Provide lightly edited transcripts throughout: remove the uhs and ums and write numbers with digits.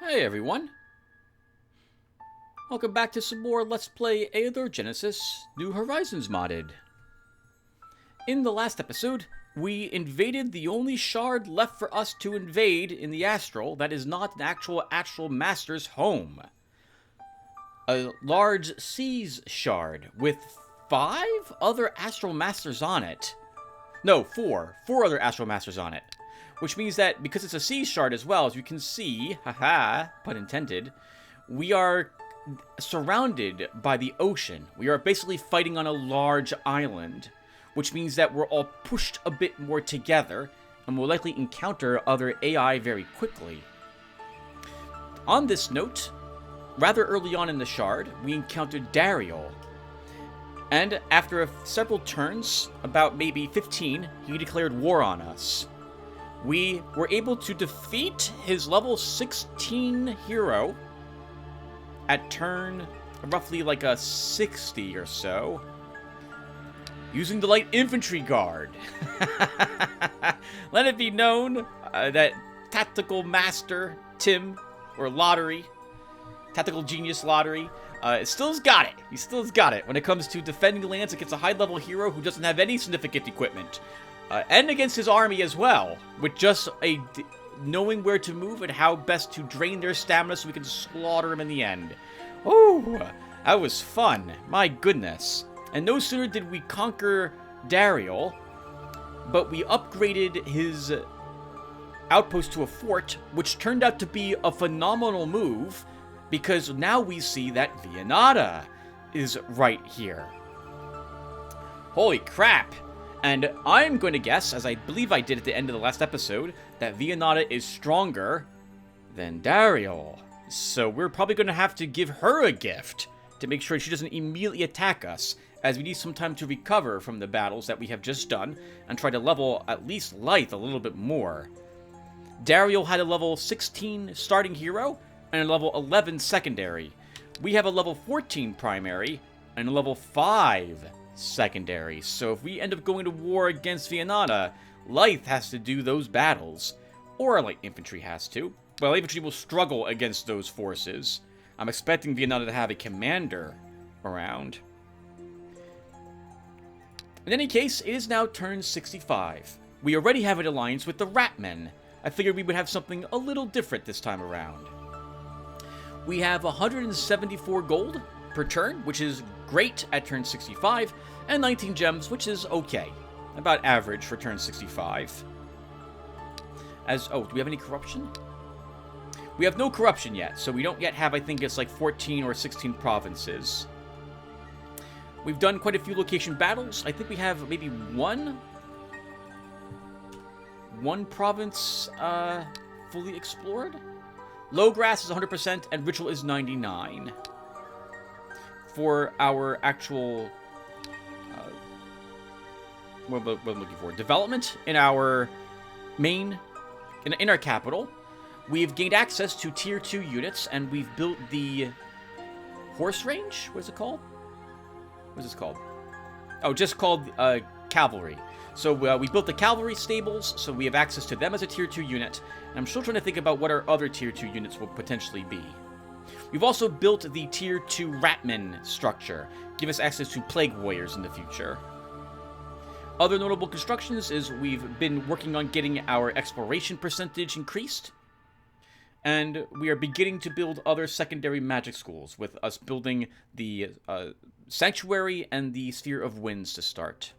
Hey everyone, welcome back to some more Let's Play Eador Genesis New Horizons modded. In the last episode, we invaded the only shard left for us to invade in the Astral that is not an actual Master's home. A large Seas shard with 5 other Astral Masters on it. No, 4 other Astral Masters on it. Which means that because it's a sea shard as well, as you can see, haha, pun intended, we are surrounded by the ocean. We are basically fighting on a large island, which means that we're all pushed a bit more together, and will likely encounter other AI very quickly. On this note, rather early on in the shard, we encountered Dariel. And after several turns, about maybe 15, he declared war on us. We were able to defeat his level 16 hero at turn roughly like a 60 or so, using the light infantry guard. Let it be known that Tactical Master Tim, or Lotaeri, Tactical Genius Lotaeri, still's got it. He still's got it when it comes to defending lands against a high-level hero who doesn't have any significant equipment. And against his army as well, with just knowing where to move and how best to drain their stamina so we can slaughter them in the end. Oh, that was fun. My goodness. And no sooner did we conquer Dariel, but we upgraded his outpost to a fort, which turned out to be a phenomenal move, because now we see that Vianata is right here. Holy crap. And I'm going to guess, as I believe I did at the end of the last episode, that Vianata is stronger than Dariel. So we're probably going to have to give her a gift to make sure she doesn't immediately attack us, as we need some time to recover from the battles that we have just done and try to level at least Lyth a little bit more. Dariel had a level 16 starting hero and a level 11 secondary. We have a level 14 primary and a level 5 secondary, so if we end up going to war against Vianata, Lyth has to do those battles. Or light infantry has to. Well, infantry will struggle against those forces. I'm expecting Vianata to have a commander around. In any case, it is now turn 65. We already have an alliance with the Ratmen. I figured we would have something a little different this time around. We have 174 gold per turn, which is great at turn 65, and 19 gems, which is okay. About average for turn 65. Do we have any corruption? We have no corruption yet, so we don't yet have, I think it's like 14 or 16 provinces. We've done quite a few location battles. I think we have maybe one province fully explored. Low grass is 100% and ritual is 99. For our actual, what I'm looking for, development in our main, in our capital, we've gained access to tier 2 units, and we've built the horse range. What is it called? What is this called? Oh, just called cavalry. So we built the cavalry stables, so we have access to them as a tier 2 unit. And I'm still trying to think about what our other tier 2 units will potentially be. We've also built the tier 2 Ratman structure, give us access to plague warriors in the future. Other notable constructions is we've been working on getting our exploration percentage increased, and we are beginning to build other secondary magic schools, with us building the Sanctuary and the Sphere of Winds to start.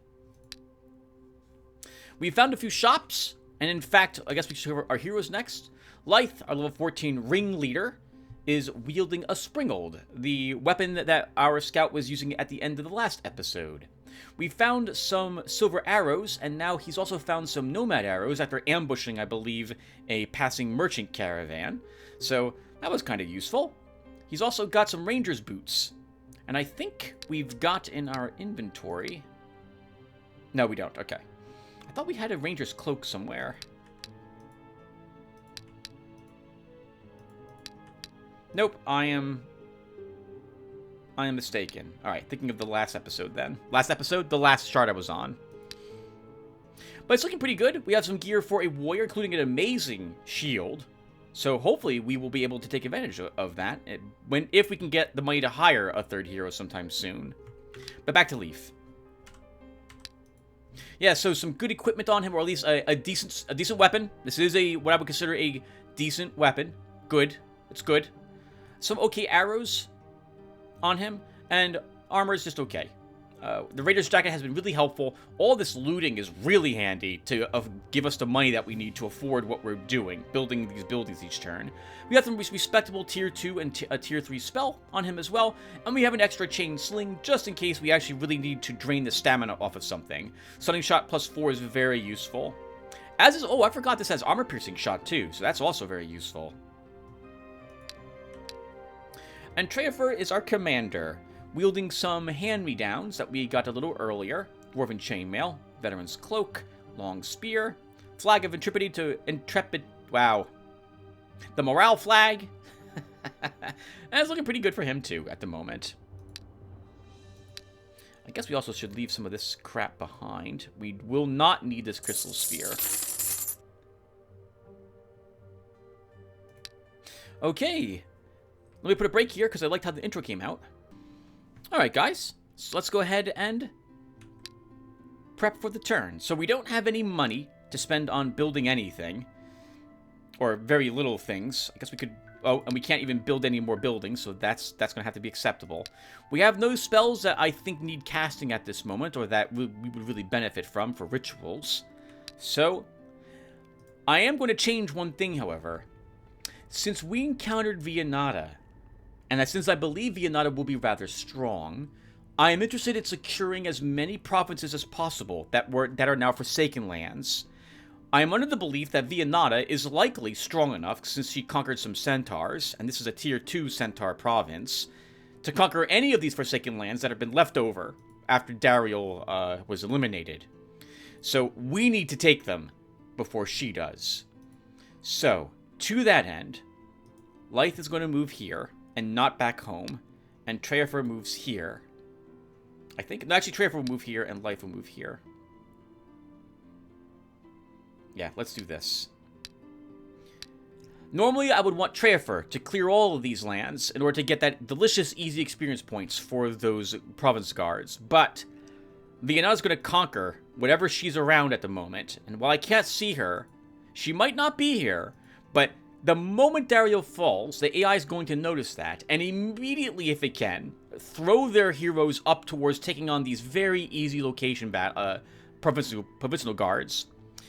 We found a few shops, and in fact, I guess we should cover our heroes next. Lyth, our level 14 ringleader, is wielding a springold, the weapon that our scout was using at the end of the last episode. We found some silver arrows, and now he's also found some nomad arrows after ambushing, I believe, a passing merchant caravan. So that was kind of useful. He's also got some ranger's boots, and I think we've got in our inventory... No, we don't. Okay. I thought we had a ranger's cloak somewhere. Nope, I am mistaken. Alright, thinking of the last episode then. Last episode? The last chart I was on. But it's looking pretty good. We have some gear for a warrior, including an amazing shield. So hopefully we will be able to take advantage of that if we can get the money to hire a third hero sometime soon. But back to Leaf. Yeah, so some good equipment on him, or at least a decent weapon. This is what I would consider a decent weapon. Good. It's good. Some okay arrows on him, and armor is just okay. The Raider's Jacket has been really helpful. All this looting is really handy to give us the money that we need to afford what we're doing, building these buildings each turn. We have some respectable Tier 2 and a Tier 3 spell on him as well, and we have an extra chain sling just in case we actually really need to drain the stamina off of something. Stunning Shot +4 is very useful. As is, oh, I forgot this has armor piercing shot too, so that's also very useful. And Treafer is our commander, wielding some hand-me-downs that we got a little earlier. Dwarven Chainmail, Veteran's Cloak, Long Spear, Flag of Intrepidity to Intrepid... Wow. The Morale Flag. And it's looking pretty good for him, too, at the moment. I guess we also should leave some of this crap behind. We will not need this Crystal Sphere. Okay. Let me put a break here, because I liked how the intro came out. Alright, guys. So let's go ahead and prep for the turn. So we don't have any money to spend on building anything. Or very little things. I guess we could... Oh, and we can't even build any more buildings, so that's going to have to be acceptable. We have no spells that I think need casting at this moment, or that we would really benefit from for rituals. So, I am going to change one thing, however. Since we encountered Viennata, and since I believe Viennata will be rather strong, I am interested in securing as many provinces as possible that are now Forsaken lands. I am under the belief that Viennata is likely strong enough, since she conquered some centaurs, and this is a Tier 2 centaur province, to conquer any of these Forsaken lands that have been left over after Dariel was eliminated. So we need to take them before she does. So, to that end, Lythe is going to move here, and not back home, and Treafer moves here. I think... No, actually, Treafer will move here, and Lythe will move here. Yeah, let's do this. Normally, I would want Treafer to clear all of these lands in order to get that delicious, easy experience points for those province guards. But Viennata's going to conquer whatever she's around at the moment. And while I can't see her, she might not be here. But the moment Dariel falls, the AI is going to notice that. And immediately, if it can, throw their heroes up towards taking on these very easy location provincial guards.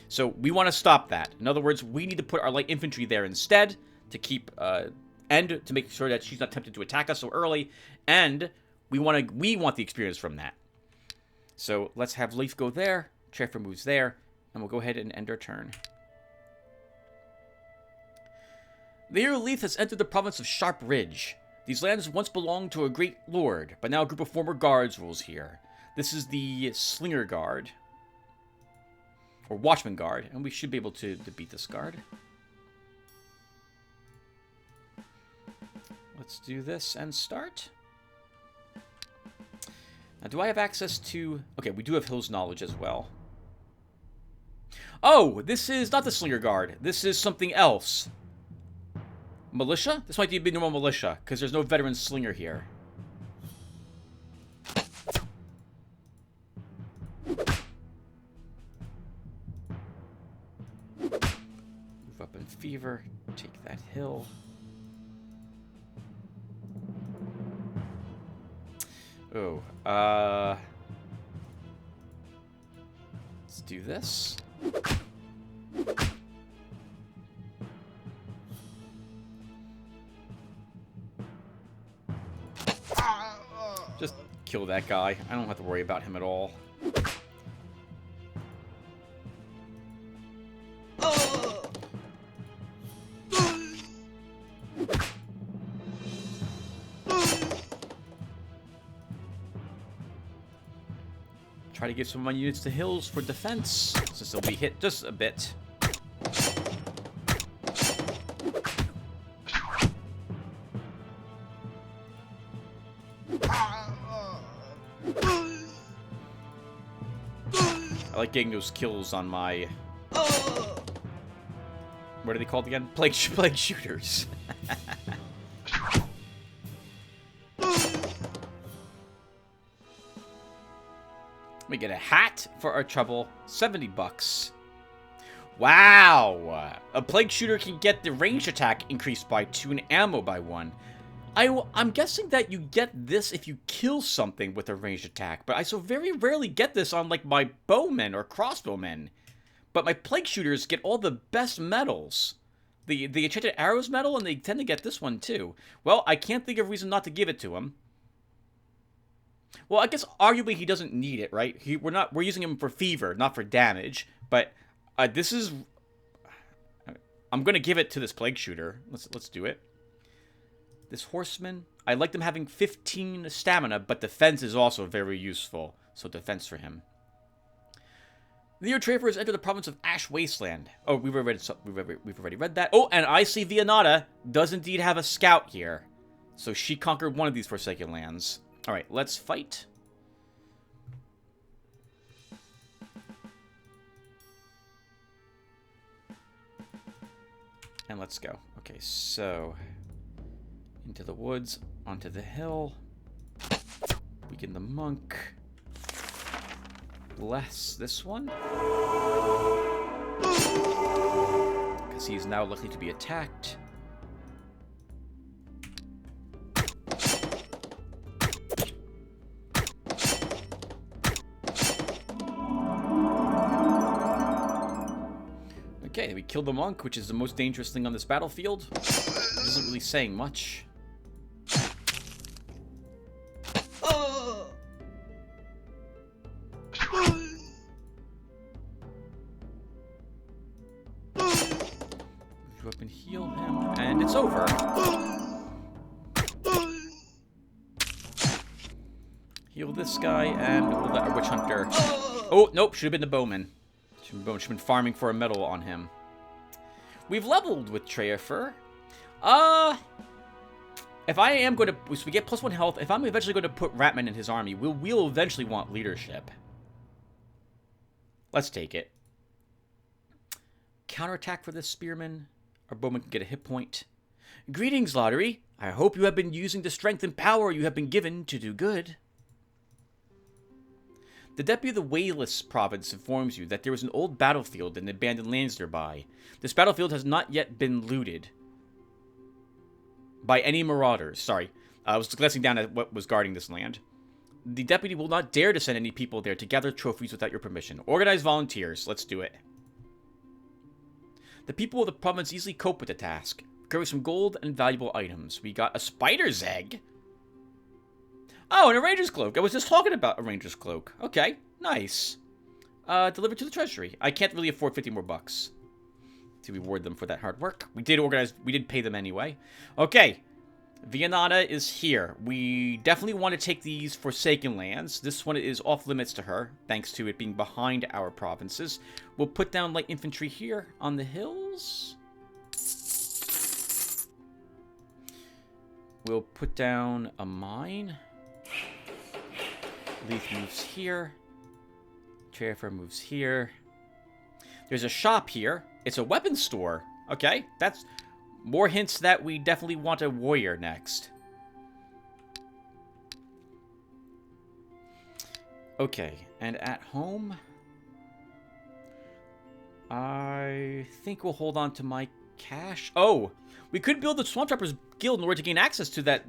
So we want to stop that. In other words, we need to put our light infantry there instead to keep and to make sure that she's not tempted to attack us so early. And we want the experience from that. So let's have Leaf go there. Treafer moves there, and we'll go ahead and end our turn. The hero Leaf has entered the province of Sharp Ridge. These lands once belonged to a great lord, but now a group of former guards rules here. This is the Slinger Guard. Or Watchman Guard, and we should be able to beat this guard. Let's do this and start. Now, do I have access to... Okay, we do have Hill's Knowledge as well. Oh, this is not the Slinger Guard. This is something else. Militia? This might be normal militia, because there's no veteran slinger here. Fever, take that hill. Oh, let's do this. Just kill that guy. I don't have to worry about him at all. Try to give some of my units to hills for defense, since they'll be hit just a bit. I like getting those kills on my What are they called again? Plague shooters. We get a hat for our trouble. 70 bucks. Wow! A plague shooter can get the range attack increased by 2 and ammo by 1. I'm guessing that you get this if you kill something with a ranged attack, but I so very rarely get this on, like, my bowmen or crossbowmen. But my plague shooters get all the best medals. The enchanted arrows medal, and they tend to get this one, too. Well, I can't think of a reason not to give it to him. Well, I guess arguably he doesn't need it, right? We're using him for fever, not for damage. But this is... I'm going to give it to this plague shooter. Let's do it. This horseman, I like them having 15 stamina, but defense is also very useful. So defense for him. The Eador has entered the province of Ash Wasteland. Oh, we've already read that. Oh, and I see Vianata does indeed have a scout here. So she conquered one of these Forsaken Lands. Alright, let's fight. And let's go. Okay, so... into the woods, onto the hill. Weaken the monk. Bless this one. Because he's now likely to be attacked. Okay, we killed the monk, which is the most dangerous thing on this battlefield. It isn't really saying much. Go up and heal him, and it's over. Heal this guy, and we'll let our witch hunter... Oh, nope, should have been the bowman. Should have been farming for a medal on him. We've leveled with Treafer. If I am going to... So we get +1 health. If I'm eventually going to put Ratman in his army, we'll eventually want leadership. Let's take it. Counterattack for this spearman. Our bowman can get a hit point. Greetings, Lotaeri. I hope you have been using the strength and power you have been given to do good. The deputy of the Wayless province informs you that there was an old battlefield and abandoned lands nearby. This battlefield has not yet been looted by any marauders. Sorry, I was glancing down at what was guarding this land. The deputy will not dare to send any people there to gather trophies without your permission. Organize volunteers. Let's do it. The people of the province easily cope with the task. Recover some gold and valuable items. We got a spider's egg. Oh, and a ranger's cloak. I was just talking about a ranger's cloak. Okay, nice. Delivered to the treasury. I can't really afford 50 more bucks to reward them for that hard work. We did pay them anyway. Okay, Vianata is here. We definitely want to take these Forsaken Lands. This one is off limits to her, thanks to it being behind our provinces. We'll put down light infantry here on the hills. We'll put down a mine. Leaf moves here. Treafer moves here. There's a shop here. It's a weapons store. Okay, that's more hints that we definitely want a warrior next. Okay, and at home, I think we'll hold on to my cash. Oh, we could build the Swamp Trappers Guild in order to gain access to that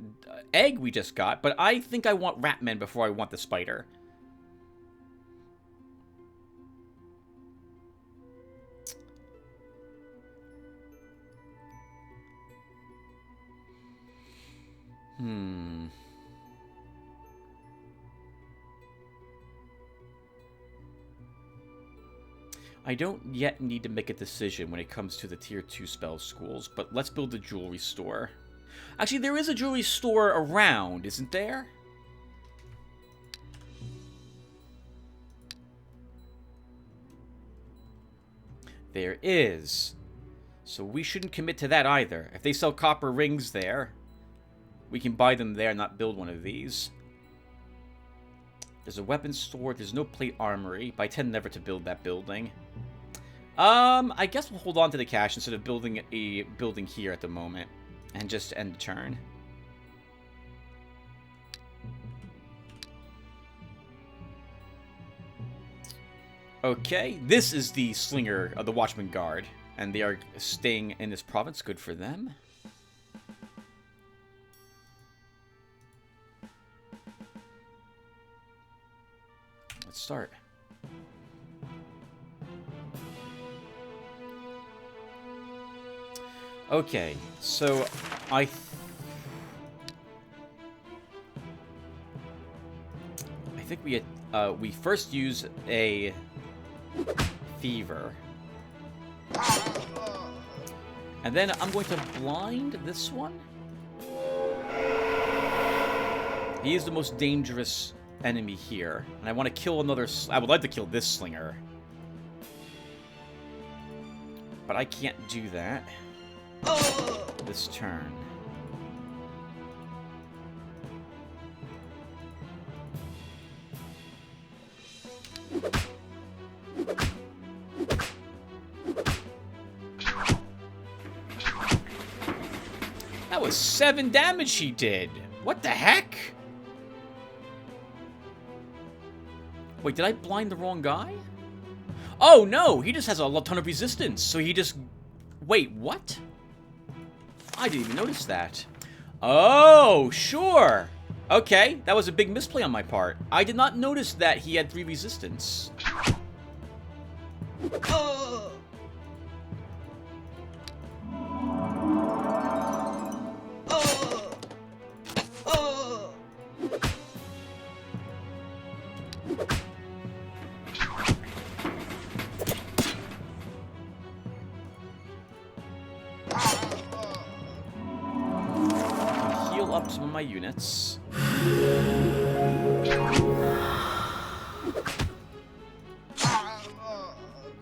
egg we just got, but I think I want Ratman before I want the spider. I don't yet need to make a decision when it comes to the Tier 2 spell schools, but let's build a jewelry store. Actually, there is a jewelry store around, isn't there? There is. So we shouldn't commit to that either. If they sell copper rings there, we can buy them there and not build one of these. There's a weapons store. There's no plate armory, but I tend never to build that building. I guess we'll hold on to the cash instead of building a building here at the moment. And just end the turn. Okay, this is the Slinger of the Watchman Guard. And they are staying in this province. Good for them. Let's start. Okay, so I think we first use a fever. And then I'm going to blind this one. He is the most dangerous enemy here. And I want to kill another... I would like to kill this Slinger. But I can't do that this turn. That was 7 damage he did. What the heck? Wait, did I blind the wrong guy? Oh, no, he just has a ton of resistance. So he just... Wait, what? I didn't even notice that. Oh, sure. Okay, that was a big misplay on my part. I did not notice that he had 3 resistance. Up some of my units.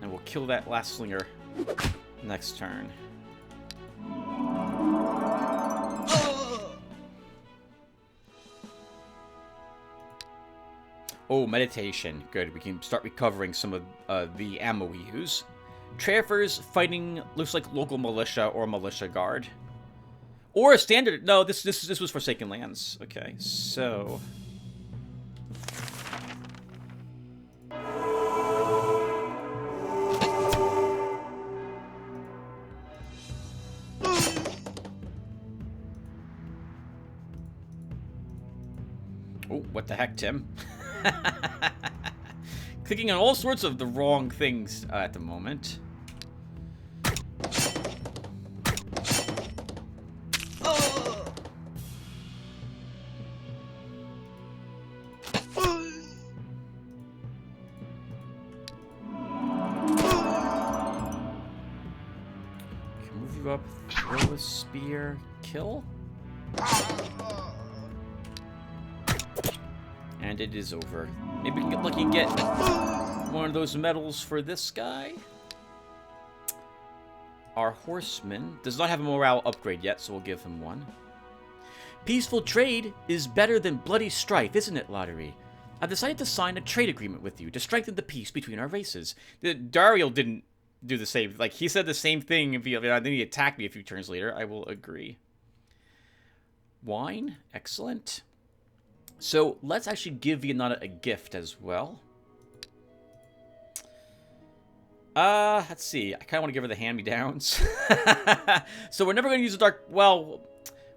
And we'll kill that last Slinger next turn. Oh, meditation. Good. We can start recovering some of the ammo we use. Traffers fighting looks like local militia or militia guard. Or a standard... No, this was Forsaken Lands. Okay, so... Oh, what the heck, Tim? Clicking on all sorts of the wrong things at the moment. Up, throw a spear, kill. And it is over. Maybe we can get lucky and get one of those medals for this guy. Our horseman does not have a morale upgrade yet, so we'll give him one. Peaceful trade is better than bloody strife, isn't it, Lotaeri? I've decided to sign a trade agreement with you to strengthen the peace between our races. Dariel didn't do the same. Like, he said the same thing. Then he attacked me a few turns later. I will agree. Wine. Excellent. So, let's actually give Vianata a gift as well. Let's see. I kind of want to give her the hand-me-downs. So, we're never going to use a dark... Well,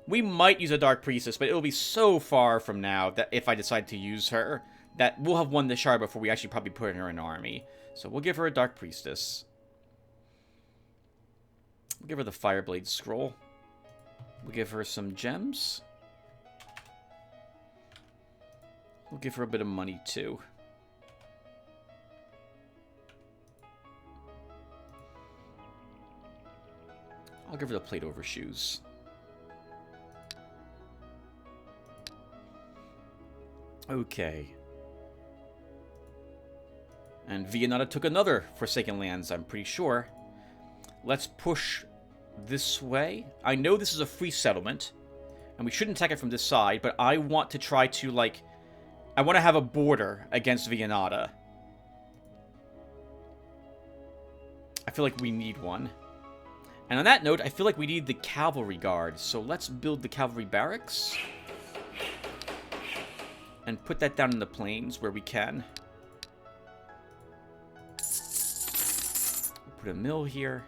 we might use a Dark Priestess, but it'll be so far from now that if I decide to use her, that we'll have won the shard before we actually probably put her in an army. So, we'll give her a Dark Priestess. We'll give her the Fireblade Scroll. We'll give her some gems. We'll give her a bit of money, too. I'll give her the plate over shoes. Okay. And Vianata took another Forsaken Lands, I'm pretty sure. Let's push this way. I know this is a free settlement, and we shouldn't attack it from this side, but I want to try to, like... I want to have a border against Vianata. I feel like we need one. And on that note, I feel like we need the cavalry guard. So let's build the cavalry barracks. And put that down in the plains where we can. Put a mill here.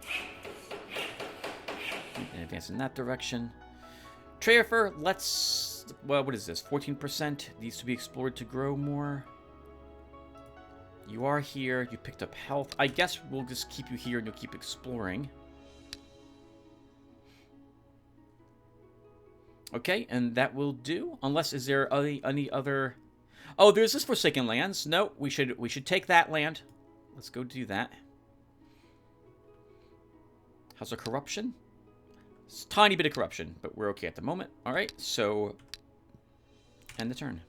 And advance in that direction. Treafer, let's... Well, what is this? 14% needs to be explored to grow more. You are here. You picked up health. I guess we'll just keep you here and you'll keep exploring. Okay, and that will do. Unless, is there any other... Oh, there's this Forsaken Lands. No, we should take that land. Let's go do that. How's the corruption? It's a tiny bit of corruption, but we're okay at the moment. All right, so end the turn.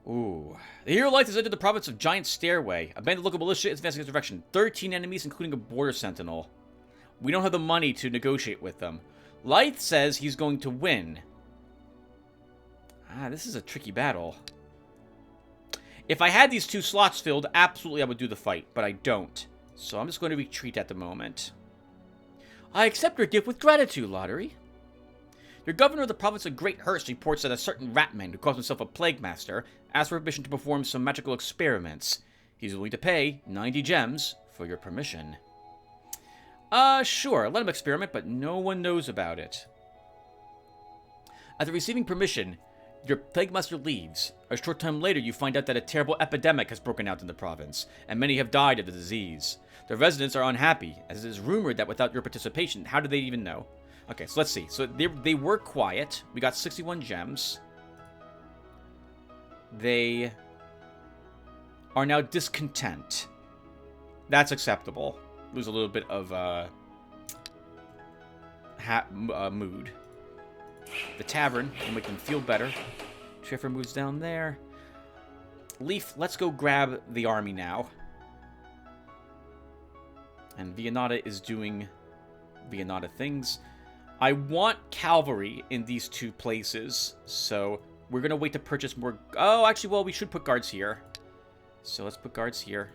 Ooh. The hero light has entered the province of Giant Stairway. A band of local militia is advancing in this direction. 13 enemies, including a border sentinel. We don't have the money to negotiate with them. Lythe says he's going to win. Ah, this is a tricky battle. If I had these 2 slots filled, absolutely I would do the fight, but I don't. So I'm just going to retreat at the moment. I accept your gift with gratitude, Lotaeri. Your governor of the province of Great Hurst reports that a certain ratman who calls himself a plague master asked for permission to perform some magical experiments. He's willing to pay 90 gems for your permission. Sure, let him experiment, but no one knows about it. After receiving permission, your plague master leaves. A short time later, you find out that a terrible epidemic has broken out in the province, and many have died of the disease. The residents are unhappy, as it is rumored that without your participation, how do they even know? Okay, so let's see. So they were quiet. We got 61 gems. They are now discontent. That's acceptable. Lose a little bit of mood. The tavern will make them feel better. Treafer moves down there. Leaf, let's go grab the army now. And Vianata is doing Vianata things. I want cavalry in these 2 places, so we're going to wait to purchase more... Oh, actually, well, we should put guards here. So let's put guards here.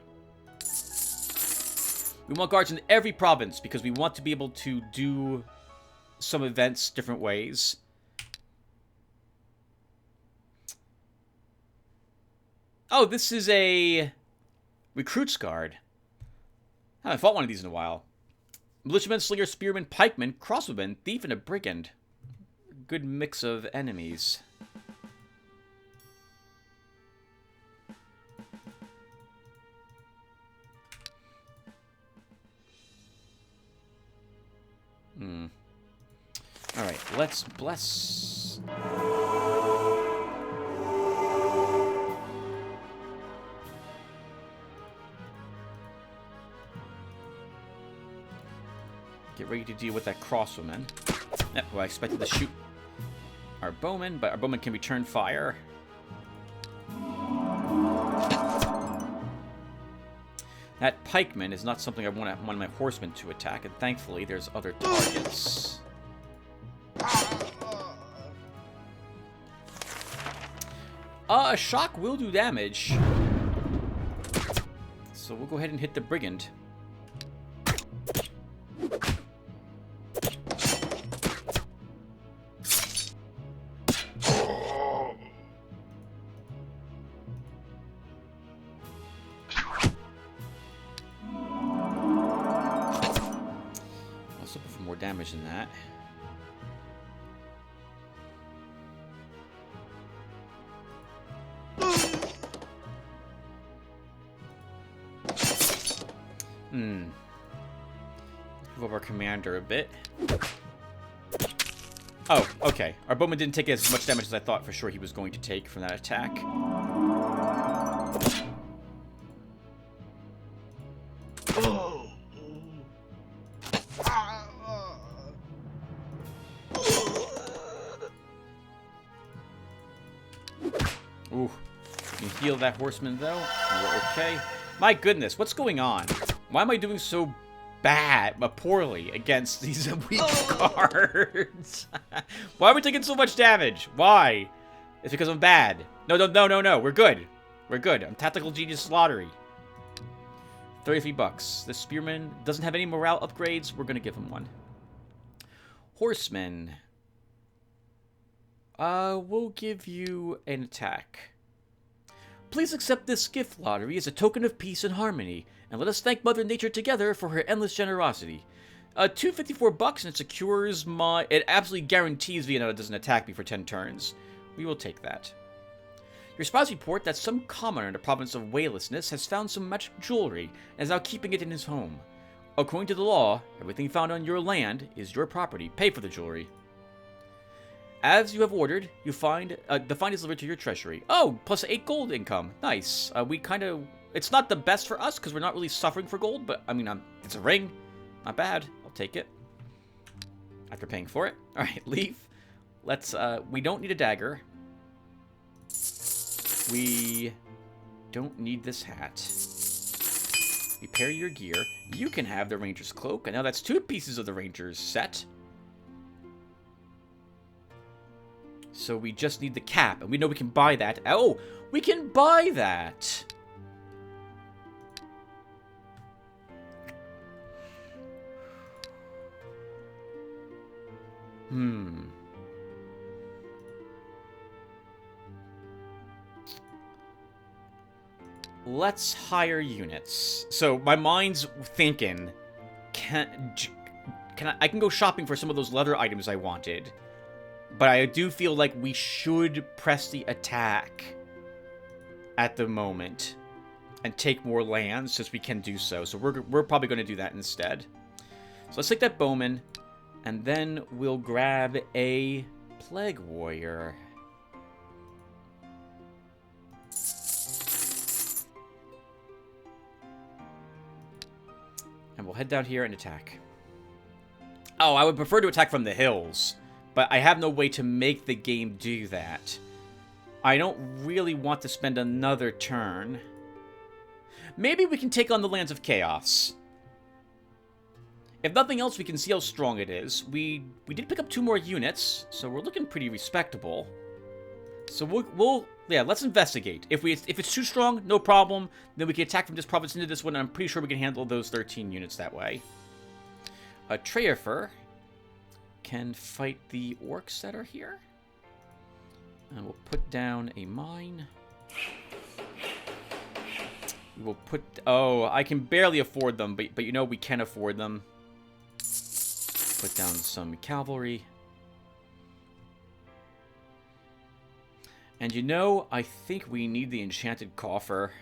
We want guards in every province because we want to be able to do some events different ways. Oh, this is a recruits guard. I haven't fought one of these in a while. Militiaman, slinger, spearman, pikeman, crossbowman, thief, and a brigand. Good mix of enemies. Alright, let's bless... Get ready to deal with that crossbowman. Yep, well, I expected to shoot our bowman, but our bowman can return fire. That pikeman is not something I want one of my horsemen to attack, and thankfully there's other targets. A shock will do damage. So we'll go ahead and hit the brigand. Let's look for more damage than that. Move up our commander a bit. Oh, okay. Our bowman didn't take as much damage as I thought for sure he was going to take from that attack. Ooh. You heal that horseman, though. We're okay. My goodness, what's going on? Why am I doing so poorly against these weak cards? Why are we taking so much damage? Why? It's because I'm bad. No. We're good. We're good. I'm Tactical Genius Lotaeri. $33 bucks. The spearman doesn't have any morale upgrades. We're going to give him one. Horseman. We'll give you an attack. Please accept this gift lottery as a token of peace and harmony, and let us thank Mother Nature together for her endless generosity. $254 and it secures my... It absolutely guarantees Vienna doesn't attack me for 10 turns. We will take that. Your spies report that some commoner in the province of Waylessness has found some magic jewelry and is now keeping it in his home. According to the law, everything found on your land is your property. Pay for the jewelry. As you have ordered, you find the find is delivered to your treasury. Oh, plus 8 gold income. Nice. We kind of... It's not the best for us because we're not really suffering for gold, but I mean, it's a ring. Not bad. I'll take it. After paying for it. All right, leave. Let's... we don't need a dagger. We don't need this hat. Repair your gear. You can have the ranger's cloak. And now that's 2 pieces of the ranger's set. So we just need the cap. And we know we can buy that. Oh, we can buy that. Let's hire units. So my mind's thinking, I can go shopping for some of those leather items I wanted, but I do feel like we should press the attack at the moment and take more lands since we can do so. So we're probably going to do that instead. So let's take that bowman, and then we'll grab a plague warrior. And we'll head down here and attack. Oh, I would prefer to attack from the hills, but I have no way to make the game do that. I don't really want to spend another turn. Maybe we can take on the Lands of Chaos. If nothing else, we can see how strong it is. We did pick up 2 more units, so we're looking pretty respectable. So we'll yeah, let's investigate. If it's too strong, no problem. Then we can attack from this province into this one, and I'm pretty sure we can handle those 13 units that way. Treyafer can fight the orcs that are here. And we'll put down a mine. We will put... Oh, I can barely afford them, but you know we can afford them. Put down some cavalry. And you know, I think we need the enchanted coffer.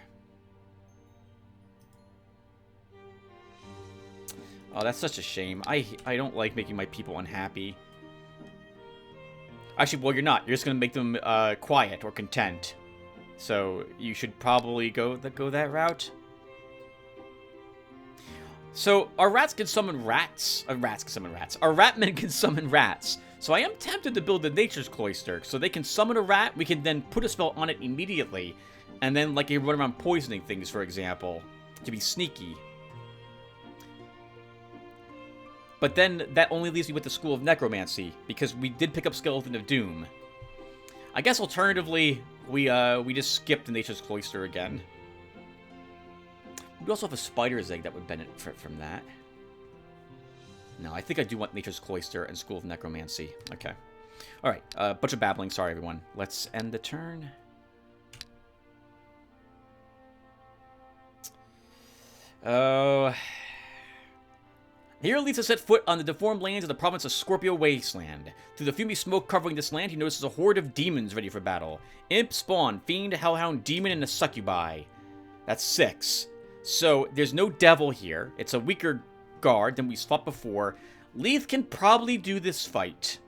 Oh, that's such a shame. I don't like making my people unhappy. Actually, well, you're not. You're just going to make them quiet or content. So you should probably go that route. So our rats can summon rats. Rats can summon rats. Our ratmen can summon rats. So I am tempted to build a Nature's Cloister, so they can summon a rat, we can then put a spell on it immediately, and then, like, you run around poisoning things, for example, to be sneaky. But then, that only leaves me with the School of Necromancy, because we did pick up Skeleton of Doom. I guess, alternatively, we just skipped the Nature's Cloister again. We also have a Spider's Egg that would benefit from that. No, I think I do want Nature's Cloister and School of Necromancy. Okay. Alright, bunch of babbling. Sorry, everyone. Let's end the turn. Oh. Here leads to set foot on the deformed lands of the province of Scorpio Wasteland. Through the fumy smoke covering this land, he notices a horde of demons ready for battle. Imp, Spawn, Fiend, Hellhound, Demon, and a Succubi. That's 6. So, there's no devil here. It's a weaker guard than we fought before. Leith can probably do this fight.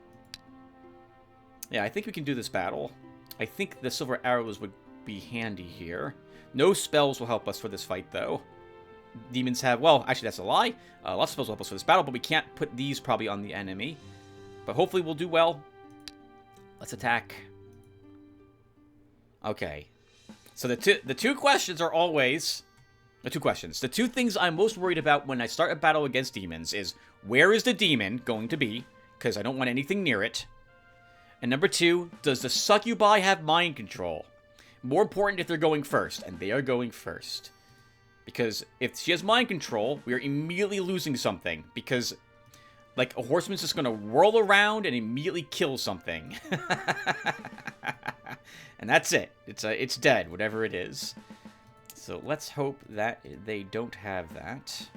Yeah, I think we can do this battle. I think the silver arrows would be handy here. No spells will help us for this fight, though. Demons have... Well, actually, that's a lie. Lots of spells will help us for this battle, but we can't put these probably on the enemy. But hopefully we'll do well. Let's attack. Okay. So the two questions are always... The 2 questions. The 2 things I'm most worried about when I start a battle against demons is, where is the demon going to be? Because I don't want anything near it. And number 2, does the succubi have mind control? More important if they're going first, and they are going first. Because if she has mind control, we are immediately losing something. Because, like, a horseman's just going to whirl around and immediately kill something. And that's it. It's dead, whatever it is. So let's hope that they don't have that.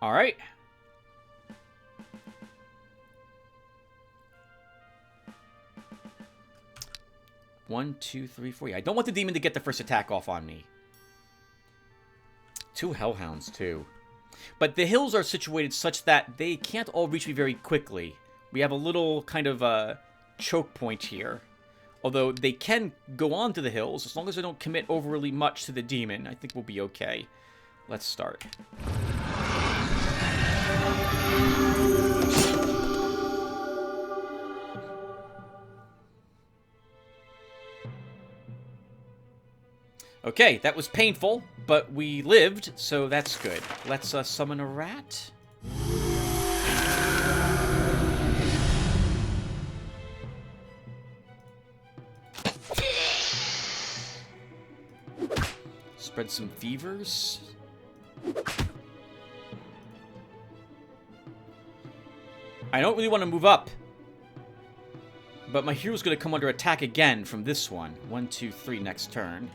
All right. One, two, three, four. Yeah, I don't want the demon to get the first attack off on me. 2 hellhounds, too. But the hills are situated such that they can't all reach me very quickly. We have a little kind of choke point here. Although they can go on to the hills, as long as they don't commit overly much to the demon, I think we'll be okay. Let's start. Okay, that was painful, but we lived, so that's good. Let's summon a rat. Spread some fevers. I don't really want to move up. But my hero's going to come under attack again from this one. 1, 2, 3 next turn.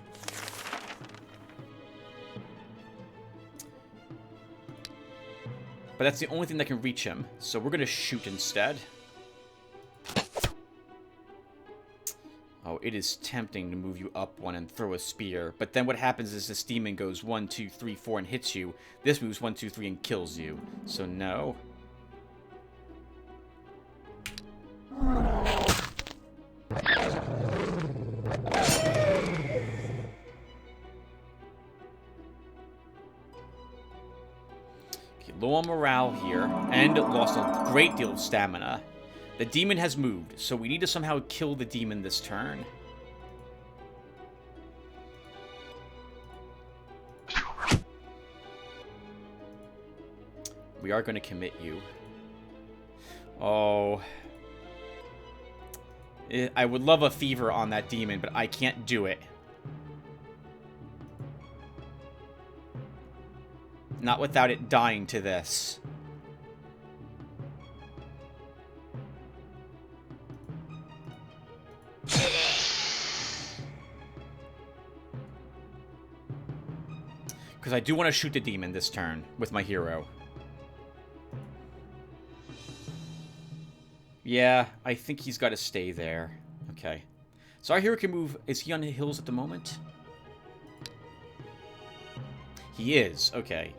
But that's the only thing that can reach him. So we're going to shoot instead. Oh, it is tempting to move you up one and throw a spear. But then what happens is this demon goes 1, 2, 3, 4 and hits you. This moves 1, 2, 3 and kills you. So no. Low on morale here, and lost a great deal of stamina. The demon has moved, so we need to somehow kill the demon this turn. We are going to commit you. Oh. I would love a fever on that demon, but I can't do it. Not without it dying to this. Because I do want to shoot the demon this turn with my hero. Yeah, I think he's got to stay there. Okay. So our hero can move... Is he on the hills at the moment? He is. Okay.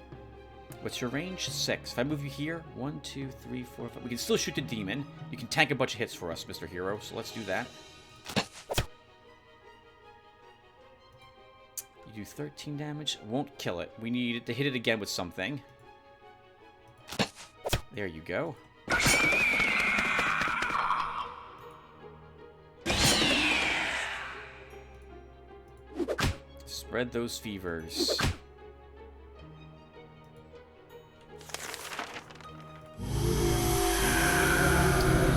What's your range? 6. If I move you here, 1, 2, 3, 4, 5. We can still shoot the demon. You can tank a bunch of hits for us, Mr. Hero. So let's do that. You do 13 damage. Won't kill it. We need to hit it again with something. There you go. Spread those fevers.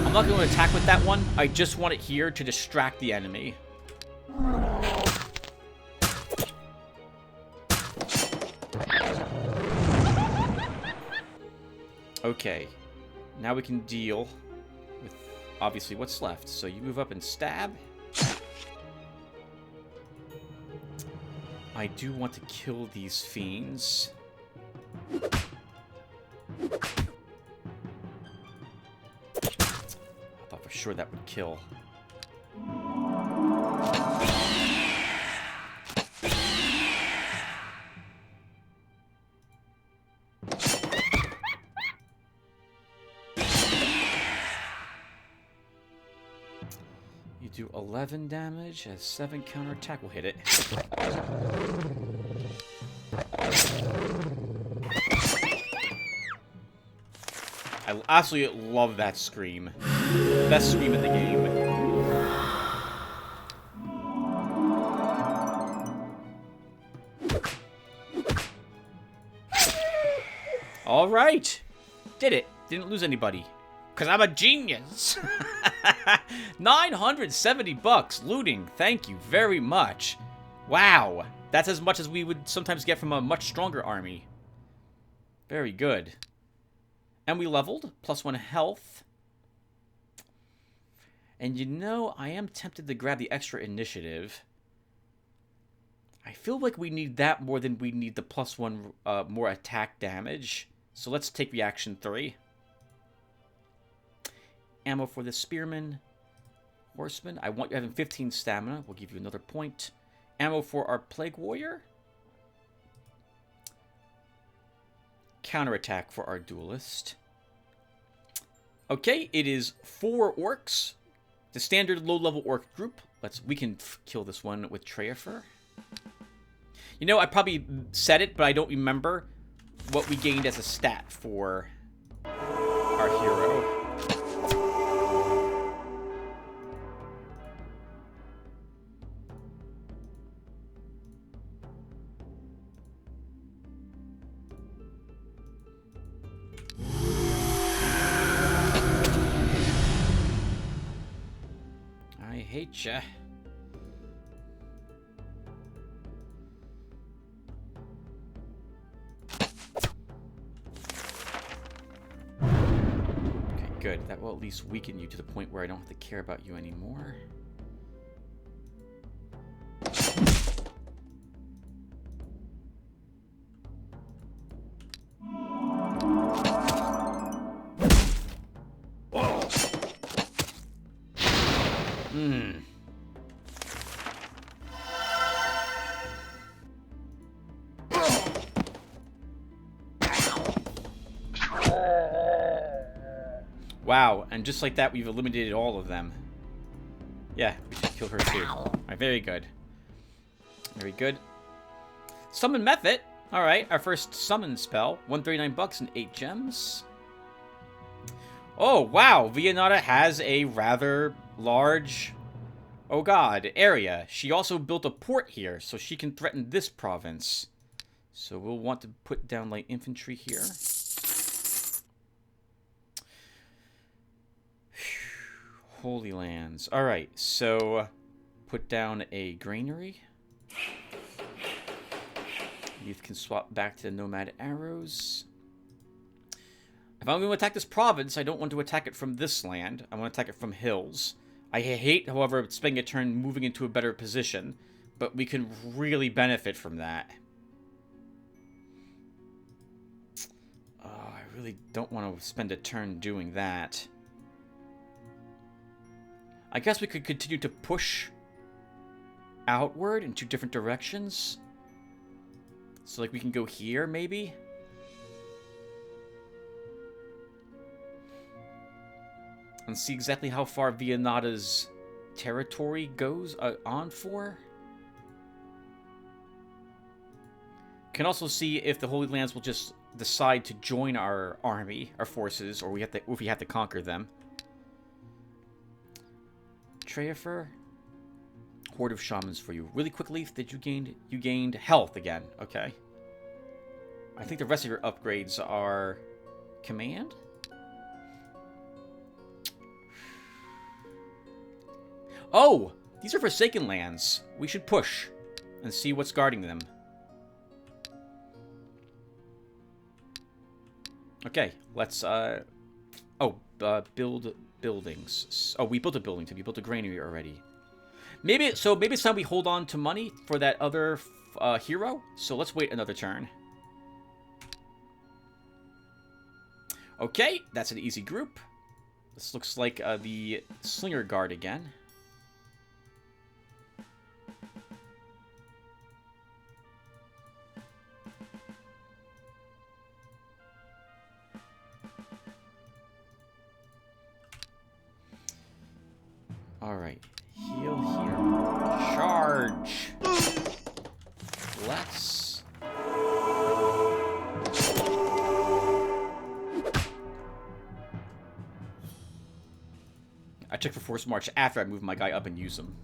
I'm not going to attack with that one. I just want it here to distract the enemy. Okay. Now we can deal with, obviously, what's left. So you move up and stab. I do want to kill these fiends. Sure that would kill. You do 11 damage as 7 counterattack will hit it. I absolutely love that scream. Best scream in the game. All right. Did it. Didn't lose anybody. Because I'm a genius. 970 bucks looting. Thank you very much. Wow. That's as much as we would sometimes get from a much stronger army. Very good. And we leveled. +1 health. And you know, I am tempted to grab the extra initiative. I feel like we need that more than we need the +1 more attack damage. So let's take reaction 3. Ammo for the spearman. Horseman. I want you having 15 stamina. We'll give you another point. Ammo for our plague warrior. Counterattack for our duelist. Okay, it is 4 orcs. The standard low-level orc group. We can kill this one with Treafer. You know, I probably said it, but I don't remember what we gained as a stat for our hero. I hate ya. Good. That will at least weaken you to the point where I don't have to care about you anymore. Wow, and just like that, we've eliminated all of them. Yeah, we should kill her too. Alright, very good. Very good. Summon method. Alright, our first summon spell. 139 bucks and 8 gems. Oh, wow. Vianata has a rather large, oh god, area. She also built a port here, so she can threaten this province. So we'll want to put down light infantry here. Holy Lands. Alright, so put down a granary. Youth can swap back to the nomad arrows. If I'm going to attack this province, I don't want to attack it from this land. I want to attack it from hills. I hate, however, spending a turn moving into a better position, but we can really benefit from that. Oh, I really don't want to spend a turn doing that. I guess we could continue to push outward in 2 different directions. So, like, we can go here, maybe? And see exactly how far Vianata's territory goes on for. Can also see if the Holy Lands will just decide to join our army, our forces, or if we have to conquer them. Treafer. Horde of Shamans for you. Really quickly, you gained health again. Okay. I think the rest of your upgrades are command. Oh! These are Forsaken Lands. We should push and see what's guarding them. Okay, let's build buildings. Oh, we built a building too. We built a granary already. Maybe it's time we hold on to money for that other hero. So let's wait another turn. Okay, that's an easy group. This looks like the Slinger Guard again. Alright. Heal here. Charge! Let's... I check for force march after I move my guy up and use him.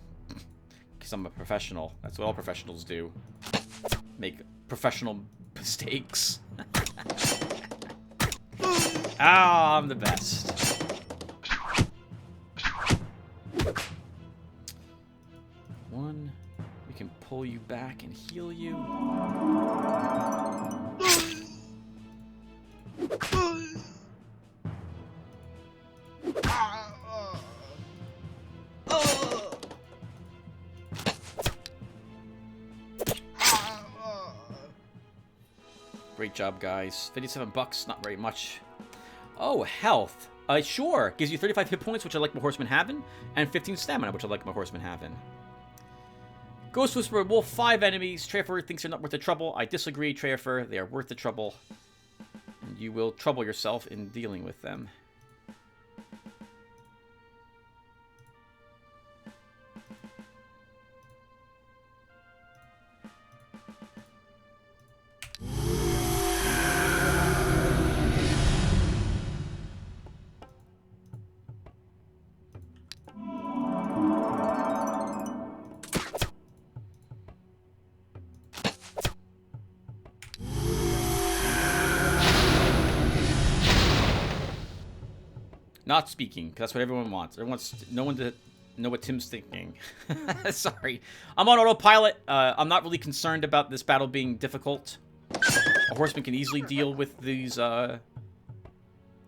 Because I'm a professional. That's what all professionals do. Make professional mistakes. Ah, I'm the best. pull you back and heal you. Great job, guys. 57 bucks, not very much. Oh, health. Sure. Gives you 35 hit points, which I like my horseman having, and 15 stamina, which I like my horseman having. Ghost Whisperer, Wolf, 5 enemies. Trefer thinks they're not worth the trouble. I disagree, Trefer. They are worth the trouble. And you will trouble yourself in dealing with them. Not speaking, because that's what everyone wants. Everyone wants no one to know what Tim's thinking. Sorry. I'm on autopilot. I'm not really concerned about this battle being difficult. A horseman can easily deal with these, I'm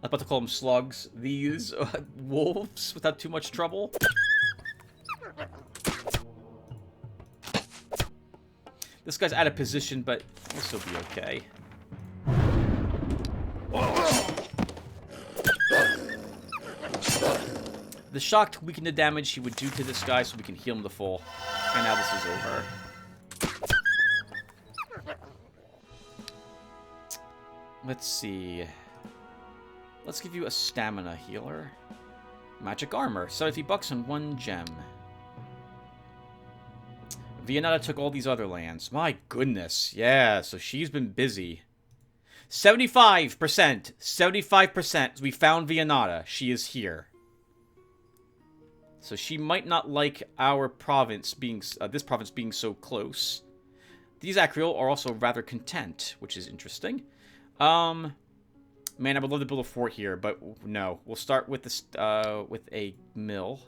about to call them slugs, these wolves without too much trouble. This guy's out of position, but this will be okay. The shock weakened the damage he would do to this guy so we can heal him to full. And now this is over. Let's see. Let's give you a stamina healer. Magic armor. 70 bucks and 1 gem. Vianata took all these other lands. My goodness. Yeah, so she's been busy. 75%. 75%. We found Vianata. She is here. So she might not like our province being, this province being so close. These Acreal are also rather content, which is interesting. Man, I would love to build a fort here, but no. We'll start with this, with a mill.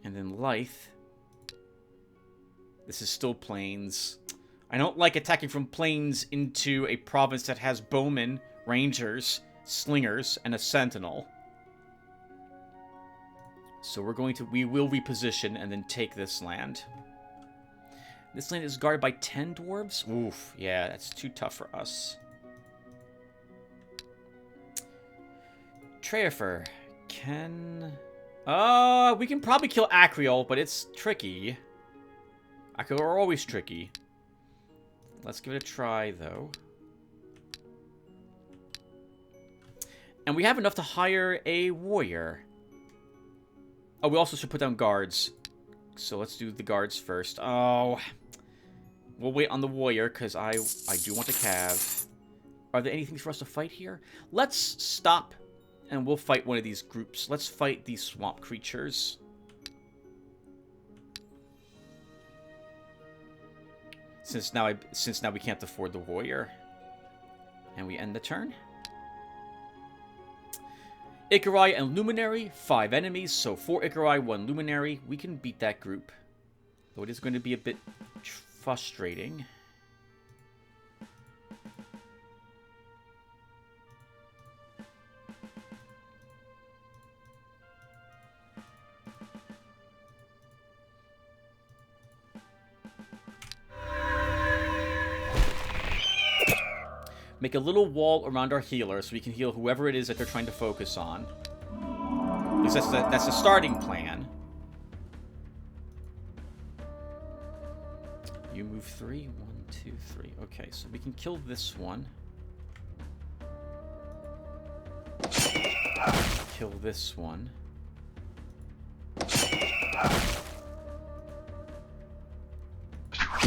And then Lythe. This is still plains. I don't like attacking from plains into a province that has bowmen, rangers, slingers, and a sentinel. So we will reposition and then take this land. This land is guarded by 10 dwarves? Oof, yeah, that's too tough for us. Trefer can... we can probably kill Acreal, but it's tricky. Acreal are always tricky. Let's give it a try, though. And we have enough to hire a warrior. Oh, we also should put down guards. So let's do the guards first. Oh, we'll wait on the warrior, because I do want to cav. Are there anything for us to fight here? Let's stop, and we'll fight one of these groups. Let's fight these swamp creatures. Since now we can't afford the warrior. And we end the turn. Ikarai and Luminary, 5 enemies, so 4 Ikarai, 1 Luminary. We can beat that group. Though it is going to be a bit frustrating. Make a little wall around our healer so we can heal whoever it is that they're trying to focus on. Because that's the starting plan. You move 3. 1, 2, 3. Okay, so we can kill this one. Kill this one.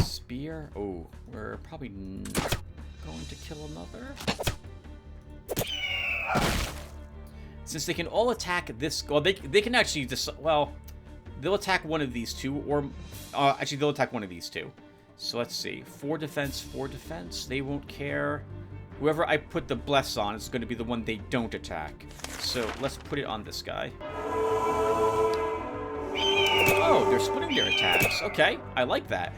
Spear. Oh, we're probably not going to kill another. Since they can all attack this... Well, they can actually... Well, they'll attack one of these two, or... actually, they'll attack one of these two. So let's see. 4 defense, 4 defense. They won't care. Whoever I put the bless on is going to be the one they don't attack. So let's put it on this guy. Oh, they're splitting their attacks. Okay, I like that.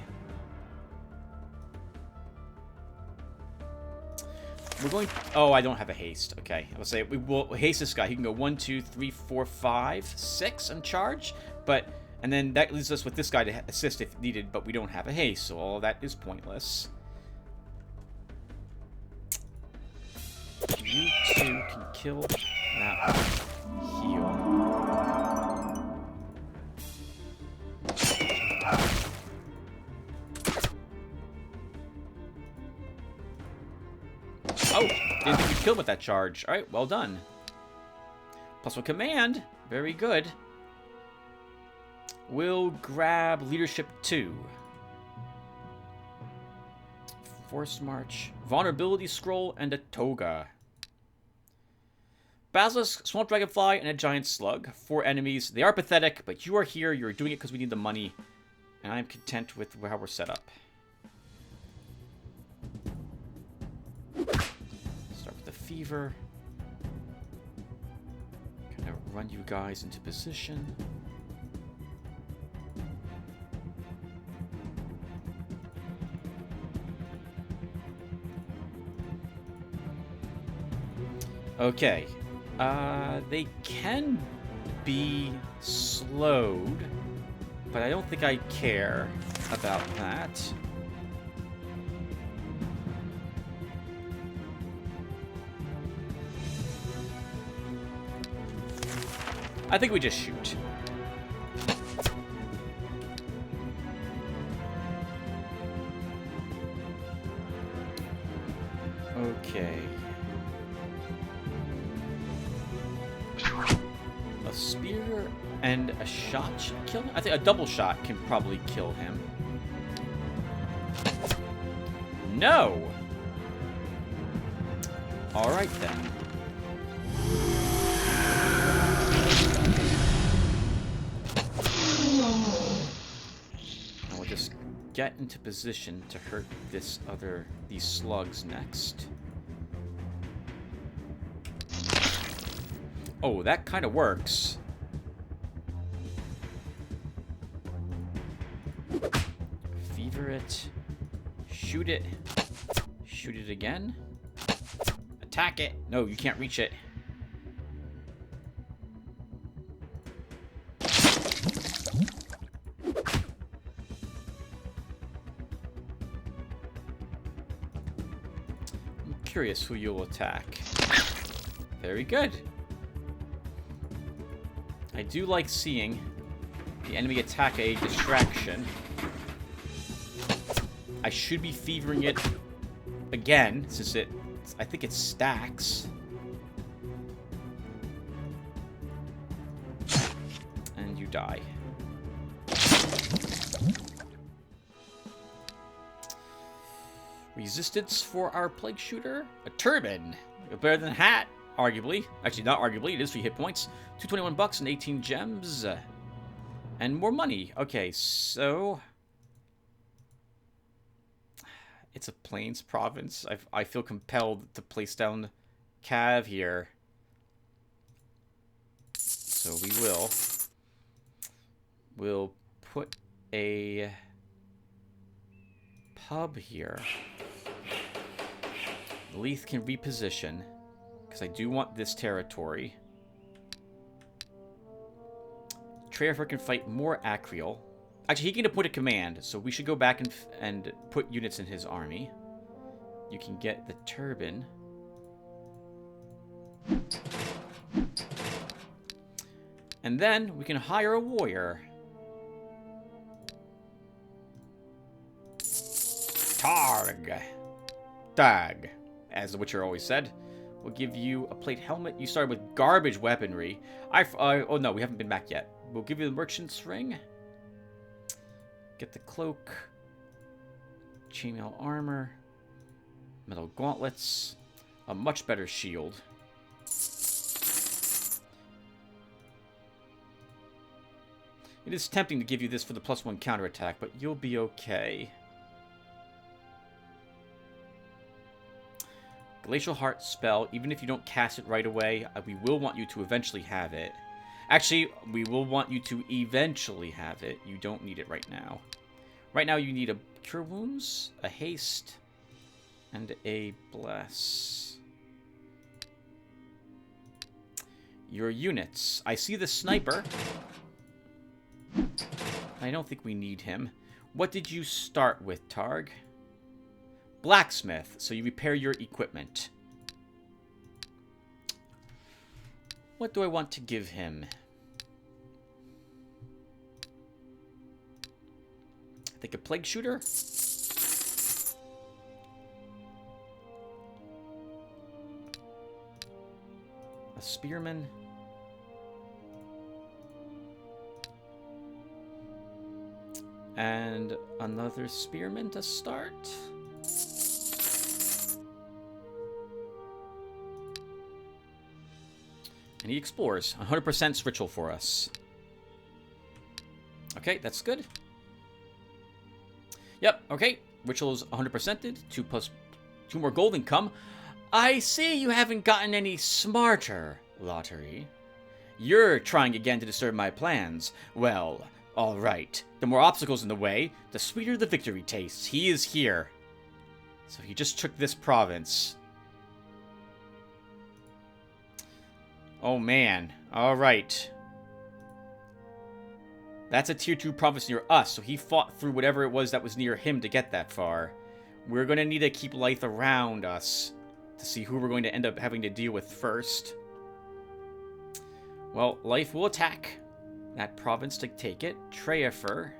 We're going... Oh, I don't have a haste. Okay, I will say we will haste this guy. He can go 1, 2, 3, 4, 5, 6 and charge. But... And then that leaves us with this guy to assist if needed, but we don't have a haste, so all of that is pointless. You two can kill that heal. Oh, didn't think you'd kill with that charge. Alright, well done. +1 command. Very good. We'll grab Leadership 2. Force March. Vulnerability Scroll and a Toga. Basilisk, Swamp Dragonfly, and a Giant Slug. 4 enemies. They are pathetic, but you are here. You're doing it because we need the money. And I'm content with how we're set up. Start with the Fever. Kind of run you guys into position. Okay. They can be slowed, but I don't think I care about that. I think we just shoot. Okay. A spear and a shot should kill him? I think a double shot can probably kill him. No! Alright then. And we'll just get into position to hurt these slugs next. Oh, that kind of works. Fever it. Shoot it. Shoot it again. Attack it. No, you can't reach it. I'm curious who you'll attack. Very good. I do like seeing the enemy attack a distraction. I should be fevering it again, since I think it stacks. And you die. Resistance for our Plague Shooter. A turban. Better than a hat. Arguably. Actually, not arguably. It is 3 hit points. 221 bucks and 18 gems. And more money. Okay, so... It's a Plains province. I feel compelled to place down Cav here. So we will. We'll put a pub here. Beleth can reposition. Because I do want this territory. Treyarch can fight more Acreal. Actually, he can appoint a command, so we should go back and put units in his army. You can get the turban. And then we can hire a warrior. Targ. Tag, as the Witcher always said. We'll give you a plate helmet. You started with garbage weaponry. Oh no, we haven't been back yet. We'll give you the merchant's ring. Get the cloak. Chainmail armor. Metal gauntlets. A much better shield. It is tempting to give you this for the +1 counterattack, but you'll be okay. Glacial Heart spell, even if you don't cast it right away, we will want you to eventually have it. Actually, we will want you to eventually have it. You don't need it right now. Right now, you need a Cure Wounds, a Haste, and a Bless. Your units. I see the Sniper. I don't think we need him. What did you start with, Targ? Blacksmith. So you repair your equipment. What do I want to give him? I think a Plague Shooter? A Spearman? And another Spearman to start? And he explores. 100% ritual for us. Okay, that's good. Yep, okay. Ritual is 100%ed. 2 more gold income. I see you haven't gotten any smarter, Lotaeri. You're trying again to disturb my plans. Well, alright. The more obstacles in the way, the sweeter the victory tastes. He is here. So he just took this province. Oh man. Alright. That's a tier 2 province near us, so he fought through whatever it was that was near him to get that far. We're going to need to keep Lythe around us to see who we're going to end up having to deal with first. Well, Lythe will attack that province to take it. Treafer.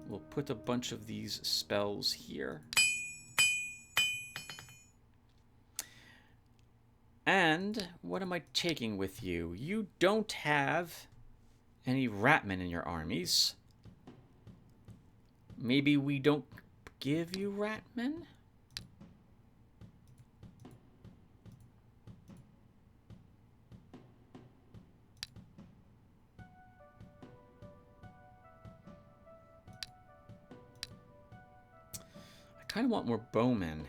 We'll put a bunch of these spells here. And what am I taking with you? You don't have any Ratmen in your armies. Maybe we don't give you Ratmen? I kind of want more bowmen.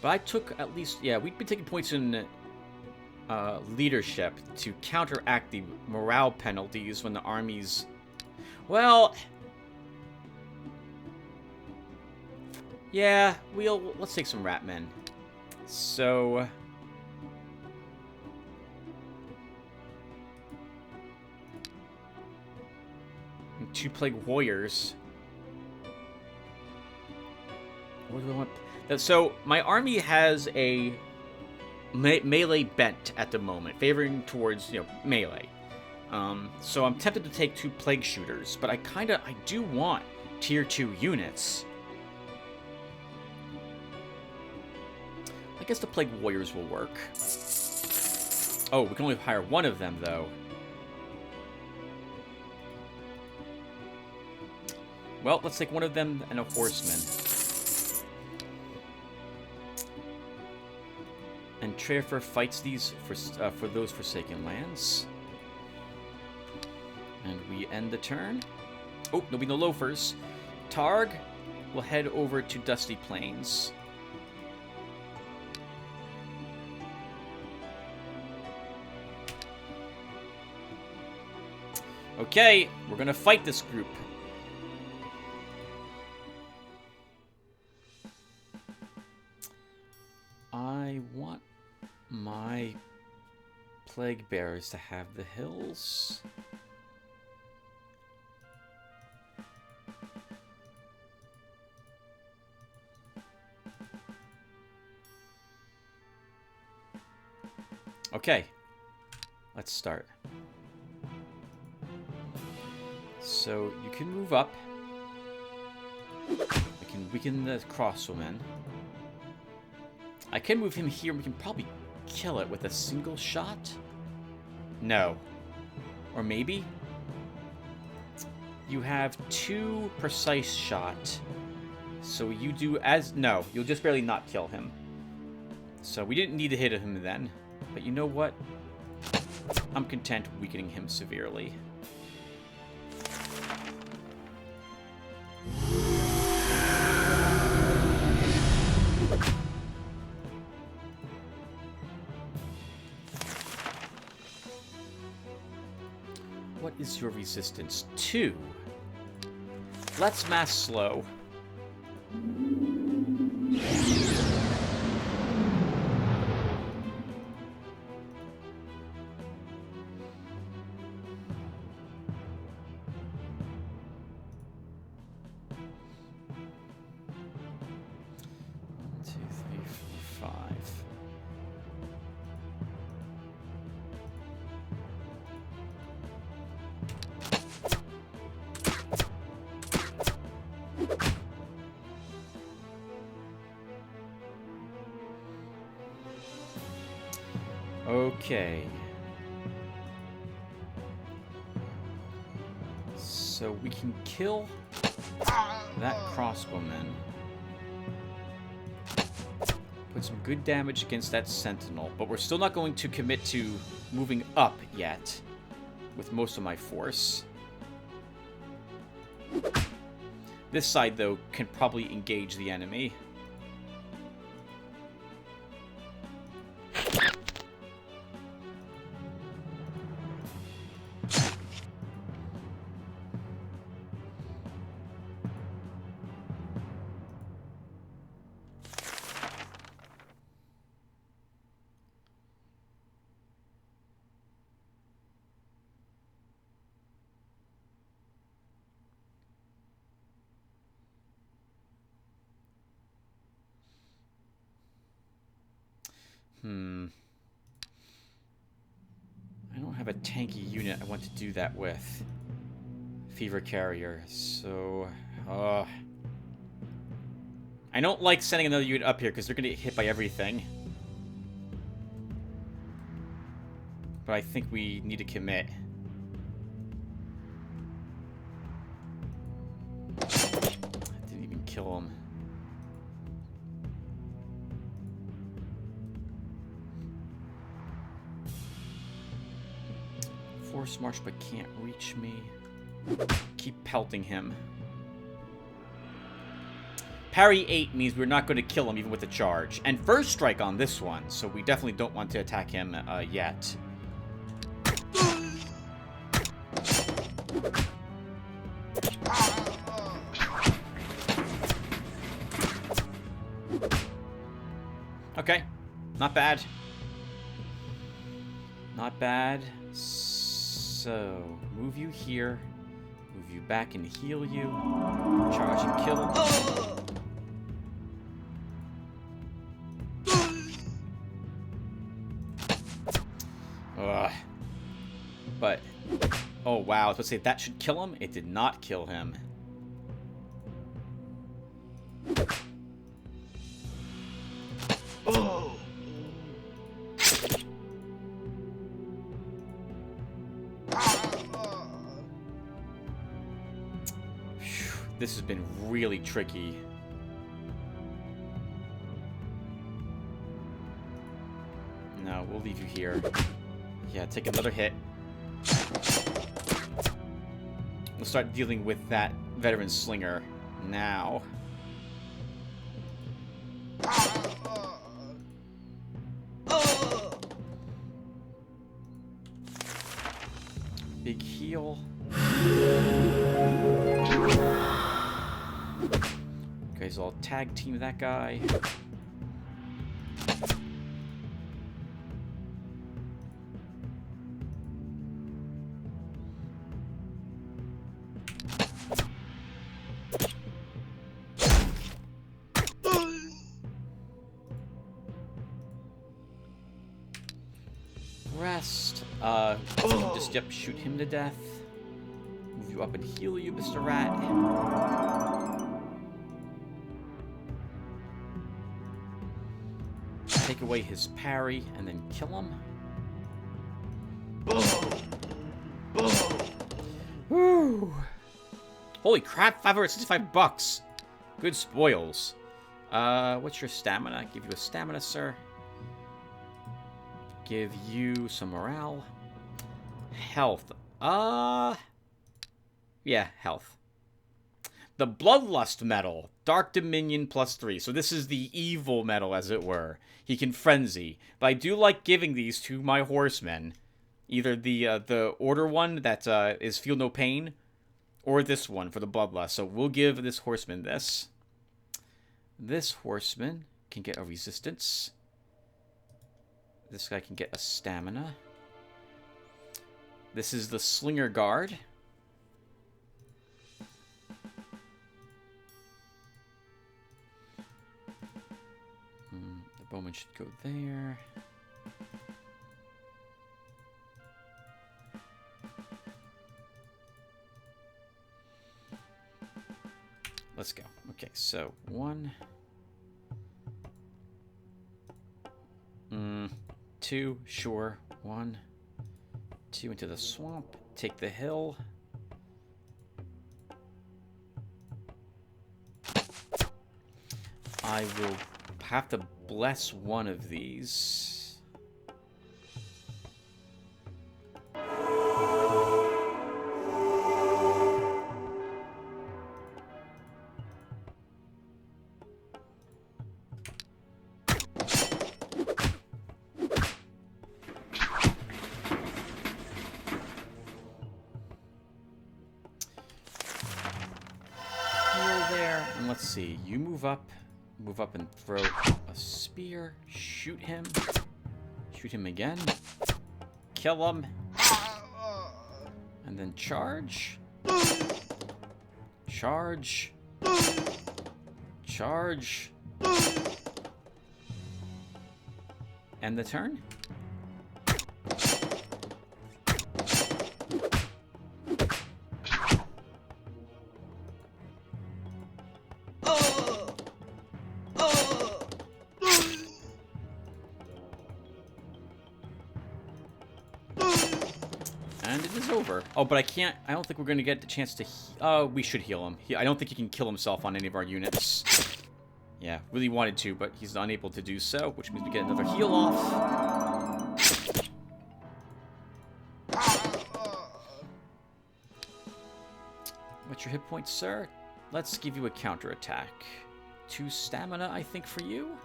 But I took at least, yeah, we've been taking points in leadership to counteract the morale penalties when the armies... Well... Yeah, let's take some Ratmen. So... and 2 Plague Warriors. What do I want? So, my army has a melee bent at the moment, favoring towards, melee. So I'm tempted to take 2 Plague Shooters, but I do want tier 2 units. I guess the Plague Warriors will work. Oh, we can only hire 1 of them, though. Well, let's take 1 of them and a Horseman. And Treafer fights these for those Forsaken Lands. And we end the turn. Oh, there'll be no loafers. Targ will head over to Dusty Plains. Okay, we're gonna fight this group. I want my Plague Bearers to have the hills. Okay, let's start. So you can move up. I can weaken the crossbowmen. I can move him here. We can probably kill it with a single shot. No. Or maybe? You have 2 precise shot. So you do as... No, you'll just barely not kill him. So we didn't need to hit him then. But you know what? I'm content weakening him severely. is your resistance? 2. Let's mass slow. Okay. So we can kill that crossbowman. Put some good damage against that sentinel, but we're still not going to commit to moving up yet with most of my force. This side, though, can probably engage the enemy. I don't have a tanky unit I want to do that with. Fever carrier, so... I don't like sending another unit up here because they're going to get hit by everything. But I think we need to commit. I didn't even kill him. Force march but can't reach me. Keep pelting him. Parry 8 means we're not going to kill him even with the charge. And first strike on this one, so we definitely don't want to attack him yet. Okay, not bad. Not bad. So, move you here. Move you back and heal you. Charge and kill. But, oh wow, I was supposed to say that should kill him. It did not kill him. Oh. This has been really tricky. No, we'll leave you here. Yeah, take another hit. We'll start dealing with that veteran slinger now. Big heal. Okay, so I'll tag team that guy. Rest. Just shoot him to death. Move you up and heal you, Mr. Rat. Take away his parry and then kill him. Woo! Holy crap! $565. Good spoils. What's your stamina? Give you a stamina, sir. Give you some morale. Health. Yeah, health. The Bloodlust medal. Dark Dominion +3. So this is the evil medal, as it were. He can frenzy. But I do like giving these to my horsemen. Either the order one that is feel no pain, or this one for the bloodlust. So we'll give this horseman this. This horseman can get a resistance. This guy can get a stamina. This is the slinger guard. The bowman should go there. Let's go. Okay, so 1, 2, sure. 1, 2 into the swamp. Take the hill. I will have to bless one of these. Let's see, you move up and throw a spear, shoot him again, kill him, and then charge, end the turn. And it is over. Oh, but I don't think we're going to get the chance to... we should heal him. I don't think he can kill himself on any of our units. Yeah, really wanted to, but he's unable to do so, which means we get another heal off. What's your hit points, sir? Let's give you a counterattack. 2 stamina, I think, for you.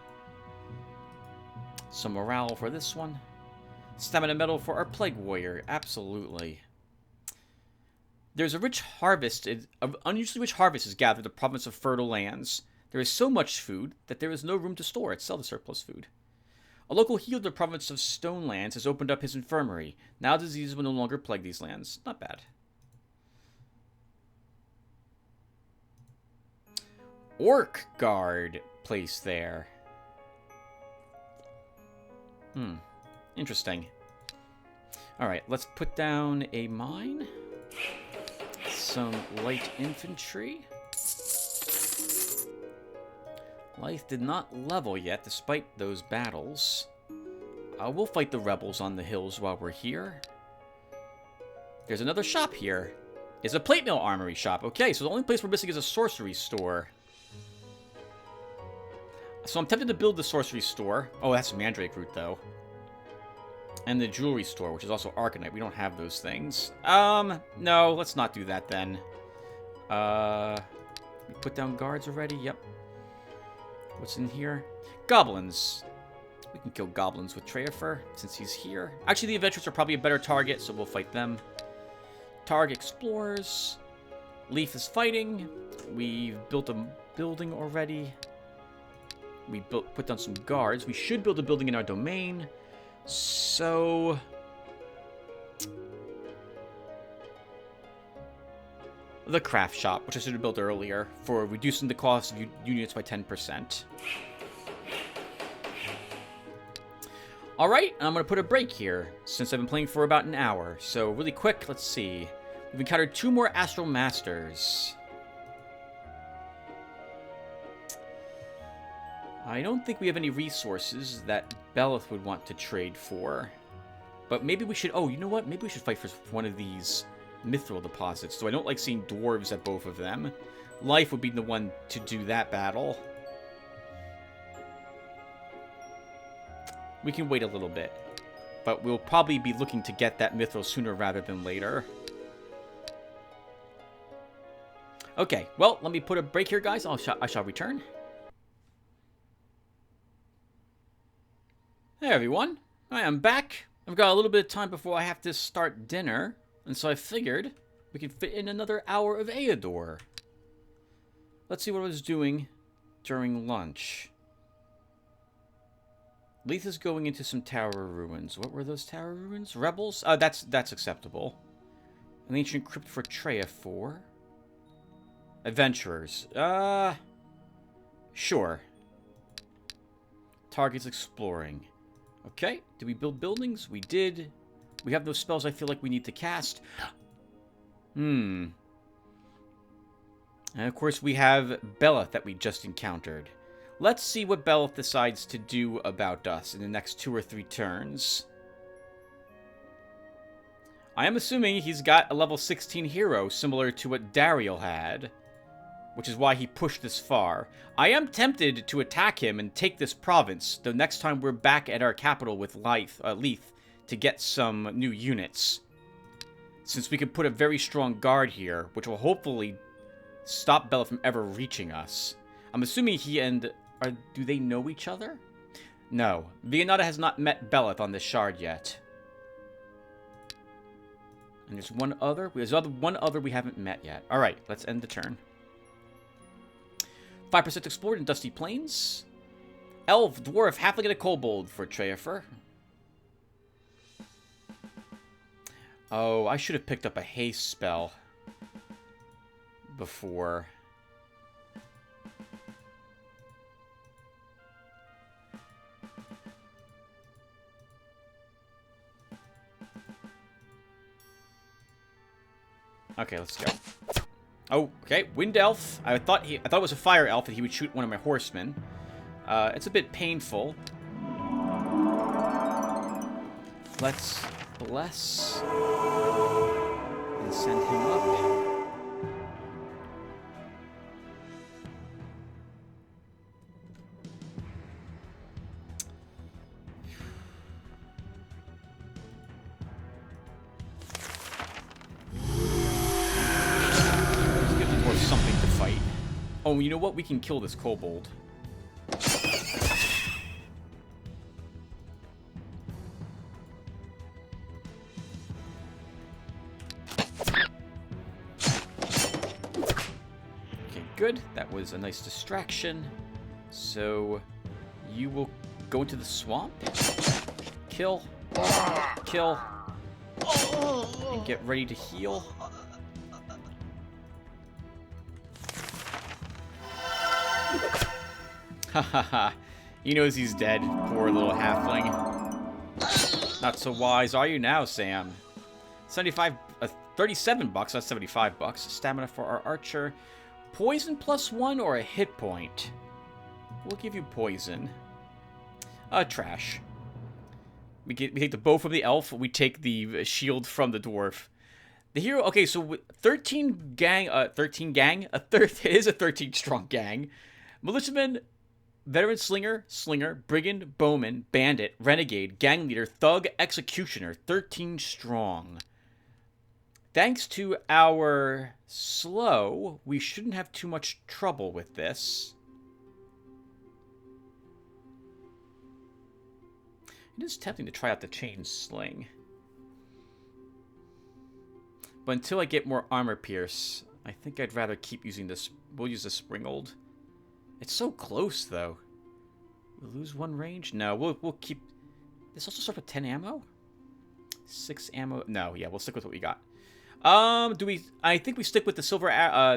Some morale for this one. Stamina medal for our plague warrior. Absolutely. There's a rich harvest. An unusually rich harvest is gathered in the province of fertile lands. There is so much food that there is no room to store it. Sell the surplus food. A local healer in the province of Stonelands has opened up his infirmary. Now diseases will no longer plague these lands. Not bad. Orc guard placed there. Interesting. Alright, let's put down a mine. Some light infantry. Life did not level yet, despite those battles. We'll fight the rebels on the hills while we're here. There's another shop here. It's a plate mill armory shop. Okay, so the only place we're missing is a sorcery store. So I'm tempted to build the sorcery store. Oh, that's Mandrake Root, though. And the jewelry store, which is also Arcanite. We don't have those things. No, let's not do that then. We put down guards already? Yep. What's in here? Goblins. We can kill goblins with Treafer, since he's here. Actually, the adventurers are probably a better target, so we'll fight them. Targ explores. Leaf is fighting. We've built a building already. We put down some guards. We should build a building in our domain. So... the craft shop, which I should have built earlier, for reducing the cost of units by 10%. Alright, I'm going to put a break here, since I've been playing for about an hour. So, really quick, let's see. We've encountered 2 more Astral Masters. I don't think we have any resources that Beleth would want to trade for. But maybe we should... oh, you know what? Maybe we should fight for one of these mithril deposits. So I don't like seeing dwarves at both of them. Life would be the one to do that battle. We can wait a little bit. But we'll probably be looking to get that mithril sooner rather than later. Okay, well, let me put a break here, guys. I shall return. Hey everyone, I am back. I've got a little bit of time before I have to start dinner, and so I figured we could fit in another hour of Eador. Let's see what I was doing during lunch. Leith is going into some tower ruins. What were those tower ruins? Rebels? That's acceptable. An ancient crypt for Treya 4. Adventurers. Sure. Targets exploring. Okay. Did we build buildings? We did. We have those spells I feel like we need to cast. And of course we have Beleth that we just encountered. Let's see what Beleth decides to do about us in the next 2 or 3 turns. I am assuming he's got a level 16 hero similar to what Dariel had, which is why he pushed this far. I am tempted to attack him and take this province the next time we're back at our capital with Leith to get some new units. Since we can put a very strong guard here, which will hopefully stop Beleth from ever reaching us. I'm assuming he and... do they know each other? No. Vianata has not met Beleth on this shard yet. And there's one other. There's one other we haven't met yet. Alright, let's end the turn. 5% explored in Dusty Plains. Elf, Dwarf, Halfling, and a Kobold for Treya. Oh, I should have picked up a haste spell before. Okay, let's go. Oh, okay, Wind Elf. I thought it was a Fire Elf and he would shoot one of my horsemen. It's a bit painful. Let's bless and send him up. Oh, you know what? We can kill this kobold. Okay, good. That was a nice distraction. So, you will go into the swamp. Kill. Kill. And get ready to heal. Hahaha. He knows he's dead, poor little halfling. Not so wise are you now, Sam? 37 bucks, that's 75 bucks. Stamina for our archer. Poison +1 or a hit point? We'll give you poison. Trash. We take the bow from the elf, we take the shield from the dwarf. The hero, okay, so 13 gang, it is a 13 strong gang. Militiaman, Veteran Slinger, Brigand, Bowman, Bandit, Renegade, Gang Leader, Thug, Executioner, 13 strong. Thanks to our slow, we shouldn't have too much trouble with this. It is tempting to try out the chain sling. But until I get more armor pierce, I think I'd rather keep using this. We'll use the Springald. It's so close, though. We'll lose 1 range? No, we'll keep... This also starts with 10 ammo? 6 ammo? No, yeah, we'll stick with what we got. I think we stick with the silver...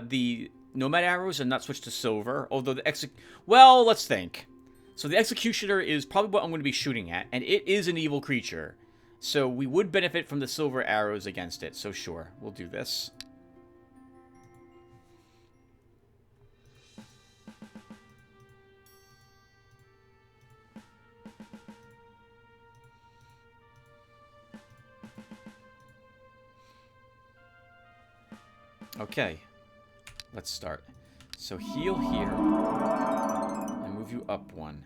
the Nomad arrows and not switch to silver. Although the Well, let's think. So the Executioner is probably what I'm going to be shooting at. And it is an evil creature. So we would benefit from the silver arrows against it. So sure, we'll do this. Okay, let's start. So heal here, and move you up 1.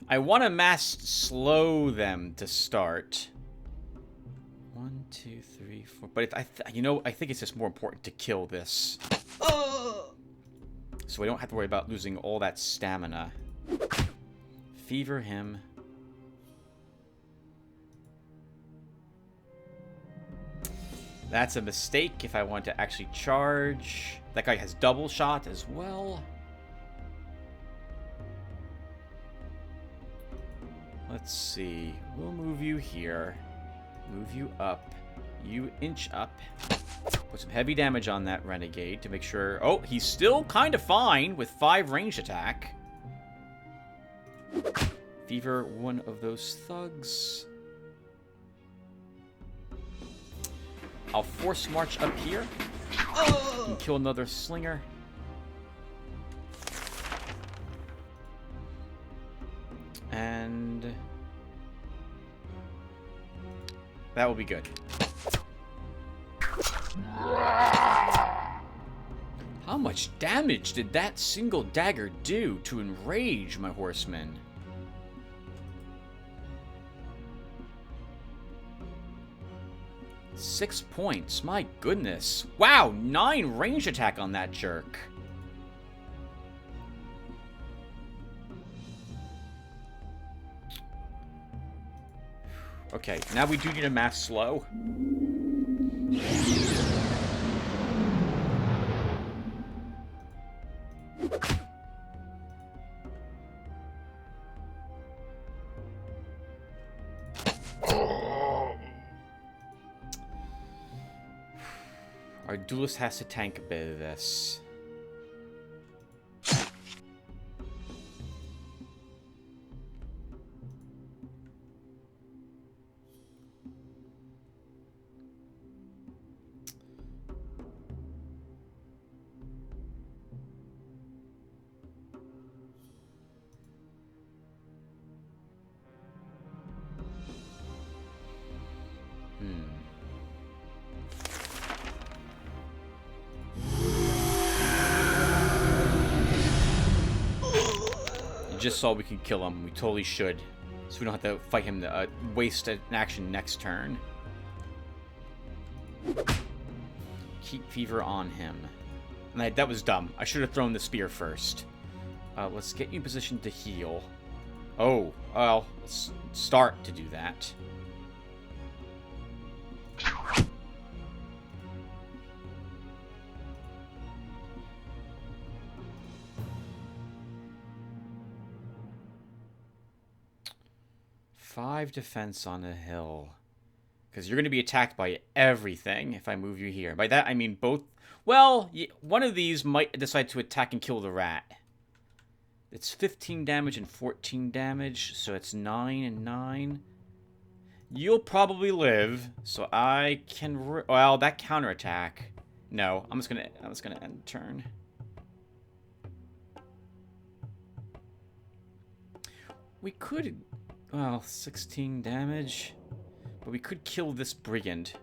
I want to mass slow them to start. 1, 2, 3, 4. But I think it's just more important to kill this, so we don't have to worry about losing all that stamina. Fever him. That's a mistake if I want to actually charge. That guy has double shot as well. Let's see. We'll move you here. Move you up. You inch up. Put some heavy damage on that renegade to make sure... Oh, he's still kind of fine with 5 ranged attack. Fever one of those thugs. I'll force march up here. And kill another slinger. And... that will be good. How much damage did that single dagger do to enrage my horsemen? Six points, my goodness. Wow, 9 range attack on that jerk. Okay, now we do need a mass slow. Our duelist has to tank a bit of this. Just saw we can kill him. We totally should. So we don't have to fight him to waste an action next turn. Keep fever on him. And that was dumb. I should have thrown the spear first. Let's get you in position to heal. Oh, well, let's start to do that. Five defense on a hill. Because you're going to be attacked by everything if I move you here. By that, I mean both... Well, one of these might decide to attack and kill the rat. It's 15 damage and 14 damage, so it's 9 and 9. You'll probably live, so I can... Well, that counterattack... No, I'm just gonna end the turn. We could... Well, 16 damage. But we could kill this brigand.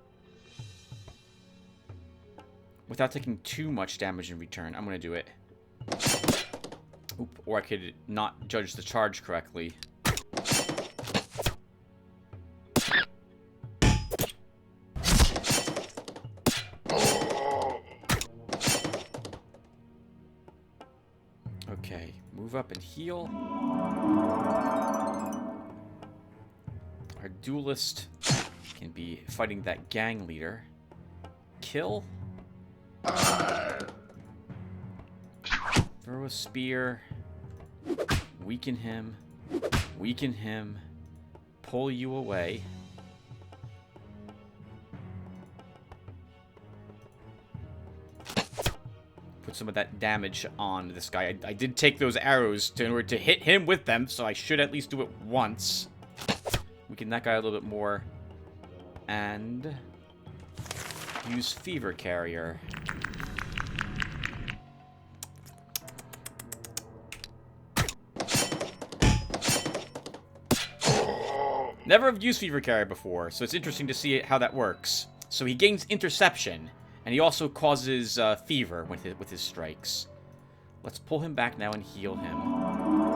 Without taking too much damage in return. I'm going to do it. Oop, or I could not judge the charge correctly. Okay, move up and heal. Our duelist can be fighting that gang leader. Kill. Throw a spear. Weaken him. Weaken him. Pull you away. Put some of that damage on this guy. I did take those arrows in order to hit him with them, so I should at least do it once. Weaken that guy a little bit more. And use Fever Carrier. Never have used Fever Carrier before, so it's interesting to see how that works. So he gains Interception, and he also causes fever with his strikes. Let's pull him back now and heal him.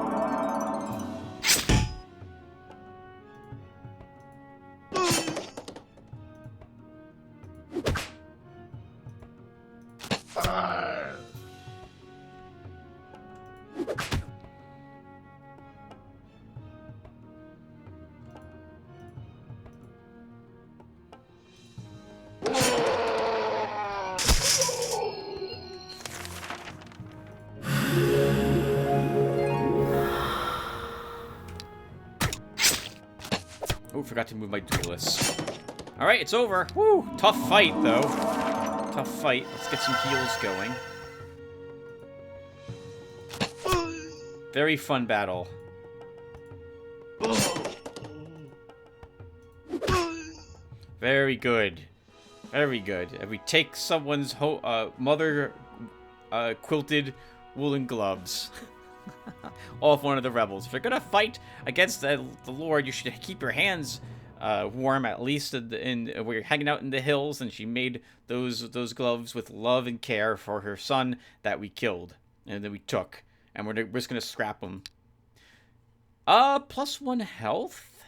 forgot to move my duelist. Alright, it's over. Woo! Tough fight, though. Tough fight. Let's get some heals going. Very fun battle. Very good. Very good. If we take someone's mother quilted woolen gloves off one of the rebels. If you're gonna fight against the Lord, you should keep your hands warm, at least we're hanging out in the hills, and she made those gloves with love and care for her son that we killed and that we took, and we're just gonna scrap them. +1 health,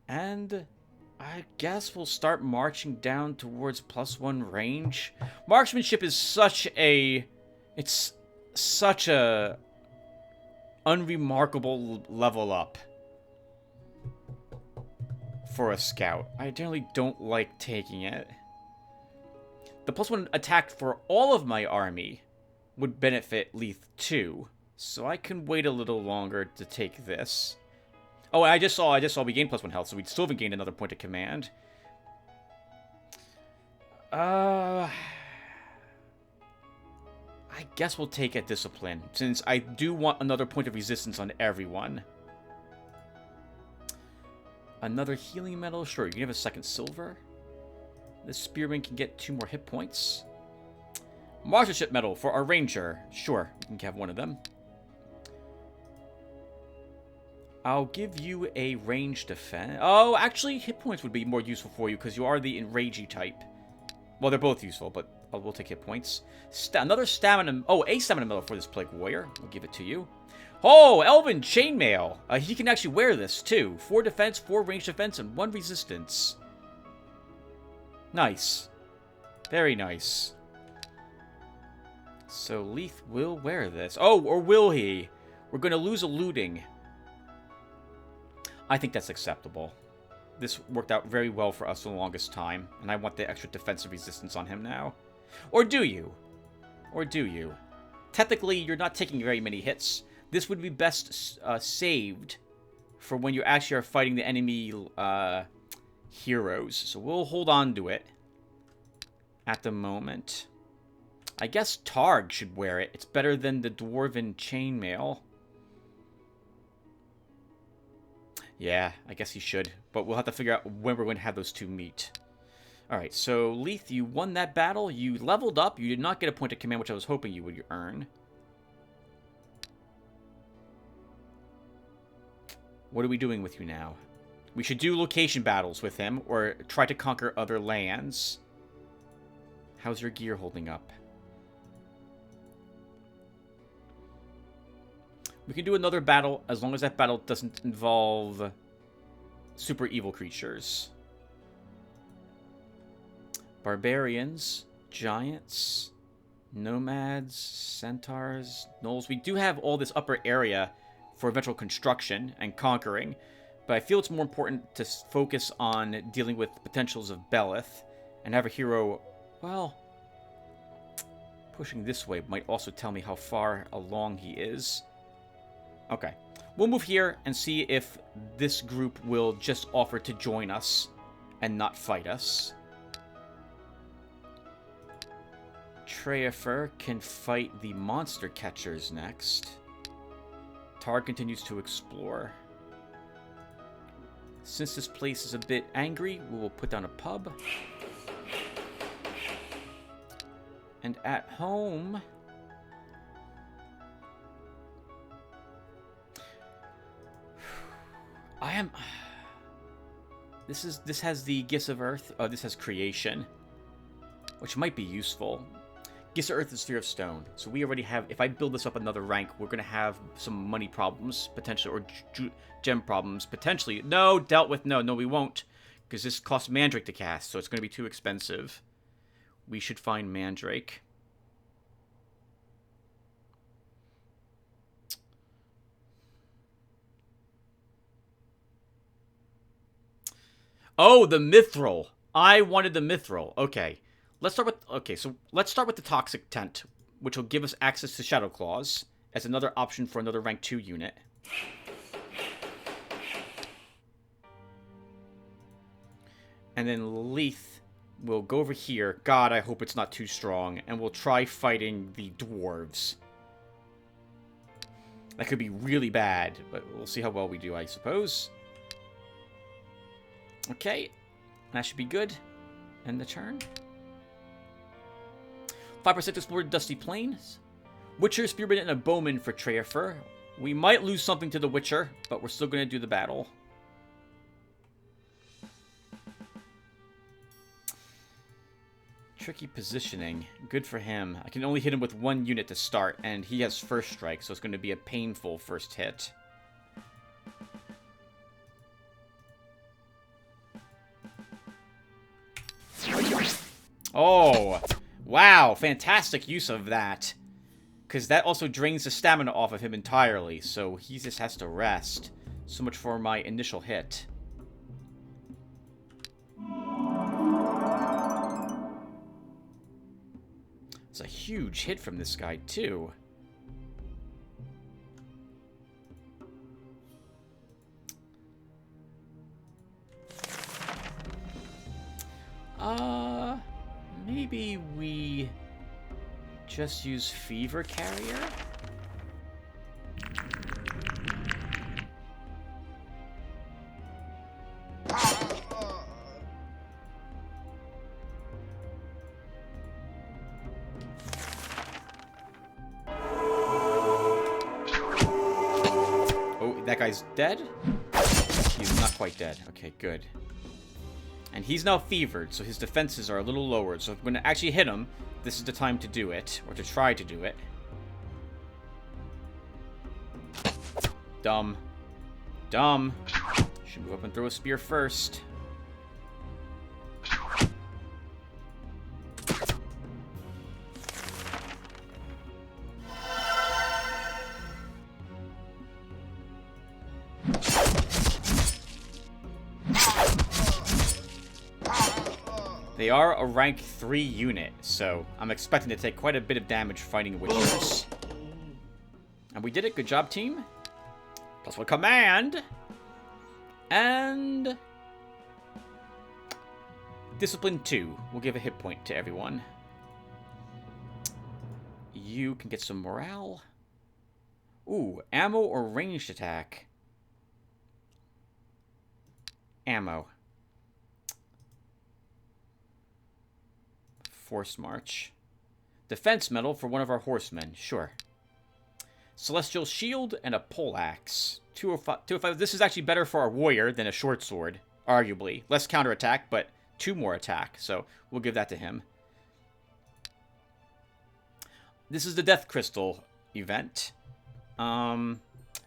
and I guess we'll start marching down towards +1 range. Marksmanship is such a unremarkable level up for a scout. I generally don't like taking it. The +1 attack for all of my army would benefit Leith too, so I can wait a little longer to take this. Oh, and I just saw we gained +1 health, so we'd still have gained another point of command. I guess we'll take a discipline, since I do want another point of resistance on everyone. Another healing medal? Sure, you can have a second silver. This spearman can get 2 more hit points. Marshallship medal for our ranger. Sure, we can have one of them. I'll give you a range defense. Oh, actually, hit points would be more useful for you because you are the enragey type. Well, they're both useful, but we'll take hit points. Another stamina. Oh, a stamina medal for this plague warrior. We'll give it to you. Oh, Elven chainmail. He can actually wear this too. 4 defense, 4 range defense, and 1 resistance. Nice. Very nice. So Leith will wear this. Oh, or will he? We're going to lose a looting. I think that's acceptable. This worked out very well for us for the longest time, and I want the extra defensive resistance on him now. Or do you? Or do you? Technically, you're not taking very many hits. This would be best saved for when you actually are fighting the enemy heroes. So we'll hold on to it at the moment. I guess Targ should wear it. It's better than the Dwarven chainmail. Yeah, I guess he should. But we'll have to figure out when we're going to have those two meet. Alright, so Leith, you won that battle. You leveled up. You did not get a point of command, which I was hoping you would earn. What are we doing with you now? We should do location battles with him, or try to conquer other lands. How's your gear holding up? We can do another battle, as long as that battle doesn't involve super evil creatures. Barbarians, giants, nomads, centaurs, gnolls. We do have all this upper area for eventual construction and conquering, but I feel it's more important to focus on dealing with the potentials of Beleth and have a hero, well, pushing this way might also tell me how far along he is. Okay, we'll move here and see if this group will just offer to join us and not fight us. Treafer can fight the monster catchers next. Targ continues to explore. Since this place is a bit angry, we will put down a pub. And at home, This has the Gifts of Earth. Oh, this has Creation, which might be useful. Gifts of Earth is Sphere of Stone, so we already have. If I build this up another rank, we're gonna have some money problems potentially, or gem problems potentially. No, dealt with. No, we won't, because this costs Mandrake to cast, so it's gonna be too expensive. We should find Mandrake. Oh, the Mithril. I wanted the Mithril. Okay. Let's start with the Toxic Tent, which will give us access to Shadow Claws as another option for another rank 2 unit. And then Leith will go over here. God, I hope it's not too strong. And we'll try fighting the dwarves. That could be really bad, but we'll see how well we do, I suppose. Okay. That should be good. End the turn. 5% explored Dusty Plains. Witcher, Spearman, and a Bowman for Treafer. We might lose something to the Witcher, but we're still going to do the battle. Tricky positioning. Good for him. I can only hit him with 1 unit to start, and he has first strike, so it's going to be a painful first hit. Oh, wow. Fantastic use of that. Because that also drains the stamina off of him entirely, so he just has to rest. So much for my initial hit. It's a huge hit from this guy, too. Maybe we just use Fever Carrier? That guy's dead? He's not quite dead. Okay, good. And he's now fevered, so his defenses are a little lowered. So if I'm going to actually hit him, this is the time to do it. Or to try to do it. Dumb. Dumb. Should move up and throw a spear first. They are a rank 3 unit, so I'm expecting to take quite a bit of damage fighting Witchers. And we did it. Good job, team. +1 command. And Discipline 2. We'll give a hit point to everyone. You can get some morale. Ooh, ammo or ranged attack? Ammo. Forced March. Defense medal for one of our horsemen. Sure. Celestial Shield and a Poleaxe. 205. This is actually better for our warrior than a short sword, arguably. Less counterattack, but 2 more attack. So we'll give that to him. This is the Death Crystal event.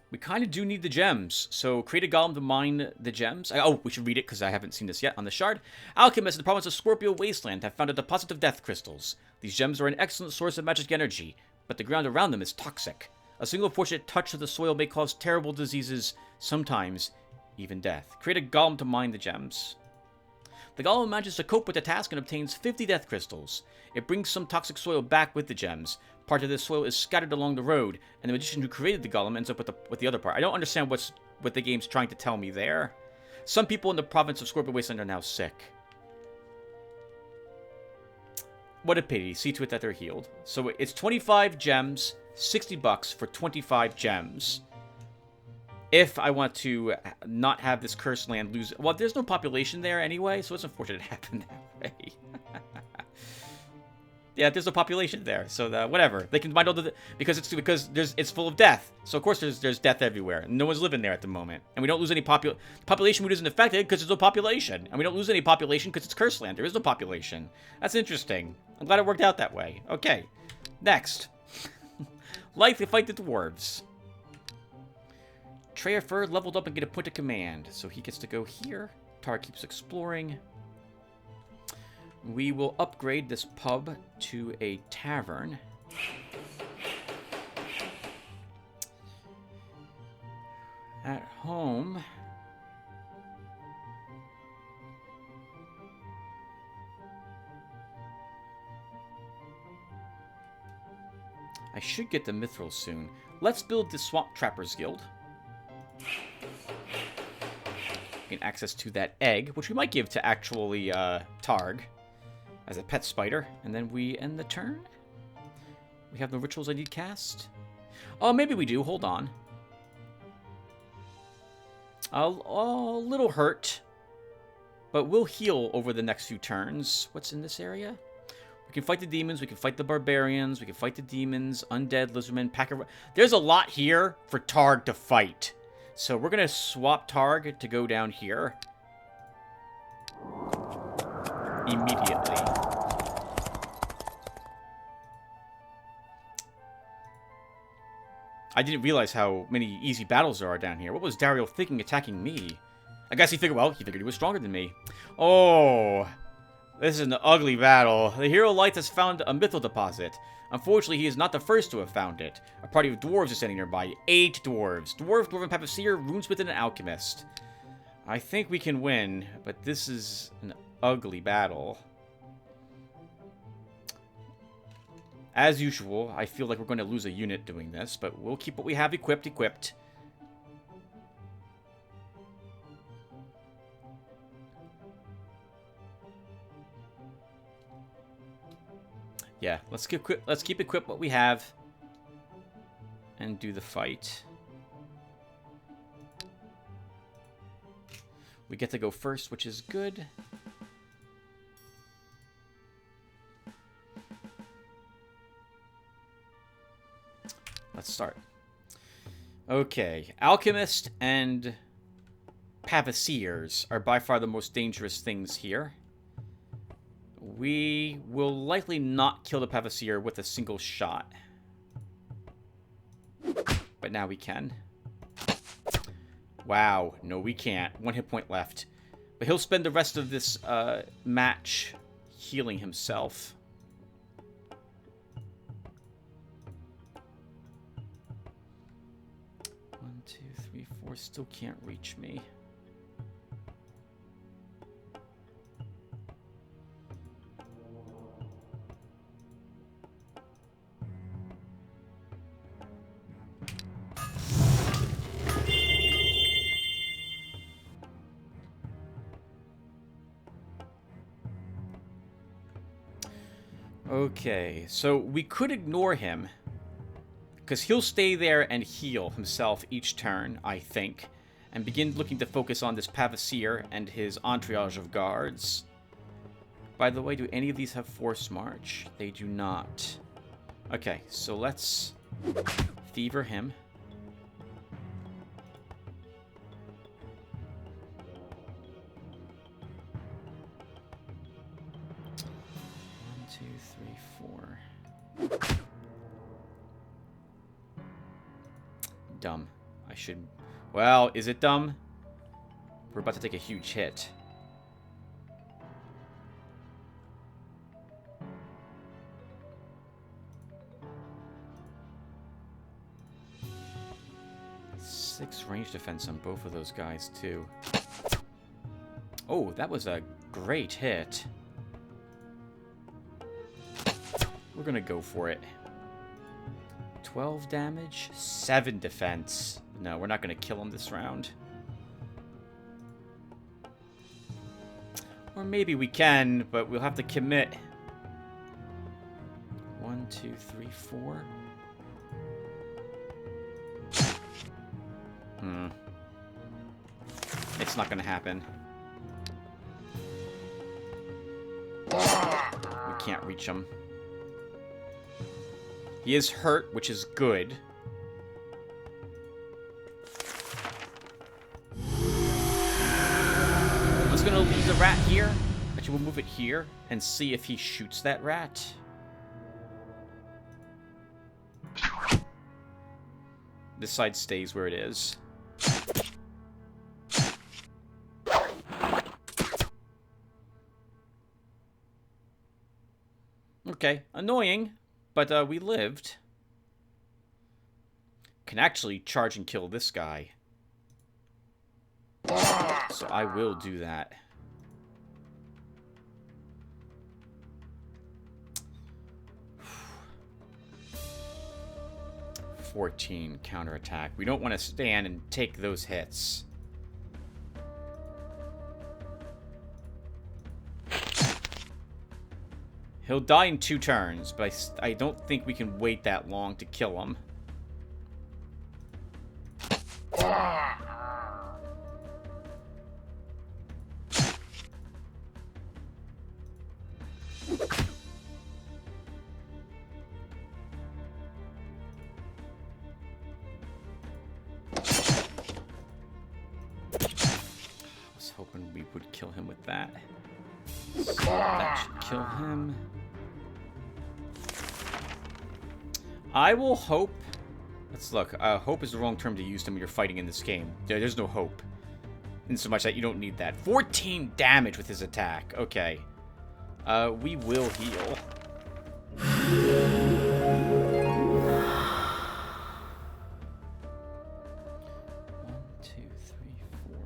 We kind of do need the gems, so create a golem to mine the gems. Oh, we should read it because I haven't seen this yet on the shard. Alchemists in the province of Scorpio Wasteland have found a deposit of death crystals. These gems are an excellent source of magic energy, but the ground around them is toxic. A single fortunate touch of the soil may cause terrible diseases, sometimes even death. Create a golem to mine the gems. The golem manages to cope with the task and obtains 50 death crystals. It brings some toxic soil back with the gems. Part of this soil is scattered along the road, and the magician who created the golem ends up with the other part. I don't understand what the game's trying to tell me there. Some people in the province of Scorpio Wasteland are now sick. What a pity. See to it that they're healed. So it's 25 gems, $60 for 25 gems. If I want to not have this cursed land lose... Well, there's no population there anyway, so it's unfortunate it happened that way. Yeah, there's no population there, so whatever. They can mine all the... Because it's full of death. So, of course, there's death everywhere. No one's living there at the moment. And we don't lose any population mood isn't affected because there's no population. And we don't lose any population because it's cursed land. There is no population. That's interesting. I'm glad it worked out that way. Okay. Next. Like to fight the dwarves. Treafer leveled up and get a point of command. So he gets to go here. Tar keeps exploring. We will upgrade this pub to a tavern. At home... I should get the Mithril soon. Let's build the Swamp Trappers Guild. Gain access to that egg, which we might give to actually Targ as a pet spider. And then we end the turn. We have no rituals I need cast. Oh, maybe we do. Hold on. A little hurt, but we'll heal over the next few turns. What's in this area? We can fight the demons. We can fight the barbarians. We can fight the demons, undead, lizardmen, packer. There's a lot here for Targ to fight. So we're going to swap Targ to go down here immediately. I didn't realize how many easy battles there are down here. What was Dario thinking attacking me? I guess he figured, well, he figured he was stronger than me. Oh, this is an ugly battle. The hero Light has found a mythal deposit. Unfortunately, he is not the first to have found it. A party of dwarves is standing nearby. 8 dwarves. Dwarven Papaseer, runesmith, and an alchemist. I think we can win, but this is an ugly battle. As usual, I feel like we're going to lose a unit doing this, but we'll keep what we have equipped. Yeah, let's keep equipped what we have and do the fight. We get to go first, which is good. Let's start. Okay, Alchemist and Papaseers are by far the most dangerous things here. We will likely not kill the Papaseer with a single shot. But now we can. Wow, no we can't. 1 hit point left. But he'll spend the rest of this match healing himself. Still can't reach me. Okay, so we could ignore him, because he'll stay there and heal himself each turn, I think, and begin looking to focus on this Papaseer and his entourage of guards. By the way, do any of these have Force March? They do not. Okay, so let's Fever him. One, two, three, four. Dumb. I should... Well, is it dumb? We're about to take a huge hit. Six range defense on both of those guys, too. Oh, that was a great hit. We're gonna go for it. 12 damage, 7 defense. No, we're not going to kill him this round. Or maybe we can, but we'll have to commit. 1, 2, 3, 4. It's not going to happen. We can't reach him. He is hurt, which is good. I'm just gonna leave the rat here. Actually, we'll move it here and see if he shoots that rat. This side stays where it is. Okay, annoying. But we lived. Can actually charge and kill this guy. So I will do that. 14 counterattack. We don't want to stand and take those hits. He'll die in 2 turns, but I don't think we can wait that long to kill him. I was hoping we would kill him with that. So that should kill him. I will hope. Let's look. Hope is the wrong term to use when you're fighting in this game. There's no hope. In so much that you don't need that. 14 damage with his attack. Okay. We will heal. 1, 2, 3, 4.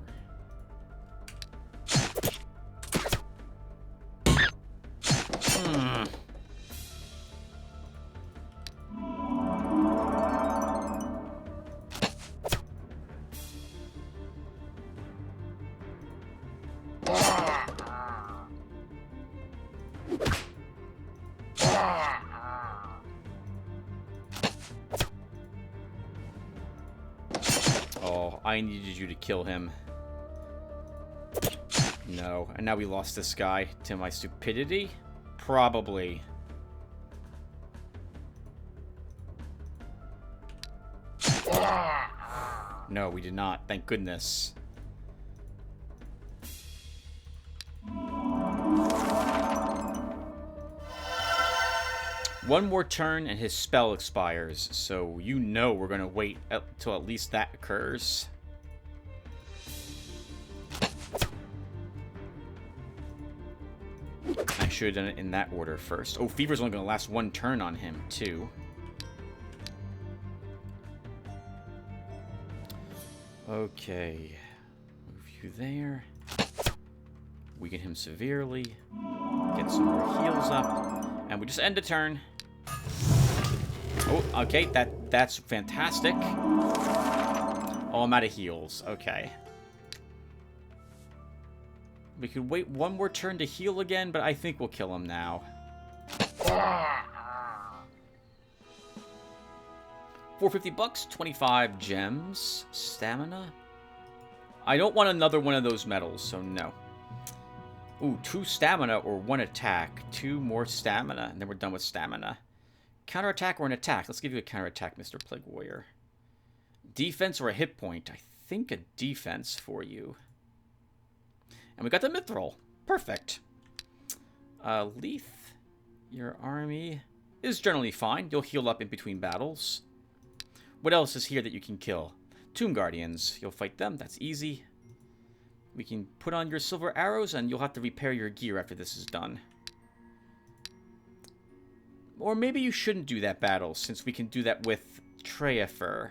Oh, I needed you to kill him. No. And now we lost this guy to my stupidity? Probably. No, we did not. Thank goodness. One more turn and his spell expires, so you know we're going to wait till at least that occurs. I should have done it in that order first. Oh, Fever's only going to last 1 turn on him, too. Okay. Move you there. Weaken him severely. Get some more heals up. And we just end a turn. Oh, okay, that's fantastic. Oh, I'm out of heals. Okay. We could wait 1 more turn to heal again, but I think we'll kill him now. 450 bucks, 25 gems, stamina. I don't want another one of those medals, so no. Ooh, 2 stamina or 1 attack. 2 more stamina, and then we're done with stamina. Counterattack or an attack? Let's give you a counterattack, Mr. Plague Warrior. Defense or a hit point? I think a defense for you. And we got the mithril. Perfect. Leith, your army is generally fine. You'll heal up in between battles. What else is here that you can kill? Tomb Guardians. You'll fight them. That's easy. We can put on your silver arrows, and you'll have to repair your gear after this is done. Or maybe you shouldn't do that battle, since we can do that with Treafer.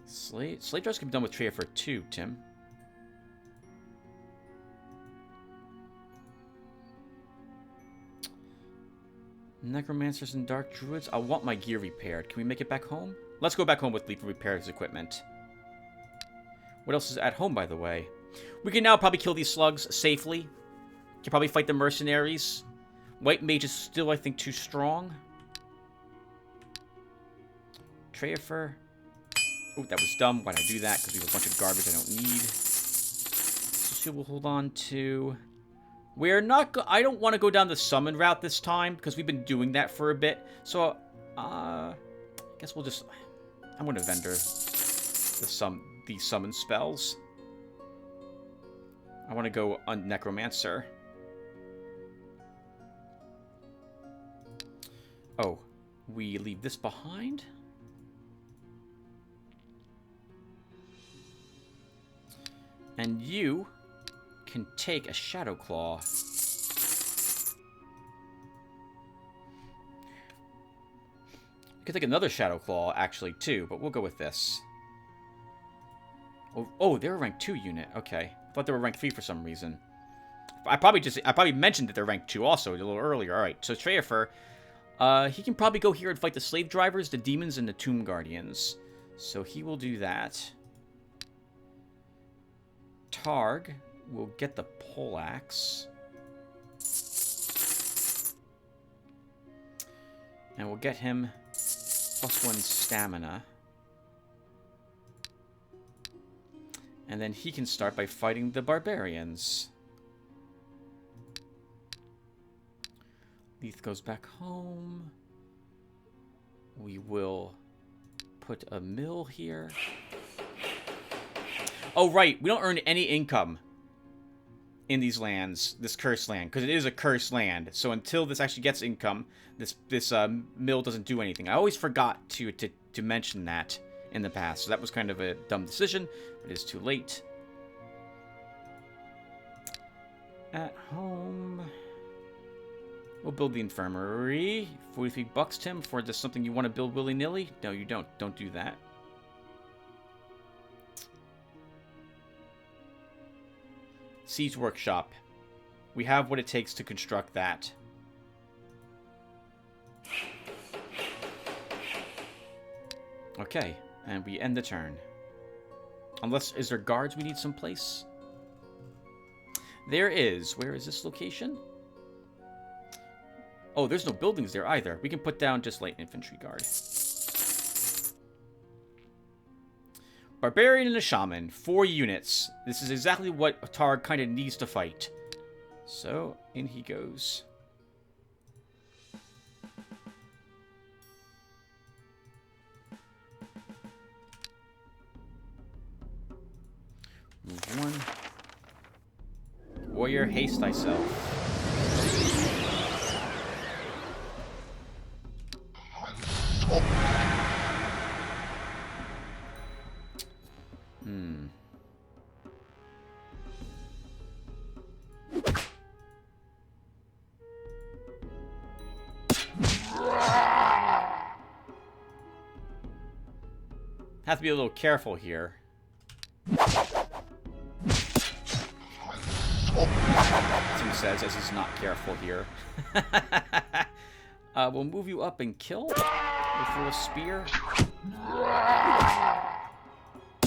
Slate Jars can be done with Treafer too, Tim. Necromancers and Dark Druids. I want my gear repaired. Can we make it back home? Let's go back home with Leaf and repair his equipment. What else is at home, by the way? We can now probably kill these slugs safely. Can probably fight the mercenaries. White Mage is still, I think, too strong. Treafer. Oh, that was dumb. Why'd I do that? Because we have a bunch of garbage I don't need. So we'll hold on to... We're not... I don't want to go down the summon route this time, because we've been doing that for a bit. So, I guess we'll just... I'm going to vendor these summon spells. I want to go on Necromancer. Oh, we leave this behind? And you can take a Shadow Claw. You could take another Shadow Claw, actually, too, but we'll go with this. Oh, they're a rank 2 unit. Okay. I thought they were rank 3 for some reason. I probably mentioned that they're rank 2 also a little earlier. Alright, so Treafer, he can probably go here and fight the Slave Drivers, the Demons, and the Tomb Guardians. So he will do that. Targ will get the poleaxe. And we'll get him +1 stamina. And then he can start by fighting the barbarians. Leith goes back home. We will put a mill here. Oh, right. We don't earn any income in these lands, this cursed land, because it is a cursed land. So until this actually gets income, this mill doesn't do anything. I always forgot to mention that in the past. So that was kind of a dumb decision. It is too late. At home, we'll build the infirmary. 43 bucks, Tim, for just something you want to build willy-nilly? No, you don't. Don't do that. Siege workshop. We have what it takes to construct that. Okay, and we end the turn. Unless, is there guards we need someplace? There is. Where is this location? Oh, there's no buildings there either. We can put down just light infantry guard. Barbarian and a shaman. 4 units. This is exactly what Targ kind of needs to fight. So, in he goes. Move 1. Warrior, haste thyself. Have to be a little careful here. Tim says as he's not careful here. We'll move you up and kill with a spear.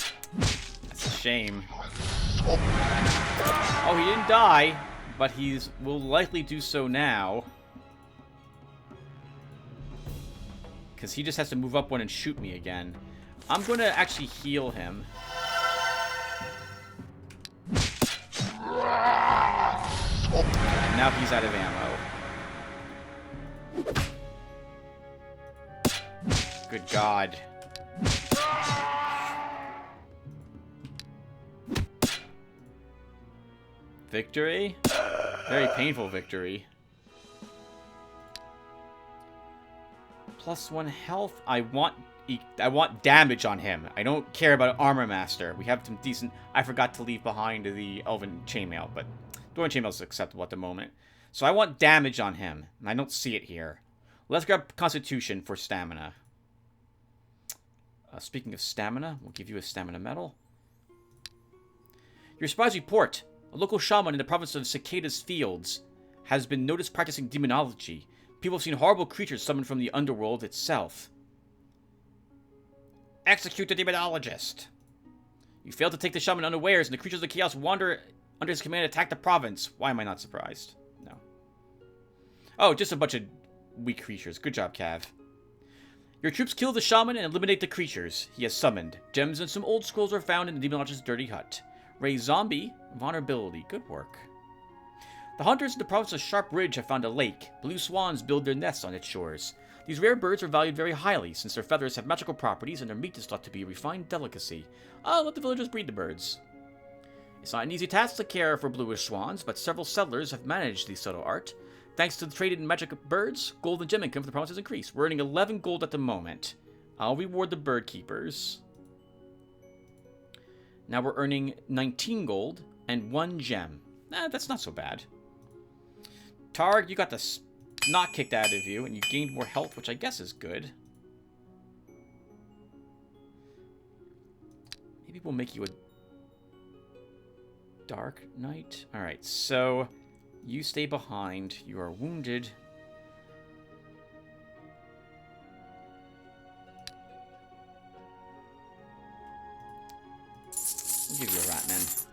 That's a shame. Oh, he didn't die, but will likely do so now. Because he just has to move up 1 and shoot me again. I'm going to actually heal him. And now he's out of ammo. Good God. Victory? Very painful victory. +1 health. I want damage on him. I don't care about Armor Master. We have some decent... I forgot to leave behind the Elven Chainmail, but Dwarven Chainmail is acceptable at the moment. So I want damage on him, and I don't see it here. Let's grab Constitution for stamina. Speaking of stamina, we'll give you a stamina medal. Your spies report. A local shaman in the province of Cicada's Fields has been noticed practicing demonology. People have seen horrible creatures summoned from the underworld itself. Execute the demonologist. You failed to take the shaman unawares, and the creatures of the chaos wander under his command and attack the province. Why am I not surprised? No. Oh, just a bunch of weak creatures. Good job, Cav. Your troops kill the shaman and eliminate the creatures he has summoned. Gems and some old scrolls are found in the demonologist's dirty hut. Raise zombie vulnerability. Good work. The hunters in the province of Sharp Ridge have found a lake. Blue swans build their nests on its shores. These rare birds are valued very highly, since their feathers have magical properties and their meat is thought to be a refined delicacy. Let the villagers breed the birds. It's not an easy task to care for bluish swans, but several settlers have managed the subtle art. Thanks to the trade in magic birds, gold and gem income for the province has increased. We're earning 11 gold at the moment. I'll reward the bird keepers. Now we're earning 19 gold and 1 gem. That's not so bad. Targ, you got the snot kicked out of you, and you gained more health, which I guess is good. Maybe we'll make you a Dark Knight. Alright, so you stay behind. You are wounded. We'll give you a Ratman.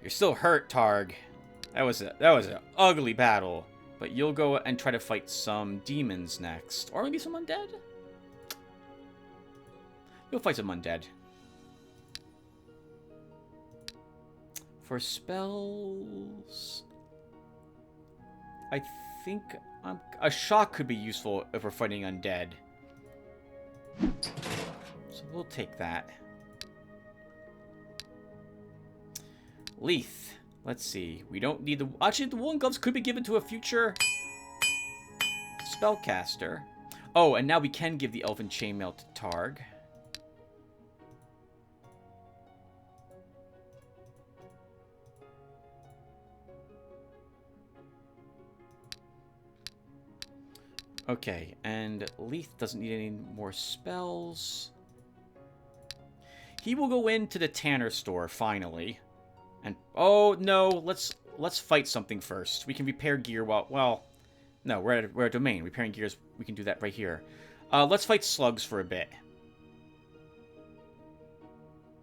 You're still hurt, Targ. That was an ugly battle. But you'll go and try to fight some demons next. Or maybe some undead? You'll fight some undead. For spells... I think a shock could be useful if we're fighting undead. So we'll take that. Leith. Let's see. We don't need the... Actually, the woolen gloves could be given to a future spellcaster. Oh, and now we can give the elven chainmail to Targ. Okay, and Leith doesn't need any more spells. He will go into the Tanner store, finally. And, oh, no, let's fight something first. We can repair gear while, well, no, we're at a domain. Repairing gears, we can do that right here. Let's fight slugs for a bit.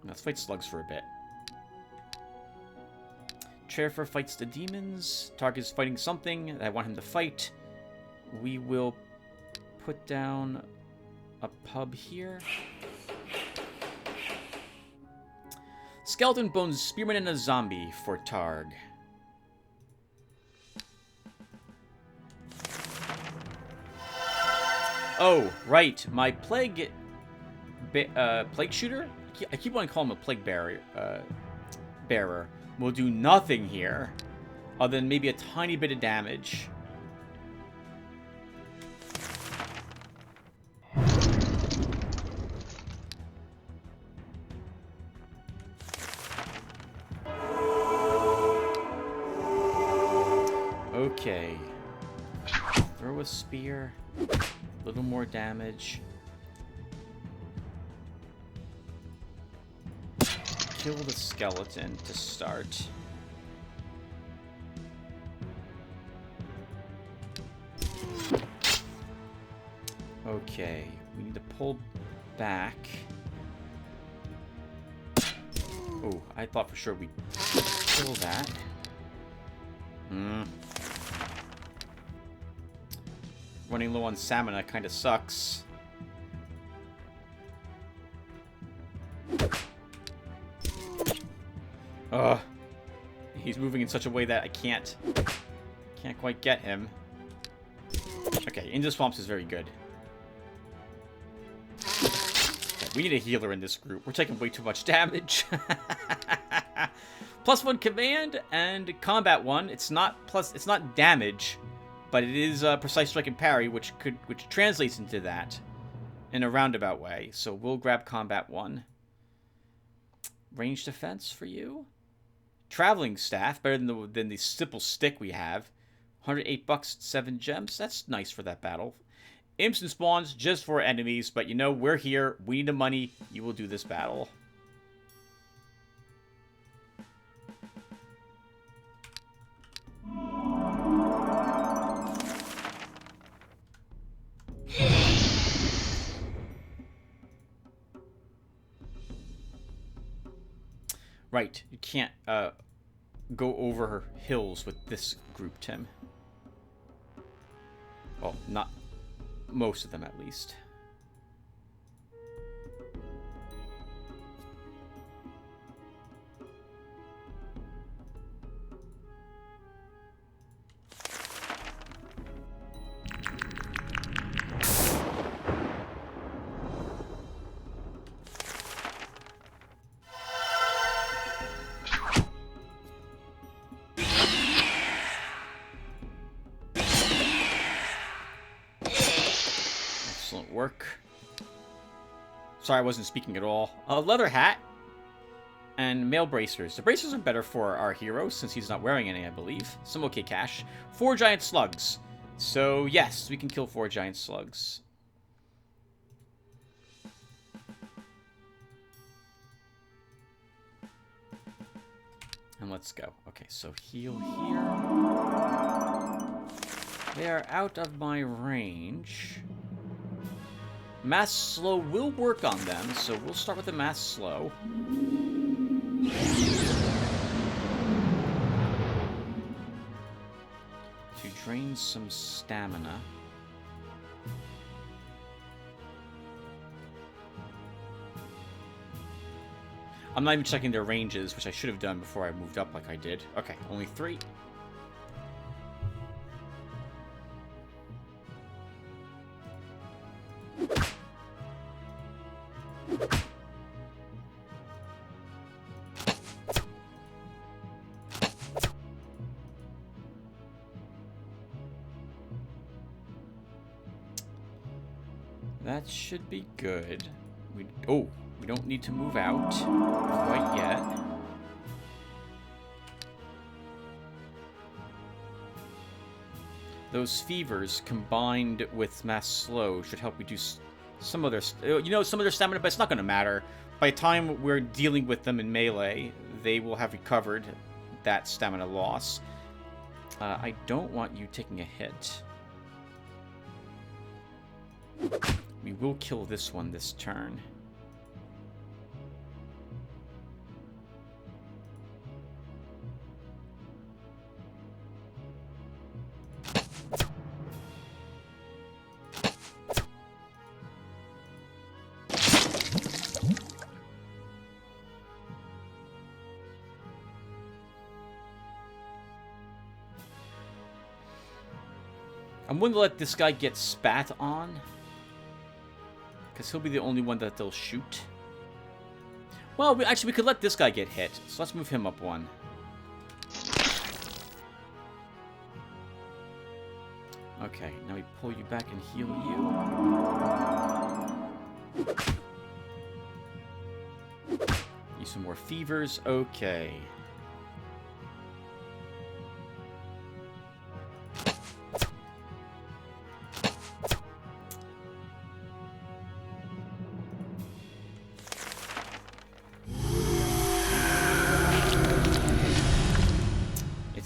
Let's fight slugs for a bit. Chairfer fights the demons. Targ is fighting something that I want him to fight. We will put down a pub here. Skeleton Bones, Spearman, and a Zombie for Targ. Oh, right. My Plague Shooter? I keep wanting to call him a Plague Bearer. Will do nothing here, other than maybe a tiny bit of damage. Okay. Throw a spear. A little more damage. Kill the skeleton to start. Okay. We need to pull back. Oh, I thought for sure we'd kill that. Running low on stamina kind of sucks. Ugh. He's moving in such a way that I can't quite get him. Okay, Into Swamps is very good. Okay, we need a healer in this group. We're taking way too much damage. +1 command and combat 1. It's not damage, but it is precise strike and parry, which translates into that in a roundabout way. So we'll grab combat 1. Range defense for you. Traveling staff, better than the simple stick we have. $108, 7 gems. That's nice for that battle. Imps and spawns just for enemies, but you know, we're here. We need the money. You will do this battle. Right, you can't go over hills with this group, Tim. Well, not most of them, at least. Work. Sorry, I wasn't speaking at all. A leather hat and mail bracers. The bracers are better for our hero since he's not wearing any, I believe. Some okay cash. 4 giant slugs. So yes, we can kill 4 giant slugs. And let's go. Okay, so heal here. They are out of my range. Mass slow will work on them, so we'll start with the mass slow. drain some stamina. I'm not even checking their ranges, which I should have done before I moved up like I did. Okay, only 3. That should be good. We don't need to move out quite yet. Those fevers combined with mass slow should help reduce some of their, some of their stamina, but it's not going to matter. By the time we're dealing with them in melee, they will have recovered that stamina loss. I don't want you taking a hit. We will kill this one this turn. I'm willing to let this guy get spat on, because he'll be the only one that they'll shoot. Well, we could let this guy get hit, so let's move him up 1. Okay, now we pull you back and heal you. Use some more fevers. Okay.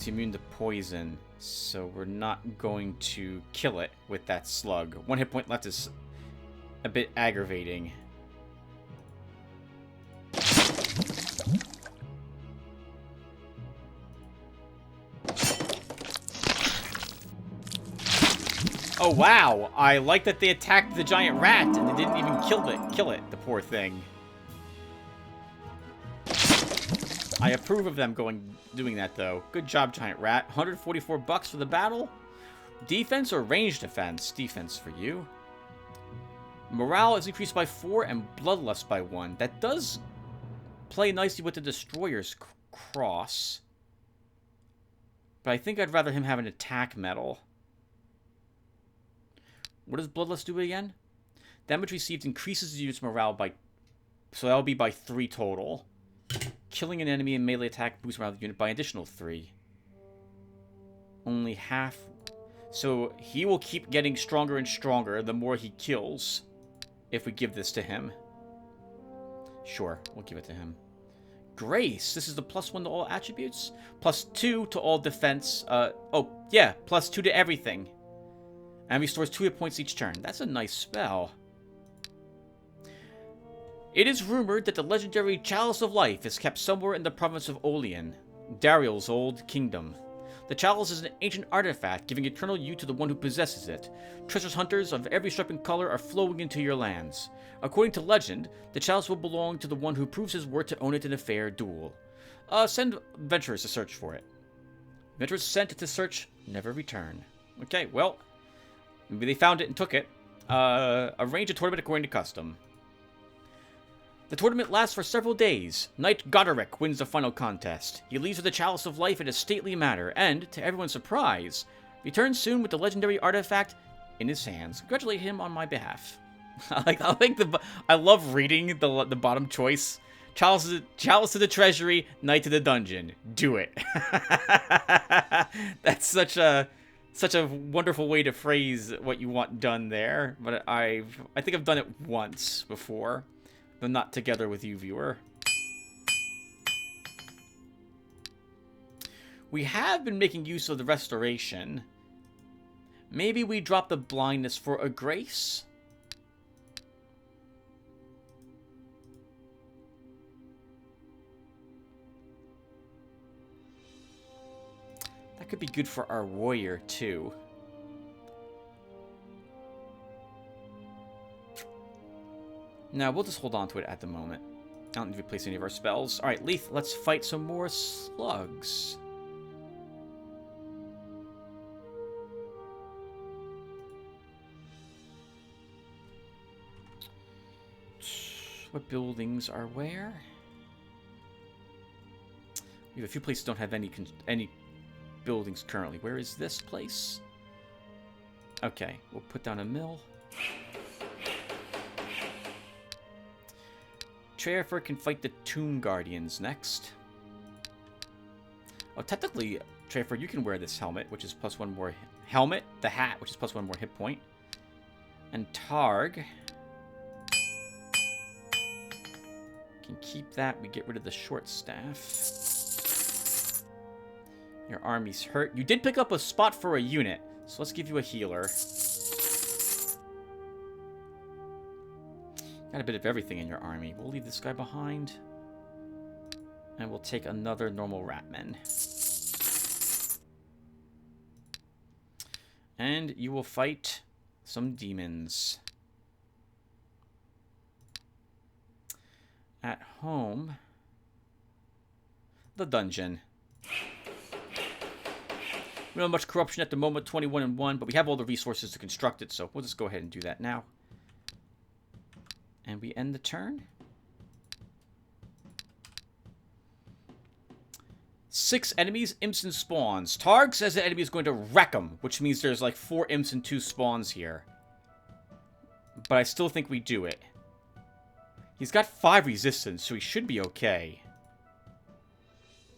Immune to poison, so we're not going to kill it with that slug. 1 hit point left is a bit aggravating. Oh wow! I like that they attacked the giant rat and they didn't even kill it, the poor thing. I approve of them doing that, though. Good job, Giant Rat. 144 bucks for the battle. Defense or range defense? Defense for you. Morale is increased by 4 and Bloodlust by 1. That does play nicely with the Destroyer's cross. But I think I'd rather him have an attack medal. What does Bloodlust do again? Damage received increases the unit's morale by... So that'll be by 3 total. Killing an enemy in melee attack boosts morale of the unit by an additional 3. Only half. So he will keep getting stronger and stronger the more he kills if we give this to him. Sure, we'll give it to him. Grace. This is the +1 to all attributes. +2 to all defense. +2 to everything. And restores 2 hit points each turn. That's a nice spell. It is rumored that the legendary Chalice of Life is kept somewhere in the province of Olean, Dariel's old kingdom. The chalice is an ancient artifact, giving eternal youth to the one who possesses it. Treasures hunters of every stripe and color are flowing into your lands. According to legend, the chalice will belong to the one who proves his worth to own it in a fair duel. Send adventurers to search for it. Adventurers sent to search never return. Okay, well, maybe they found it and took it. Arrange a tournament according to custom. The tournament lasts for several days. Knight Goderic wins the final contest. He leaves with the Chalice of Life in a stately manner, and, to everyone's surprise, returns soon with the legendary artifact in his hands. Congratulate him on my behalf. I love reading the bottom choice. Chalice to the treasury, Knight to the dungeon. Do it. That's such a wonderful way to phrase what you want done there. But I think I've done it once before. But not together with you, viewer. We have been making use of the restoration. Maybe we drop the blindness for a grace? That could be good for our warrior, too. No, we'll just hold on to it at the moment. I don't need to replace any of our spells. Alright, Leith, let's fight some more slugs. What buildings are where? We have a few places that don't have any buildings currently. Where is this place? Okay, we'll put down a mill. Trafer can fight the Tomb Guardians next. Oh, technically, Trafer, you can wear this helmet, which is +1 more helmet. The hat, which is +1 more hit point. And Targ can keep that. We get rid of the short staff. Your army's hurt. You did pick up a spot for a unit, so let's give you a healer. Got a bit of everything in your army. We'll leave this guy behind. And we'll take another normal ratman. And you will fight some demons. At home, the dungeon. We don't have much corruption at the moment, 21 and 1, but we have all the resources to construct it, so we'll just go ahead and do that now. And we end the turn. 6 enemies, imps, and spawns. Targ says the enemy is going to wreck them, which means there's like 4 imps and 2 spawns here. But I still think we do it. He's got 5 resistance, so he should be okay.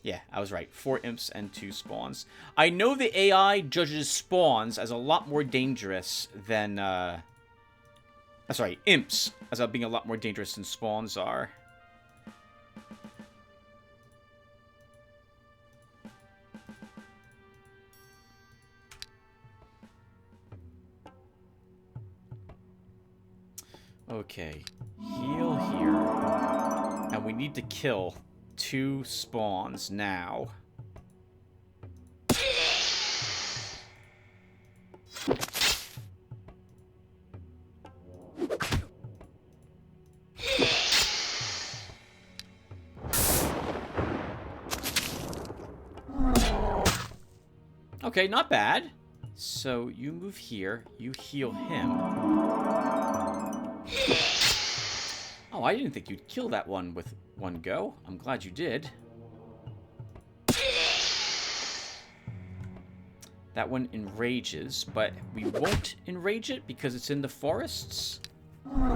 Yeah, I was right. 4 imps and 2 spawns. I know the AI judges spawns as a lot more dangerous than... sorry, imps as being a lot more dangerous than spawns are. Okay, heal here. And we need to kill 2 spawns now. Okay, not bad. So you move here, you heal him. Oh, I didn't think you'd kill that one with one go. I'm glad you did. That one enrages, but we won't enrage it because it's in the forests. Do you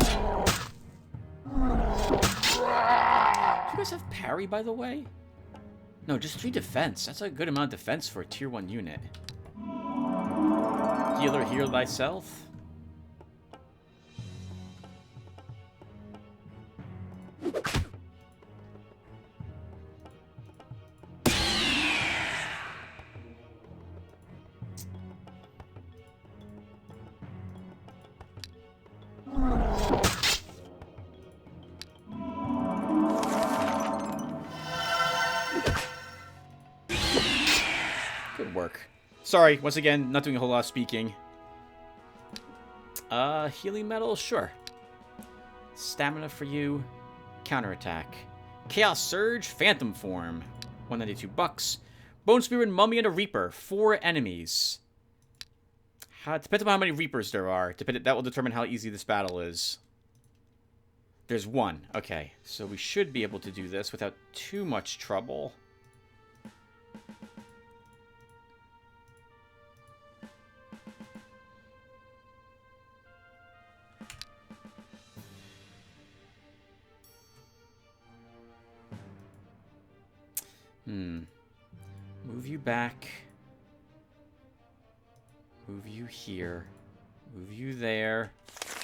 guys have parry, by the way? No, just 3 defense. That's a good amount of defense for a tier 1 unit. Healer, heal thyself. Good work. Sorry, once again, not doing a whole lot of speaking. Healing metal? Sure. Stamina for you. Counterattack. Chaos Surge, Phantom Form. 192 bucks. Bone Spear and Mummy and a Reaper. 4 enemies. Depends on how many Reapers there are. That will determine how easy this battle is. There's 1. Okay, so we should be able to do this without too much trouble. Move you back. Move you here. Move you there.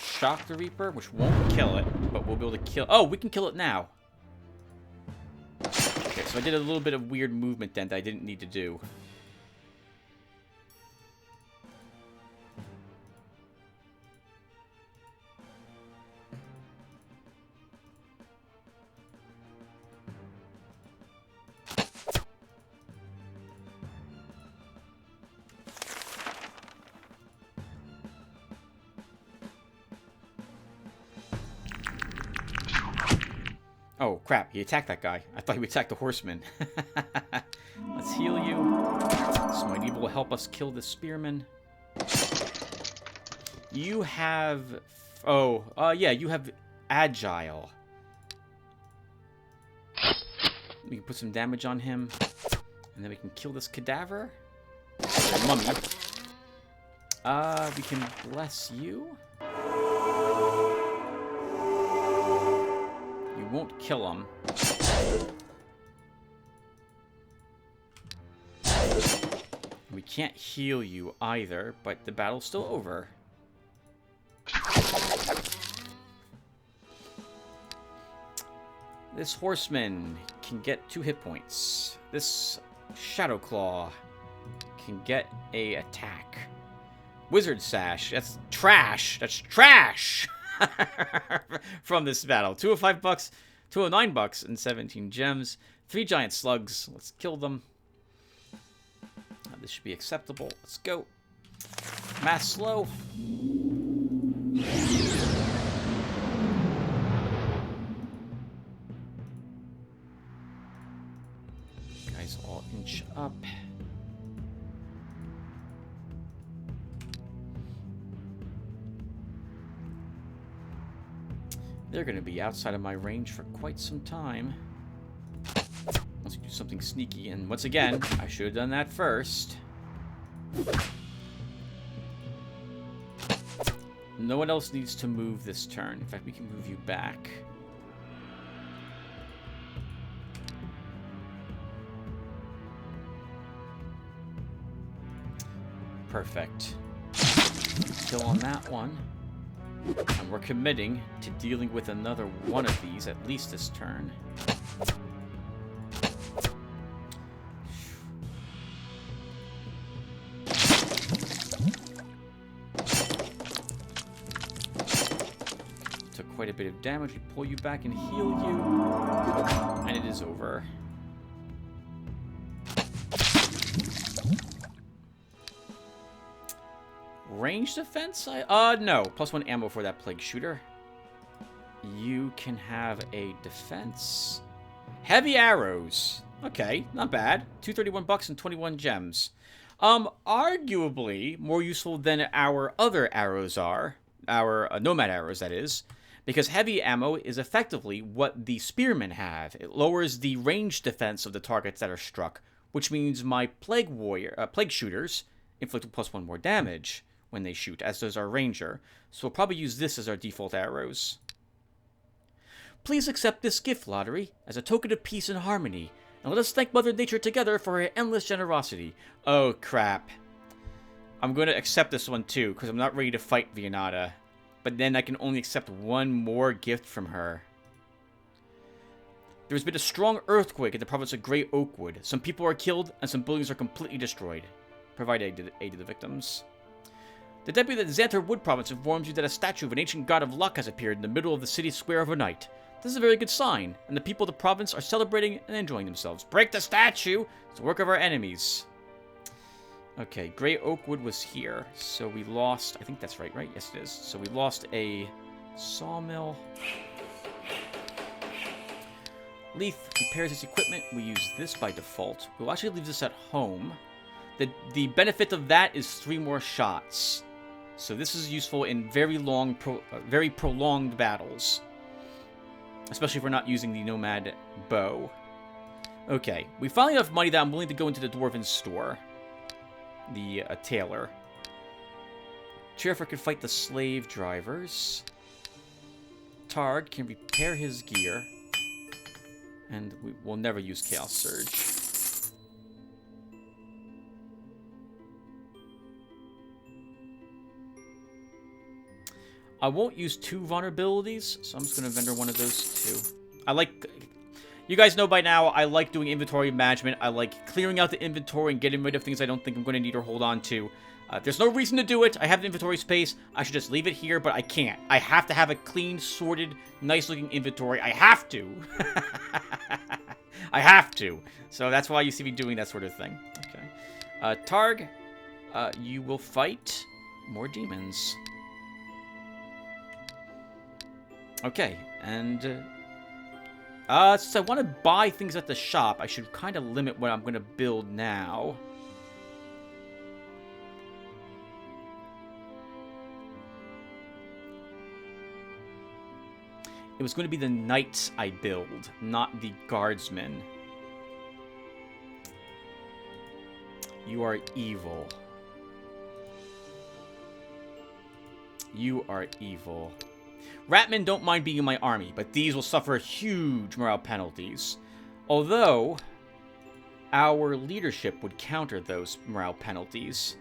Shock the Reaper, which won't kill it, but we'll be able to kill... Oh, we can kill it now. Okay, so I did a little bit of weird movement then that I didn't need to do. Oh, crap. He attacked that guy. I thought he would attack the horseman. Let's heal you. Smite Evil will help us kill the spearman. You have... Oh, yeah, you have Agile. We can put some damage on him. And then we can kill this cadaver. Or mummy. We can bless you. You won't kill him. We can't heal you either, but the battle's still over. This horseman can get 2 hit points. This Shadow Claw can get a attack. Wizard Sash. That's trash. That's trash. From this battle. 2 of $5, 2 of $9, and 17 gems. 3 giant slugs. Let's kill them. This should be acceptable. Let's go. Mass slow. Guys all inch up. They're going to be outside of my range for quite some time. Let's do something sneaky, and once again, I should have done that first. No one else needs to move this turn. In fact, we can move you back. Perfect. Kill on that one. And we're committing to dealing with another one of these, at least this turn. Took quite a bit of damage. We pull you back and heal you. And it is over. Range defense? No. +1 ammo for that plague shooter. You can have a defense. Heavy arrows. Okay, not bad. $231 and 21 gems. Arguably more useful than our other arrows are. Our nomad arrows, that is. Because heavy ammo is effectively what the spearmen have. It lowers the range defense of the targets that are struck, which means my plague shooters inflict +1 more damage when they shoot, as does our ranger. So we'll probably use this as our default arrows. Please accept this gift, Lotaeri, as a token of peace and harmony, and let us thank Mother Nature together for her endless generosity. Oh, crap. I'm going to accept this one, too, because I'm not ready to fight Vianata. But then I can only accept one more gift from her. There has been a strong earthquake in the province of Grey Oakwood. Some people are killed, and some buildings are completely destroyed. Provide aid to the victims. The deputy of the Xantar Wood province informs you that a statue of an ancient god of luck has appeared in the middle of the city square overnight. This is a very good sign, and the people of the province are celebrating and enjoying themselves. Break the statue! It's the work of our enemies. Okay, Grey Oakwood was here, so we lost... I think that's right? Yes, it is. So we lost a sawmill. Leith repairs his equipment. We use this by default. We'll actually leave this at home. The benefit of that is 3 more shots. So this is useful in very long, very prolonged battles. Especially if we're not using the Nomad bow. Okay, we finally have enough money that I'm willing to go into the Dwarven store. The tailor. Chirifer can fight the slave drivers. Tard can repair his gear. And we will never use Chaos Surge. I won't use 2 vulnerabilities, so I'm just going to vendor one of those 2. You guys know by now, I like doing inventory management. I like clearing out the inventory and getting rid of things I don't think I'm going to need or hold on to. There's no reason to do it. I have the inventory space. I should just leave it here, but I can't. I have to have a clean, sorted, nice-looking inventory. I have to. I have to. So that's why you see me doing that sort of thing. Okay. Targ, you will fight more demons. Okay, and Since I want to buy things at the shop, I should kind of limit what I'm going to build now. It was going to be the knights I build, not the guardsmen. You are evil. You are evil. Ratmen don't mind being in my army, but these will suffer huge morale penalties. Although, our leadership would counter those morale penalties.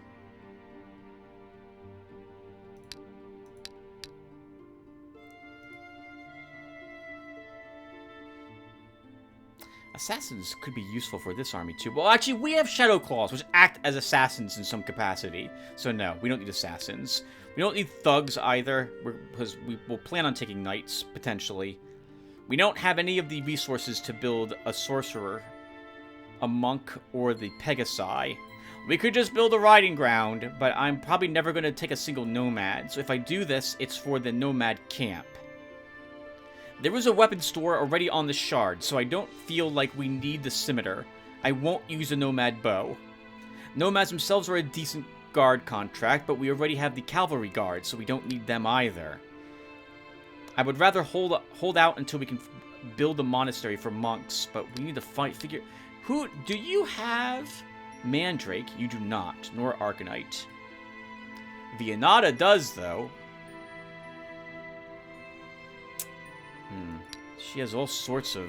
Assassins could be useful for this army too. Well, actually, we have Shadow Claws, which act as assassins in some capacity. So no, we don't need assassins. We don't need thugs either, because we will plan on taking knights, potentially. We don't have any of the resources to build a sorcerer, a monk, or the Pegasi. We could just build a riding ground, but I'm probably never going to take a single nomad. So if I do this, it's for the nomad camp. There was a weapon store already on the shard, so I don't feel like we need the scimitar. I won't use a nomad bow. Nomads themselves are a decent guard contract, but we already have the cavalry guard, so we don't need them either. I would rather hold out until we can build a monastery for monks, but we need to figure... Who... Do you have Mandrake? You do not, nor Arcanite. Vianata does, though. She has all sorts of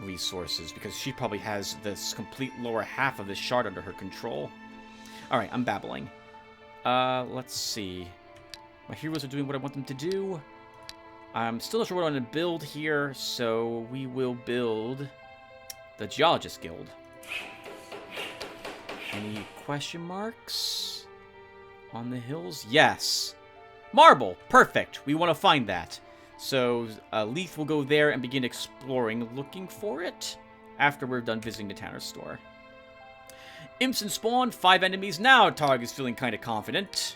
resources, because she probably has this complete lower half of this shard under her control. Alright, I'm babbling. Let's see. My heroes are doing what I want them to do. I'm still not sure what I'm going to build here, so we will build the Geologist Guild. Any question marks on the hills? Yes. Marble! Perfect! We want to find that. So, Leith will go there and begin exploring, looking for it, after we're done visiting the Tanner store. Imps and spawn, 5 enemies. Now Targ is feeling kind of confident.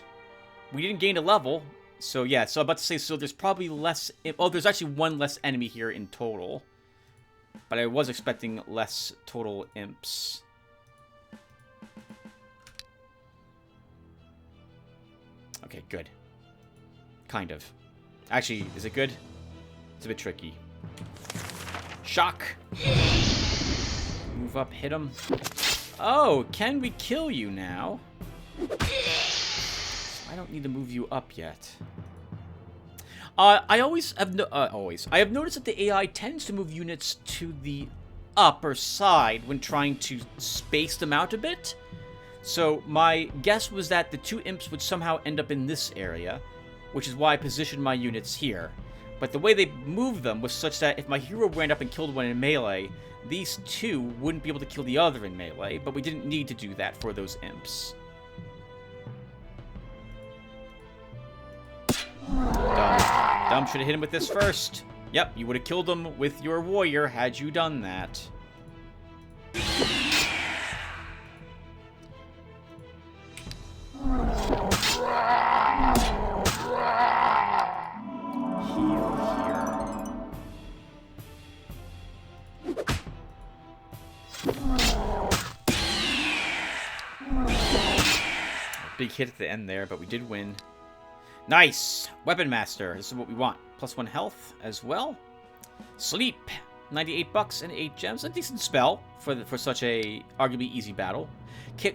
We didn't gain a level, so yeah, so I'm about to say, so there's probably less... Oh, there's actually 1 less enemy here in total. But I was expecting less total imps. Okay, good. Kind of. Actually, is it good? It's a bit tricky. Shock. Move up, hit him. Oh, can we kill you now? I don't need to move you up yet. I have noticed that the AI tends to move units to the upper side when trying to space them out a bit. So my guess was that the 2 imps would somehow end up in this area, which is why I positioned my units here. But the way they moved them was such that if my hero ran up and killed one in melee, these 2 wouldn't be able to kill the other in melee, but we didn't need to do that for those imps. Dumb should have hit him with this first. Yep, you would have killed him with your warrior had you done that. Big hit at the end there, but we did win. Nice! Weapon Master. This is what we want. +1 health as well. Sleep. 98 bucks and 8 gems. A decent spell for such a arguably easy battle.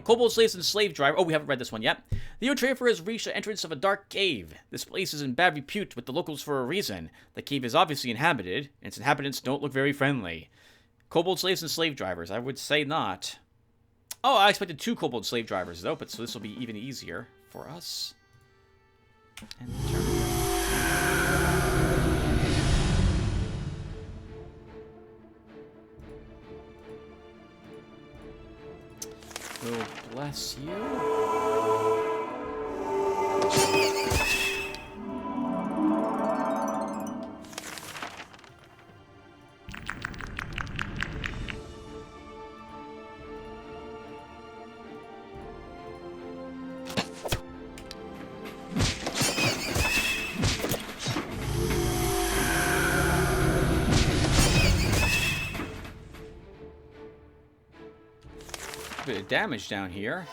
Kobold Slaves and Slave Driver. Oh, we haven't read this one yet. The Lotaeri has reached the entrance of a dark cave. This place is in bad repute with the locals for a reason. The cave is obviously inhabited, and its inhabitants don't look very friendly. Kobold Slaves and Slave Drivers. I would say not. Oh, I expected 2 Kobold Slave Drivers, though, but so this will be even easier for us. And turn. We'll bless you. a bit of damage down here.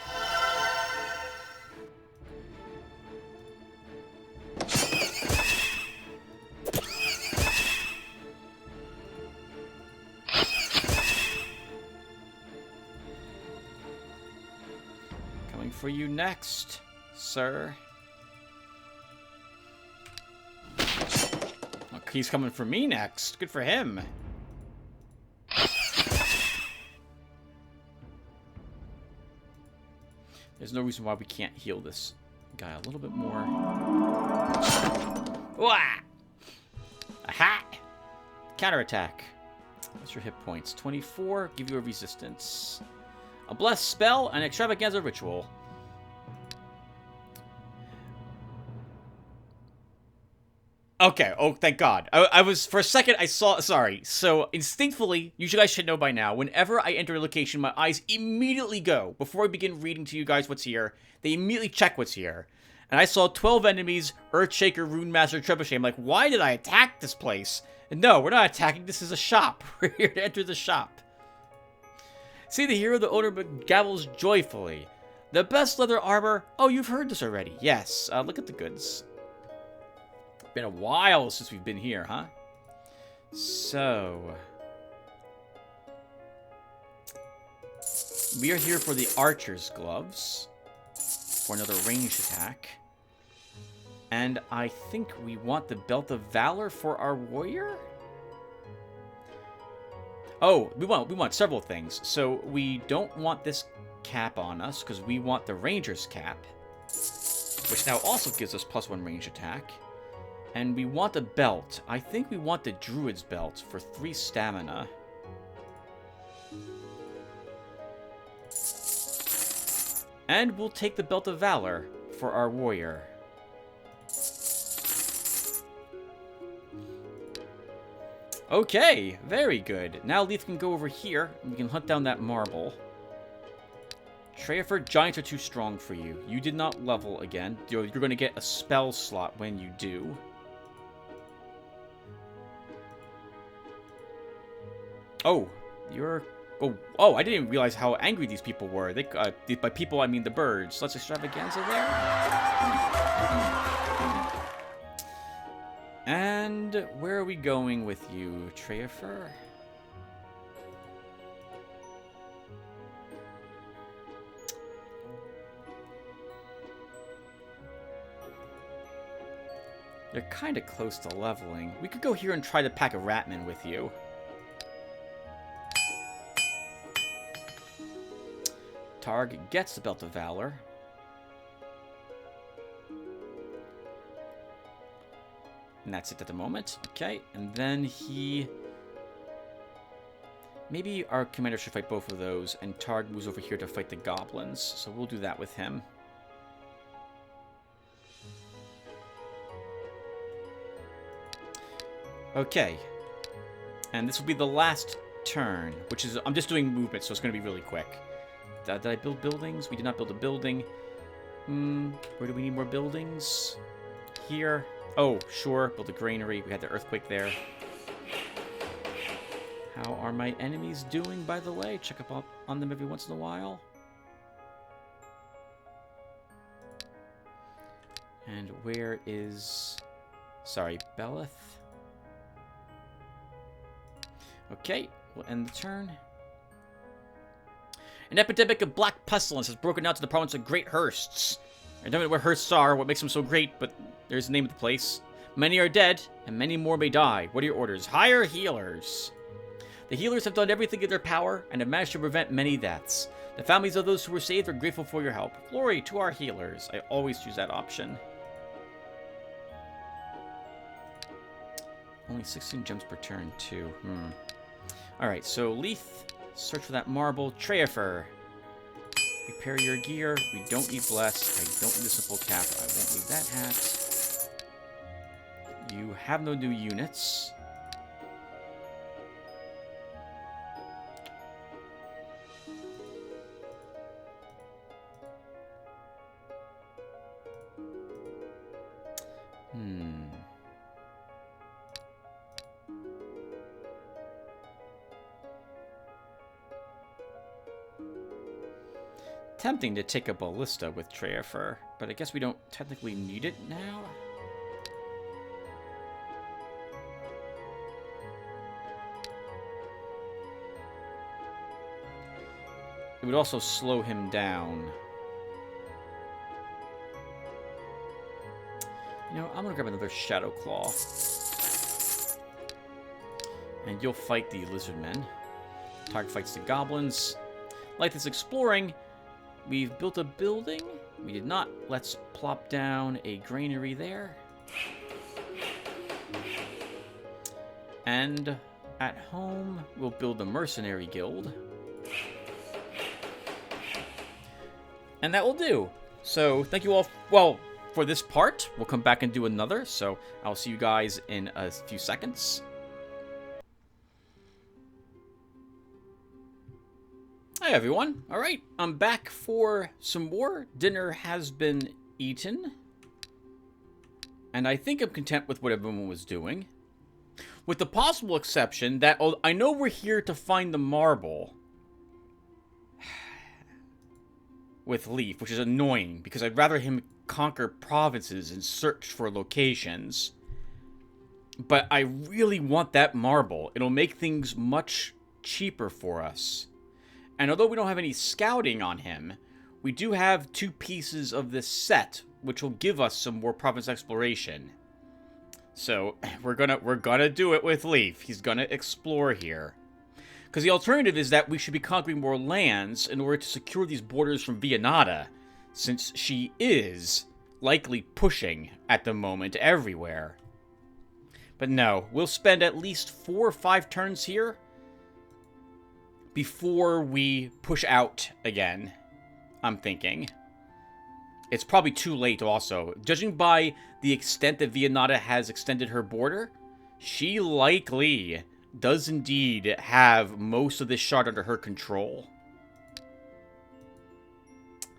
Coming for you next, sir. Look, he's coming for me next. Good for him. There's no reason why we can't heal this guy a little bit more. Wah! Aha! Counterattack. What's your hit points? 24. Give you a resistance. A blessed spell and extravaganza ritual. Okay, oh, thank God. I was, for a second, I saw, sorry. So, instinctively, you guys should know by now, whenever I enter a location, my eyes immediately go, before I begin reading to you guys what's here, they immediately check what's here. And I saw 12 enemies, Earthshaker, Runemaster, Trebuchet. I'm like, why did I attack this place? And no, we're not attacking, this is a shop. We're here to enter the shop. See the hero, the owner gavels joyfully. The best leather armor. Oh, you've heard this already. Yes, look at the goods. Been a while since we've been here, huh? So, we are here for the archer's gloves for another ranged attack, and I think we want the belt of valor for our warrior. Oh, we want several things. So we don't want this cap on us because we want the ranger's cap, which now also gives us +1 range attack. And we want a belt. I think we want the druid's belt for 3 stamina. And we'll take the belt of valor for our warrior. Okay, very good. Now Leaf can go over here, and we can hunt down that marble. Treyford, giants are too strong for you. You did not level again. You're going to get a spell slot when you do. Oh, you're... Oh, I didn't even realize how angry these people were. They, by people, I mean the birds. Let's extravaganza there. And where are we going with you, Treyfer? You're kind of close to leveling. We could go here and try to pack a Ratman with you. Targ gets the Belt of Valor. And that's it at the moment. Okay, and then he... Maybe our commander should fight both of those, and Targ moves over here to fight the goblins. So we'll do that with him. Okay. And this will be the last turn, which is... I'm just doing movement, so it's going to be really quick. Did I build buildings? We did not build a building. Where do we need more buildings? Here. Oh, sure. Build a granary. We had the earthquake there. How are my enemies doing, by the way? Check up on them every once in a while. And where is... Sorry, Beleth? Okay, we'll end the turn. An epidemic of black pestilence has broken out to the province of Great Hursts. I don't know where Hursts are, what makes them so great, but there's the name of the place. Many are dead, and many more may die. What are your orders? Hire healers. The healers have done everything in their power, and have managed to prevent many deaths. The families of those who were saved are grateful for your help. Glory to our healers. I always choose that option. Only 16 gems per turn, too. Alright, so Leith... Search for that marble. Treyfer. Repair your gear. We don't need blessed. I don't need a simple cap. I won't need that hat. You have no new units. tempting to take a ballista with Treafer, but I guess we don't technically need it now. It would also slow him down. You know, I'm gonna grab another Shadow Claw. And you'll fight the Lizardmen. Target fights the Goblins. Like this exploring, we've built a building. We did not. Let's plop down a granary there. And at home, we'll build a mercenary guild. And that will do. So, thank you all. Well, for this part, we'll come back and do another. So, I'll see you guys in a few seconds. Hi, everyone. All right, I'm back for some more. Dinner has been eaten. And I think I'm content with what everyone was doing. With the possible exception that I know we're here to find the marble with Leaf, which is annoying because I'd rather him conquer provinces and search for locations. But I really want that marble. It'll make things much cheaper for us. And although we don't have any scouting on him, we do have 2 pieces of this set, which will give us some more province exploration. So we're gonna do it with Leaf. He's gonna explore here. Because the alternative is that we should be conquering more lands in order to secure these borders from Vianata, since she is likely pushing at the moment everywhere. But no, we'll spend at least 4 or 5 turns here before we push out again, I'm thinking. It's probably too late also. Judging by the extent that Vianata has extended her border, she likely does indeed have most of this shard under her control.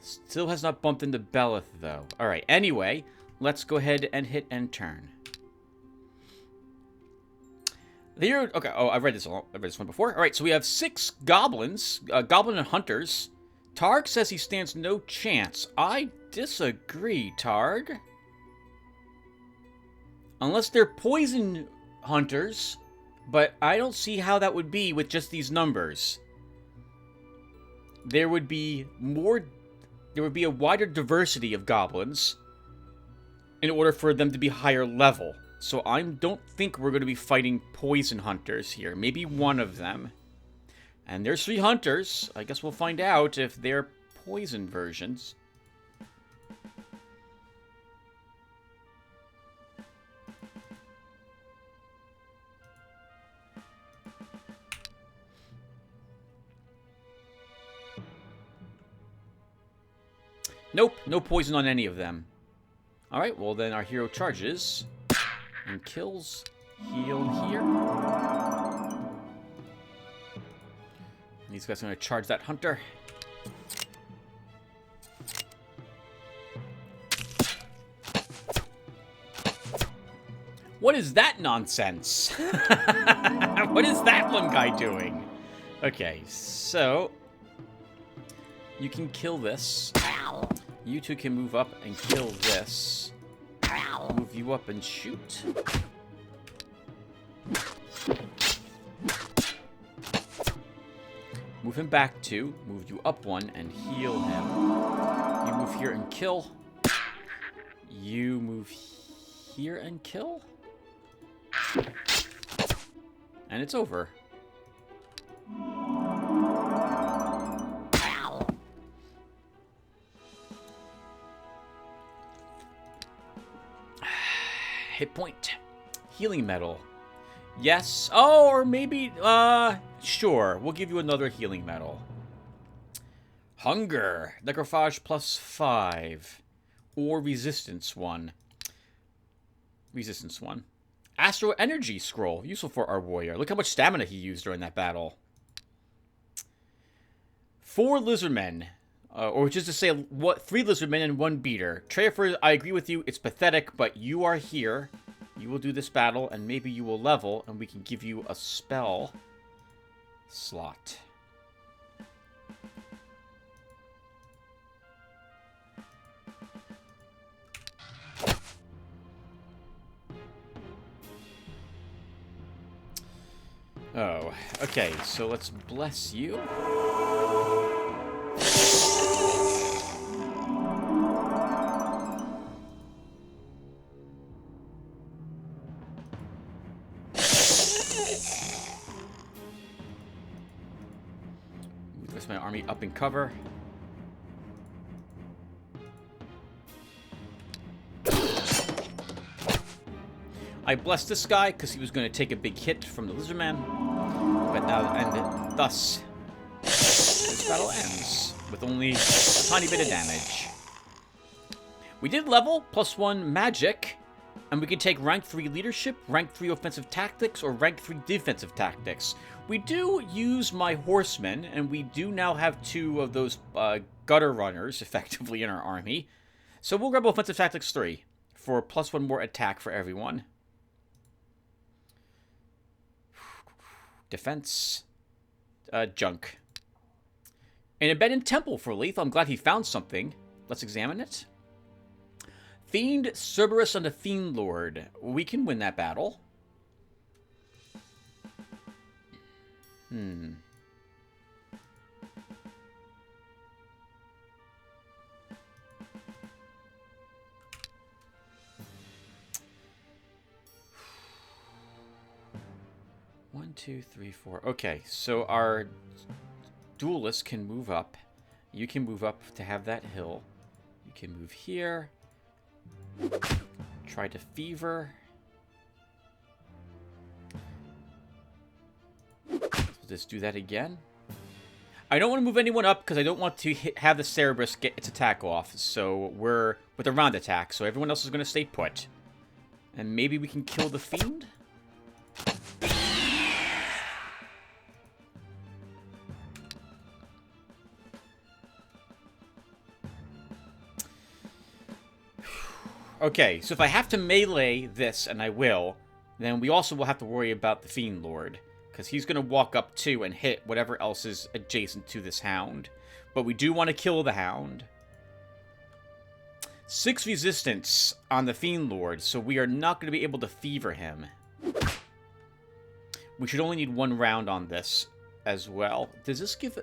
Still has not bumped into Beleth, though. Alright, anyway, let's go ahead and hit end turn. Here, okay, oh, I've read this one before. Alright, so we have 6 goblins, goblin and hunters. Targ says he stands no chance. I disagree, Targ. Unless they're poison hunters, but I don't see how that would be with just these numbers. There would be a wider diversity of goblins in order for them to be higher level. So I don't think we're going to be fighting poison hunters here. Maybe one of them. And there's 3 hunters. I guess we'll find out if they're poison versions. Nope, no poison on any of them. Alright, well then our hero charges and kills. Heal here. And these guys are going to charge that hunter. What is that nonsense? What is that one guy doing? Okay, so you can kill this. You 2 can move up and kill this. Move you up and shoot. Move him back 2. Move you up 1 and heal him. You move here and kill. You move here and kill. And it's over. Hit point. Healing medal. Yes. Oh, or maybe, sure. We'll give you another healing medal. Hunger. Necrophage +5. Or resistance 1. Resistance 1. Astro Energy Scroll. Useful for our warrior. Look how much stamina he used during that battle. 4 lizardmen. Or just to say, 3 lizardmen and 1 beater. Treafer, I agree with you. It's pathetic, but you are here. You will do this battle, and maybe you will level, and we can give you a spell slot. Oh, okay, so let's bless you. Move this my army up in cover. I blessed this guy because he was going to take a big hit from the Lizardman. But now, and thus, this battle ends with only a tiny bit of damage. We did level +1 magic, and we can take rank 3 leadership, rank 3 offensive tactics, or rank 3 defensive tactics. We do use my horsemen, and we do now have 2 of those gutter runners effectively in our army. So we'll grab offensive tactics 3 for +1 more attack for everyone. Defense. Junk. An abandoned temple for Leith. I'm glad he found something. Let's examine it. Fiend Cerberus and the Fiend Lord. We can win that battle. 1, 2, 3, 4. Okay, so our duelist can move up. You can move up to have that hill. You can move here. Try to fever. Let's do that again. I don't want to move anyone up because I don't want to have the Cerberus get its attack off. So we're with a round attack. So everyone else is going to stay put. And maybe we can kill the Fiend? Okay, so if I have to melee this, and I will, then we also will have to worry about the Fiend Lord. Because he's going to walk up too and hit whatever else is adjacent to this Hound. But we do want to kill the Hound. 6 resistance on the Fiend Lord, so we are not going to be able to fever him. We should only need 1 round on this as well. Does this give,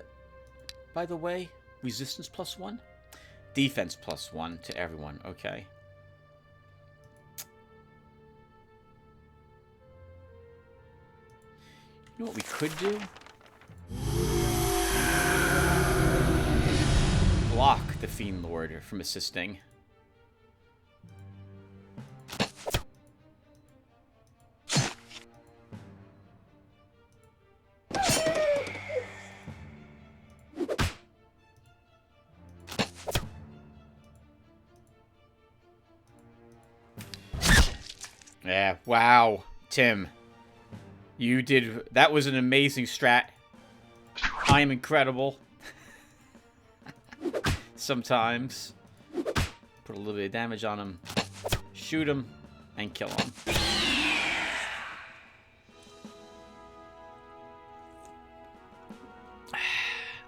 by the way, resistance +1? Defense +1 to everyone, okay. You know what we could do? Block the Fiend Lord from assisting. Yeah, wow, Tim. You did... That was an amazing strat. I am incredible. Sometimes. Put a little bit of damage on him. Shoot him. And kill him.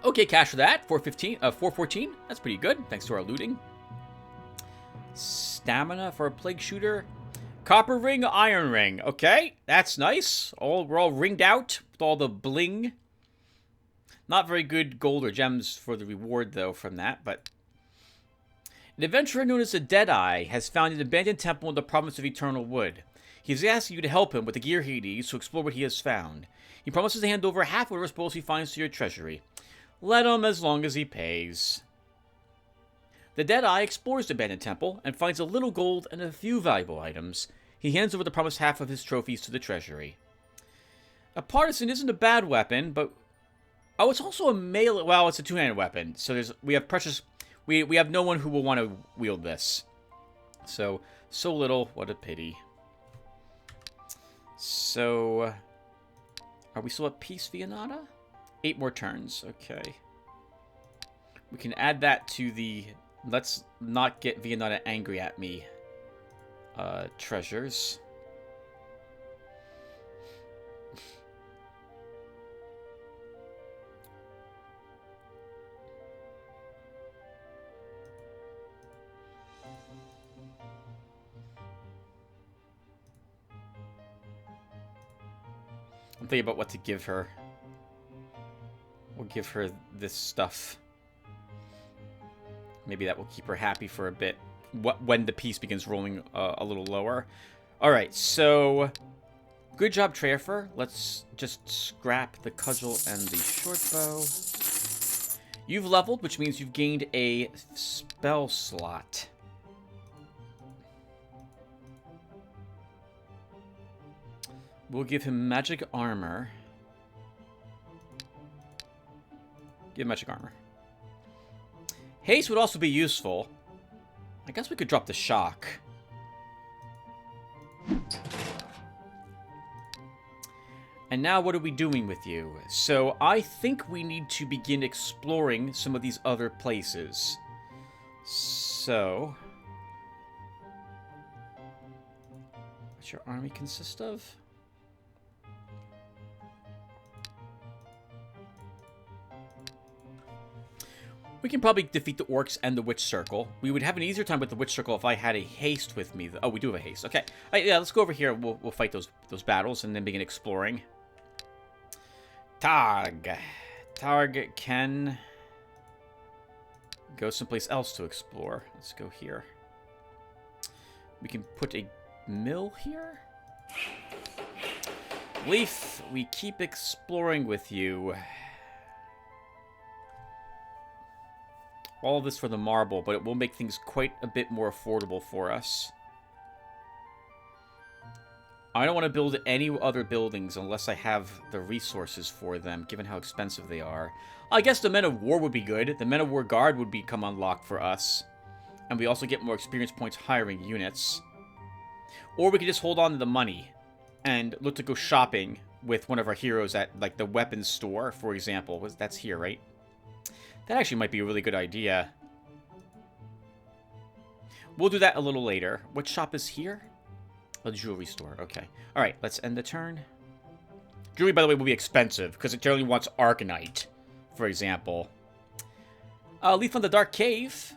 Okay, cash for that. 414. That's pretty good. Thanks to our looting. Stamina for a plague shooter. Copper ring, iron ring. Okay, that's nice. We're all ringed out with all the bling. Not very good gold or gems for the reward, though, from that, but... An adventurer known as the Deadeye has found an abandoned temple in the province of Eternal Wood. He's asking you to help him with the gear he needs to explore what he has found. He promises to hand over half of whatever spoils he finds to your treasury. Let him as long as he pays. The Deadeye explores the abandoned temple and finds a little gold and a few valuable items. He hands over the promised half of his trophies to the treasury. A partisan isn't a bad weapon, but... Oh, it's also a melee... Well, it's a two-handed weapon. So we have precious... We have no one who will want to wield this. So little. What a pity. So... Are we still at peace, Vianata? 8 more turns. Okay. We can add that to the... Let's not get Vianata angry at me. Treasures. I'm thinking about what to give her. We'll give her this stuff. Maybe that will keep her happy for a bit. When the piece begins rolling a little lower. Alright, so... Good job, Trefer. Let's just scrap the cudgel and the short bow. You've leveled, which means you've gained a spell slot. We'll give him magic armor. Give him magic armor. Haste would also be useful. I guess we could drop the shock. And now what are we doing with you? So I think we need to begin exploring some of these other places. So... what's your army consist of? We can probably defeat the orcs and the witch circle. We would have an easier time with the witch circle if I had a haste with me. Oh, we do have a haste. Okay. All right, yeah, let's go over here. We'll fight those battles and then begin exploring. Targ. Targ can go someplace else to explore. Let's go here. We can put a mill here. Leaf, we keep exploring with you. All of this for the marble, but it will make things quite a bit more affordable for us. I don't want to build any other buildings unless I have the resources for them, given how expensive they are. I guess the Men of War would be good. The Men of War Guard would become unlocked for us. And we also get more experience points hiring units. Or we could just hold on to the money and look to go shopping with one of our heroes at, like, the weapons store, for example. That's here, right? That actually might be a really good idea. We'll do that a little later. What shop is here? A jewelry store. Okay. Alright, let's end the turn. Jewelry, by the way, will be expensive, because it generally wants Arcanite, for example. Leaf on the Dark Cave.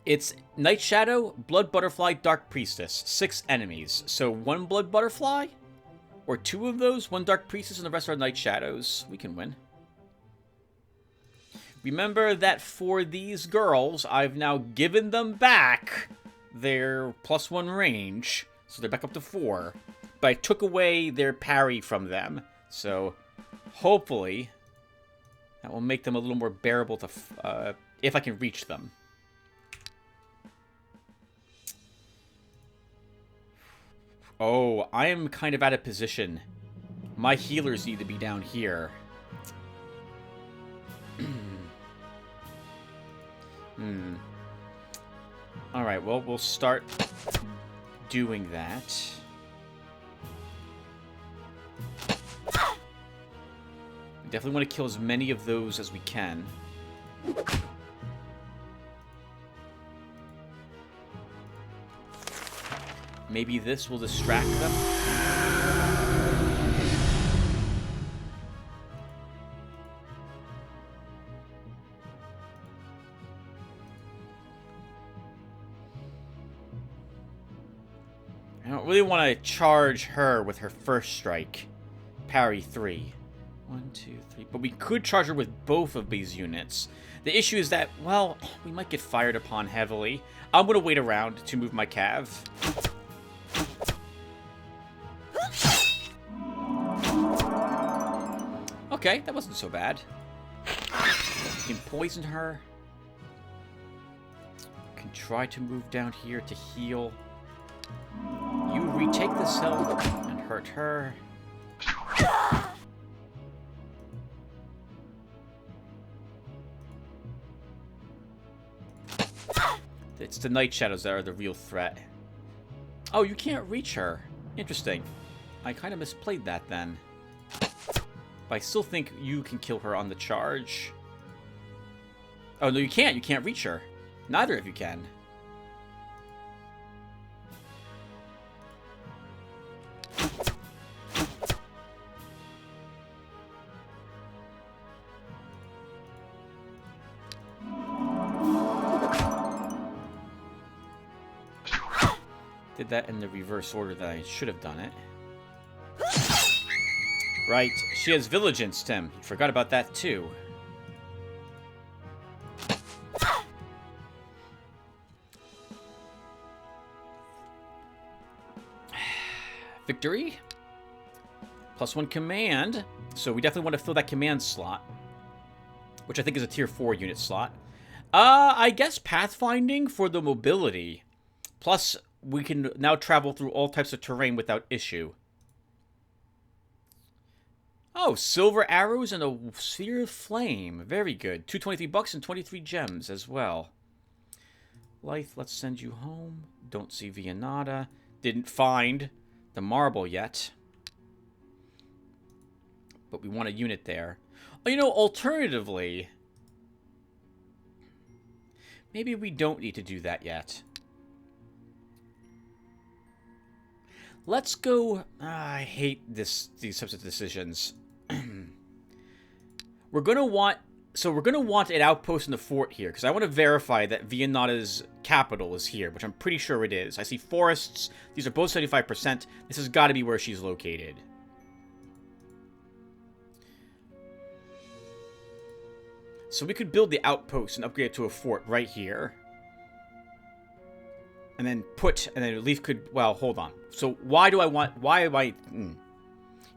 It's Night Shadow, Blood Butterfly, Dark Priestess. 6 enemies. So 1 Blood Butterfly? Or 2 of those? 1 Dark Priestess and the rest are Night Shadows. We can win. Remember that for these girls, I've now given them back their +1 range. So they're back up to 4. But I took away their parry from them. So hopefully that will make them a little more bearable to, if I can reach them. Oh, I am kind of out of position. My healers need to be down here. Alright, well, we'll start doing that. We definitely want to kill as many of those as we can. Maybe this will distract them. I don't really want to charge her with her first strike. Parry 3. 1, 2, 3. But we could charge her with both of these units. The issue is that, well, we might get fired upon heavily. I'm going to wait around to move my cav. Okay, that wasn't so bad. We can poison her. We can try to move down here to heal. You retake this hill and hurt her. It's the Night Shadows that are the real threat. Oh, you can't reach her. Interesting. I kind of misplayed that then. But I still think you can kill her on the charge. Oh, no, you can't. You can't reach her. Neither of you can. Did that in the reverse order that I should have done it. Right. She has vigilance, Tim. You forgot about that, too. Victory. +1 command. So we definitely want to fill that command slot, which I think is a tier 4 unit slot. I guess pathfinding for the mobility. Plus, we can now travel through all types of terrain without issue. Oh, silver arrows and a sphere of flame. Very good. 223 bucks and 23 gems as well. Life, let's send you home. Don't see Vianata. Didn't find the marble yet. But we want a unit there. Oh, you know, alternatively, maybe we don't need to do that yet. Let's go... I hate these types of decisions. We're going to want... So we're going to want an outpost in the fort here, because I want to verify that Vianata's capital is here, which I'm pretty sure it is. I see forests. These are both 75%. This has got to be where she's located. So we could build the outpost and upgrade it to a fort right here. And then Leaf could... Well, hold on. So why do I want... Why am I... You're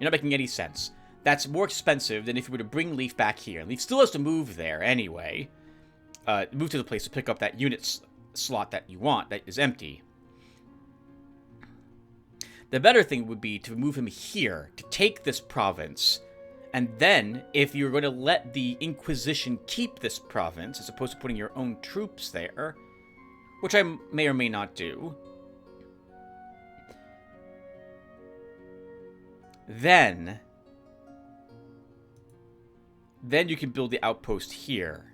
not making any sense. That's more expensive than if you were to bring Leaf back here. Leaf still has to move there anyway. Move to the place to pick up that unit slot that you want that is empty. The better thing would be to move him here to take this province. And then, if you're going to let the Inquisition keep this province, as opposed to putting your own troops there, which I may or may not do, then you can build the outpost here.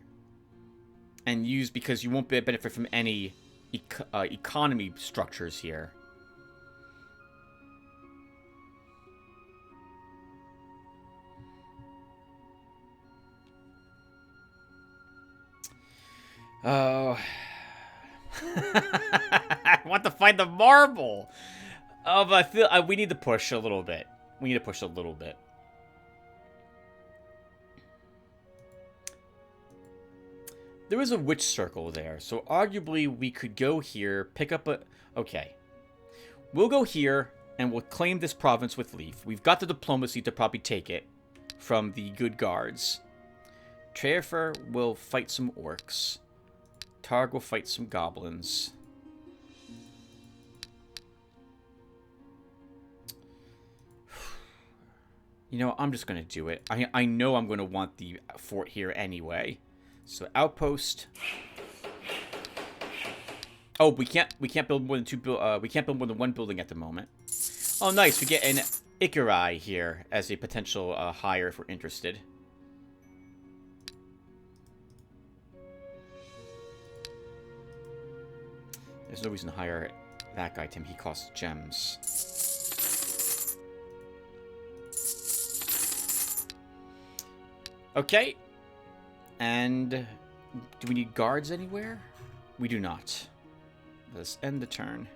And use, because you won't benefit from any economy structures here. Oh. I want to find the marble. Oh, but I feel we need to push a little bit. We need to push a little bit. There is a witch circle there, so arguably we could go here, pick up a... Okay. We'll go here, and we'll claim this province with Leaf. We've got the diplomacy to probably take it from the good guards. Trefer will fight some orcs. Targ will fight some goblins. You know, I'm just going to do it. I know I'm going to want the fort here anyway. So outpost. Oh, we can't build more than we can't build more than one building at the moment. Oh, nice. We get an Ikarai here as a potential hire if we're interested. There's no reason to hire that guy, Tim. He costs gems. Okay. And do we need guards anywhere? We do not. Let's end the turn.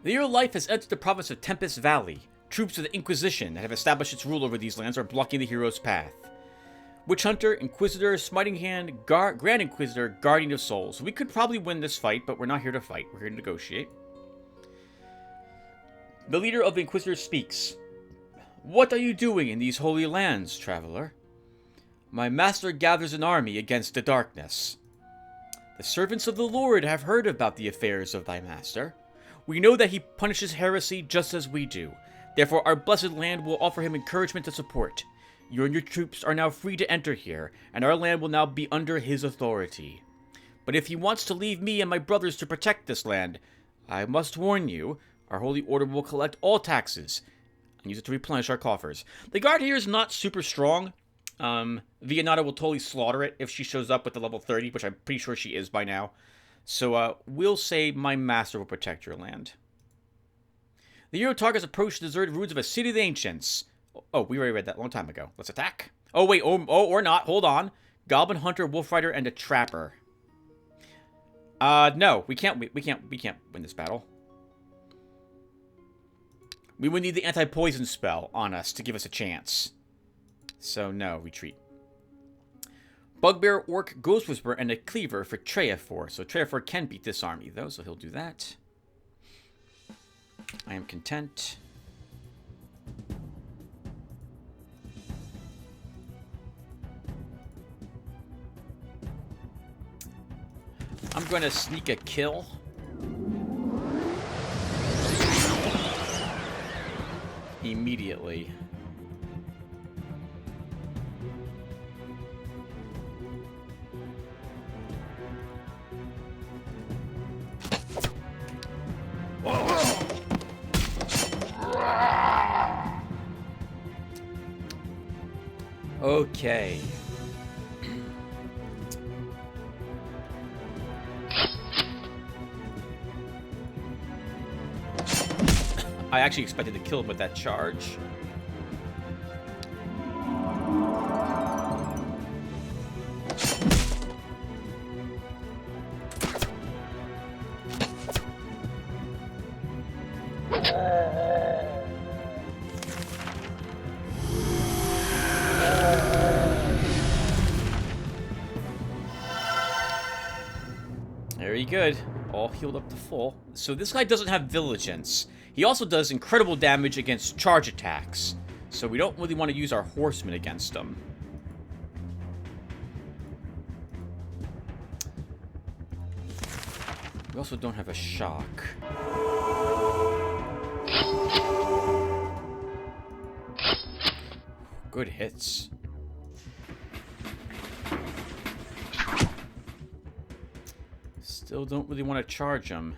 The year of life has entered the province of Tempest Valley. Troops of the Inquisition that have established its rule over these lands are blocking the hero's path. Witch Hunter, Inquisitor, Smiting Hand, Grand Inquisitor, Guardian of Souls. We could probably win this fight, but we're not here to fight. We're here to negotiate. The leader of the Inquisitors speaks. What are you doing in these holy lands, traveler? My master gathers an army against the darkness. The servants of the Lord have heard about the affairs of thy master. We know that he punishes heresy just as we do. Therefore, our blessed land will offer him encouragement and support. You and your troops are now free to enter here, and our land will now be under his authority. But if he wants to leave me and my brothers to protect this land, I must warn you, our holy order will collect all taxes and use it to replenish our coffers. The guard here is not super strong. Vianata will totally slaughter it if she shows up with the level 30, which I'm pretty sure she is by now. So we'll say my master will protect your land. The Eurotarg has approached the deserted ruins of a city of the ancients. Oh, we already read that a long time ago. Let's attack. Oh, wait. Oh, or not. Hold on. Goblin Hunter, Wolf Rider, and a Trapper. No. We can't win this battle. We would need the anti-poison spell on us to give us a chance. So, no, retreat. Bugbear, Orc, Ghost Whisperer, and a Cleaver for Treyafor. So Treyafor can beat this army, though, so he'll do that. I am content. I'm going to sneak a kill. Immediately. Okay. I actually expected to kill him with that charge. Very good. All healed up to full. So this guy doesn't have Vigilance. He also does incredible damage against charge attacks. So we don't really want to use our horsemen against him. We also don't have a shock. Good hits. Still don't really want to charge him.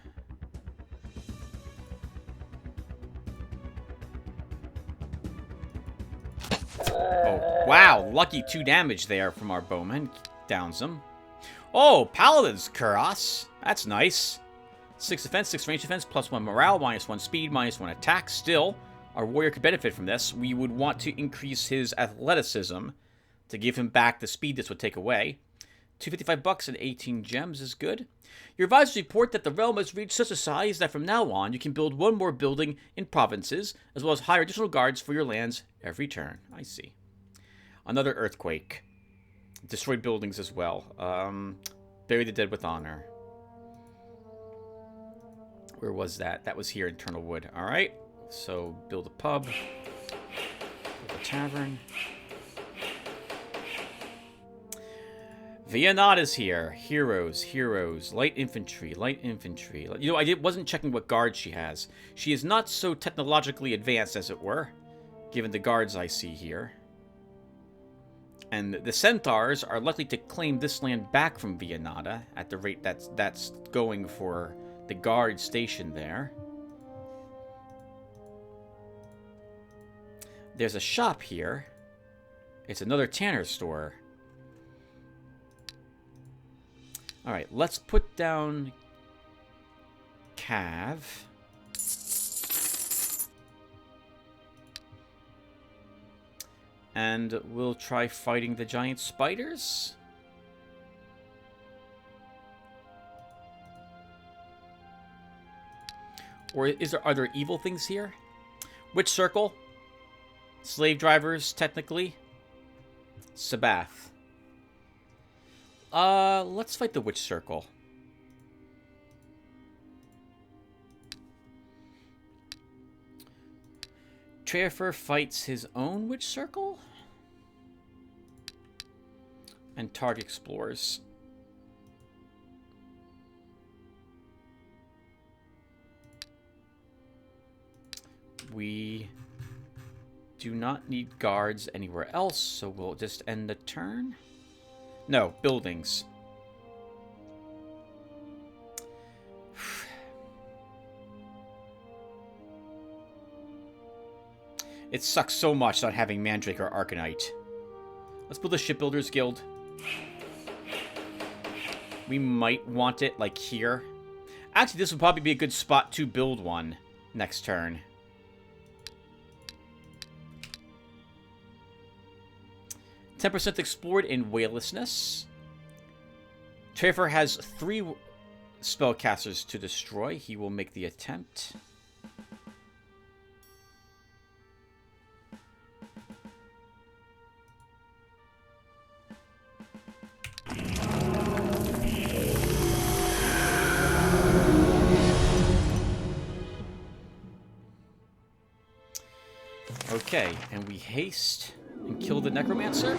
Oh, wow. Lucky 2 damage there from our bowman. Downs him. Oh, Paladin's Kuros. That's nice. 6 defense, 6 range defense, +1 morale, -1 speed, -1 attack. Still, our warrior could benefit from this. We would want to increase his athleticism to give him back the speed this would take away. $255 and 18 gems is good. Your advisors report that the realm has reached such a size that from now on you can build 1 more building in provinces, as well as hire additional guards for your lands every turn. I see. Another earthquake. Destroyed buildings as well. Bury the dead with honor. Where was that? That was here in Eternalwood. Alright. So, build a pub. Build a tavern. Vianada's here. Heroes, heroes. Light infantry, light infantry. You know, I wasn't checking what guards she has. She is not so technologically advanced, as it were, given the guards I see here. And the centaurs are likely to claim this land back from Vianada at the rate that's going for the guard station there. There's a shop here. It's another tanner store. Alright, let's put down Cav. And we'll try fighting the giant spiders. Or are there evil things here? Witch Circle? Slave drivers, technically. Sabath. Let's fight the Witch Circle. Treyafor fights his own Witch Circle? And Targ explores. We do not need guards anywhere else, so we'll just end the turn. No, buildings. It sucks so much not having Mandrake or Arcanite. Let's build a Shipbuilders Guild. We might want it, like, here. Actually, this would probably be a good spot to build one next turn. %, explored in Whalelessness. Treyafor has 3 spellcasters to destroy. He will make the attempt. Okay, and we haste and kill the necromancer.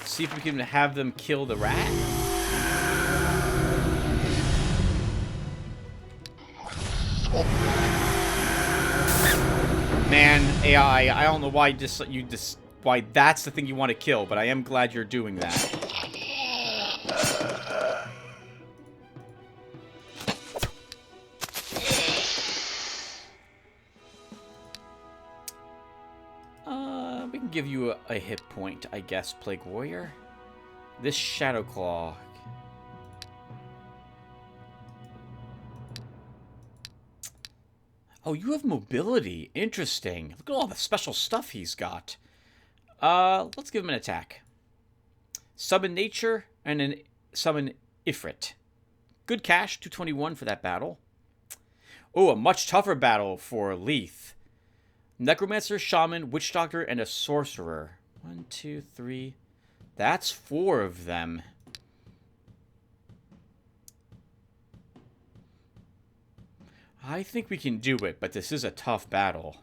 See if we can have them kill the rat. Man, AI, I don't know why why that's the thing you want to kill, but I am glad you're doing that. We can give you a hit point, I guess, Plague Warrior. This Shadow Claw. Oh, you have mobility. Interesting. Look at all the special stuff he's got. Let's give him an attack. Summon Nature and then summon Ifrit. Good cash, 221 for that battle. Oh, a much tougher battle for Leith. Necromancer, Shaman, Witch Doctor, and a Sorcerer. 1, 2, 3. That's 4 of them. I think we can do it, but this is a tough battle.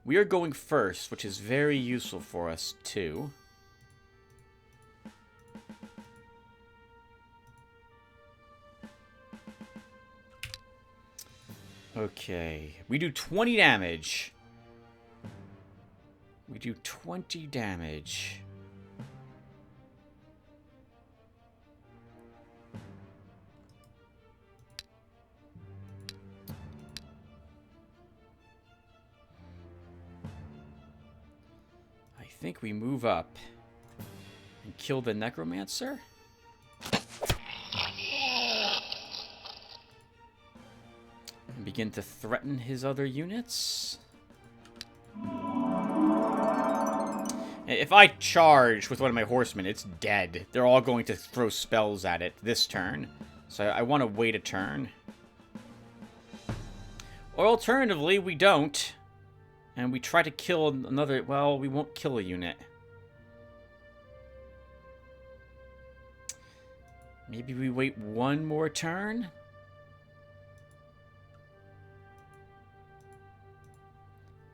We are going first, which is very useful for us, too. Okay. We do 20 damage. We do 20 damage. I think we move up and kill the necromancer. And begin to threaten his other units. If I charge with one of my horsemen, it's dead. They're all going to throw spells at it this turn. So I want to wait a turn. Or alternatively, we don't. And we try to kill another... Well, we won't kill a unit. Maybe we wait one more turn?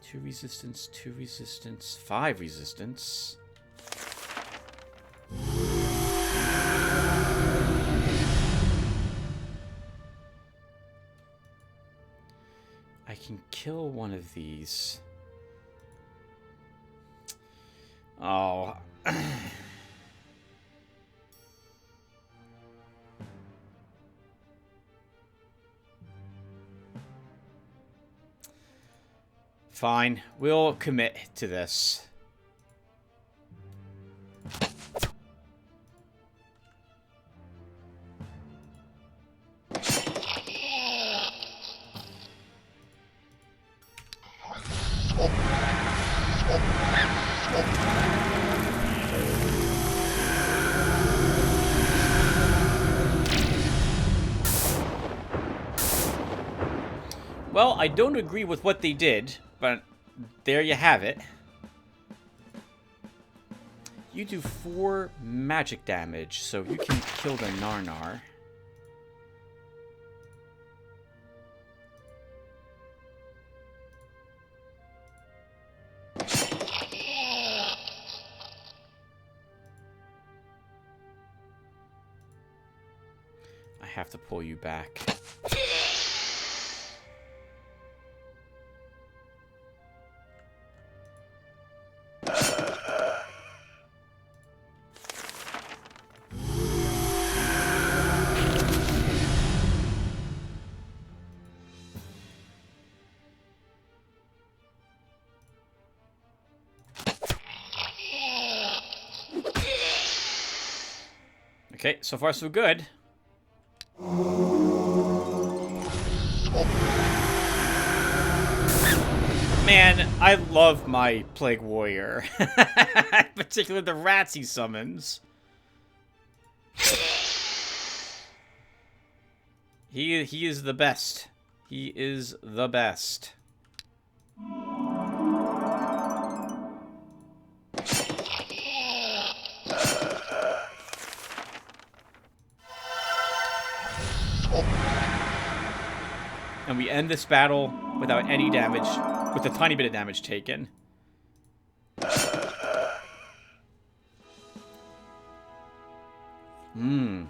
Two resistance, 2 resistance, 5 resistance. I can kill one of these. Oh. Fine. We'll commit to this. Well, I don't agree with what they did, but there you have it. You do 4 magic damage, so you can kill the Narnar. I have to pull you back. Okay, so far so good. Man, I love my Plague Warrior. Particularly the rats he summons. He is the best. He is the best. And we end this battle without any damage, with a tiny bit of damage taken. Mmm.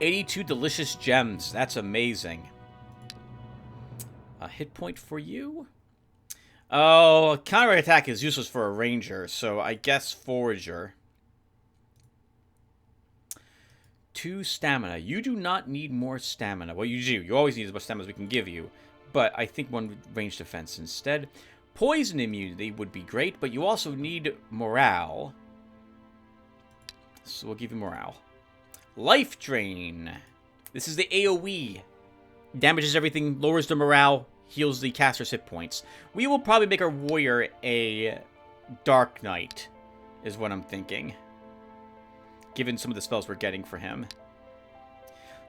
82 delicious gems. That's amazing. A hit point for you? Oh, counterattack is useless for a ranger, so I guess forager. 2 stamina. You do not need more stamina. Well, you do. You always need as much stamina as we can give you. But I think 1 range defense instead. Poison immunity would be great, but you also need morale. So we'll give you morale. Life Drain. This is the AoE. Damages everything, lowers the morale, heals the caster's hit points. We will probably make our warrior a Dark Knight, is what I'm thinking. Given some of the spells we're getting for him.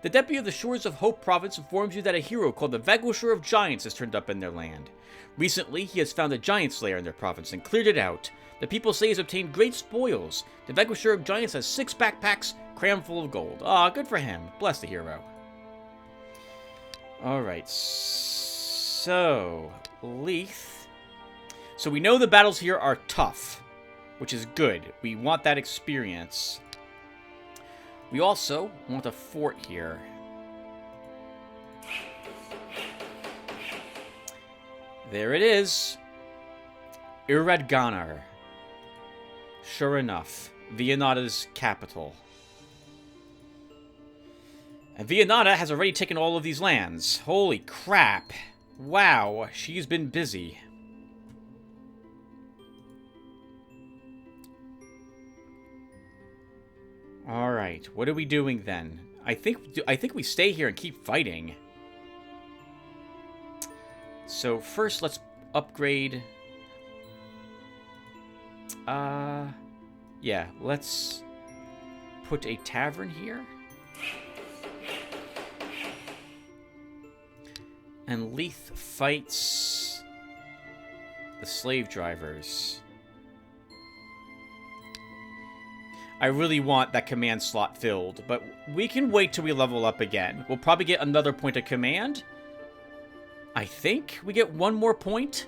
The deputy of the Shores of Hope province informs you that a hero called the Vanquisher of Giants has turned up in their land. Recently, he has found a giant slayer in their province and cleared it out. The people say he's obtained great spoils. The Vanquisher of Giants has 6 backpacks crammed full of gold. Ah, good for him. Bless the hero. Alright, so... Leith. So we know the battles here are tough, which is good. We want that experience. We also want a fort here. There it is. Iradganar. Sure enough, Viennada's capital. And Viennada has already taken all of these lands. Holy crap. Wow, she's been busy. Alright, what are we doing then? I think we stay here and keep fighting. So first let's upgrade. Yeah, let's put a tavern here. And Leith fights the slave drivers. I really want that command slot filled, but we can wait till we level up again. We'll probably get another point of command. I think we get 1 more point.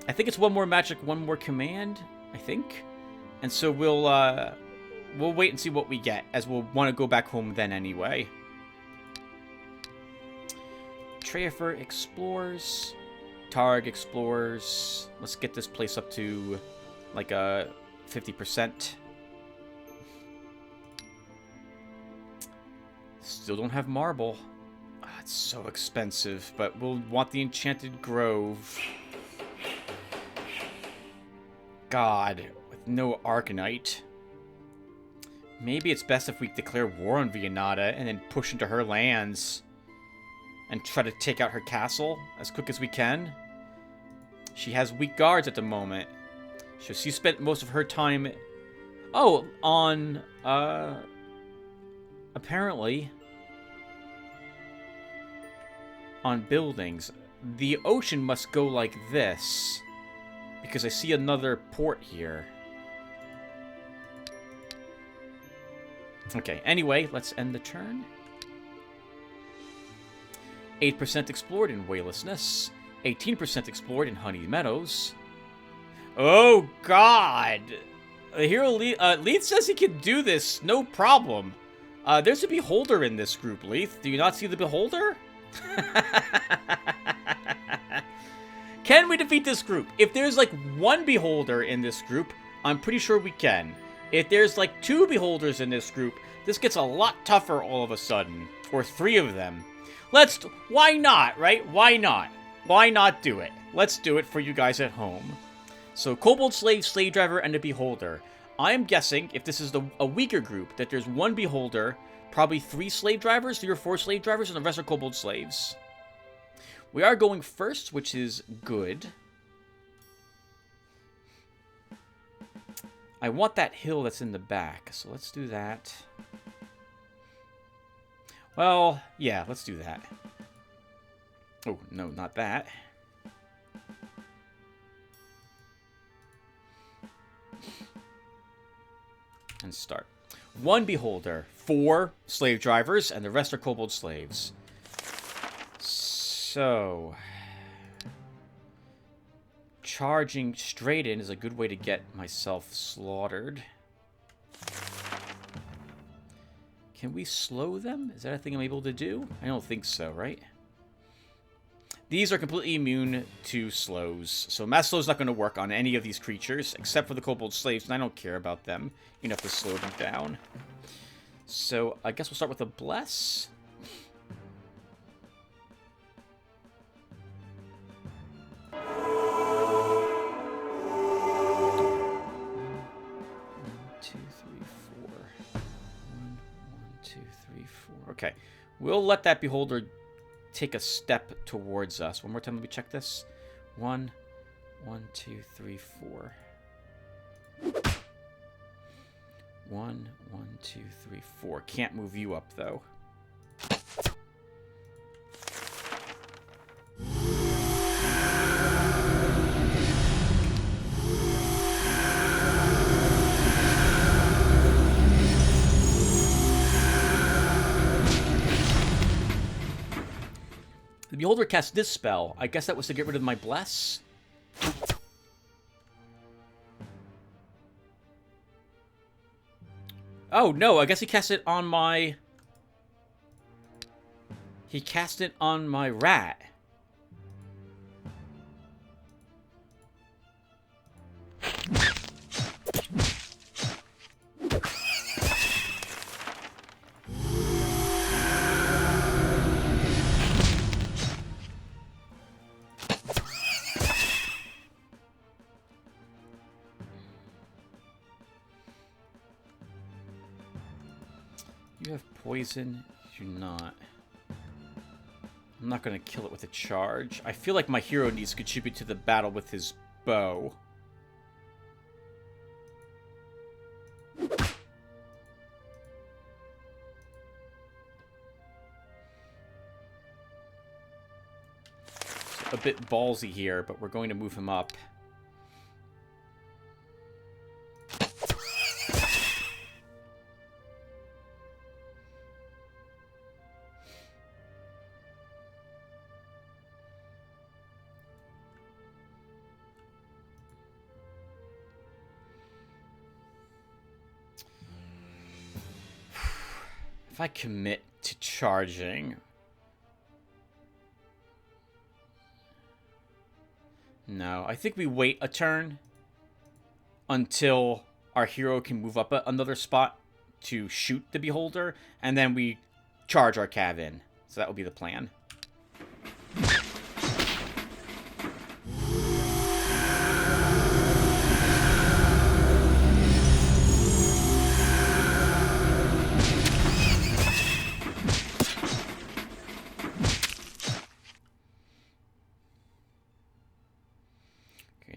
I think it's 1 more magic, 1 more command, I think. And so we'll wait and see what we get, as we'll want to go back home then anyway. Treafer explores. Targ explores. Let's get this place up to like a 50%. Still don't have marble. Oh, it's so expensive, but we'll want the Enchanted Grove. God, with no Arcanite. Maybe it's best if we declare war on Viennada and then push into her lands and try to take out her castle as quick as we can. She has weak guards at the moment. So she spent most of her time... Oh, on... apparently... on buildings. The ocean must go like this. Because I see another port here. Okay, anyway, let's end the turn. 8% explored in Waylessness. 18% explored in Honey Meadows. Oh, God! The hero Leith says he can do this, no problem. There's a beholder in this group, Leith. Do you not see the beholder? Can we defeat this group? If there's like 1 beholder in this group, I'm pretty sure we can. If there's like 2 beholders in this group, this gets a lot tougher all of a sudden. Or 3 of them. Why not, right? Why not? Why not do it? Let's do it for you guys at home. So, Kobold Slave, Slave Driver, and a Beholder. I am guessing, if this is a weaker group, that there's 1 Beholder, probably 3 Slave Drivers, 3 or 4 Slave Drivers, and the rest are Kobold Slaves. We are going first, which is good. I want that hill that's in the back, so let's do that. Well, yeah, let's do that. Oh, no, not that. And start. 1 Beholder, 4 slave drivers, and the rest are kobold slaves. So, charging straight in is a good way to get myself slaughtered. Can we slow them? Is that a thing I'm able to do? I don't think so, right? These are completely immune to slows, so mass slow is not going to work on any of these creatures, except for the kobold slaves, and I don't care about them enough to slow them down. So, I guess we'll start with a bless. Okay, we'll let that beholder take a step towards us. One more time, let me check this. 1, 2, 3, 4. 1, 2, 3, 4. Can't move you up, though. The beholder cast this spell. I guess that was to get rid of my bless. Oh, no, I guess he cast it on my... He cast it on my rat. You have poison? You do not. I'm not going to kill it with a charge. I feel like my hero needs to contribute to the battle with his bow. It's a bit ballsy here, but we're going to move him up. If I commit to charging... No, I think we wait a turn until our hero can move up another spot to shoot the beholder, and then we charge our cav in. So that will be the plan.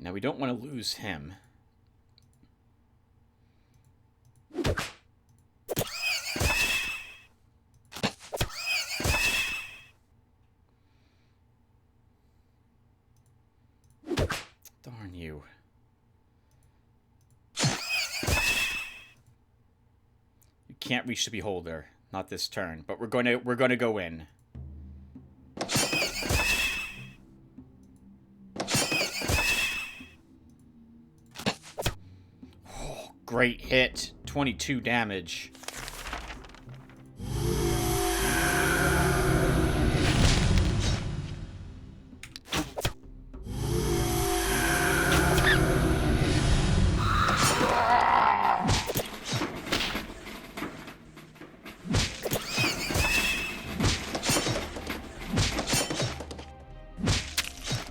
Now, we don't want to lose him. Darn you. You can't reach the beholder. Not this turn, but we're going to go in. Great hit. 22 damage.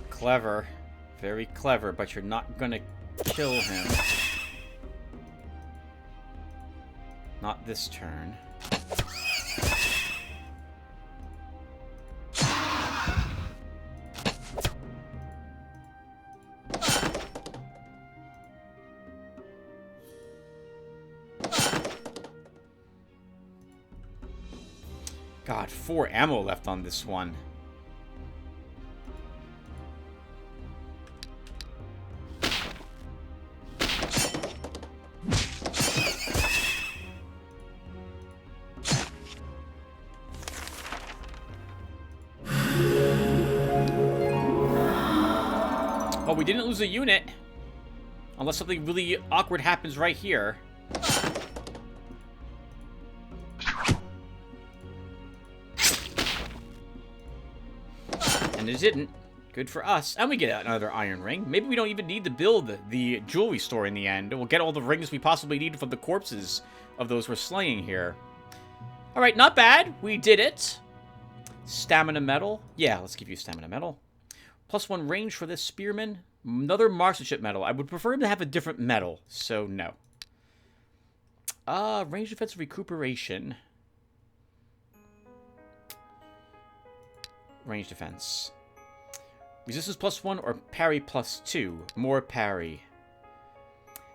Clever. Very clever, but you're not gonna kill him. Not this turn. God, 4 ammo left on this one. But we didn't lose a unit. Unless something really awkward happens right here. And it didn't. Good for us. And we get another iron ring. Maybe we don't even need to build the jewelry store in the end. We'll get all the rings we possibly need from the corpses of those we're slaying here. Alright, not bad. We did it. Stamina medal. Yeah, let's give you stamina medal. +1 range for this spearman. Another marksmanship medal. I would prefer him to have a different medal, so no. Range defense recuperation. Range defense. Resistance +1 or parry +2. More parry.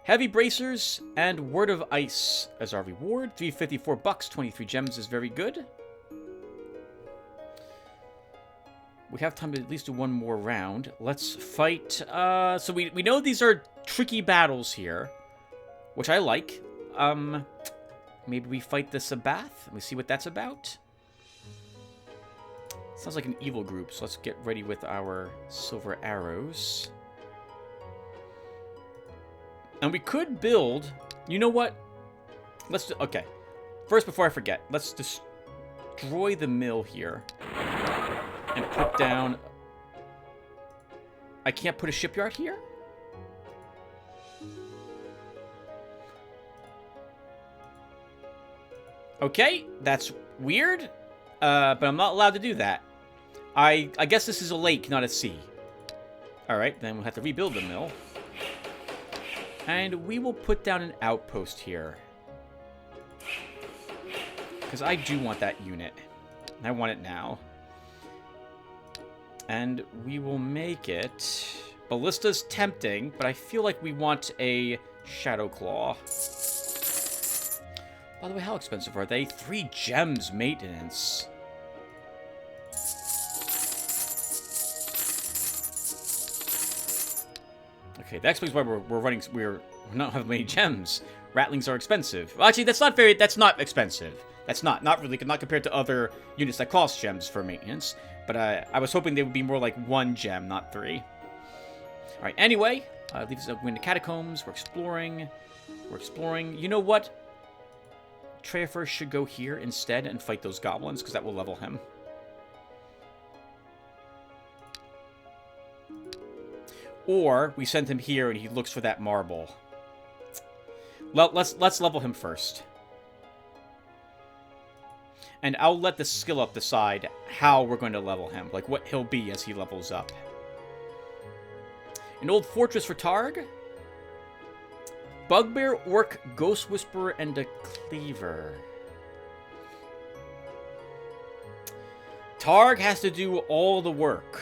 Heavy bracers and word of ice as our reward. 354 bucks, 23 gems is very good. We have time to at least do one more round. Let's fight. So we know these are tricky battles here, which I like. Maybe we fight the Sabath and we see what that's about. Sounds like an evil group, so let's get ready with our silver arrows. And we could build... You know what? Let's do... Okay. First, before I forget, let's destroy the mill here. And put down... I can't put a shipyard here? Okay, that's weird. But I'm not allowed to do that. I guess this is a lake, not a sea. Alright, then we'll have to rebuild the mill. And we will put down an outpost here. Because I do want that unit. I want it now. And we will make it... Ballista's tempting, but I feel like we want a Shadow Claw. By the way, how expensive are they? 3 gems maintenance. Okay, that explains why we're not having many gems. Rattlings are expensive. Well, actually, that's not expensive. That's not really, not compared to other units that cost gems for maintenance. But I was hoping they would be more like 1 gem, not 3. Alright, anyway, leave us in the catacombs. We're exploring. You know what? Trefer should go here instead and fight those goblins, because that will level him. Or we send him here and he looks for that marble. Well, let's level him first. And I'll let the skill up decide how we're going to level him. Like what he'll be as he levels up. An old fortress for Targ. Bugbear, Orc, Ghost Whisperer, and a Cleaver. Targ has to do all the work.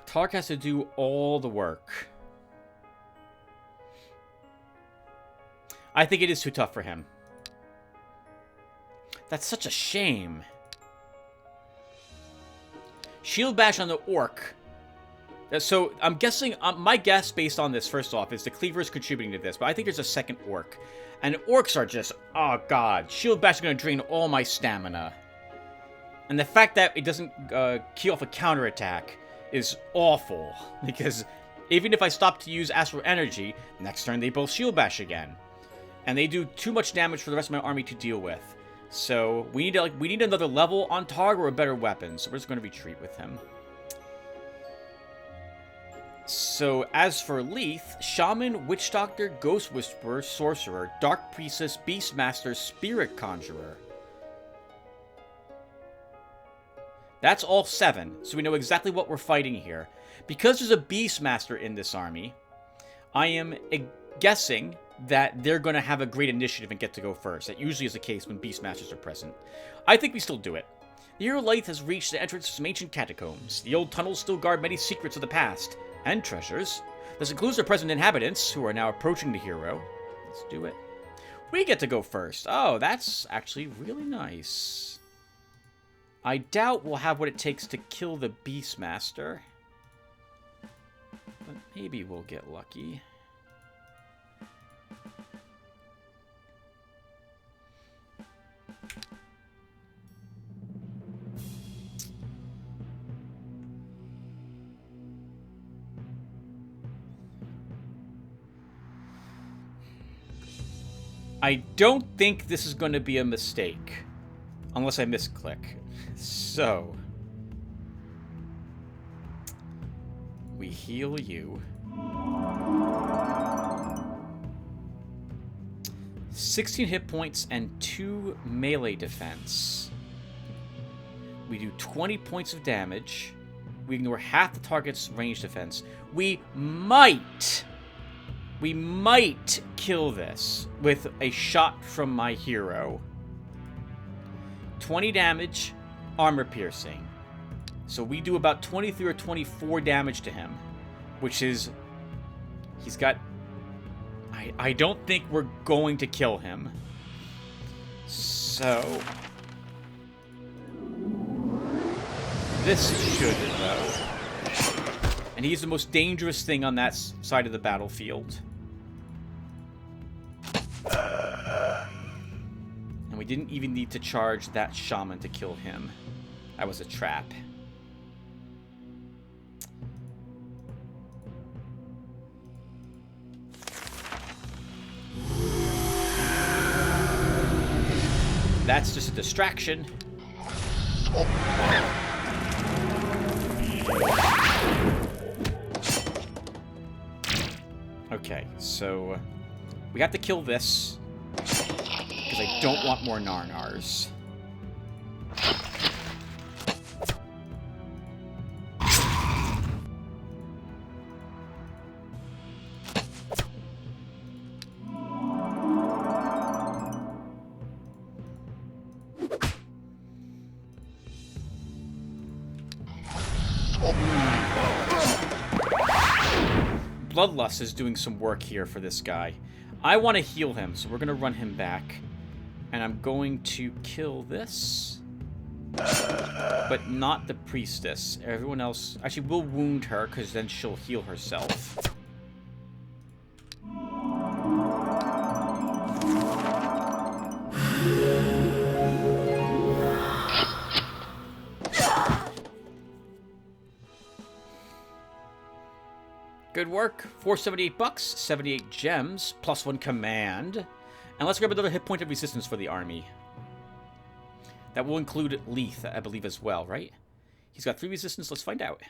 Targ has to do all the work. I think it is too tough for him. That's such a shame. Shield Bash on the Orc. So, I'm guessing... my guess, based on this, first off, is the Cleaver is contributing to this. But I think there's a second Orc. And Orcs are just... Oh, God. Shield Bash is going to drain all my stamina. And the fact that it doesn't key off a counterattack is awful. Because even if I stop to use Astral Energy, next turn they both Shield Bash again. And they do too much damage for the rest of my army to deal with. So we need another level on Targ or a better weapon. So we're just going to retreat with him. So as for Leith, Shaman, Witch Doctor, Ghost Whisperer, Sorcerer, Dark Priestess, Beastmaster, Spirit Conjurer. That's all 7, so we know exactly what we're fighting here. Because there's a Beastmaster in this army, I am guessing that they're going to have a great initiative and get to go first. That usually is the case when Beastmasters are present. I think we still do it. The hero Leith has reached the entrance to some ancient catacombs. The old tunnels still guard many secrets of the past, and treasures. This includes their present inhabitants, who are now approaching the hero. Let's do it. We get to go first. Oh, that's actually really nice. I doubt we'll have what it takes to kill the Beastmaster. But maybe we'll get lucky. I don't think this is going to be a mistake. Unless I misclick. So. We heal you. 16 hit points and 2 melee defense. We do 20 points of damage. We ignore half the target's range defense. We might kill this with a shot from my hero. 20 damage, armor piercing. So we do about 23 or 24 damage to him, which is... He's got... I don't think we're going to kill him. So... This should, though. And he's the most dangerous thing on that side of the battlefield. And we didn't even need to charge that shaman to kill him. That was a trap. That's just a distraction. Okay, so we have to kill this because I don't want more Narnars. Bloodlust is doing some work here for this guy. I want to heal him, so we're going to run him back. And I'm going to kill this. But not the priestess. Everyone else... Actually, we'll wound her, because then she'll heal herself. Good work. 478 bucks, 78 gems, +1 command. And let's grab another hit point of resistance for the army. That will include Leith, I believe, as well, right? He's got 3 resistance. Let's find out.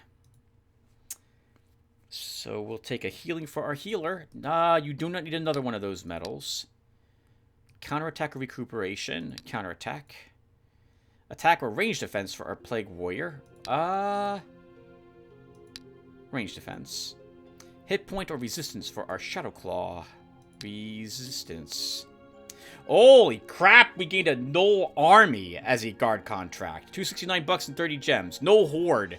So we'll take a healing for our healer. You do not need another one of those medals. Counterattack or recuperation. Counterattack. Attack or range defense for our Plague Warrior. Range defense. Hit point or resistance for our Shadow Claw. Resistance. Holy crap, we gained a Null Army as a guard contract. 269 bucks and 30 gems. Null Horde.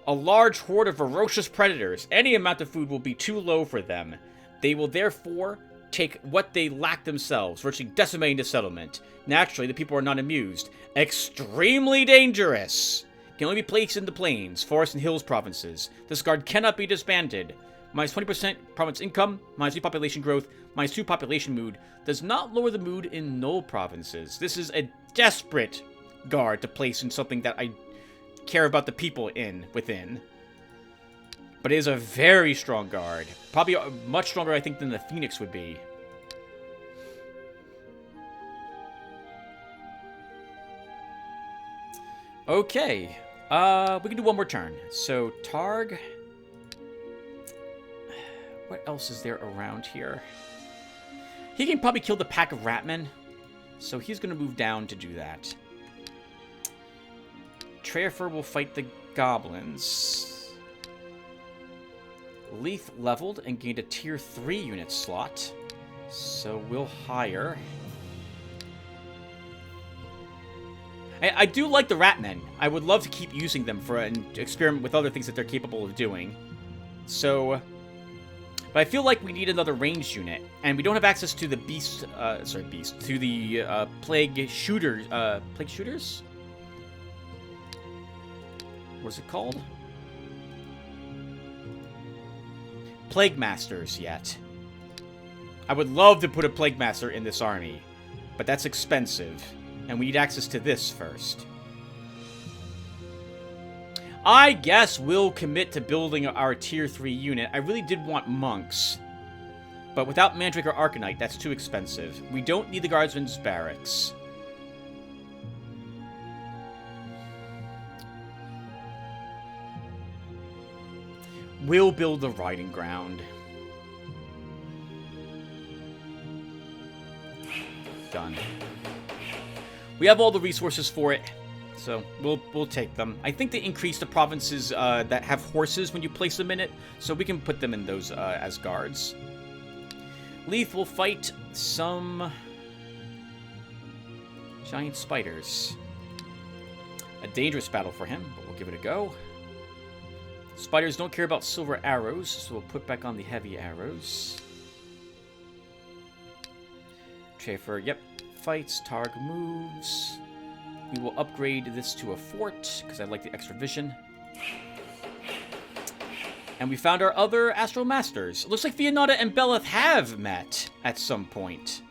A large horde of ferocious predators. Any amount of food will be too low for them. They will therefore take what they lack themselves, virtually decimating the settlement. Naturally, the people are not amused. Extremely dangerous. Can only be placed in the plains, forests, and hills provinces. This guard cannot be disbanded. Minus 20% province income, minus 3 population growth, minus 2 population mood. Does not lower the mood in null provinces. This is a desperate guard to place in something that I care about the people within. But it is a very strong guard. Probably much stronger, I think, than the Phoenix would be. Okay. We can do one more turn. So, Targ. What else is there around here? He can probably kill the pack of Ratmen. So he's going to move down to do that. Trefer will fight the goblins. Leith leveled and gained a tier 3 unit slot. So we'll hire... I do like the Ratmen. I would love to keep using them for an experiment with other things that they're capable of doing. So... But I feel like we need another ranged unit, and we don't have access to the to the plague shooters. Plague shooters? What's it called? Plague masters yet. I would love to put a plague master in this army, but that's expensive, and we need access to this first. I guess we'll commit to building our tier 3 unit. I really did want monks. But without Mandrake or Arcanite, that's too expensive. We don't need the Guardsman's Barracks. We'll build the riding ground. Done. We have all the resources for it, so we'll take them. I think they increase the provinces that have horses when you place them in it, so we can put them in those as guards. Leith will fight some giant spiders. A dangerous battle for him, but we'll give it a go. Spiders don't care about silver arrows, so we'll put back on the heavy arrows. Chafer, yep. Fights, Targ moves. We will upgrade this to a fort, because I like the extra vision. And we found our other Astral Masters. It looks like Vianata and Beleth have met at some point.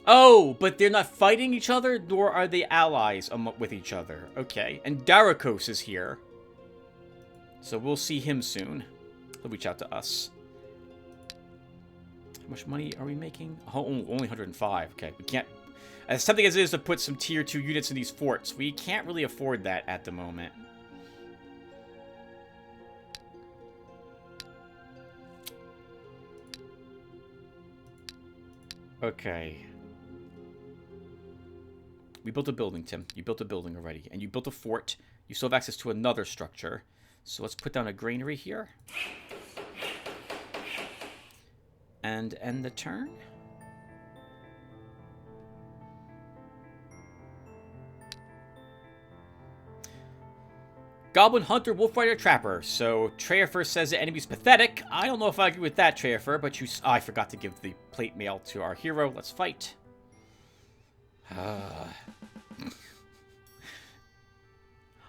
Oh, but they're not fighting each other, nor are they allies with each other. Okay, and Darikos is here. So we'll see him soon. He'll reach out to us. How much money are we making? Oh, only 105. Okay, we can't... As tempting as it is to put some tier 2 units in these forts, we can't really afford that at the moment. Okay. We built a building, Tim. You built a building already. And you built a fort. You still have access to another structure. So let's put down a granary here. And end the turn. Goblin Hunter, Wolf Rider, Trapper. So, Treyafer says the enemy's pathetic. I don't know if I agree with that, Treyafer, but you... Oh, I forgot to give the plate mail to our hero. Let's fight.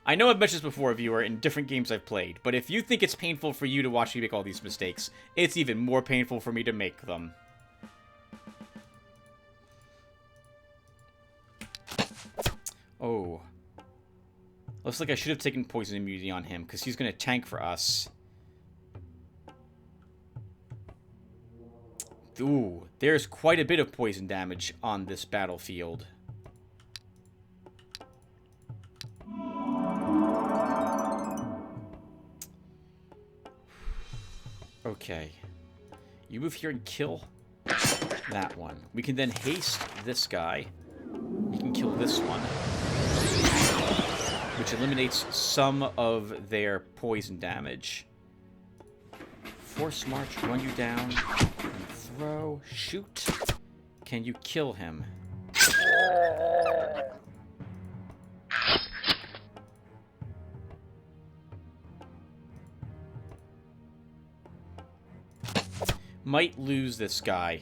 I know I've mentioned this before, viewer, in different games I've played, but if you think it's painful for you to watch me make all these mistakes, it's even more painful for me to make them. Oh. Looks like I should have taken Poison Immunity on him, because he's going to tank for us. Ooh, there's quite a bit of poison damage on this battlefield. Okay. You move here and kill that one. We can then haste this guy. You can kill this one, which eliminates some of their poison damage. Force March, run you down, and throw, shoot. Can you kill him? Might lose this guy,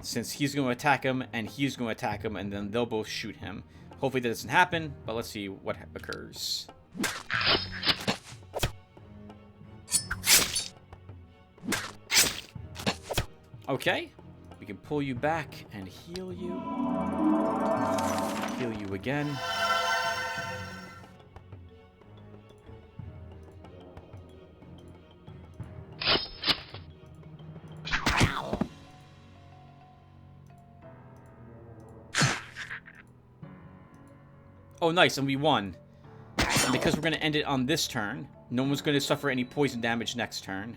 since he's going to attack him, and he's going to attack him, and then they'll both shoot him. Hopefully that doesn't happen, but let's see what occurs. Okay, we can pull you back and heal you. Heal you again. Oh, nice, and we won. And because we're going to end it on this turn, no one's going to suffer any poison damage next turn.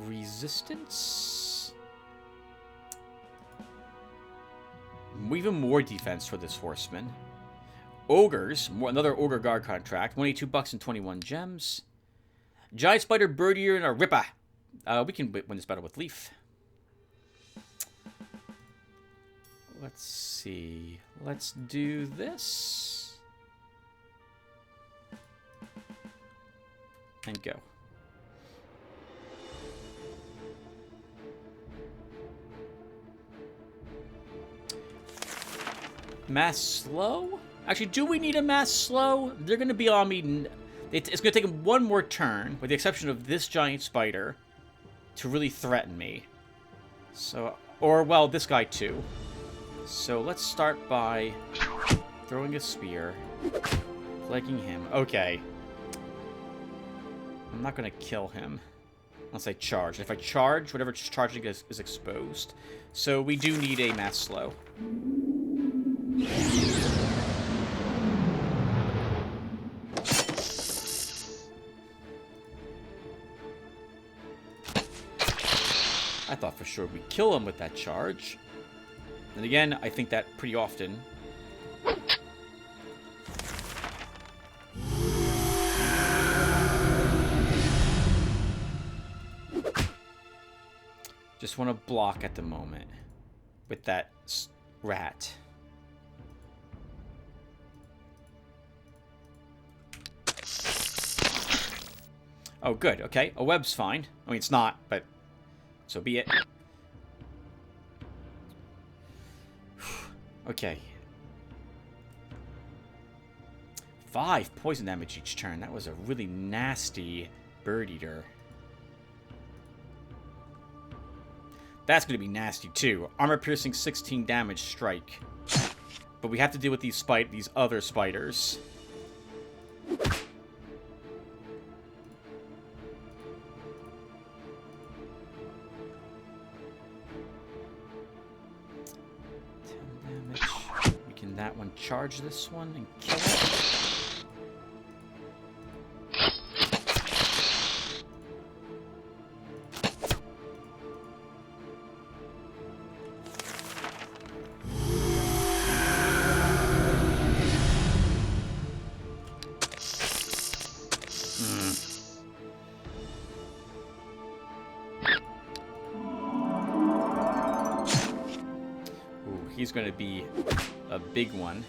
Resistance? Even more defense for this horseman. Ogres, another Ogre Guard contract. 22 bucks and 21 gems. Giant Spider, Birdier, and a Ripper. We can win this battle with Leaf. Let's see. Let's do this. And go. Mass slow? Actually, do we need a mass slow? They're going to be on me. It's going to take them one more turn, with the exception of this giant spider, to really threaten me. So, or, well, this guy too. So let's start by throwing a spear, Plaguing him. Okay. I'm not going to kill him. Unless I charge. If I charge, whatever it's charging is exposed. So we do need a mass slow. I thought for sure we'd kill him with that charge. And again, I think that pretty often. Just want to block at the moment with that rat. Oh, good. Okay. A web's fine. I mean, it's not, but so be it. Okay. 5 poison damage each turn. That was a really nasty bird eater. That's going to be nasty, too. Armor-piercing 16 damage strike. But we have to deal with these other spiders. We can that one charge this one and kill it. He's going to be a big one.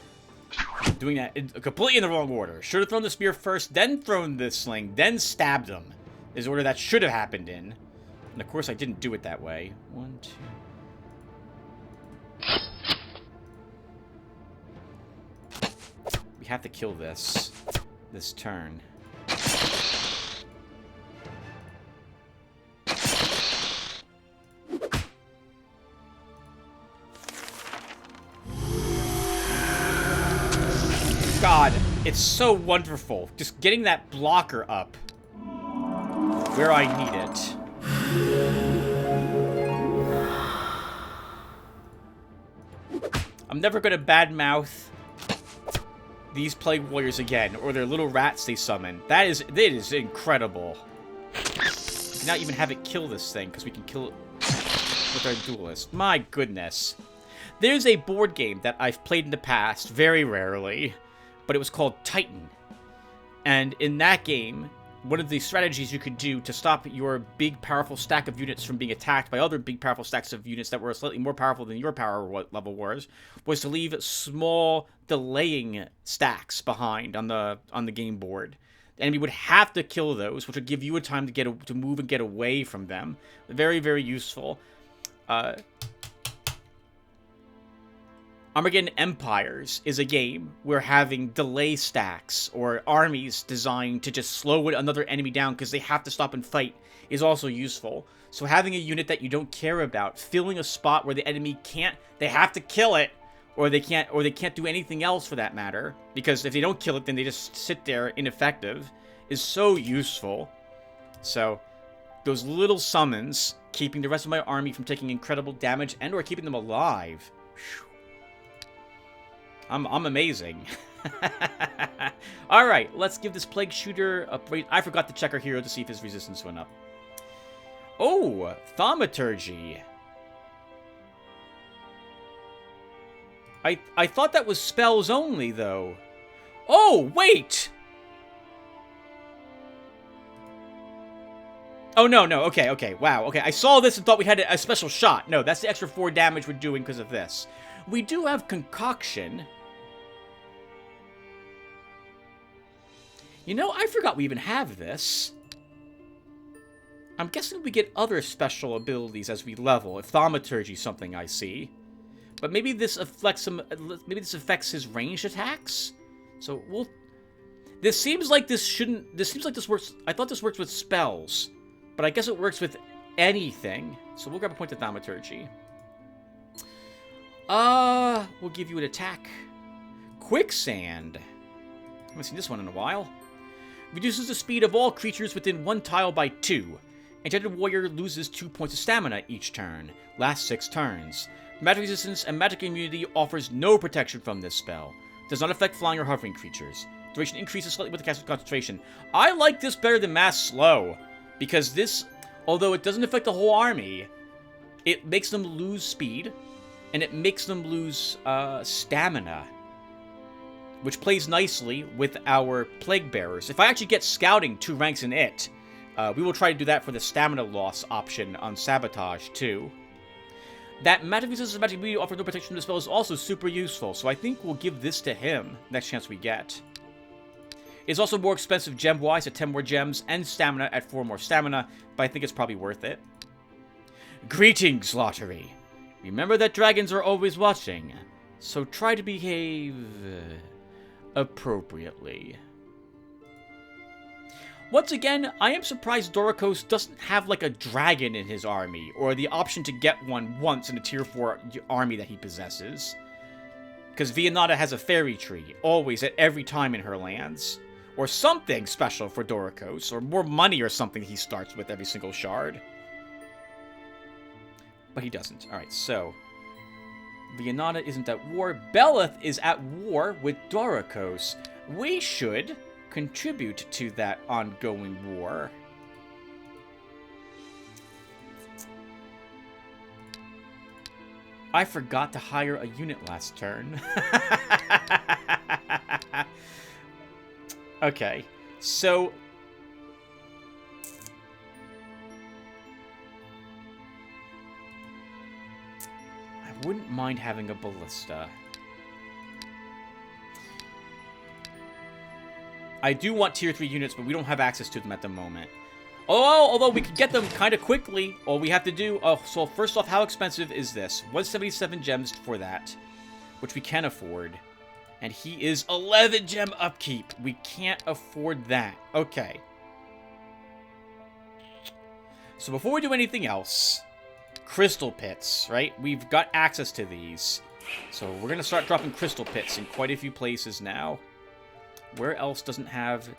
Doing that completely in the wrong order. Should have thrown the spear first, then thrown the sling, then stabbed him. Is the order that should have happened in. And of course I didn't do it that way. 1, 2. We have to kill this turn. God, it's so wonderful. Just getting that blocker up where I need it. I'm never going to badmouth these Plague Warriors again, or their little rats they summon. It is incredible. We cannot even have it kill this thing, because we can kill it with our duelist. My goodness. There's a board game that I've played in the past, very rarely, but it was called Titan. And in that game, one of the strategies you could do to stop your big, powerful stack of units from being attacked by other big, powerful stacks of units that were slightly more powerful than your power level was to leave small, delaying stacks behind on the game board. The enemy would have to kill those, which would give you a time to move and get away from them. Very, very useful. Armageddon Empires is a game where having delay stacks or armies designed to just slow another enemy down because they have to stop and fight is also useful. So having a unit that you don't care about, filling a spot where the enemy they have to kill it, or they can't do anything else for that matter, because if they don't kill it, then they just sit there ineffective, is so useful. So those little summons, keeping the rest of my army from taking incredible damage and or keeping them alive. Whew. I'm amazing. Alright, let's give this Plague Shooter a... Wait, I forgot to check our hero to see if his resistance went up. Oh, Thaumaturgy. I thought that was spells only, though. Oh, wait! Oh, no, okay, wow, okay. I saw this and thought we had a special shot. No, that's the extra 4 damage we're doing because of this. We do have Concoction. You know, I forgot we even have this. I'm guessing we get other special abilities as we level, if Thaumaturgy is something I see. But maybe this affects his ranged attacks? So, this seems like this works... I thought this works with spells. But I guess it works with anything. So we'll grab a point to Thaumaturgy. We'll give you an attack. Quicksand. Haven't seen this one in a while. Reduces the speed of all creatures within 1 tile by 2. Enchanted Warrior loses 2 points of stamina each turn. Lasts 6 turns. Magic resistance and magic immunity offers no protection from this spell. Does not affect flying or hovering creatures. Duration increases slightly with the cast concentration. I like this better than Mass Slow. Because this, although it doesn't affect the whole army, it makes them lose speed. And it makes them lose stamina. Which plays nicely with our Plague Bearers. If I actually get Scouting 2 ranks in it, we will try to do that for the stamina loss option on Sabotage, too. That magic resistance and magic immunity offers no protection from the spell is also super useful, so I think we'll give this to him next chance we get. It's also more expensive gem-wise at 10 more gems, and stamina at 4 more stamina, but I think it's probably worth it. Greetings, Lotaeri. Remember that dragons are always watching, so try to behave appropriately. Once again, I am surprised Doricos doesn't have like a dragon in his army, or the option to get one once in a tier 4 army that he possesses. Because Vianata has a fairy tree, always at every time in her lands. Or something special for Doricos, or more money or something he starts with every single shard. But he doesn't. Alright, so Vianata isn't at war. Beleth is at war with Doricos. We should contribute to that ongoing war. I forgot to hire a unit last turn. Okay, so I wouldn't mind having a ballista. I do want tier 3 units, but we don't have access to them at the moment. Although we could get them kind of quickly. All we have to do... Oh, so first off, how expensive is this? 177 gems for that, which we can afford. And he is 11 gem upkeep. We can't afford that. Okay. So before we do anything else, crystal pits, right? We've got access to these. So we're going to start dropping crystal pits in quite a few places now. Where else doesn't have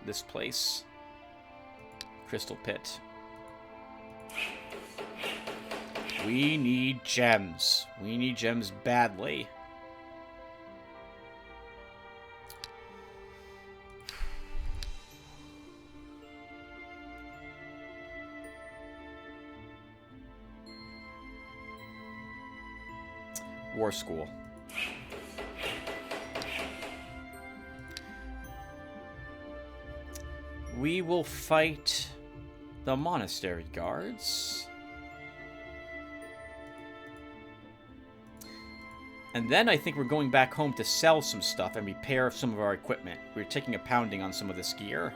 this place? Crystal pit. We need gems. We need gems badly. War School. We will fight the monastery guards. And then I think we're going back home to sell some stuff and repair some of our equipment. We're taking a pounding on some of this gear.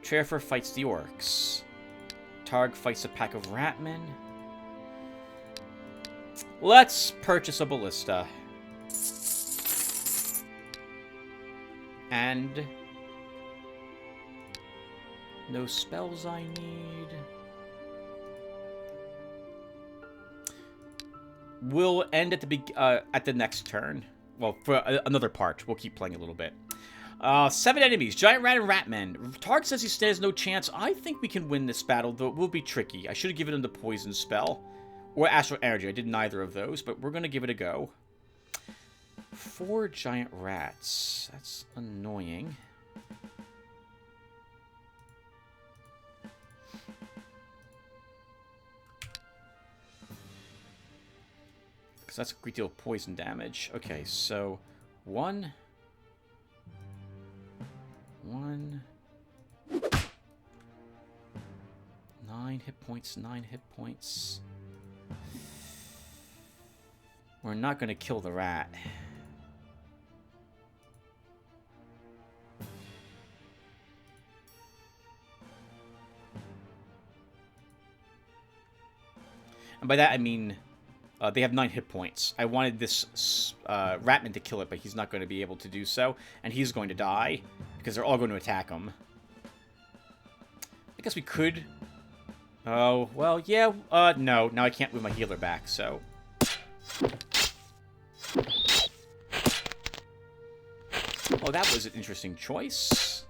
Trefer fights the orcs. Targ fights a pack of ratmen. Let's purchase a ballista. And no spells I need. We'll end at the next turn. Well, for another part. We'll keep playing a little bit. 7 enemies. Giant Rat and Ratman. Targ says he stands no chance. I think we can win this battle, though it will be tricky. I should have given him the poison spell. Or Astral Energy. I did neither of those, but we're going to give it a go. 4 giant rats. That's annoying. Because that's a great deal of poison damage. Okay, so 1. 9 hit points, 9 hit points. We're not going to kill the rat. And by that I mean they have 9 hit points. I wanted this Ratman to kill it, but he's not going to be able to do so. And he's going to die, because they're all going to attack him. I guess we could... Oh, well, yeah, no. Now I can't move my healer back, so... Oh, that was an interesting choice.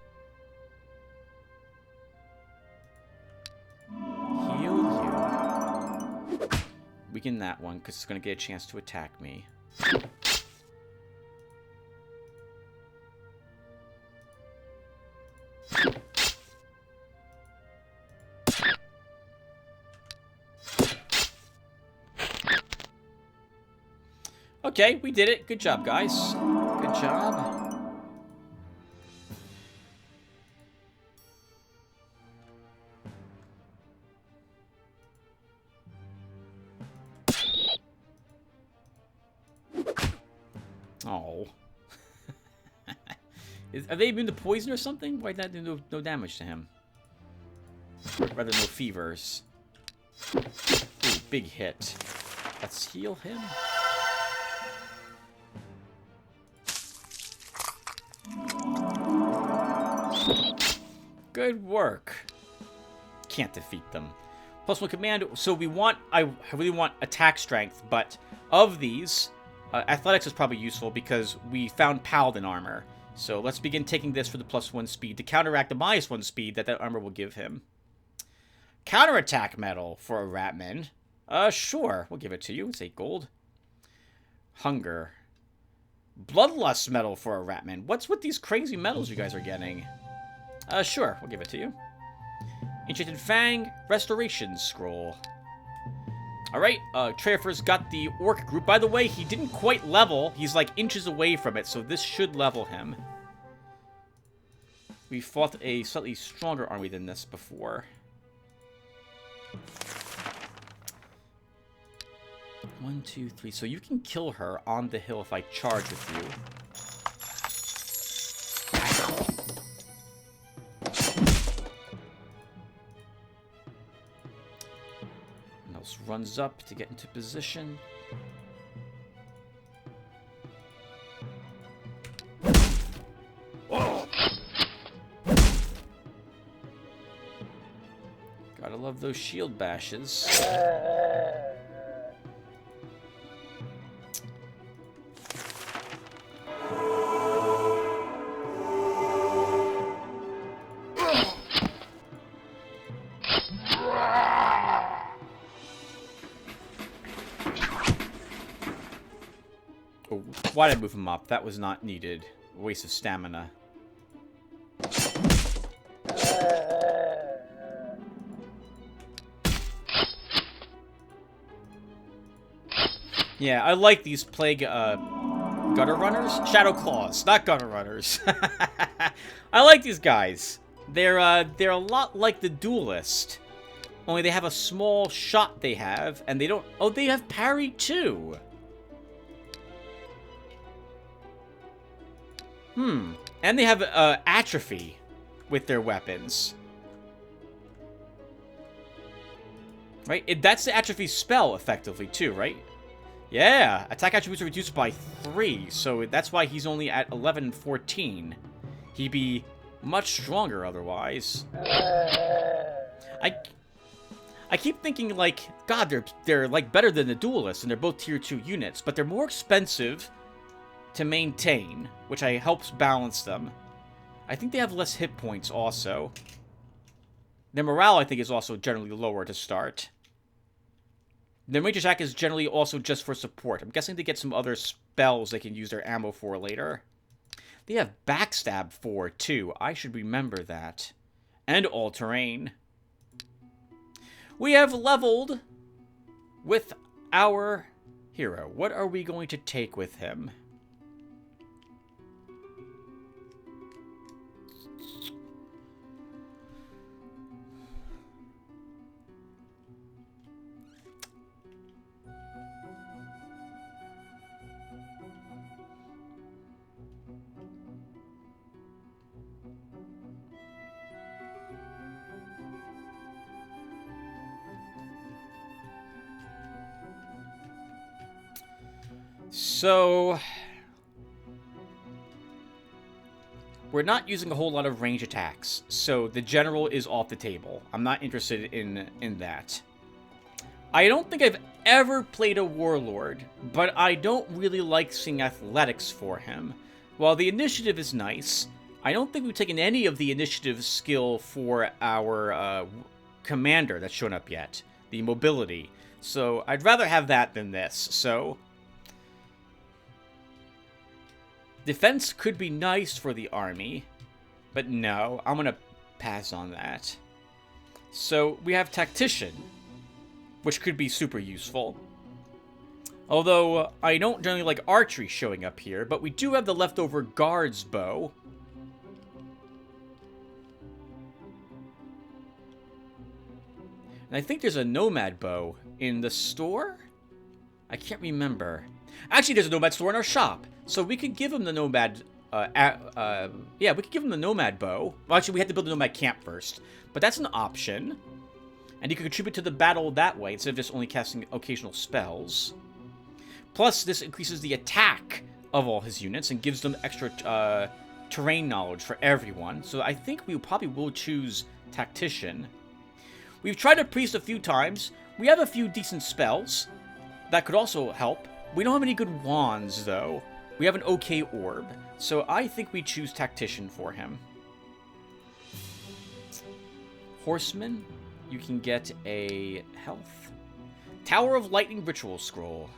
Heal you. Weaken that one, because it's going to get a chance to attack me. Okay, we did it. Good job, guys. Good job. Oh. Are they immune to poison or something? Why did that do no damage to him? Or rather, no fevers. Ooh, big hit. Let's heal him. Good work. Can't defeat them. +1 command. So we want... I really want attack strength, but of these, athletics is probably useful because we found paladin armor. So let's begin taking this for the +1 speed to counteract the -1 speed that armor will give him. Counterattack medal for a Ratman. Sure. We'll give it to you. It's 8 gold. Hunger. Bloodlust medal for a Ratman. What's with these crazy medals you guys are getting? Sure. We'll give it to you. Enchanted Fang. Restoration scroll. Alright, Treafer's got the orc group. By the way, he didn't quite level. He's like inches away from it, so this should level him. We fought a slightly stronger army than this before. 1, 2, 3. So you can kill her on the hill if I charge with you. Mouse runs up to get into position. Gotta love those shield bashes. Why did I move him up? That was not needed. A waste of stamina. Yeah, I like these plague gutter runners? Shadow claws, not gutter runners. I like these guys. They're a lot like the duelist. Only they have a small shot they have, and they don't... Oh, they have parry too. And they have atrophy with their weapons. Right? That's the atrophy spell, effectively, too, right? Yeah! Attack attributes are reduced by 3, so that's why he's only at 11 and 14. He'd be much stronger otherwise. I keep thinking, like, God, they're like, better than the duelists, and they're both tier 2 units, but they're more expensive to maintain, which helps balance them. I think they have less hit points also. Their morale, I think, is also generally lower to start. Their range attack is generally also just for support. I'm guessing they get some other spells they can use their ammo for later. They have backstab for, too. I should remember that. And all-terrain. We have leveled with our hero. What are we going to take with him? So, we're not using a whole lot of range attacks, so the general is off the table. I'm not interested in that. I don't think I've ever played a warlord, but I don't really like seeing athletics for him. While the initiative is nice, I don't think we've taken any of the initiative skill for our commander that's shown up yet. The mobility. So I'd rather have that than this. So defense could be nice for the army. But no, I'm going to pass on that. So we have tactician, which could be super useful. Although I don't generally like archery showing up here, but we do have the leftover guard's bow. And I think there's a nomad bow in the store? I can't remember. Actually, there's a nomad store in our shop. So we could give him the nomad... yeah, we could give him the nomad bow. Well, actually, we have to build a nomad camp first. But that's an option. And he could contribute to the battle that way, instead of just only casting occasional spells. Plus, this increases the attack of all his units and gives them extra terrain knowledge for everyone. So I think we probably will choose Tactician. We've tried a Priest a few times. We have a few decent spells. That could also help. We don't have any good wands, though. We have an okay orb. So I think we choose Tactician for him. Horseman, you can get a health. Tower of Lightning Ritual Scroll.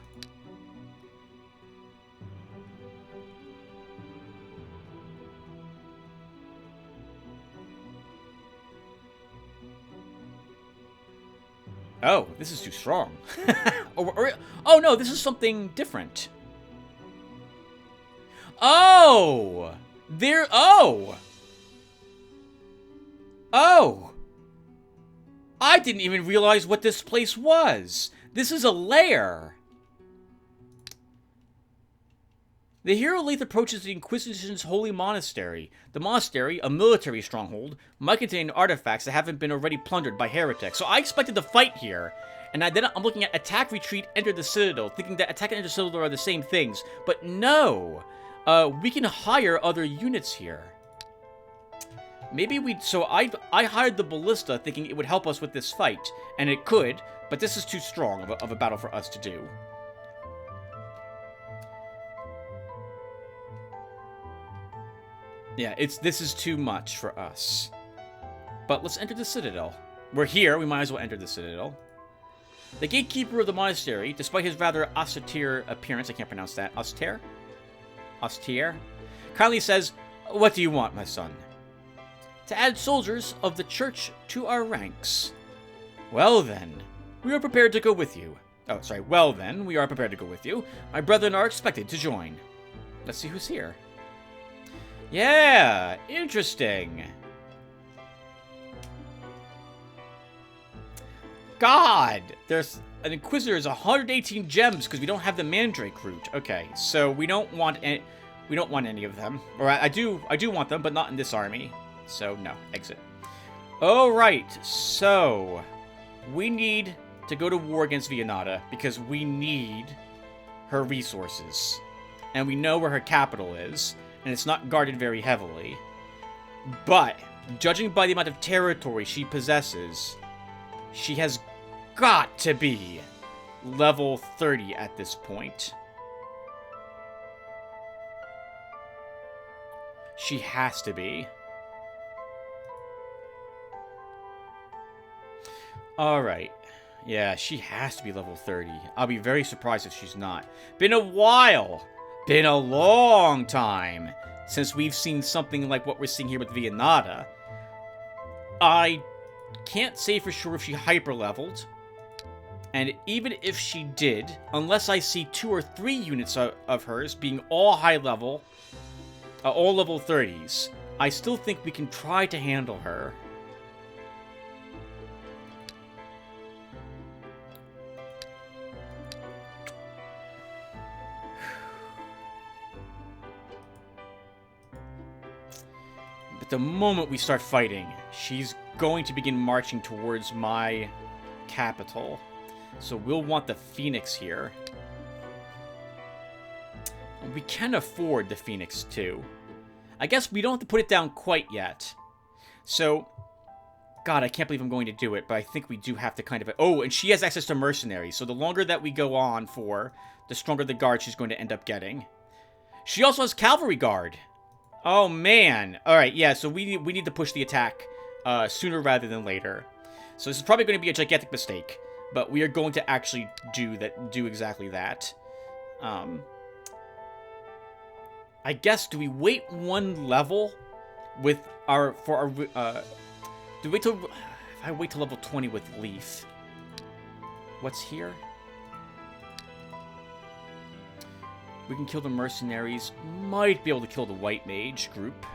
Oh, this is too strong. Oh no, this is something different. Oh! Oh! I didn't even realize what this place was. This is a lair. The hero Leith approaches the Inquisition's holy monastery. The monastery, a military stronghold, might contain artifacts that haven't been already plundered by heretics. So I expected to fight here, and then I'm looking at attack, retreat, enter the citadel, thinking that attack and enter the citadel are the same things. But no! We can hire other units here. Maybe so I hired the ballista thinking it would help us with this fight, and it could, but this is too strong of a battle for us to do. Yeah, this is too much for us. But let's enter the citadel. We're here, we might as well enter the citadel. The gatekeeper of the monastery, despite his rather austere appearance, I can't pronounce that, austere, kindly says, "What do you want, my son?" "To add soldiers of the church to our ranks." "Well then, we are prepared to go with you." Oh, sorry, well then, we are prepared to go with you. My brethren are expected to join. Let's see who's here. Yeah, interesting. God, there's an Inquisitor is 118 gems because we don't have the Mandrake root. Okay, so we don't want any of them. Or I do want them, but not in this army. So no, exit. All right, so we need to go to war against Vianata because we need her resources, and we know where her capital is. And it's not guarded very heavily. But, judging by the amount of territory she possesses, she has got to be level 30 at this point. She has to be. Alright. Yeah, she has to be level 30. I'll be very surprised if she's not. Been a while! Been a long time since we've seen something like what we're seeing here with Vianata. I can't say for sure if she hyper-leveled. And even if she did, unless I see 2 or 3 units of hers being all high level, all level 30s, I still think we can try to handle her. The moment we start fighting, she's going to begin marching towards my capital. So we'll want the Phoenix here. We can afford the Phoenix too. I guess we don't have to put it down quite yet. So, God, I can't believe I'm going to do it, but I think we do have to kind of... Oh, and she has access to mercenaries, so the longer that we go on for, the stronger the guard she's going to end up getting. She also has Cavalry Guard. Oh, man. All right, yeah, so we need to push the attack sooner rather than later. So this is probably going to be a gigantic mistake, but we are going to actually do exactly that. I guess, do we wait one level with our... do we wait till... If I wait till level 20 with Leaf. What's here? We can kill the mercenaries. Might be able to kill the white mage group.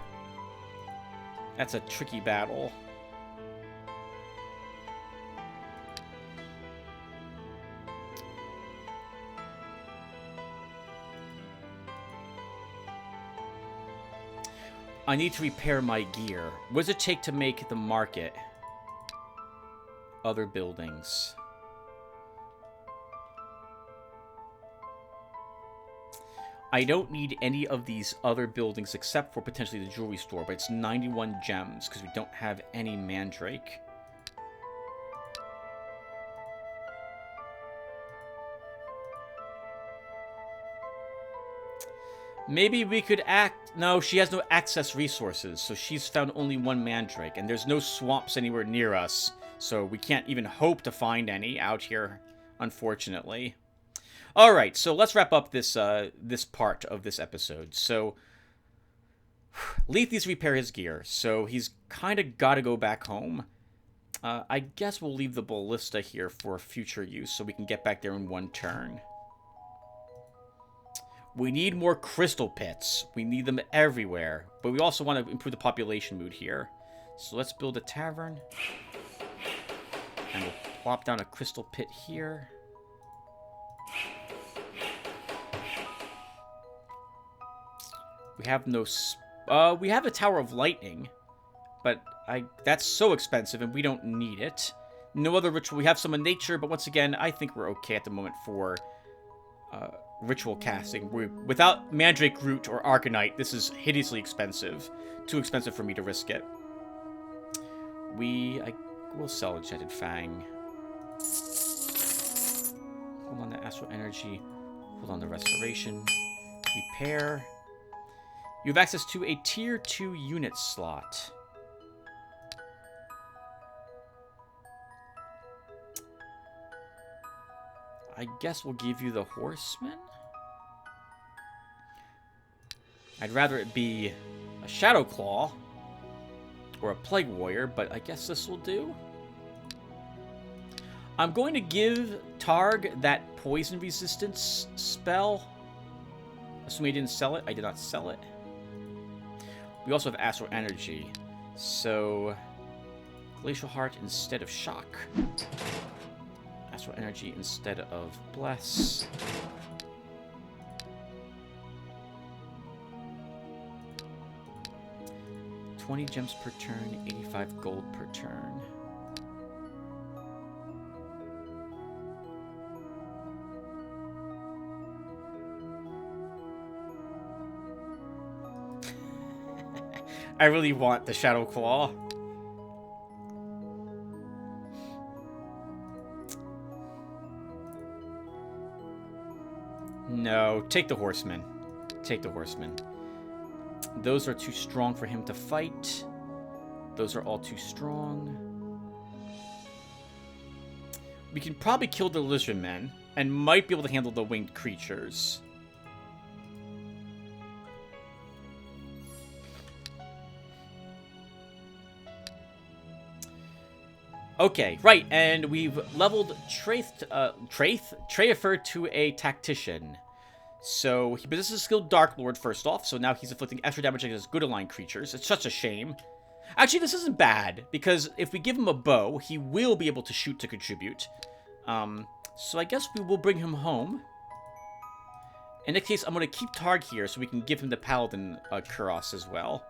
That's a tricky battle. I need to repair my gear. What does it take to make the market? Other buildings. I don't need any of these other buildings except for potentially the jewelry store, but it's 91 gems because we don't have any mandrake. Maybe we could act... No, she has no access resources, so she's found only one mandrake, and there's no swamps anywhere near us, so we can't even hope to find any out here, unfortunately. Alright, so let's wrap up this this part of this episode. So, Leaf needs to repair his gear, so he's kind of got to go back home. I guess we'll leave the ballista here for future use, so we can get back there in one turn. We need more crystal pits. We need them everywhere. But we also want to improve the population mood here. So let's build a tavern. And we'll plop down a crystal pit here. We have no... we have a Tower of Lightning. But that's so expensive and we don't need it. No other ritual. We have some in nature, but once again, I think we're okay at the moment for... ritual casting. Without Mandrake Root or Arcanite, this is hideously expensive. Too expensive for me to risk it. We'll sell Enchanted Fang. Hold on to Astral Energy. Hold on to Restoration. Repair. You have access to a Tier 2 unit slot. I guess we'll give you the Horseman? I'd rather it be a Shadow Claw or a Plague Warrior, but I guess this will do. I'm going to give Targ that Poison Resistance spell. Assuming I didn't sell it. I did not sell it. We also have Astral Energy. So, Glacial Heart instead of Shock. Astral Energy instead of Bless. $20 gems per turn, 85 gold per turn. I really want the Shadow Claw. No, take the Horseman. Take the Horseman. Those are too strong for him to fight. Those are all too strong. We can probably kill the Lizard Men, and might be able to handle the winged creatures. Okay, right, and we've leveled Treither to a Tactician. So, he possesses skill Dark Lord first off, so now he's inflicting extra damage against good aligned creatures. It's such a shame. Actually, this isn't bad, because if we give him a bow, he will be able to shoot to contribute. So I guess we will bring him home. In that case, I'm going to keep Targ here so we can give him the Paladin Kuros as well.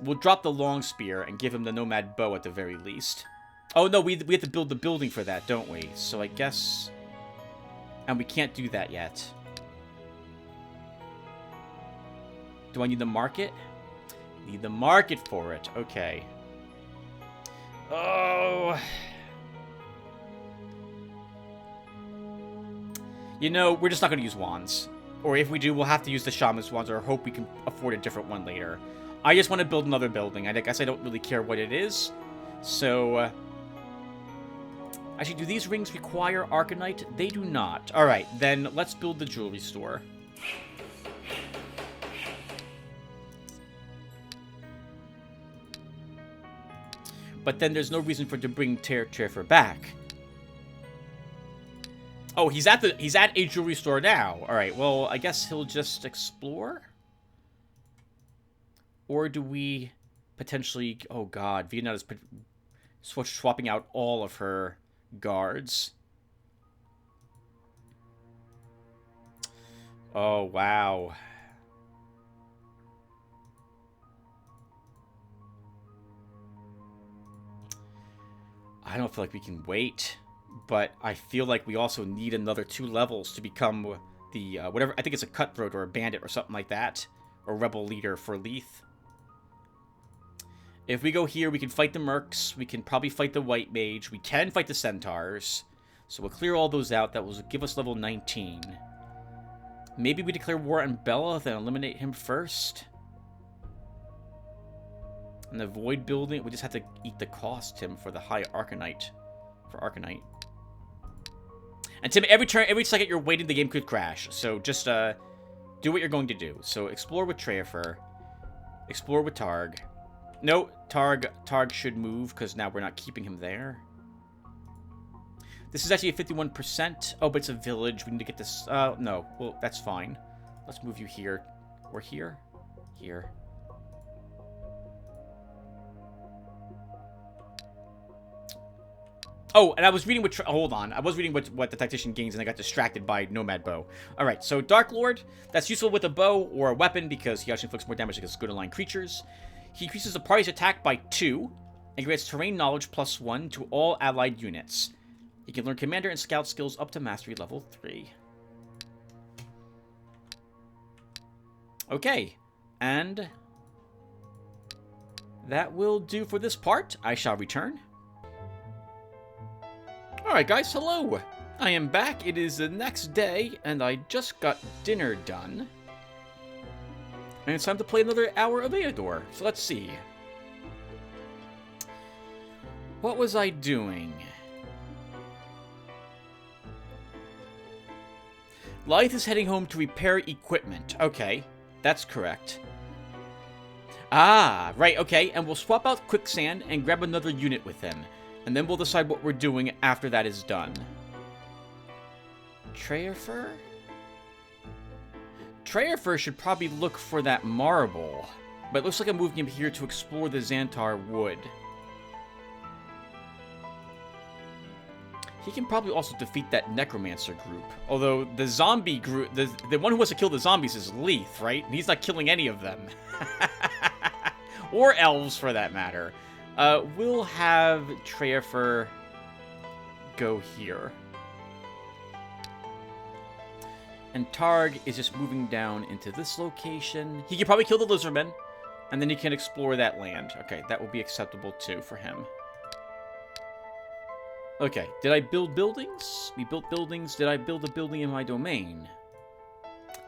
We'll drop the long spear and give him the Nomad Bow at the very least. Oh, no, we have to build the building for that, don't we? So I guess... And we can't do that yet. Do I need the market? Need the market for it. Okay. Oh... You know, we're just not going to use wands. Or if we do, we'll have to use the shaman's wands or hope we can afford a different one later. I just want to build another building. I guess I don't really care what it is. So, actually, do these rings require Arcanite? They do not. Alright, then let's build the jewelry store. But then there's no reason for it to bring Trafer back. Oh, he's at a jewelry store now. Alright, well, I guess he'll just explore? Or do we potentially... Oh, God. Viennata's swapping out all of her guards. Oh, wow. I don't feel like we can wait. But I feel like we also need another 2 levels to become the... whatever. I think it's a cutthroat or a bandit or something like that. Or rebel leader for Leith. If we go here, we can fight the mercs. We can probably fight the white mage. We can fight the centaurs. So we'll clear all those out. That will give us level 19. Maybe we declare war on Beleth and eliminate him first. And the void building, we just have to eat the cost, Tim, for the high Arcanite. For Arcanite. And Tim, every second you're waiting, the game could crash. So just do what you're going to do. So explore with Trafer. Explore with Targ. No, Targ should move, because now we're not keeping him there. This is actually a 51%. Oh, but it's a village. We need to get this... no. Well, that's fine. Let's move you here. Or here? Here. Oh, and I was reading what... hold on. I was reading what the Tactician gains, and I got distracted by Nomad Bow. Alright, so Dark Lord. That's useful with a bow or a weapon, because he actually inflicts more damage against good aligned creatures. He increases the party's attack by 2, and grants terrain knowledge +1 to all allied units. He can learn commander and scout skills up to mastery level 3. Okay, and that will do for this part. I shall return. Alright guys, hello! I am back. It is the next day, and I just got dinner done. And it's time to play another hour of Eador. So let's see. What was I doing? Leith is heading home to repair equipment. Okay, that's correct. Ah, right, okay. And we'll swap out Quicksand and grab another unit with him. And then we'll decide what we're doing after that is done. Trafer? Trafer should probably look for that marble. But it looks like I'm moving him here to explore the Xantar Wood. He can probably also defeat that Necromancer group. Although the zombie group, the one who wants to kill the zombies is Leith, right? And he's not killing any of them. Or elves, for that matter. We'll have Trafer go here. And Targ is just moving down into this location. He can probably kill the lizardmen, and then he can explore that land. Okay, that will be acceptable too for him. Okay, did I build buildings? We built buildings. Did I build a building in my domain?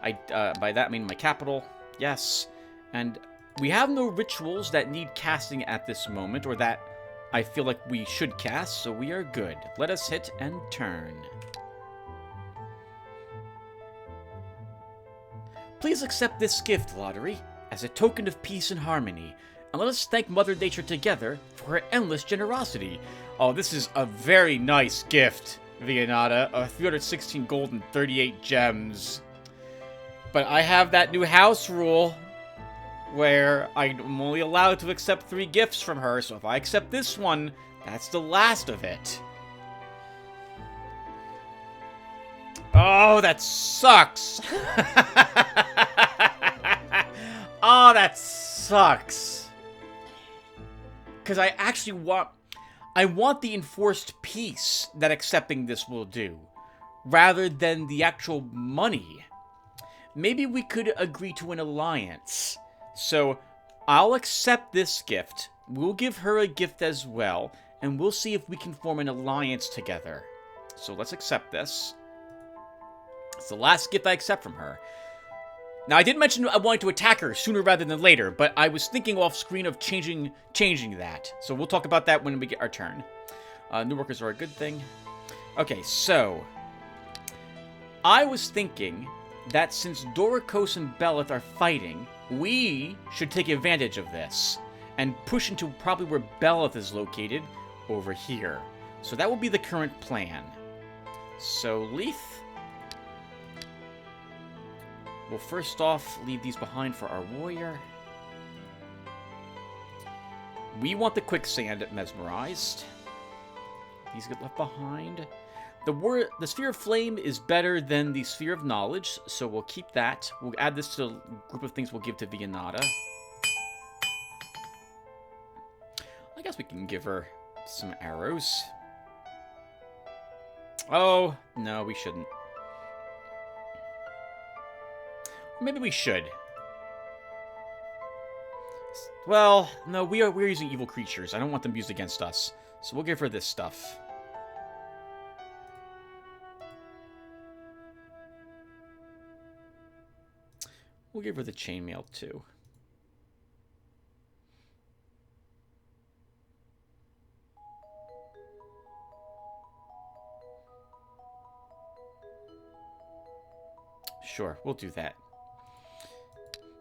By that I mean my capital. Yes. And we have no rituals that need casting at this moment, or that I feel like we should cast, so we are good. Let us hit and turn. Please accept this gift, Lotaeri, as a token of peace and harmony, and let us thank Mother Nature together for her endless generosity. Oh, this is a very nice gift, Viennata. 316 gold and 38 gems. But I have that new house rule where I'm only allowed to accept 3 gifts from her, so if I accept this one, that's the last of it. Oh, that sucks! Oh, that sucks! Because I actually want the enforced peace that accepting this will do, rather than the actual money. Maybe we could agree to an alliance. So, I'll accept this gift, we'll give her a gift as well, and we'll see if we can form an alliance together. So let's accept this. It's the last gift I accept from her. Now, I did mention I wanted to attack her sooner rather than later, but I was thinking off screen of changing that. So we'll talk about that when we get our turn. New workers are a good thing. Okay, so I was thinking that since Doricos and Beleth are fighting, we should take advantage of this and push into probably where Beleth is located, over here. So that will be the current plan. So, Leith, we'll first off leave these behind for our warrior. We want the quicksand mesmerized. These get left behind. The Sphere of Flame is better than the Sphere of Knowledge, so we'll keep that. We'll add this to the group of things we'll give to Vianata. I guess we can give her some arrows. Oh, no, we shouldn't. Maybe we should. Well, no, we're using evil creatures. I don't want them used against us. So we'll give her this stuff. We'll give her the chainmail, too. Sure, we'll do that.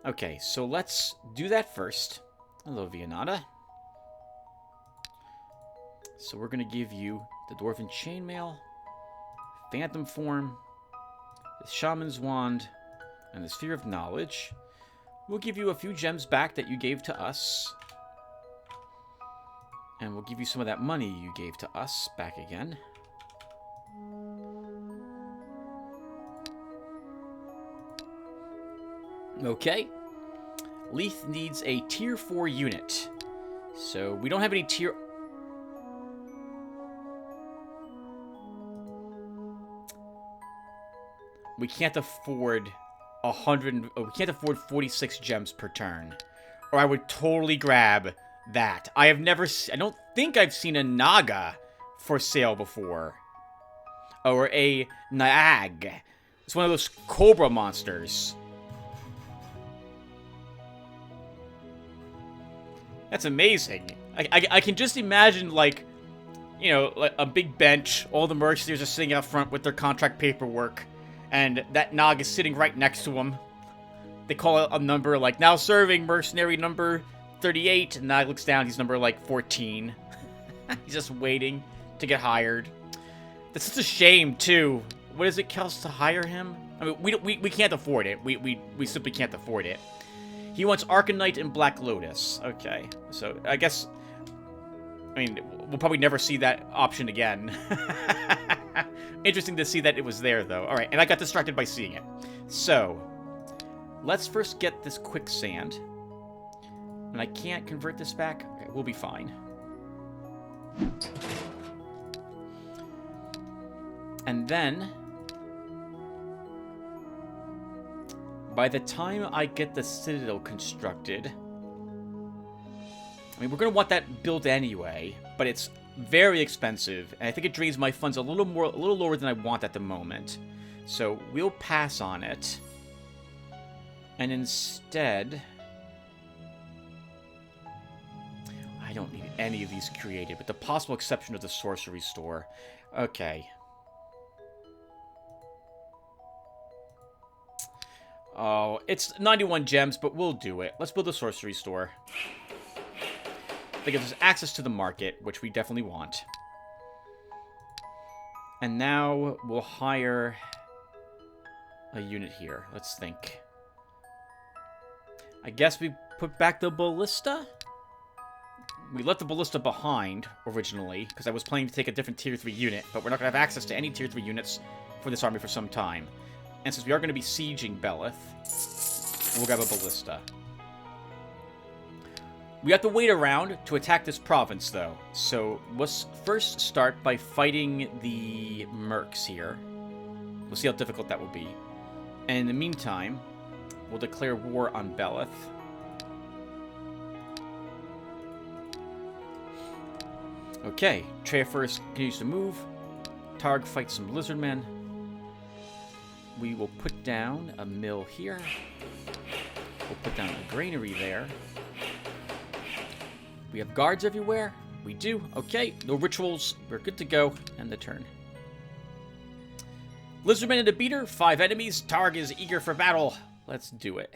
Okay, so let's do that first. Hello, Vianata. So we're going to give you the Dwarven Chainmail, Phantom Form, the Shaman's Wand, and the Sphere of Knowledge. We'll give you a few gems back that you gave to us. And we'll give you some of that money you gave to us back again. Okay. Leith needs a tier 4 unit. So we don't have any tier... We can't afford 100... we can't afford 46 gems per turn. Or I would totally grab that. I have never... I don't think I've seen a Naga for sale before. Or a Naag. It's one of those Cobra monsters. That's amazing. I can just imagine, like, you know, like a big bench. All the mercenaries are sitting out front with their contract paperwork. And that Nog is sitting right next to him. They call it a number, like, now serving mercenary number 38. And Nog looks down, he's number, like, 14. He's just waiting to get hired. That's such a shame, too. What does it cost to hire him? I mean, we can't afford it. We simply can't afford it. He wants Arcanite and Black Lotus. Okay, so I guess... I mean, we'll probably never see that option again. Interesting to see that it was there, though. Alright, and I got distracted by seeing it. So, let's first get this quicksand. And I can't convert this back? Okay, we'll be fine. And then... by the time I get the Citadel constructed... I mean, we're going to want that built anyway, but it's very expensive, and I think it drains my funds a little lower than I want at the moment. So we'll pass on it. And instead... I don't need any of these created, with the possible exception of the Sorcery Store. Okay. Oh, it's 91 gems, but we'll do it. Let's build a Sorcery Store. That gives us access to the market, which we definitely want. And now we'll hire a unit here. Let's think. I guess we put back the Ballista? We left the Ballista behind, originally, because I was planning to take a different Tier 3 unit, but we're not going to have access to any Tier 3 units for this army for some time. And since we are going to be sieging Beleth, we'll grab a Ballista. We have to wait around to attack this province, though. So let's first start by fighting the Mercs here. We'll see how difficult that will be. And in the meantime, we'll declare war on Beleth. Okay, Treya first continues to move. Targ fights some Lizardmen. we will put down a mill here. We'll put down a granary there. We have guards everywhere. We do. Okay, no rituals. We're good to go. End the turn. Lizardman and a beater. 5 enemies. Targ is eager for battle. Let's do it.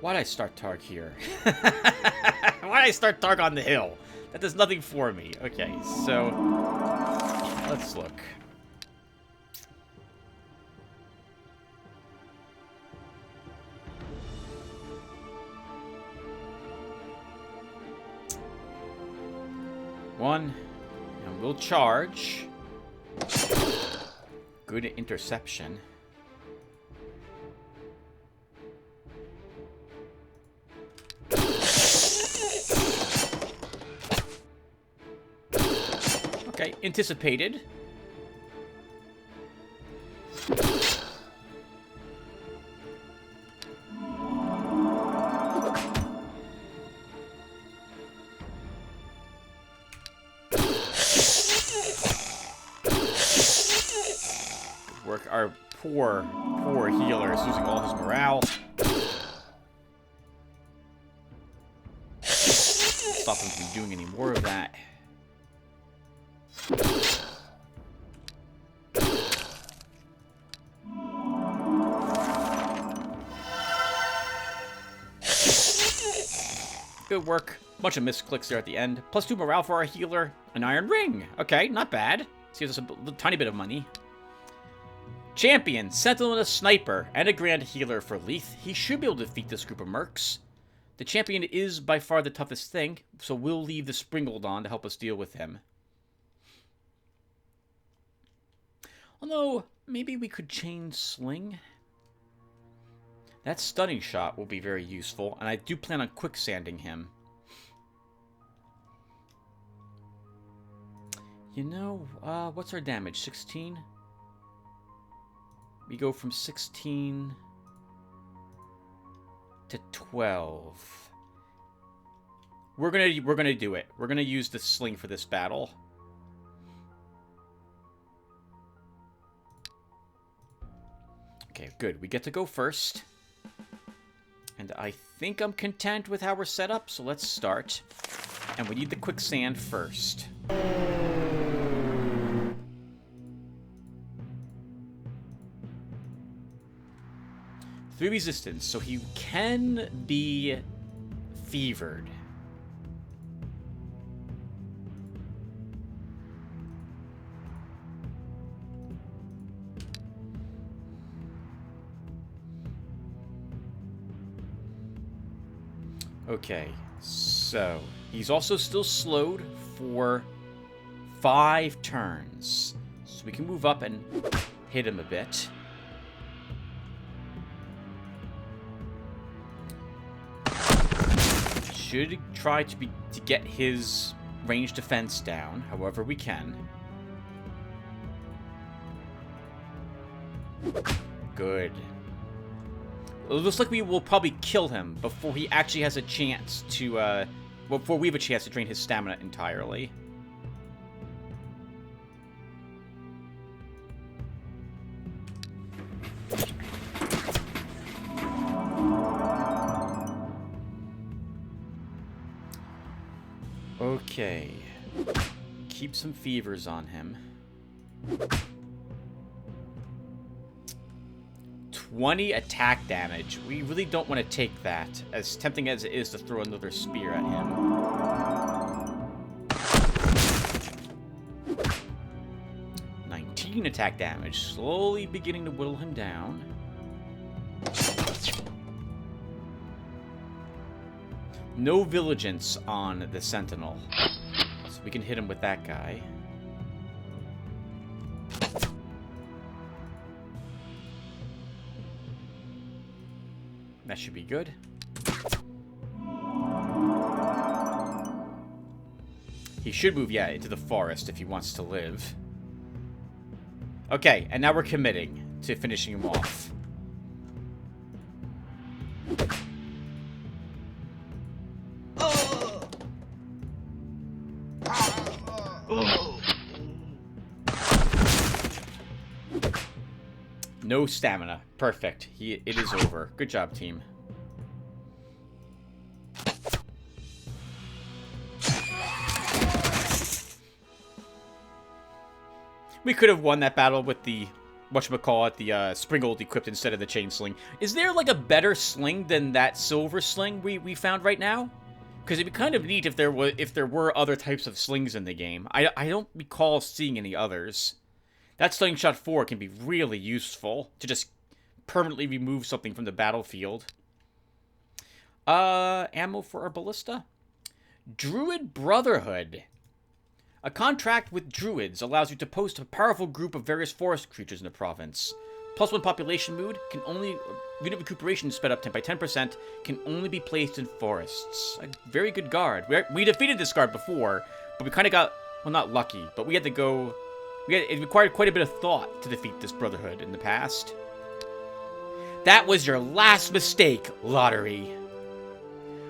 Why'd I start Targ here? Why'd I start Targ on the hill? That does nothing for me. Okay, so let's look. One, and we'll charge. Good interception. Okay, anticipated. Good work. Our poor healer is losing all his morale. Stop him from doing any more of that. Good work. Bunch of misclicks there at the end. +2 morale for our healer. An iron ring. Okay, not bad. Gives us a tiny bit of money. Champion, Sentinel and a Sniper, and a Grand Healer for Leith. He should be able to defeat this group of mercs. The Champion is by far the toughest thing, so we'll leave the Springald on to help us deal with him. Although, maybe we could chain Sling. That stunning shot will be very useful, and I do plan on quicksanding him. You know, what's our damage? 16? We go from 16 to 12. We're gonna do it. We're gonna use the Sling for this battle. Okay, good. We get to go first. And I think I'm content with how we're set up, so let's start. And we need the quicksand first. 3 resistance, so he can be fevered. Okay, so he's also still slowed for 5 turns. So we can move up and hit him a bit. Should try to get his range defense down, however we can. Good. It looks like we will probably kill him before he actually has a chance to, before we have a chance to drain his stamina entirely. Okay. Keep some fevers on him. 20 attack damage. We really don't want to take that, as tempting as it is to throw another spear at him. Attack damage, slowly beginning to whittle him down. No vigilance on the Sentinel, so we can hit him with that guy. That should be He should move, yeah, into the forest if he wants to live. Okay, and now we're committing to finishing him off. No stamina. Perfect. It is over. Good job, team. We could have won that battle with the, whatchamacallit, the Springald equipped instead of the chain sling. Is there, like, a better sling than that silver sling we found right now? Because it'd be kind of neat if there were other types of slings in the game. I don't recall seeing any others. That Slingshot 4 can be really useful to just permanently remove something from the battlefield. Ammo for our ballista? Druid Brotherhood. A contract with druids allows you to post a powerful group of various forest creatures in the province. +1 population mood can only... Unit recuperation sped up by 10%, can only be placed in forests. A very good guard. We defeated this guard before, but we kind of got... Well, not lucky, but we had to go... It required quite a bit of thought to defeat this brotherhood in the past. That was your last mistake, Lotaeri.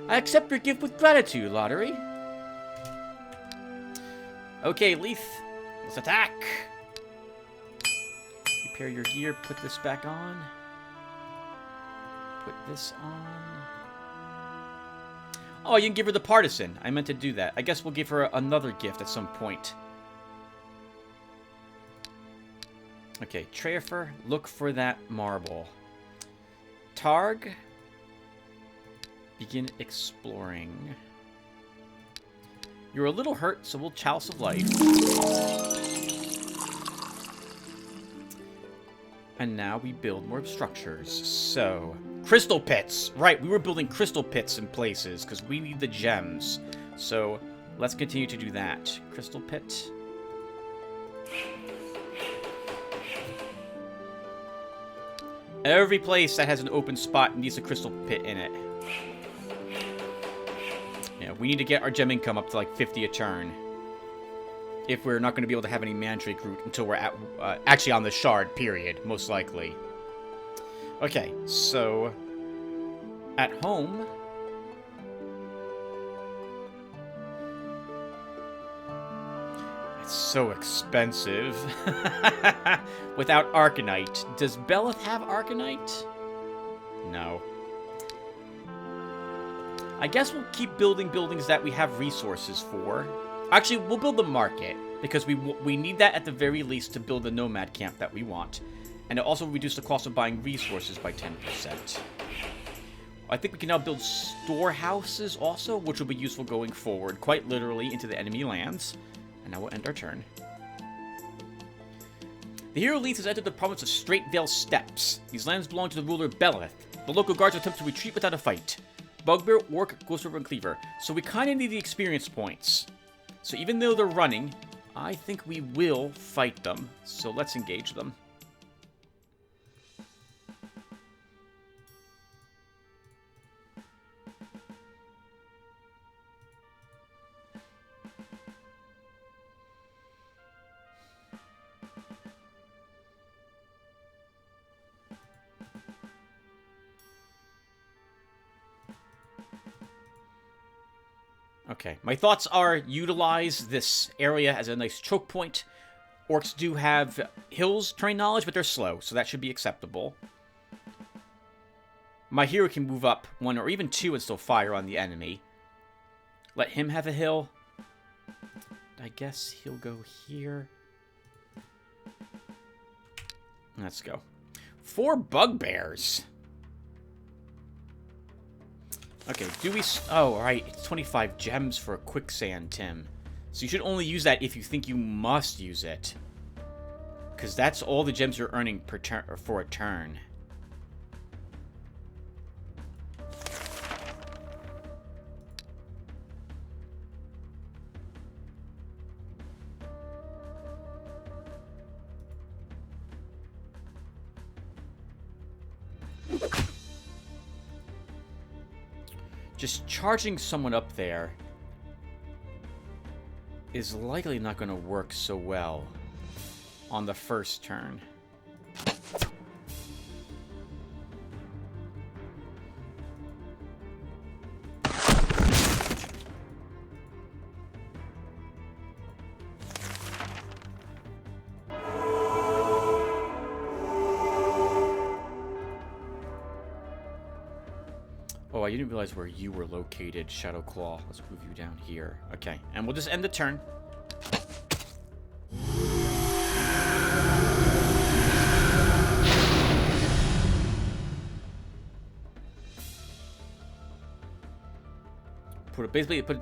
I accept your gift with gratitude, Lotaeri. Okay, Leith. Let's attack. Repair your gear. Put this back on. Put this on. Oh, you can give her the partisan. I meant to do that. I guess we'll give her another gift at some point. Okay, Trefer, look for that marble. Targ, begin exploring. You're a little hurt, so we'll Chalice of Life. And now we build more structures. So, crystal pits. Right, we were building crystal pits in places because we need the gems. So, let's continue to do that. Crystal pit. Every place that has an open spot needs a crystal pit in it. Yeah, we need to get our gem income up to like 50 a turn. If we're not going to be able to have any Mandrake root until we're at actually on the shard, period, most likely. Okay, so at home... So expensive. Without Arcanite. Does Beleth have Arcanite? No. I guess we'll keep building buildings that we have resources for. Actually, we'll build the market, because we need that at the very least to build the nomad camp that we want. And it also reduce the cost of buying resources by 10%. I think we can now build storehouses also, which will be useful going forward, quite literally, into the enemy lands. And now we'll end our turn. The hero Leith has entered the province of Straight Vale Steppes. These lands belong to the ruler Beleth. The local guards attempt to retreat without a fight. Bugbear, Orc, Ghost River, and Cleaver. So we kind of need the experience points. So even though they're running, I think we will fight them. So let's engage them. Okay, my thoughts are utilize this area as a nice choke point. Orcs do have hills terrain knowledge, but they're slow, so that should be acceptable. My hero can move up 1 or even 2 and still fire on the enemy. Let him have a hill. I guess he'll go here. Let's go. 4 bugbears. Okay, do we... Oh, right. It's 25 gems for a quicksand, Tim. So you should only use that if you think you must use it. Because that's all the gems you're earning per turn, or for a turn. Just charging someone up there is likely not going to work so well on the first turn. Oh, I didn't realize where you were located, Shadow Claw. Let's move you down here. Okay, and we'll just end the turn.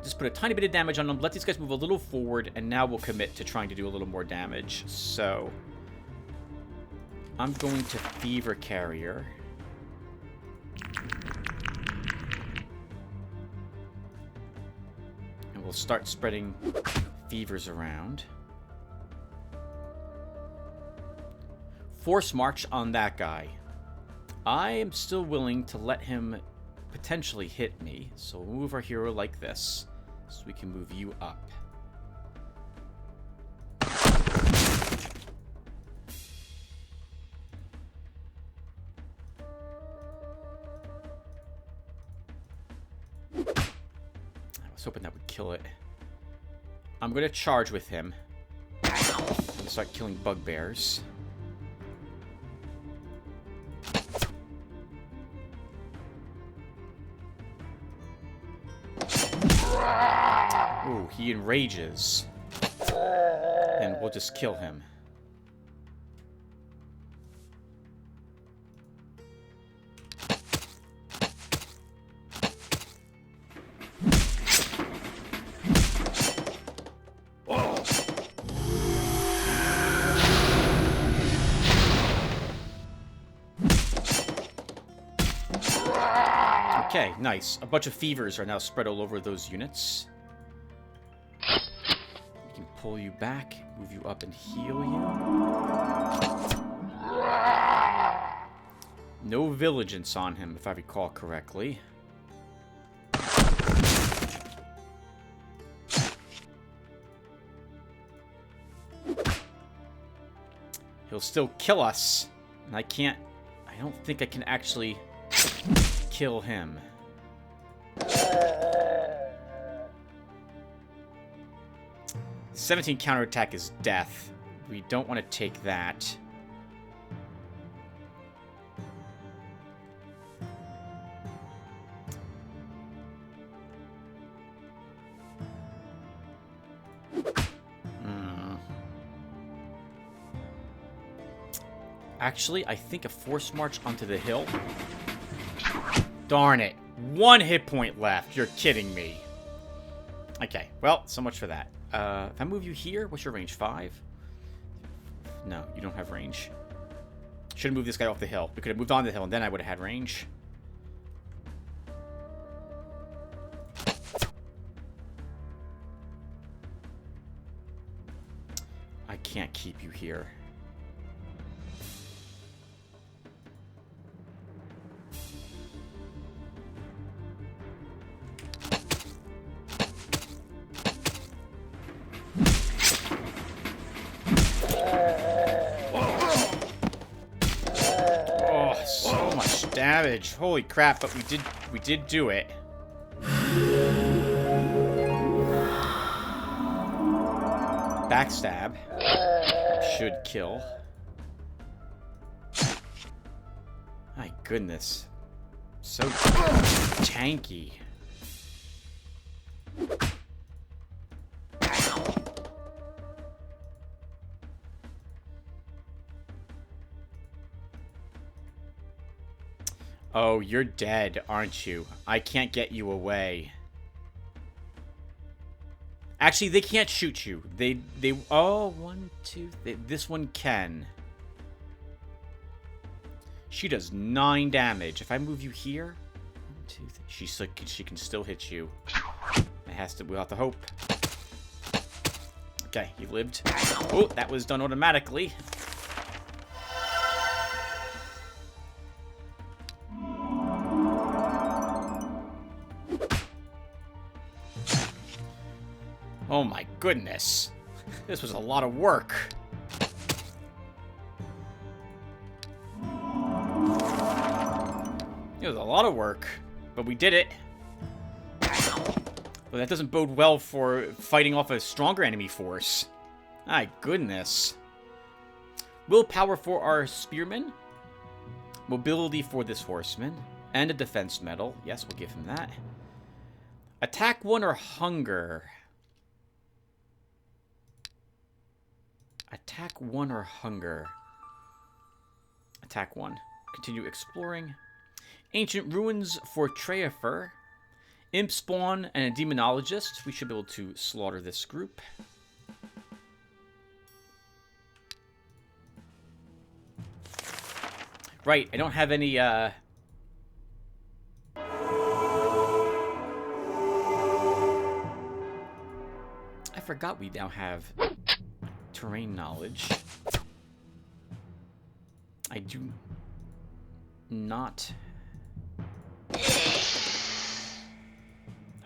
Just put a tiny bit of damage on them. Let these guys move a little forward, and now we'll commit to trying to do a little more damage. So, I'm going to Fever Carrier. And we'll start spreading fevers around. Force March on that guy. I am still willing to let him potentially hit me, so we'll move our hero like this, so we can move you up. I was hoping that would kill it. I'm going to charge with him and start killing bugbears. Ooh, he enrages. And we'll just kill him. Okay, nice. A bunch of fevers are now spread all over those units. We can pull you back, move you up, and heal you. No vigilance on him, if I recall correctly. He'll still kill us, and I don't think I can actually kill him. "17 counterattack is death. We don't want to take that. Actually, I think a force march onto the hill. Darn it. 1 hit point left. You're kidding me. Okay, well, so much for that. If I move you here, what's your range? 5? No, you don't have range. Should have moved this guy off the hill. We could have moved on the hill, and then I would have had range. I can't keep you here. Damage. Holy crap, but we did do it. Backstab should kill. My goodness. So tanky. Oh, you're dead, aren't you? I can't get you away. Actually, they can't shoot you. Oh, 1, 2, this one can. She does 9 damage. If I move you here, 1, 2, 3, she can still hit you. We'll have to hope. Okay, he lived. Oh, that was done automatically. Oh my goodness. This was a lot of work. It was a lot of work, but we did it. But that doesn't bode well for fighting off a stronger enemy force. My goodness. Willpower for our spearmen. Mobility for this horseman. And a defense medal. Yes, we'll give him that. Attack 1 or hunger. Attack 1 or hunger. Attack 1. Continue exploring. Ancient ruins for Treafer. Imp spawn and a demonologist. We should be able to slaughter this group. Right, I don't have any, I forgot we now have terrain knowledge. I do not... I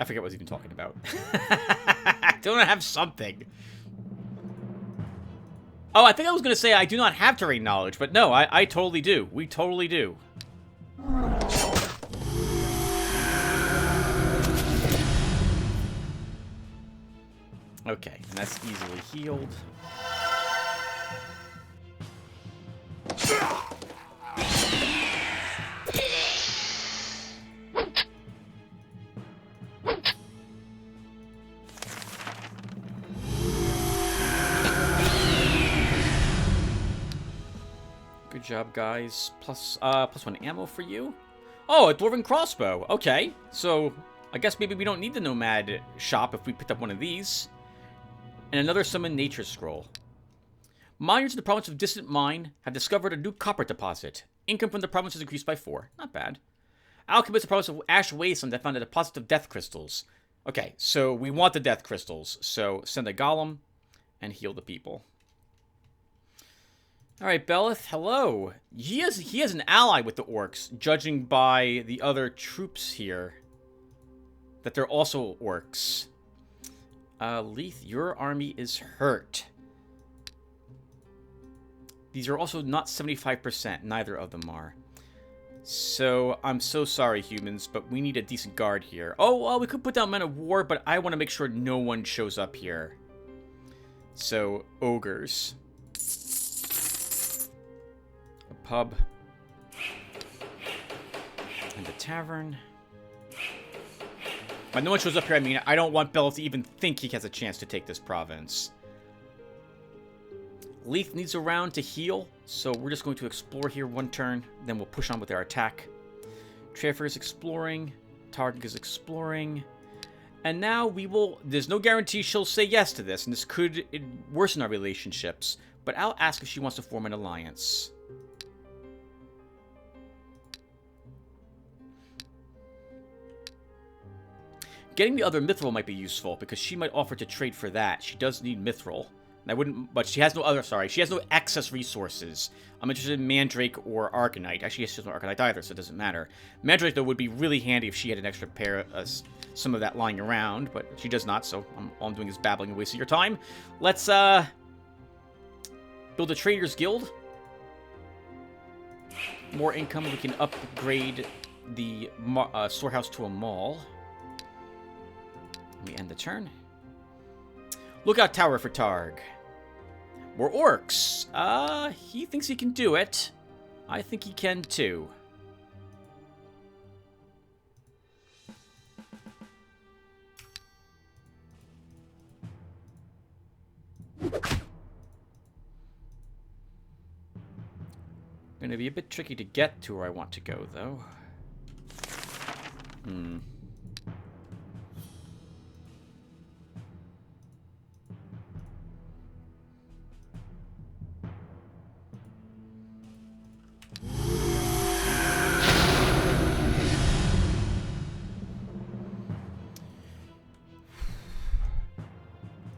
forget what I was even talking about. Don't I have something? Oh, I think I was going to say I do not have terrain knowledge, but no, I totally do. We totally do. Okay, and that's easily healed. Good job, guys. Plus 1 ammo for you. Oh, a dwarven crossbow. Okay, so I guess maybe we don't need the nomad shop if we picked up one of these. And another summon nature scroll. Miners in the province of Distant Mine have discovered a new copper deposit. Income from the province is increased by 4. Not bad. Alchemists in the province of Ash Wasteland have found a deposit of death crystals. Okay, so we want the death crystals. So send a golem and heal the people. Alright, Beleth, hello. He has an ally with the orcs, judging by the other troops here. That they're also orcs. Leith, your army is hurt. These are also not 75%. Neither of them are. So, I'm so sorry, humans, but we need a decent guard here. Oh, well, we could put down men of war, but I want to make sure no one shows up here. So, ogres. A pub. And a tavern. When no one shows up here, I mean, I don't want Beleth to even think he has a chance to take this province. Leith needs a round to heal, so we're just going to explore here 1 turn, then we'll push on with our attack. Treafer is exploring, Targ is exploring, and now we will... There's no guarantee she'll say yes to this, and this could worsen our relationships, but I'll ask if she wants to form an alliance. Getting the other mithril might be useful, because she might offer to trade for that. She does need mithril. I wouldn't, but she has no other, sorry, she has no excess resources. I'm interested in Mandrake or Arcanite. Actually, she has no Arcanite either, so it doesn't matter. Mandrake, though, would be really handy if she had an extra pair of some of that lying around, but she does not, so all I'm doing is babbling and wasting your time. Let's, build a Traders Guild. More income, we can upgrade the storehouse to a mall. Let me end the turn. Lookout tower for Targ. More orcs. He thinks he can do it. I think he can too. Gonna be a bit tricky to get to where I want to go, though.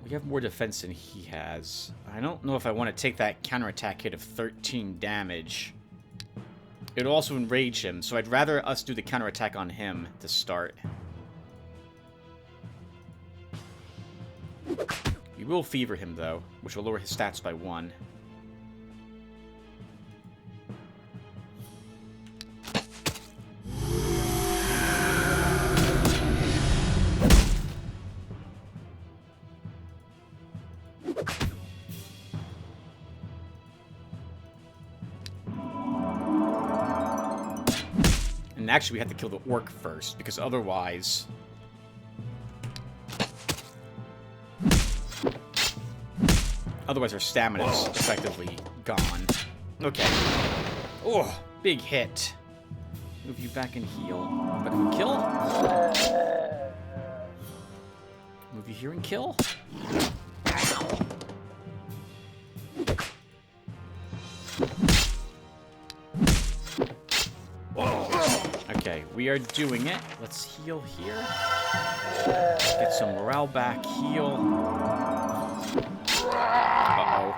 We have more defense than he has. I don't know if I want to take that counterattack hit of 13 damage. It would also enrage him, so I'd rather us do the counterattack on him to start. We will fever him, though, which will lower his stats by 1. And actually, we have to kill the orc first, because otherwise... Otherwise, our stamina's effectively gone. Okay. Oh, big hit. Move you back and heal. Back and kill. Move you here and kill. Okay, we are doing it. Let's heal here. Get some morale back. Heal. Uh-oh.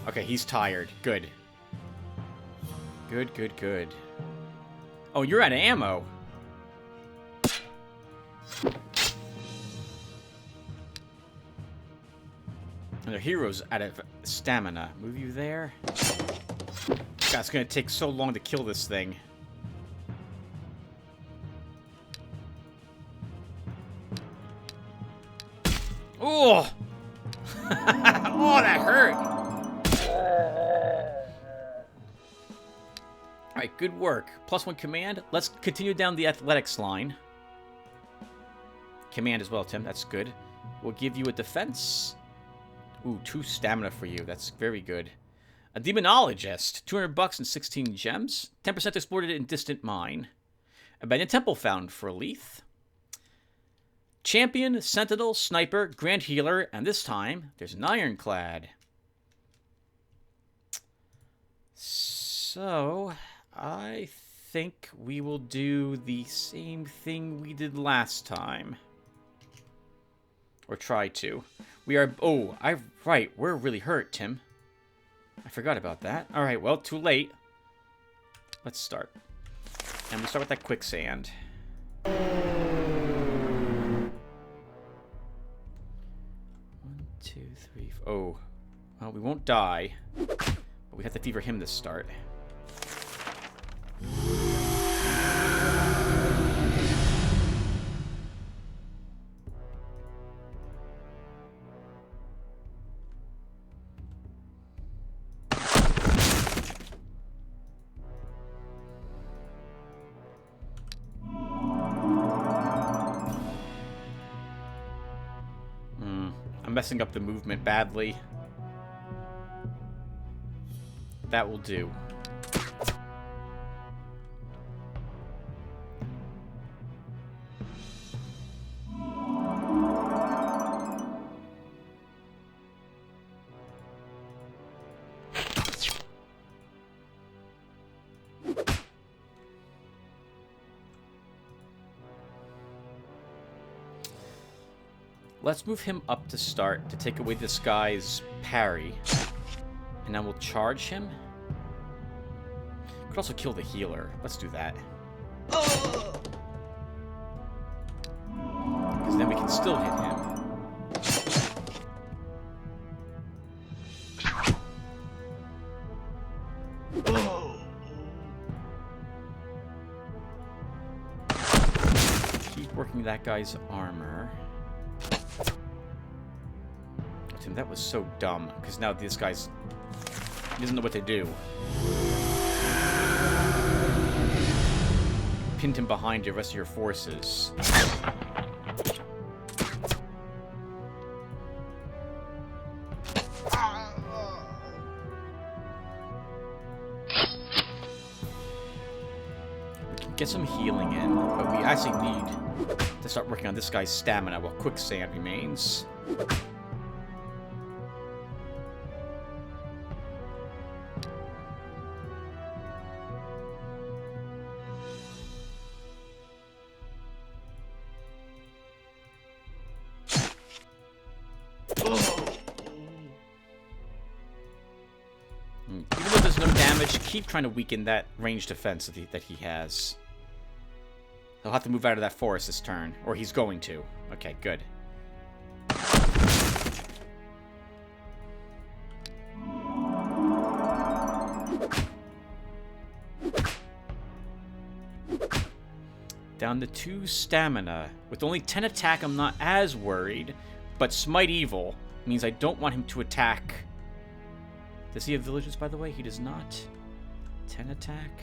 Okay, he's tired. Good. Good, good, good. Oh, you're out of ammo. And their hero's out of stamina. Move you there. God, it's gonna take so long to kill this thing. Oh! Oh, that hurt! Alright, good work. +1 command. Let's continue down the athletics line. Command as well, Tim. That's good. We'll give you a defense. Ooh, 2 stamina for you. That's very good. A demonologist. $200 and 16 gems. 10% explored in distant mine. Abandoned temple found for Leith. Champion, Sentinel, Sniper, Grand Healer, and this time, there's an Ironclad. So, I think we will do the same thing we did last time. Or try to. We are... Oh, right, we're really hurt, Tim. I forgot about that. Alright, well, too late. Let's start. And we start with that quicksand. 2, 3, 4. Oh. Well, we won't die. But we have to fever him to start. Messing up the movement badly. That will do. Let's move him up to start to take away this guy's parry. And then we'll charge him. Could also kill the healer. Let's do that. Because then we can still hit him. Keep working that guy's armor. That was so dumb, because now this guy's... He doesn't know what to do. Pinned him behind the rest of your forces. We can get some healing in, but we actually need to start working on this guy's stamina while quicksand remains. Keep trying to weaken that range defense that he has. He'll have to move out of that forest this turn. Or he's going to. Okay, good. Down to 2 stamina. With only 10 attack, I'm not as worried. But Smite Evil means I don't want him to attack. Does he have villages, by the way? He does not. 10 attack.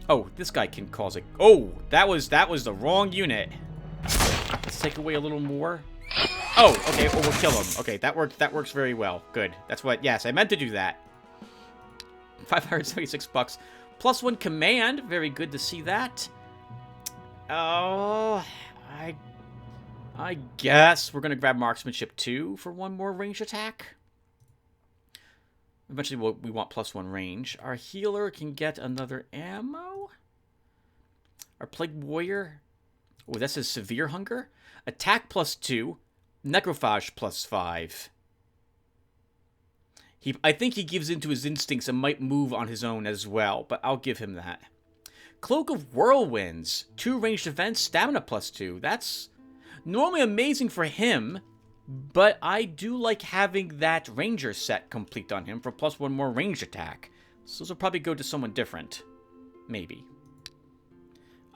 Oh, this guy can cause it. Oh, that was the wrong unit. Let's take away a little more. Oh, okay, well, we'll kill him. Okay, that works very well. Good. That's what, yes, I meant to do that. 576 bucks. +1 command. Very good to see that. Oh, I guess we're going to grab marksmanship 2 for 1 more range attack. Eventually, we want +1 range. Our healer can get another ammo. Our plague warrior. Oh, that says severe hunger. Attack +2. Necrophage +5. I think he gives into his instincts and might move on his own as well, but I'll give him that. Cloak of Whirlwinds. 2 ranged defense, stamina +2. That's normally amazing for him, but I do like having that ranger set complete on him for +1 more ranged attack. So this will probably go to someone different. Maybe.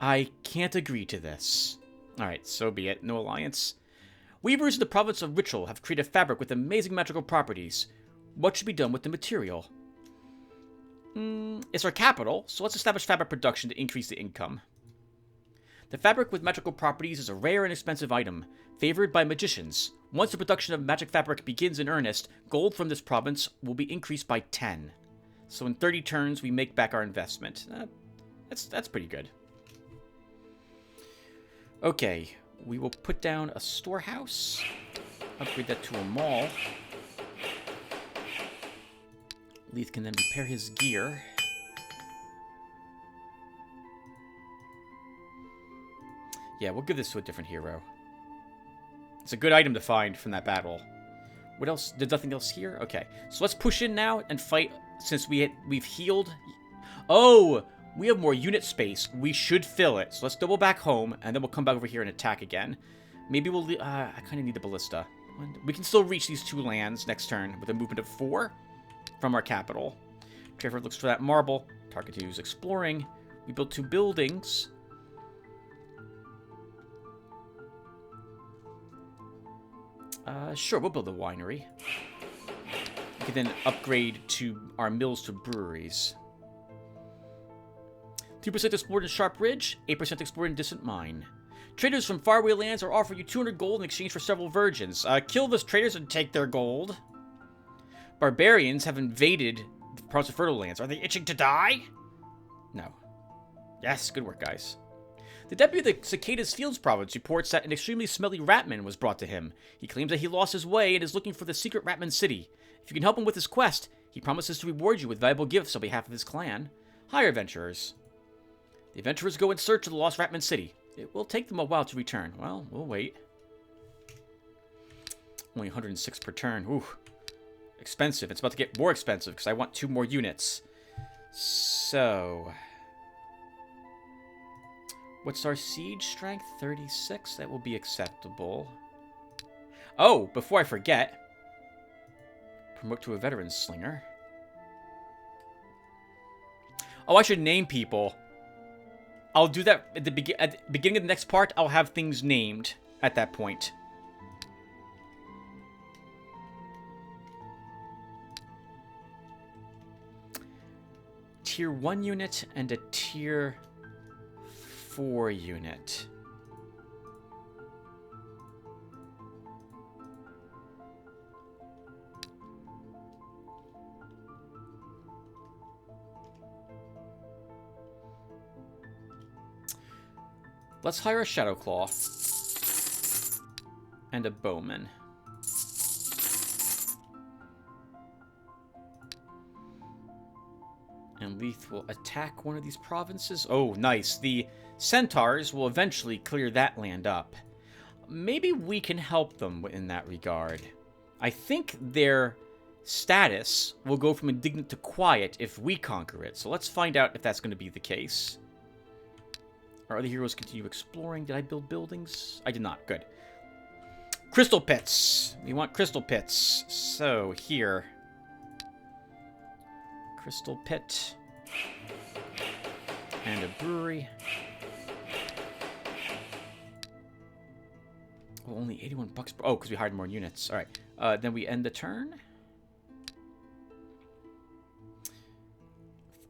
I can't agree to this. Alright, so be it. No alliance. Weavers in the province of Ritual have created fabric with amazing magical properties. What should be done with the material? It's our capital, so let's establish fabric production to increase the income. The fabric with magical properties is a rare and expensive item, favored by magicians. Once the production of magic fabric begins in earnest, gold from this province will be increased by 10. So in 30 turns, we make back our investment. That's pretty good. Okay, we will put down a storehouse. Upgrade that to a mall. Leith can then repair his gear. Yeah, we'll give this to a different hero. It's a good item to find from that battle. What else? There's nothing else here? Okay, so let's push in now and fight since we've healed. Oh, we have more unit space. We should fill it. So let's double back home, and then we'll come back over here and attack again. Maybe we'll... I kind of need the ballista. We can still reach these 2 lands next turn with a movement of 4 from our capital. Trevor looks for that marble. Target to use exploring. We built 2 buildings. Sure, we'll build a winery. We can then upgrade to our mills to breweries. 2% explored in Sharp Ridge, 8% explored in Distant Mine. Traders from faraway lands are offering you 200 gold in exchange for several virgins. Kill those traders and take their gold. Barbarians have invaded the parts of fertile lands. Are they itching to die? No. Yes, good work, guys. The deputy of the Cicadas Fields province reports that an extremely smelly ratman was brought to him. He claims that he lost his way and is looking for the secret Ratman City. If you can help him with his quest, he promises to reward you with valuable gifts on behalf of his clan. Hire adventurers. The adventurers go in search of the lost Ratman City. It will take them a while to return. Well, we'll wait. Only 106 per turn. Ooh. Expensive. It's about to get more expensive because I want 2 more units. So... what's our siege strength? 36? That will be acceptable. Oh, before I forget. Promote to a veteran slinger. Oh, I should name people. I'll do that at the beginning of the next part. I'll have things named at that point. Tier 1 unit and a Tier 4 unit. Let's hire a Shadowclaw and a Bowman. And Leith will attack one of these provinces. Oh, nice. The Centaurs will eventually clear that land up. Maybe we can help them in that regard. I think their status will go from indignant to quiet if we conquer it. So let's find out if that's going to be the case. Our other heroes continue exploring. Did I build buildings? I did not. Good. Crystal pits. We want crystal pits. So, here. Crystal pit. And a brewery. Oh, only 81 bucks. Oh, because we hired more units. All right. Then we end the turn.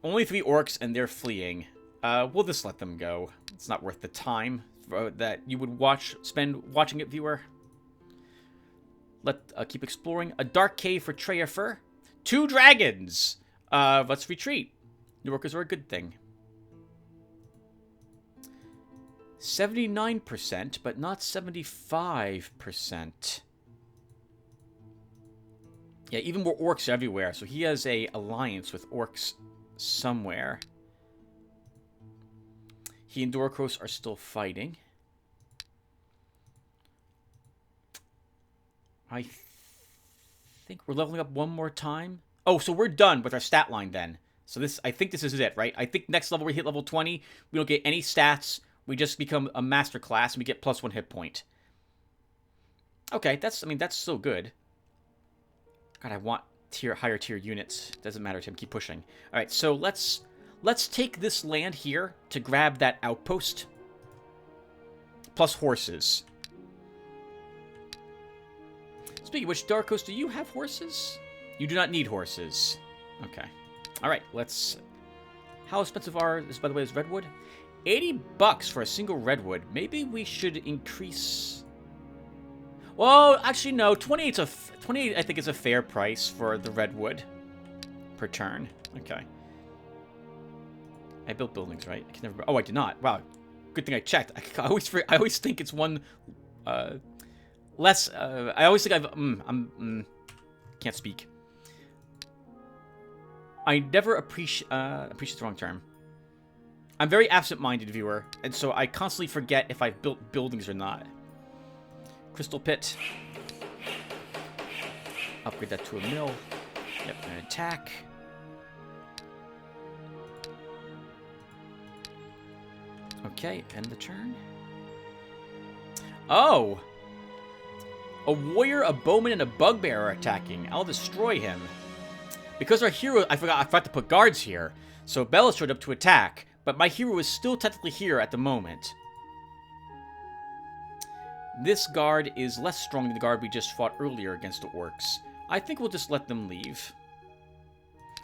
Only 3 orcs, and they're fleeing. We'll just let them go. It's not worth the time that you would spend watching it, viewer. Keep exploring. A dark cave for Treyafer. 2 dragons. Let's retreat. New workers are a good thing. 79%, but not 75%. Yeah, even more orcs everywhere. So he has a alliance with orcs somewhere. He and Dorkos are still fighting. I think we're leveling up one more time. Oh, so we're done with our stat line then. So I think this is it, right? I think next level we hit level 20. We don't get any stats. We just become a master class and we get +1 hit point. Okay, that's so good. God, I want higher tier units. Doesn't matter to him. Keep pushing. All right, so let's take this land here to grab that outpost. Plus horses. Speaking of which, Darkos, do you have horses? You do not need horses. Okay. All right, let's... How expensive is, by the way, is redwood? 80 bucks for a single redwood. Maybe we should increase... Well, actually, no. 28 I think is a fair price for the redwood per turn. Okay. I built buildings, right? I can never... Oh, I did not. Wow. Good thing I checked. I always think it's one less... I always think can't speak. I never appreciate the wrong term. I'm very absent-minded, viewer, and so I constantly forget if I've built buildings or not. Crystal pit. Upgrade that to a mill. Yep, an attack. Okay, end the turn. Oh! A warrior, a bowman, and a bugbear are attacking. I'll destroy him. Because our hero... I forgot to put guards here. So Beleth showed up to attack. But my hero is still technically here at the moment. This guard is less strong than the guard we just fought earlier against the orcs. I think we'll just let them leave.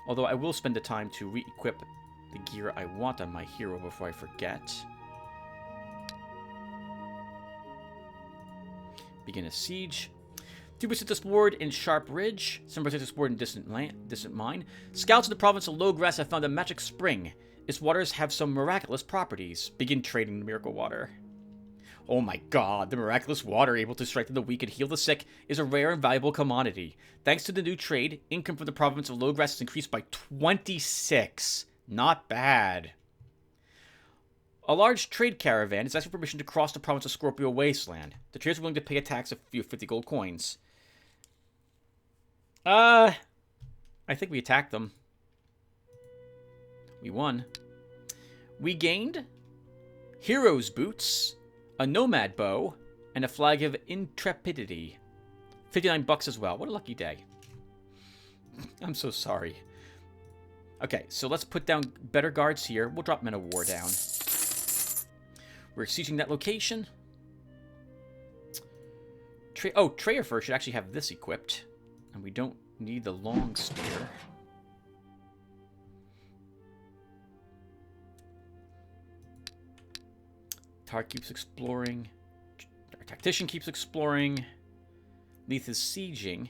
Although I will spend the time to re-equip the gear I want on my hero before I forget. Begin a siege. 2% explored in Sharp Ridge. 7% explored in Distant Mine. Scouts in the province of Lowgrass have found a magic spring. Its waters have some miraculous properties. Begin trading the miracle water. Oh my god, the miraculous water able to strengthen the weak and heal the sick is a rare and valuable commodity. Thanks to the new trade, income from the province of Lowgrass has increased by 26. Not bad. A large trade caravan is asking permission to cross the province of Scorpio Wasteland. The traders are willing to pay a tax of 50 gold coins. I think we attacked them. We won. We gained hero's boots, a nomad bow, and a flag of intrepidity. 59 bucks as well. What a lucky day. I'm so sorry. Okay, so let's put down better guards here. We'll drop Men of War down. We're sieging that location. Treyafer should actually have this equipped. And we don't need the long spear. Tar keeps exploring. Our tactician keeps exploring. Leith is sieging.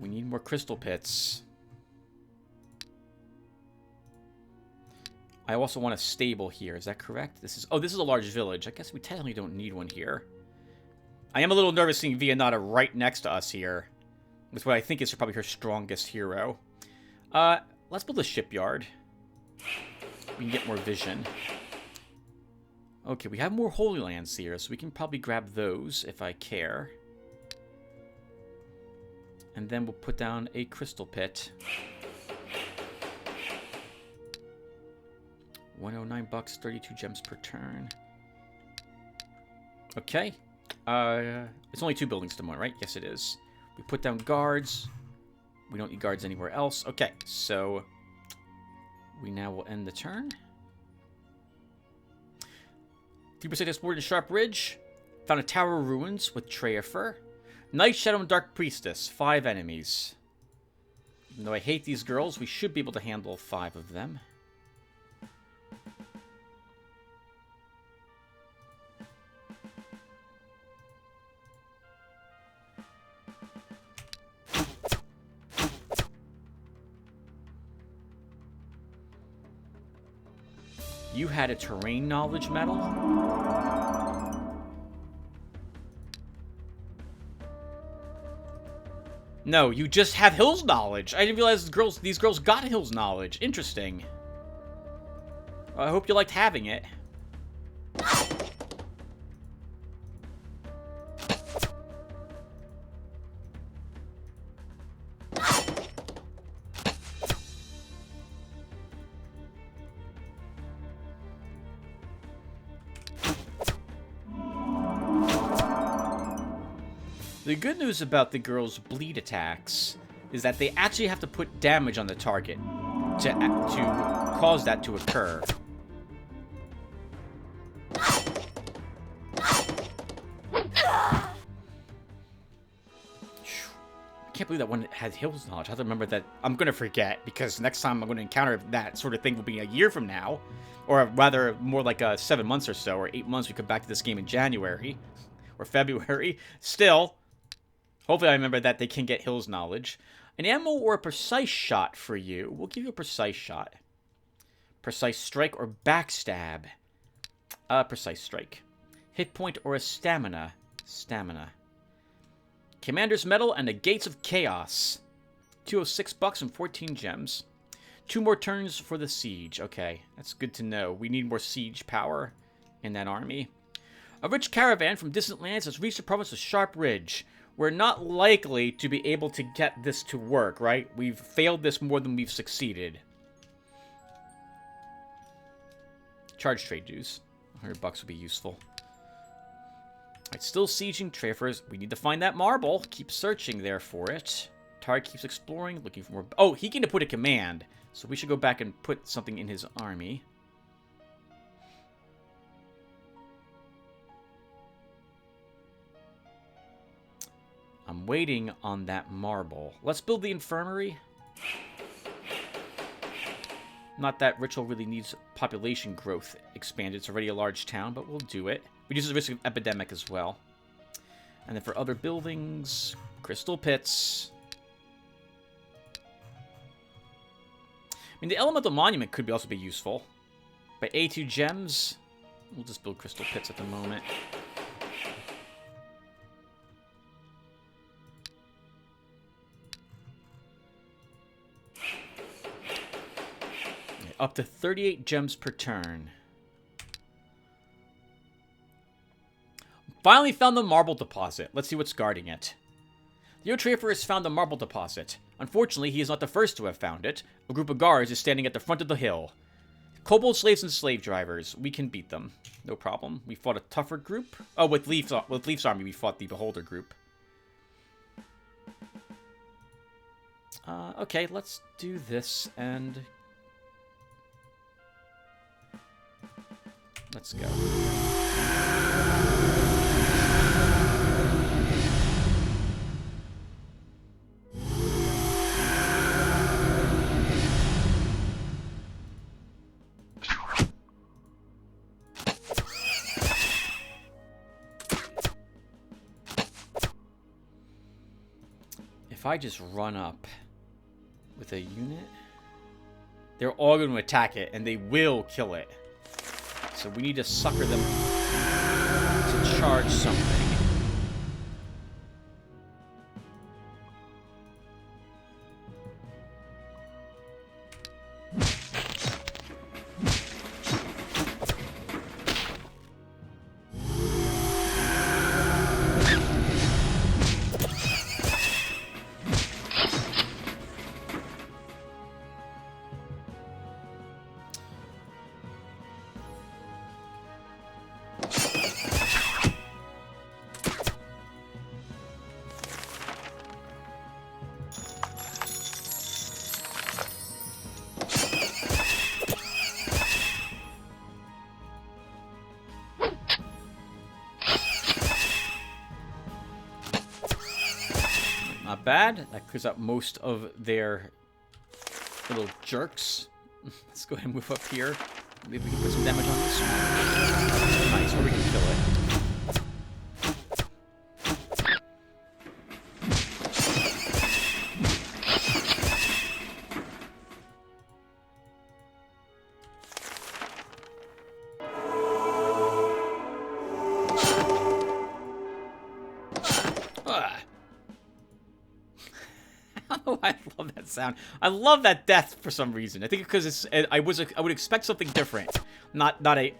We need more crystal pits. I also want a stable here. Is that correct? This is a large village. I guess we technically don't need one here. I am a little nervous seeing Vianata right next to us here. With what I think is probably her strongest hero. Let's build a shipyard. We can get more vision. Okay, we have more Holy Lands here, so we can probably grab those if I care. And then we'll put down a crystal pit. 109 bucks, 32 gems per turn. Okay. It's only 2 buildings to one, right? Yes, it is. We put down guards. We don't need guards anywhere else. Okay, so we now will end the turn. 3% explored in Sharp Ridge. Found a Tower of Ruins with Treafer. Night Shadow and Dark Priestess. 5 enemies. Even though I hate these girls, we should be able to handle 5 of them. You had a terrain knowledge medal? No, you just have Hills knowledge. I didn't realize these girls got Hills knowledge. Interesting. Well, I hope you liked having it. The good news about the girls' bleed attacks is that they actually have to put damage on the target to cause that to occur. I can't believe that one had Hills knowledge. I have to remember that. I'm going to forget, because next time I'm going to encounter that sort of thing will be a year from now. Or rather, more like 7 months or so, or 8 months. We come back to this game in January or February. Still, hopefully I remember that they can get Hills knowledge. An ammo or a precise shot for you. We'll give you a precise shot. Precise strike or backstab. Precise strike. Hit point or a stamina. Stamina. Commander's Medal and the Gates of Chaos. 206 bucks and 14 gems. 2 more turns for the siege. Okay, that's good to know. We need more siege power in that army. A rich caravan from distant lands has reached the province of Sharp Ridge. We're not likely to be able to get this to work, right? We've failed this more than we've succeeded. Charge trade dues. 100 bucks would be useful. Alright, still sieging Treafers. We need to find that marble. Keep searching there for it. Target keeps exploring, looking for more. Oh, he can put a command. So we should go back and put something in his army. I'm waiting on that marble. Let's build the infirmary. Not that Ritual really needs population growth expanded. It's already a large town, but we'll do it. Reduces the risk of epidemic as well. And then for other buildings, crystal pits. I mean, the elemental monument could also be useful. But A2 gems, we'll just build crystal pits at the moment. Up to 38 gems per turn. Finally found the marble deposit. Let's see what's guarding it. The Lotaeri has found the marble deposit. Unfortunately, he is not the first to have found it. A group of guards is standing at the front of the hill. Kobold slaves and slave drivers. We can beat them. No problem. We fought a tougher group. Oh, with Leaf's army, we fought the Beholder group. Okay, let's do this and... let's go. If I just run up with a unit, they're all going to attack it, and they will kill it. So we need to sucker them to charge something. bad. That clears up most of their little jerks. Let's go ahead and move up here. Maybe we can put some damage on this one. Nice, or we can kill it. I love that sound. I love that death for some reason. I think because it's I would expect something different, not a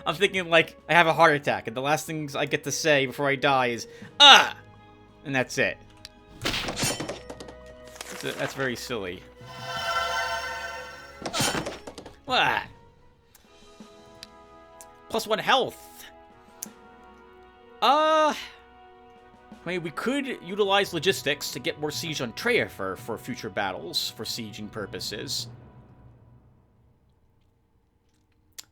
I'm thinking like I have a heart attack and the last things I get to say before I die is and that's it. That's very silly. +1 health. I mean, we could utilize logistics to get more siege on Treafer for future battles, for sieging purposes.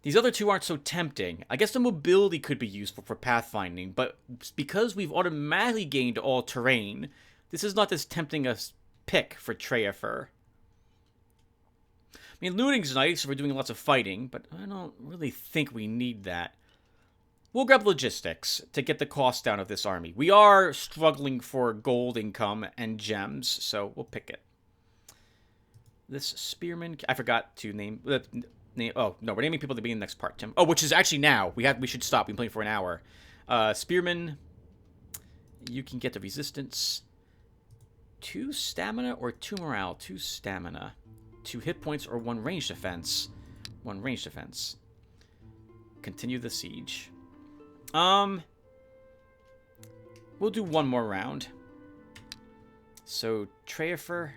These other two aren't so tempting. I guess the mobility could be useful for pathfinding, but because we've automatically gained all terrain, this is not as tempting a pick for Treafer. I mean, looting's nice if we're doing lots of fighting, but I don't really think we need that. We'll grab logistics to get the cost down of this army. We are struggling for gold income and gems, so we'll pick it. This spearman, I forgot to name. Oh no, we're naming people to be in the next part, Tim. Oh, which is actually now. We should stop. We've been playing for an hour. Spearman, you can get the resistance. 2 stamina or 2 morale. 2 stamina, 2 hit points or 1 range defense. 1 range defense. Continue the siege. We'll do 1 more round. So, Treafer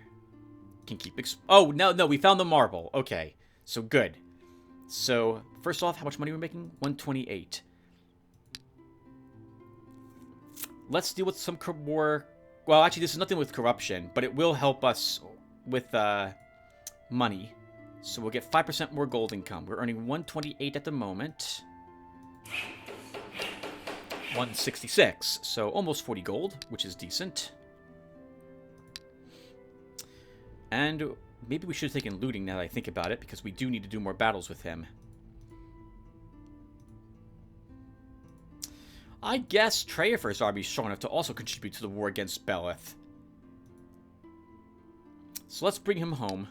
can keep... Oh, no, we found the marble. Okay, so good. So, first off, how much money we're making? 128. Let's deal with some more... Well, actually, this is nothing with corruption, but it will help us with, money. So we'll get 5% more gold income. We're earning 128 at the moment. 166, so almost 40 gold, which is decent. And maybe we should have taken looting now that I think about it, because we do need to do more battles with him. I guess Treafer's army is strong enough to also contribute to the war against Beleth. So let's bring him home.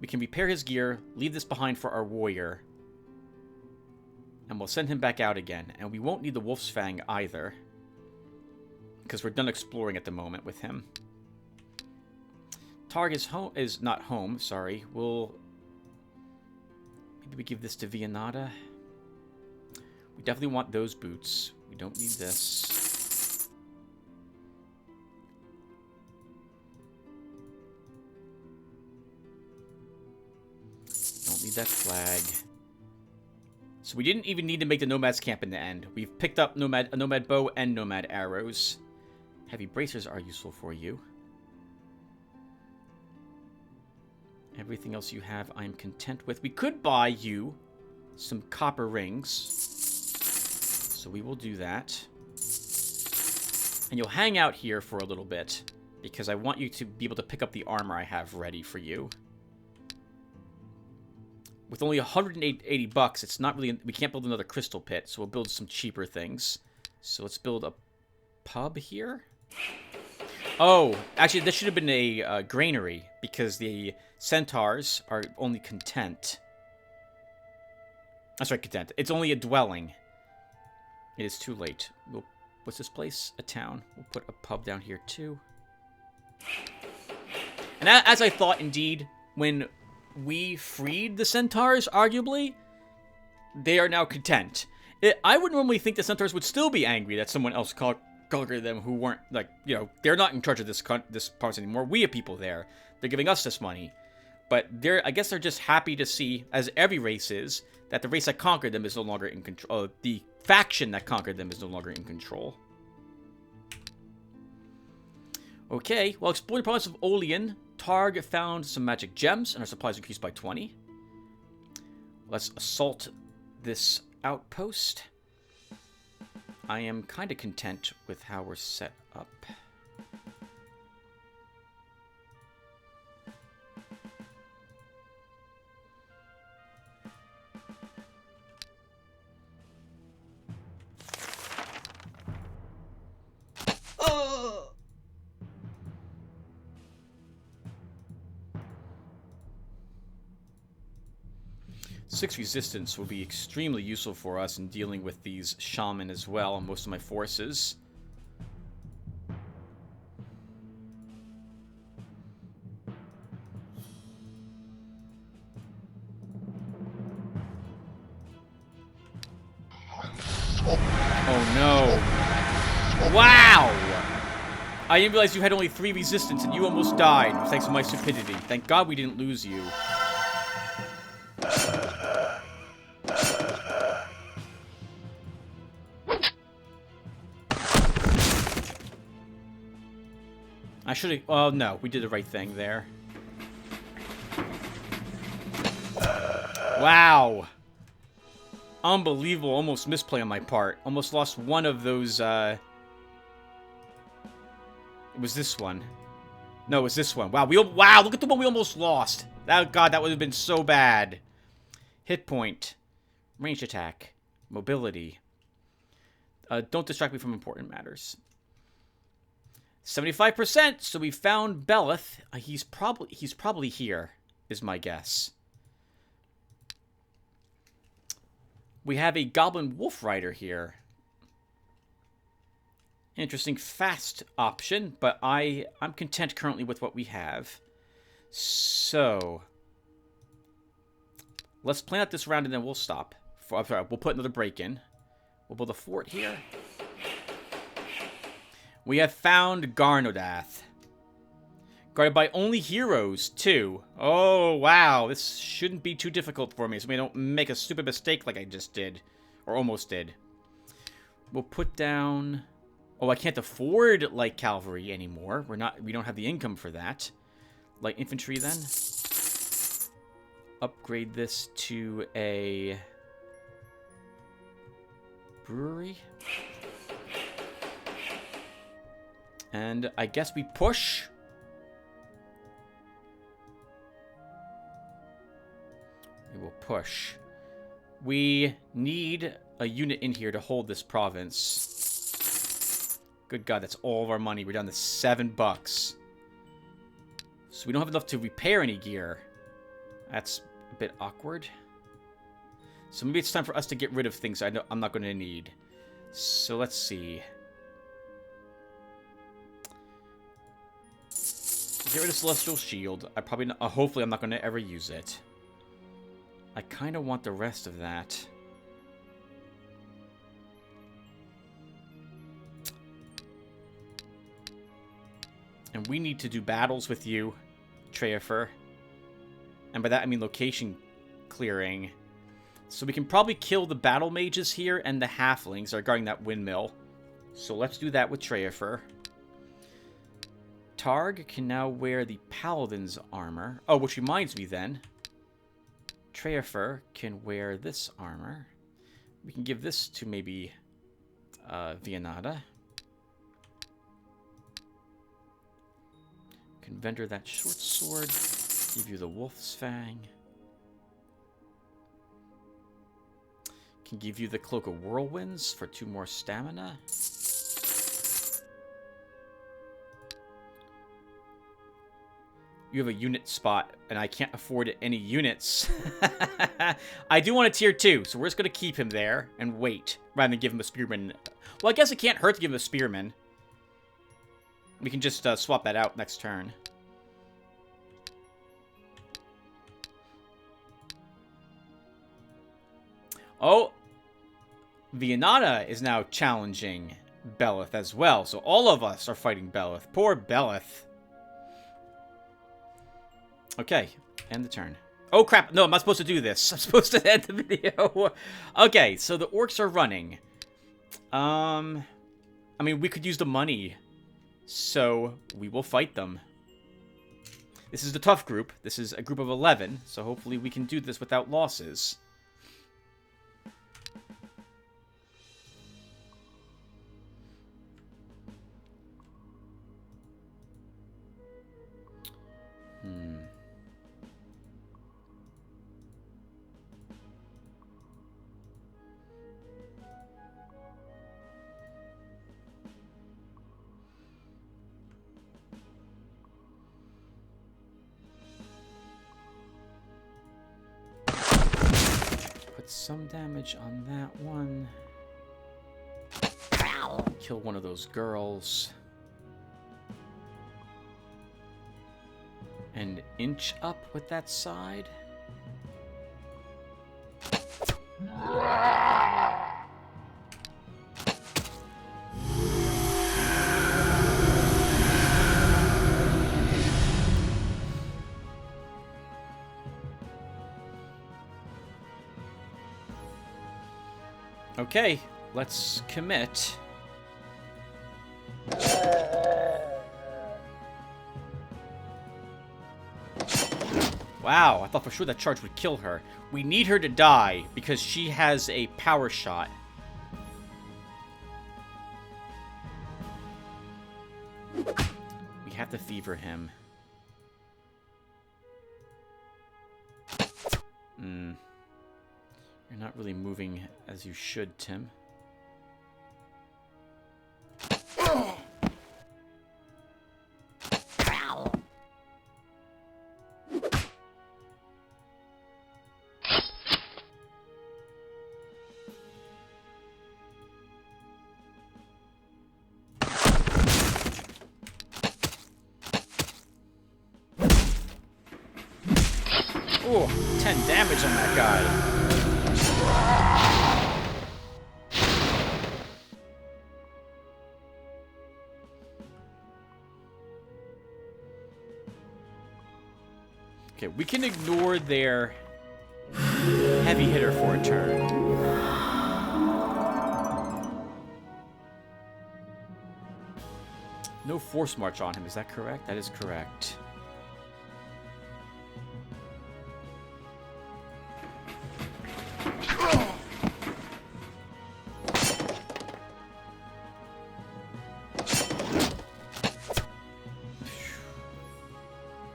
We can repair his gear, leave this behind for our warrior. And we'll send him back out again. And we won't need the Wolf's Fang either, because we're done exploring at the moment with him. Targ is not home, sorry. Maybe we give this to Vianata. We definitely want those boots. We don't need this. Don't need that flag. So we didn't even need to make the Nomad's camp in the end. We've picked up a Nomad bow and Nomad arrows. Heavy bracers are useful for you. Everything else you have, I'm content with. We could buy you some copper rings. So we will do that. And you'll hang out here for a little bit, because I want you to be able to pick up the armor I have ready for you. With only 180 bucks, it's not really... We can't build another crystal pit, so we'll build some cheaper things. So let's build a pub here. Oh, actually, this should have been a granary, because the centaurs are only content. That's right, content. It's only a dwelling. It is too late. What's this place? A town. We'll put a pub down here, too. And as I thought, indeed, when we freed the centaurs, arguably, they are now content. I would normally think the centaurs would still be angry that someone else conquered them who weren't, like, you know, they're not in charge of this part anymore. We have people there. They're giving us this money. But I guess they're just happy to see, as every race is, that the race that conquered them is no longer in control. The faction that conquered them is no longer in control. Okay, while exploring the province of Olean, Targ found some magic gems, and our supplies increased by 20. Let's assault this outpost. I am kind of content with how we're set up. Oh! 6 resistance will be extremely useful for us in dealing with these shaman as well on most of my forces. Oh no. Wow! I didn't realize you had only 3 resistance and you almost died thanks to my stupidity. Thank God we didn't lose you. I should have... Oh, no. We did the right thing there. Wow. Unbelievable. Almost misplay on my part. Almost lost one of those, It was this one. No, it was this one. Wow, wow, look at the one we almost lost. God, that would have been so bad. Hit point. Range attack. Mobility. Don't distract me from important matters. 75%. So we found Beleth. He's probably here, is my guess. We have a Goblin Wolf Rider here. Interesting fast option, but I'm content currently with what we have. So let's plan out this round and then we'll stop. I'm sorry, we'll put another break in. We'll build a fort here. We have found Garnodath. Guarded by only heroes, too. Oh, wow. This shouldn't be too difficult for me, so we don't make a stupid mistake like I just did. Or almost did. We'll put down... Oh, I can't afford light cavalry anymore. We don't have the income for that. Light infantry, then. Upgrade this to a... brewery. And I guess we push. We will push. We need a unit in here to hold this province. Good God, that's all of our money. We're down to $7. So we don't have enough to repair any gear. That's a bit awkward. So maybe it's time for us to get rid of things I'm not going to need. So let's see. Get rid of Celestial Shield. Hopefully I'm not going to ever use it. I kind of want the rest of that. And we need to do battles with you, Treafer. And by that I mean location clearing. So we can probably kill the battle mages here and the halflings that are guarding that windmill. So let's do that with Treafer. Targ can now wear the paladin's armor. Oh, which reminds me then. Treafer can wear this armor. We can give this to maybe Vianada. Can vendor that short sword. Give you the wolf's fang. Can give you the cloak of whirlwinds for 2 more stamina. You have a unit spot, and I can't afford any units. I do want a tier 2, so we're just going to keep him there and wait, rather than give him a spearman. Well, I guess it can't hurt to give him a spearman. We can just swap that out next turn. Oh, Vianada is now challenging Beleth as well, so all of us are fighting Beleth. Poor Beleth. Okay, end the turn. Oh, crap. No, I'm not supposed to do this. I'm supposed to end the video. Okay, so the orcs are running. I mean, we could use the money. So, we will fight them. This is the tough group. This is a group of 11. So, hopefully we can do this without losses. Put some damage on that one. Kill one of those girls. And inch up with that side. Okay, let's commit. Wow, I thought for sure that charge would kill her. We need her to die because she has a power shot. We have to fever him. You're not really moving as you should, Tim. Oh, 10 damage on that guy. Okay, we can ignore their heavy hitter for a turn. No force march on him, is that correct? That is correct.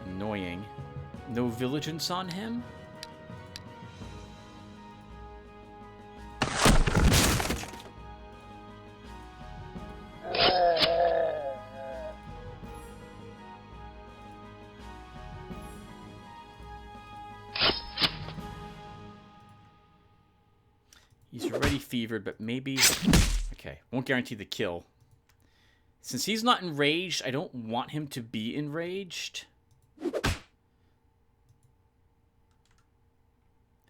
Annoying. No vigilance on him? He's already fevered, but maybe... Okay, won't guarantee the kill. Since he's not enraged, I don't want him to be enraged.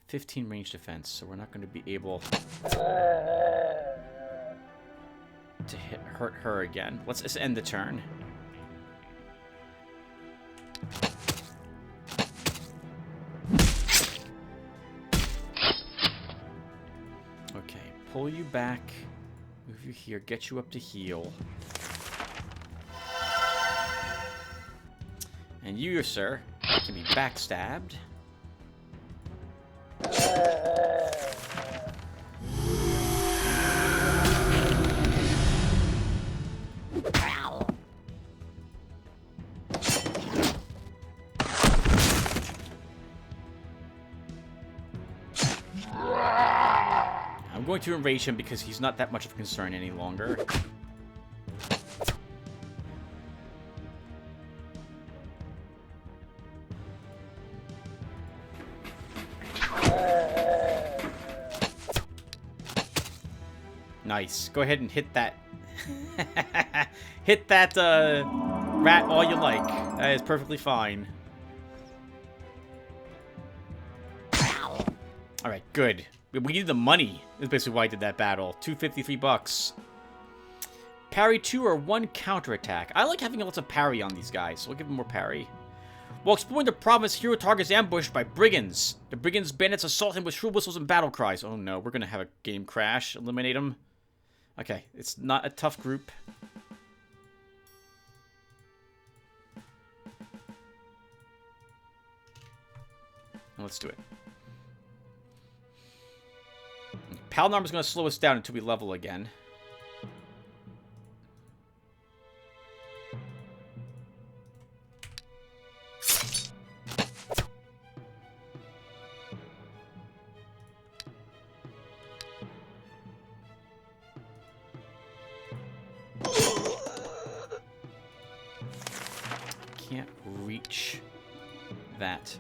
15 range defense, so we're not going to be able to hurt her again. Let's just end the turn. Okay, pull you back, move you here, get you up to heal. And you, sir, can be backstabbed. I'm going to enrage him because he's not that much of a concern any longer. Nice. Go ahead and hit that. Hit that rat all you like. That is perfectly fine. Alright, good. We need the money. That's basically why I did that battle. $253. Parry 2 or 1 counterattack. I like having lots of parry on these guys, so we'll give them more parry. While exploring the province, hero targets ambushed by brigands. The brigands' bandits assault him with shrill whistles and battle cries. Oh no, we're gonna have a game crash. Eliminate him. Okay, it's not a tough group. Let's do it. Paladin Armor is going to slow us down until we level again. Can't reach that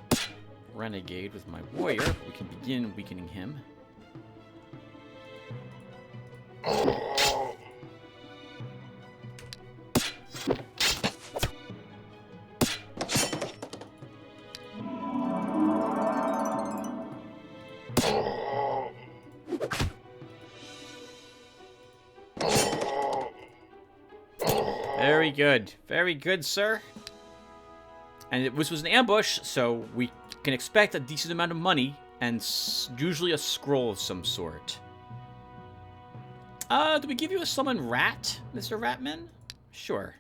renegade with my warrior. We can begin weakening him. Very good. Very good, sir. And this was an ambush, so we can expect a decent amount of money and usually a scroll of some sort. Do we give you a summon rat, Mr. Ratman? Sure.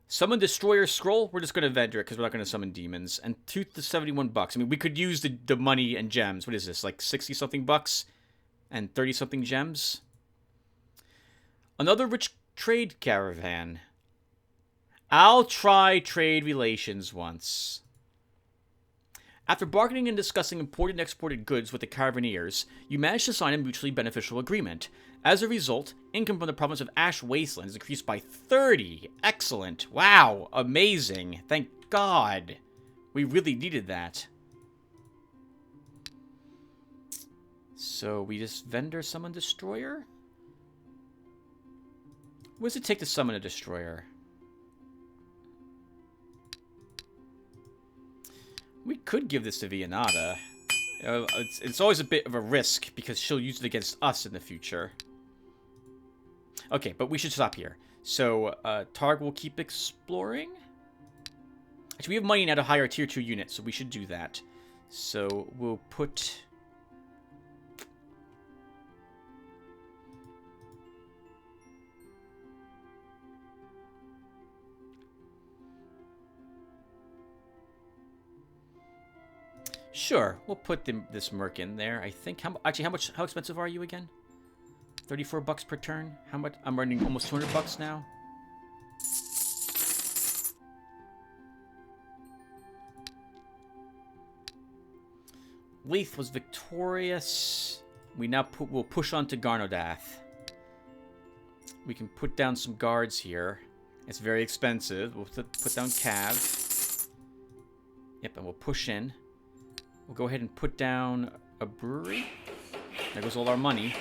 Summon Destroyer Scroll? We're just going to vendor it because we're not going to summon demons. And Tooth to 71 bucks. I mean, we could use the money and gems. What is this, like 60-something bucks? And 30-something gems? Another rich trade caravan. I'll try trade relations once. After bargaining and discussing imported and exported goods with the Caravaneers, you managed to sign a mutually beneficial agreement. As a result, income from the province of Ash Wasteland is increased by 30. Excellent. Wow. Amazing. Thank God. We really needed that. So we just vendor summon Destroyer? What does it take to summon a Destroyer? We could give this to Vianata. It's always a bit of a risk because she'll use it against us in the future. Okay, but we should stop here. So, Targ will keep exploring. Actually, we have money now to hire a tier 2 unit, so we should do that. So, we'll put... Sure, we'll put this merc in there. I think. How expensive are you again? 34 bucks per turn. How much? I'm running almost 200 bucks now. Leith was victorious. We now we'll push on to Garnodath. We can put down some guards here. It's very expensive. We'll put down Cav. Yep, and we'll push in. We'll go ahead and put down a brewery. There goes all our money.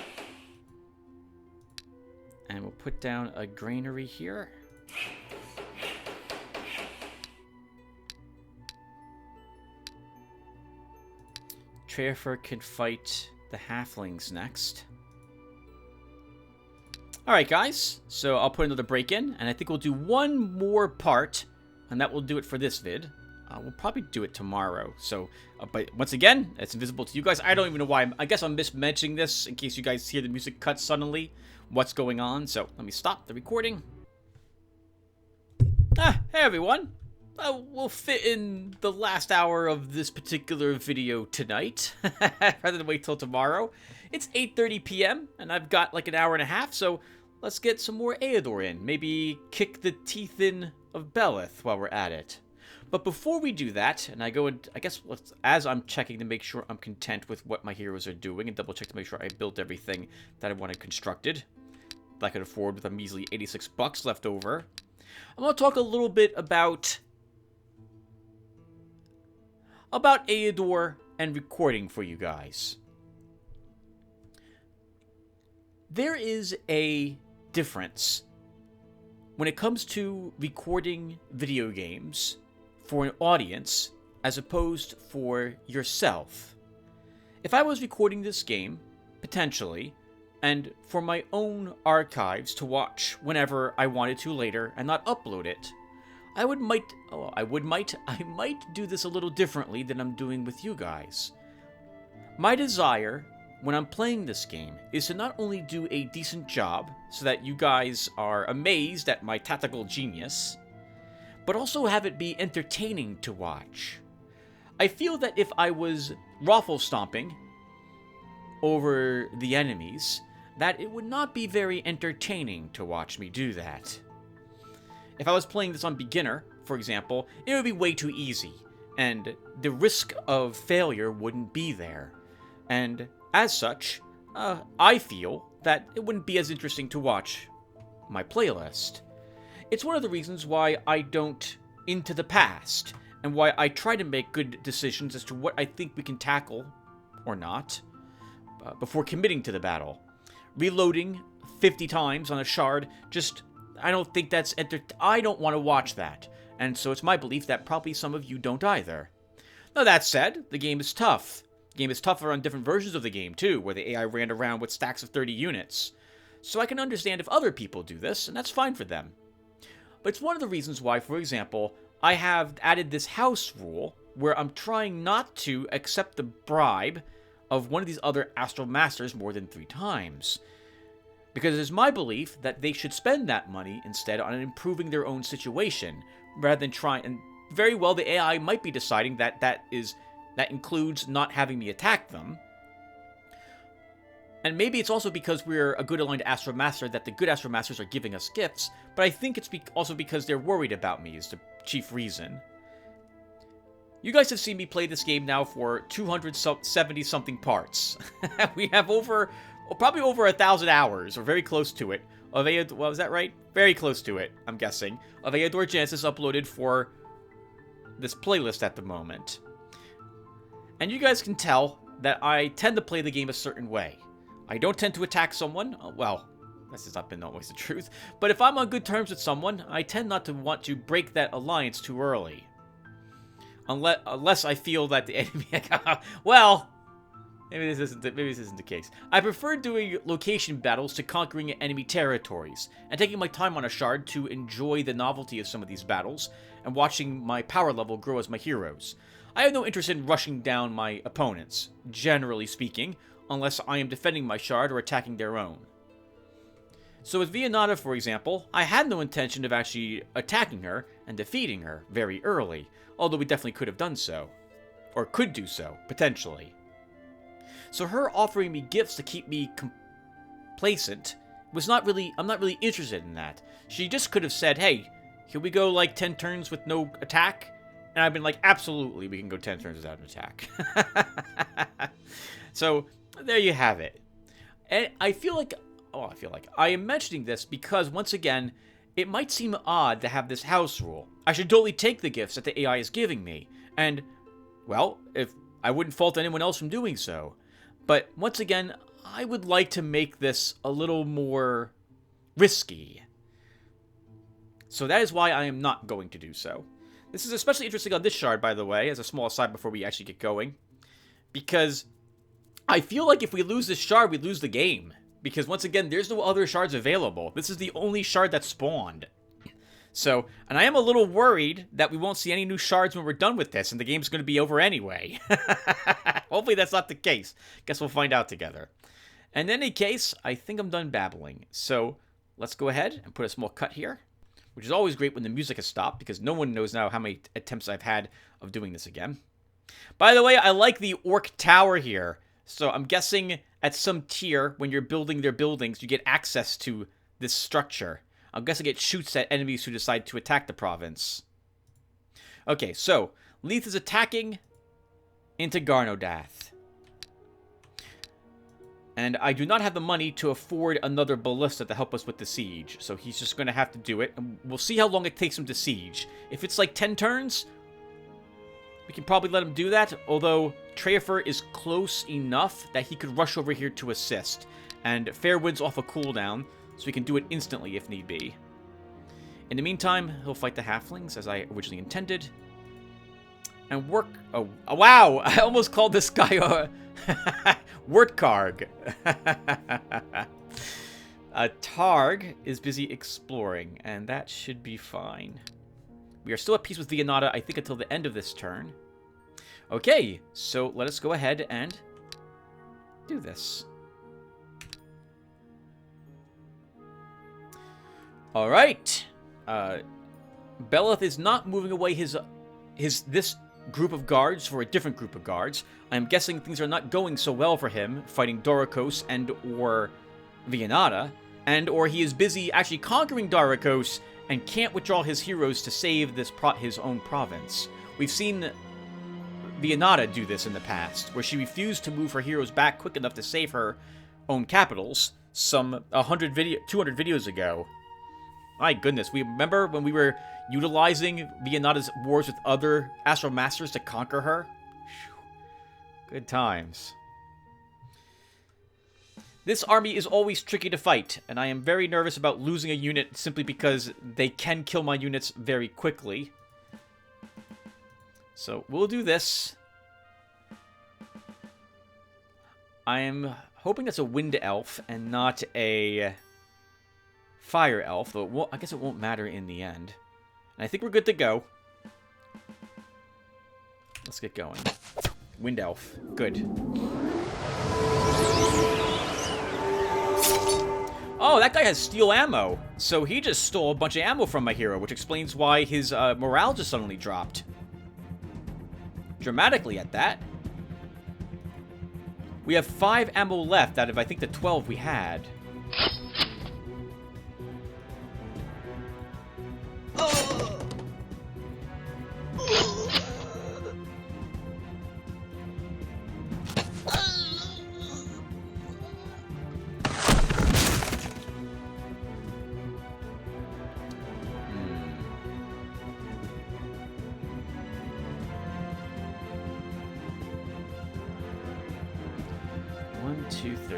And we'll put down a granary here. Trefer can fight the halflings next. Alright, guys. So I'll put another break in. And I think we'll do one more part. And that will do it for this vid. We'll probably do it tomorrow. So, but once again, it's invisible to you guys. I don't even know why. I guess I'm mismentioning this in case you guys hear the music cut suddenly. What's going on? So let me stop the recording. Hey everyone. We'll fit in the last hour of this particular video tonight, rather than wait till tomorrow. It's 8:30 p.m. and I've got like an hour and a half. So let's get some more Eador in. Maybe kick the teeth in of Beleth while we're at it. But before we do that, and I go and I guess as I'm checking to make sure I'm content with what my heroes are doing and double check to make sure I built everything that I wanted constructed, that I could afford with a measly 86 bucks left over, I'm going to talk a little bit about Eador and recording for you guys. There is a difference when it comes to recording video games for an audience as opposed for yourself. If I was recording this game, potentially, and for my own archives to watch whenever I wanted to later and not upload it, I might do this a little differently than I'm doing with you guys. My desire when I'm playing this game is to not only do a decent job so that you guys are amazed at my tactical genius, but also have it be entertaining to watch. I feel that if I was raffle stomping over the enemies, that it would not be very entertaining to watch me do that. If I was playing this on beginner, for example, it would be way too easy, and the risk of failure wouldn't be there. And as such, I feel that it wouldn't be as interesting to watch my playlist. It's one of the reasons why I don't Into the Past, and why I try to make good decisions as to what I think we can tackle, or not, before committing to the battle. reloading 50 times on a shard, I don't think that's I don't want to watch that. And so it's my belief that probably some of you don't either. Now that said, the game is tough. The game is tougher on different versions of the game too, where the AI ran around with stacks of 30 units. So I can understand if other people do this, and that's fine for them. But it's one of the reasons why, for example, I have added this house rule, where I'm trying not to accept the bribe of one of these other Astral Masters more than 3 times. Because it is my belief that they should spend that money instead on improving their own situation, rather than trying, and very well the AI might be deciding that that includes not having me attack them. And maybe it's also because we're a good aligned Astral Master that the good Astral Masters are giving us gifts, but I think it's also because they're worried about me is the chief reason. You guys have seen me play this game now for 270-something parts. We have probably over 1,000 hours, or very close to it, of Eador, well, is that right? Very close to it, I'm guessing, of Eador Genesis uploaded for this playlist at the moment. And you guys can tell that I tend to play the game a certain way. I don't tend to attack someone, well, this has not been always the truth, but if I'm on good terms with someone, I tend not to want to break that alliance too early. Unless I feel that the enemy... well, maybe this isn't the case. I prefer doing location battles to conquering enemy territories, and taking my time on a shard to enjoy the novelty of some of these battles, and watching my power level grow as my heroes. I have no interest in rushing down my opponents, generally speaking, unless I am defending my shard or attacking their own. So with Vianata, for example, I had no intention of actually attacking her and defeating her very early, although we definitely could have done so. Or could do so, potentially. So her offering me gifts to keep me complacent I'm not really interested in that. She just could have said, hey, can we go like 10 turns with no attack? And I've been like, absolutely, we can go 10 turns without an attack. So, there you have it. And I am mentioning this because, once again, it might seem odd to have this house rule. I should totally take the gifts that the AI is giving me. And, well, if I wouldn't fault anyone else from doing so. But, once again, I would like to make this a little more risky. So that is why I am not going to do so. This is especially interesting on this shard, by the way, as a small aside before we actually get going. Because I feel like if we lose this shard, we lose the game. Because, once again, there's no other shards available. This is the only shard that spawned. So, and I am a little worried that we won't see any new shards when we're done with this, and the game's going to be over anyway. Hopefully that's not the case. Guess we'll find out together. In any case, I think I'm done babbling. So, let's go ahead and put a small cut here. Which is always great when the music has stopped, because no one knows now how many attempts I've had of doing this again. By the way, I like the Orc Tower here. So I'm guessing at some tier, when you're building their buildings, you get access to this structure. I'm guessing it shoots at enemies who decide to attack the province. Okay, so Leith is attacking into Garnodath. And I do not have the money to afford another ballista to help us with the siege. So he's just going to have to do it. And we'll see how long it takes him to siege. If it's like 10 turns, we can probably let him do that. Although Treafer is close enough that he could rush over here to assist. And Fairwind's off a cooldown, so we can do it instantly if need be. In the meantime, he'll fight the halflings as I originally intended. And work... Oh, wow! I almost called this guy a... Wurtkarg. Targ is busy exploring, and that should be fine. We are still at peace with Vianata, I think, until the end of this turn. Okay, so let us go ahead and do this. Alright. Beleth is not moving away this group of guards for a different group of guards. I'm guessing things are not going so well for him, fighting Doricos and or Vianata, and or he is busy actually conquering Doricos and can't withdraw his heroes to save his own province. We've seen Vianata do this in the past, where she refused to move her heroes back quick enough to save her own capitals some 200 videos ago. My goodness, we remember when we were utilizing Vianata's wars with other Astral Masters to conquer her? Whew. Good times. This army is always tricky to fight, and I am very nervous about losing a unit simply because they can kill my units very quickly. So, we'll do this. I am hoping that's a wind elf and not a fire elf, though I guess it won't matter in the end. And I think we're good to go. Let's get going. Wind elf. Good. Oh, that guy has steel ammo. So he just stole a bunch of ammo from my hero, which explains why his morale just suddenly dropped. Dramatically at that. We have 5 ammo left out of, I think, the 12 we had.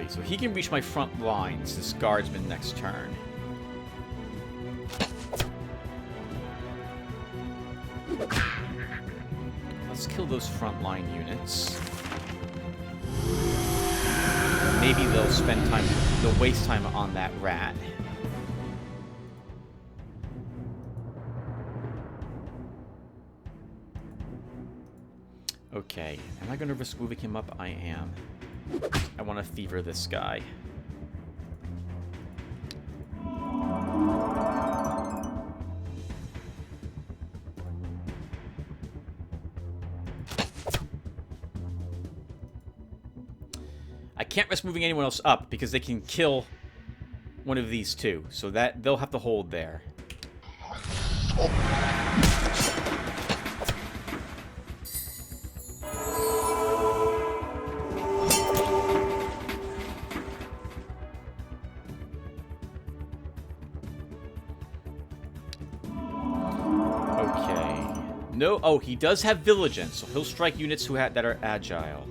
So he can reach my front lines, this guardsman, next turn. Let's kill those frontline units. Maybe they'll spend time, they'll waste time on that rat. Okay, am I going to risk moving him up? I am. I want to fever this guy. I can't risk moving anyone else up because they can kill one of these two. So that they'll have to hold there. No, oh, he does have Vigilance, so he'll strike units that are agile.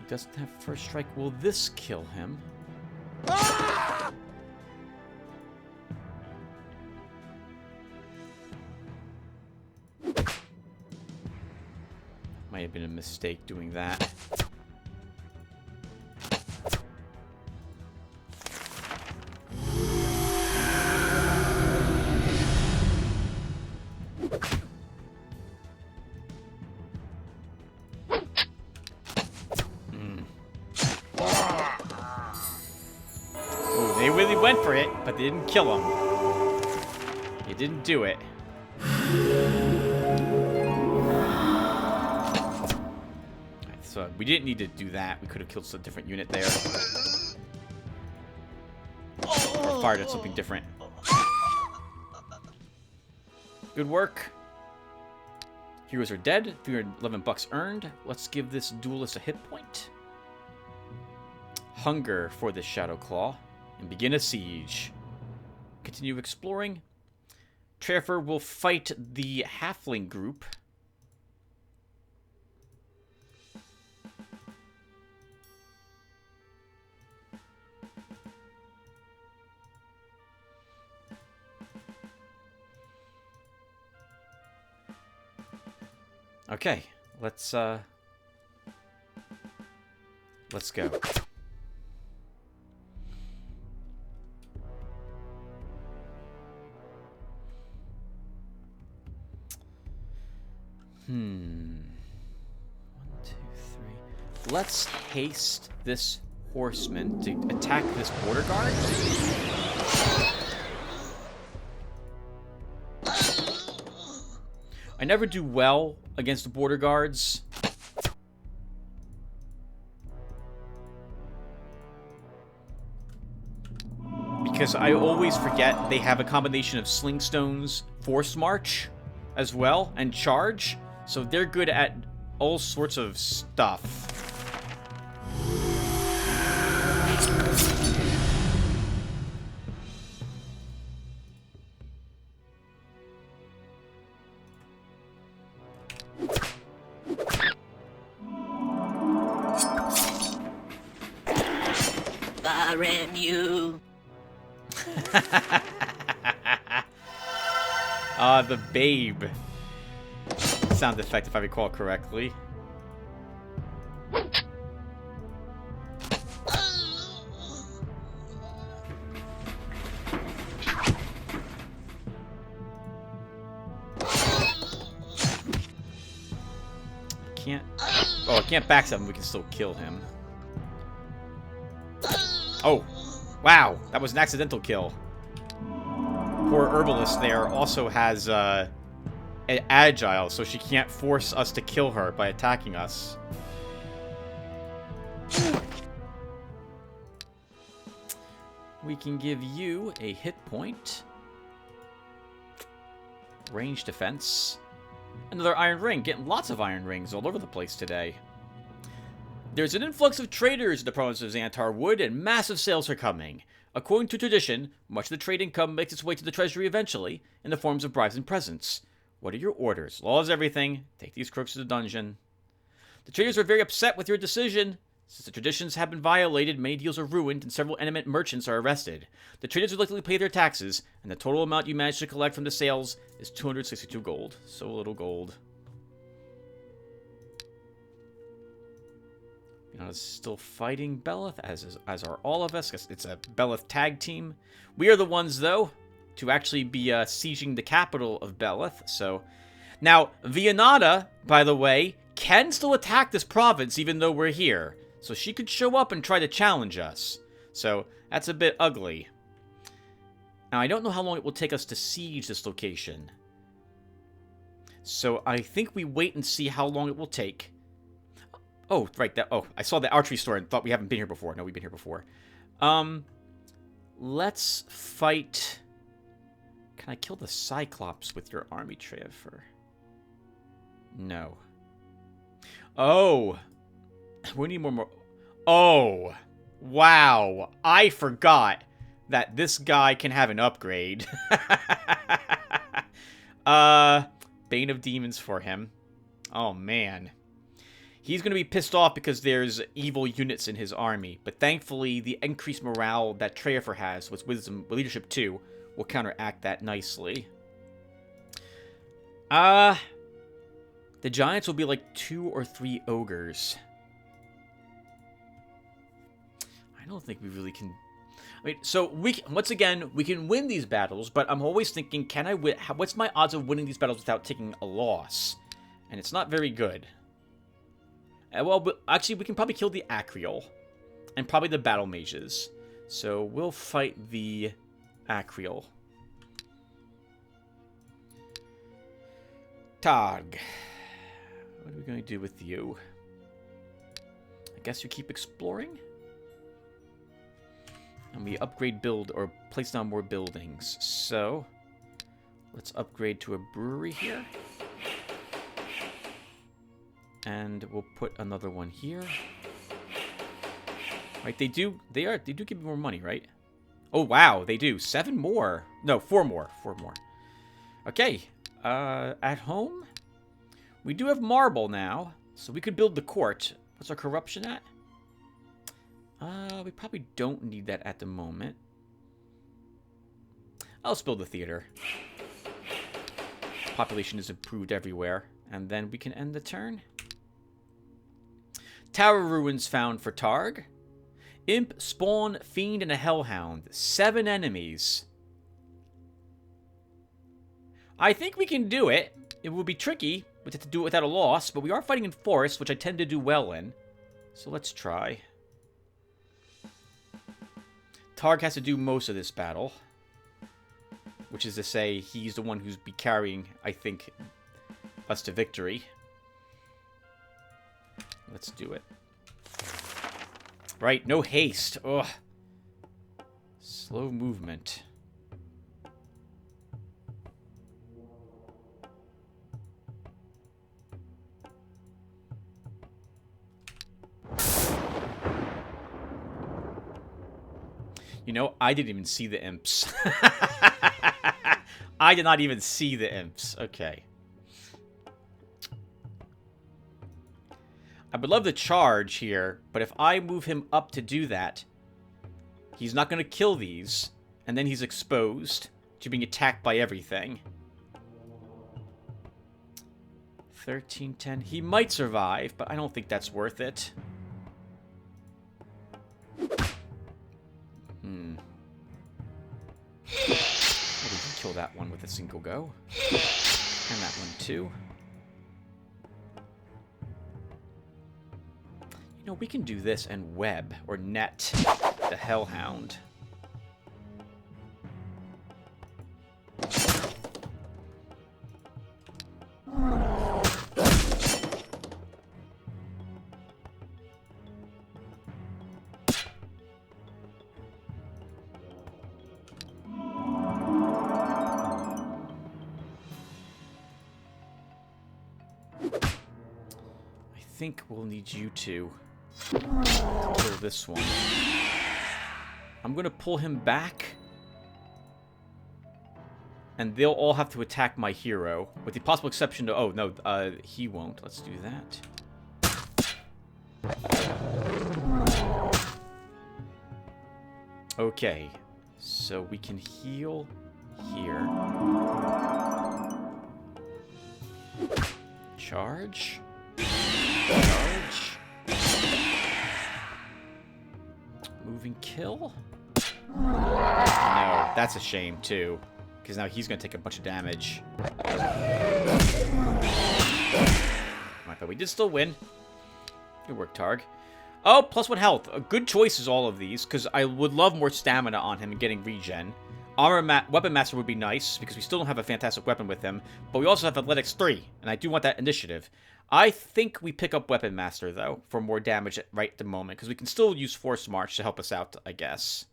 Doesn't have first strike. Will this kill him? Might have been a mistake doing that. Went for it, but they didn't kill him. You didn't do it. Right, so we didn't need to do that. We could have killed some different unit there. Or fired at something different. Good work. Heroes are dead. 311 bucks earned. Let's give this duelist a hit point. Hunger for this Shadow Claw. And begin a siege. Continue exploring. Treffer will fight the halfling group. Okay, let's go. One, two, three. Let's haste this horseman to attack this border guard. I never do well against the border guards. because I always forget they have a combination of Sling Stones, Force March, as well, and Charge. So they're good at all sorts of stuff. You. The babe sound effect, if I recall correctly. Can't. Oh, I can't backstab him. We can still kill him. Oh, wow, that was an accidental kill. Poor Herbalist there also has an Agile, so she can't force us to kill her by attacking us. We can give you a hit point. Range defense. Another Iron Ring. Getting lots of Iron Rings all over the place today. There's an influx of traders in the province of Xantar Wood, and massive sales are coming. According to tradition, much of the trade income makes its way to the treasury eventually, in the forms of bribes and presents. What are your orders? Law is everything. Take these crooks to the dungeon. The traders are very upset with your decision. Since the traditions have been violated, many deals are ruined, and several eminent merchants are arrested. The traders reluctantly pay their taxes, and the total amount you manage to collect from the sales is 262 gold. So little gold. Is still fighting Beleth, as are all of us. It's a Beleth tag team. We are the ones, though, to actually be sieging the capital of Beleth. So, now, Vianata, by the way, can still attack this province even though we're here. So she could show up and try to challenge us. So, that's a bit ugly. Now, I don't know how long it will take us to siege this location. So, I think we wait and see how long it will take. Oh, right. I saw the archery store and thought we haven't been here before. No, we've been here before. Let's fight. Can I kill the Cyclops with your army, Treafer? No. Oh. We need more. Oh. Wow. I forgot that this guy can have an upgrade. Bane of Demons for him. Oh, man. He's going to be pissed off because there's evil units in his army. But thankfully, the increased morale that Treafer has with Wisdom, with Leadership 2, will counteract that nicely. The Giants will be like 2 or 3 ogres. I don't think we really can... I mean, so, once again, we can win these battles, but I'm always thinking, can I win... What's my odds of winning these battles without taking a loss? And it's not very good. Well, actually, we can probably kill the Acreal. And probably the Battle Mages. So, we'll fight the Acreal. Targ. What are we going to do with you? I guess you keep exploring? And we upgrade build, or place down more buildings. So, let's upgrade to a brewery here. And we'll put another one here. Right, they do give me more money, right? Oh, wow, they do. 7 more. No, 4 more. 4 more. Okay. At home? We do have marble now, so we could build the court. What's our corruption at? We probably don't need that at the moment. Let's build the theater. Population is improved everywhere. And then we can end the turn. Tower ruins found for Targ. Imp, Spawn, Fiend, and a Hellhound. 7 enemies. I think we can do it. It will be tricky. We have to do it without a loss, but we are fighting in forests, which I tend to do well in. So let's try. Targ has to do most of this battle. Which is to say, he's the one who's be carrying, I think, us to victory. Let's do it. Right, no haste. Ugh. Slow movement. You know, I didn't even see the imps. I did not even see the imps. Okay. I would love to charge here, but if I move him up to do that, he's not going to kill these, and then he's exposed to being attacked by everything. 1310. He might survive, but I don't think that's worth it. Oh, we can kill that one with a single go. And that one too. You know, we can do this and web or net the Hellhound. I think we'll need you to kill this one. I'm going to pull him back. And they'll all have to attack my hero. With the possible exception to... Oh, no, he won't. Let's do that. Okay. So we can heal here. Charge. Charge. Moving kill? No, that's a shame, too. Because now he's going to take a bunch of damage. Right, but we did still win. Good work, Targ. Oh, +1 health. Good choices, all of these, because I would love more stamina on him and getting regen. Weapon Master would be nice, because we still don't have a fantastic weapon with him. But we also have Athletics 3, and I do want that initiative. I think we pick up Weapon Master, though, for more damage right at the moment, because we can still use Force March to help us out, I guess.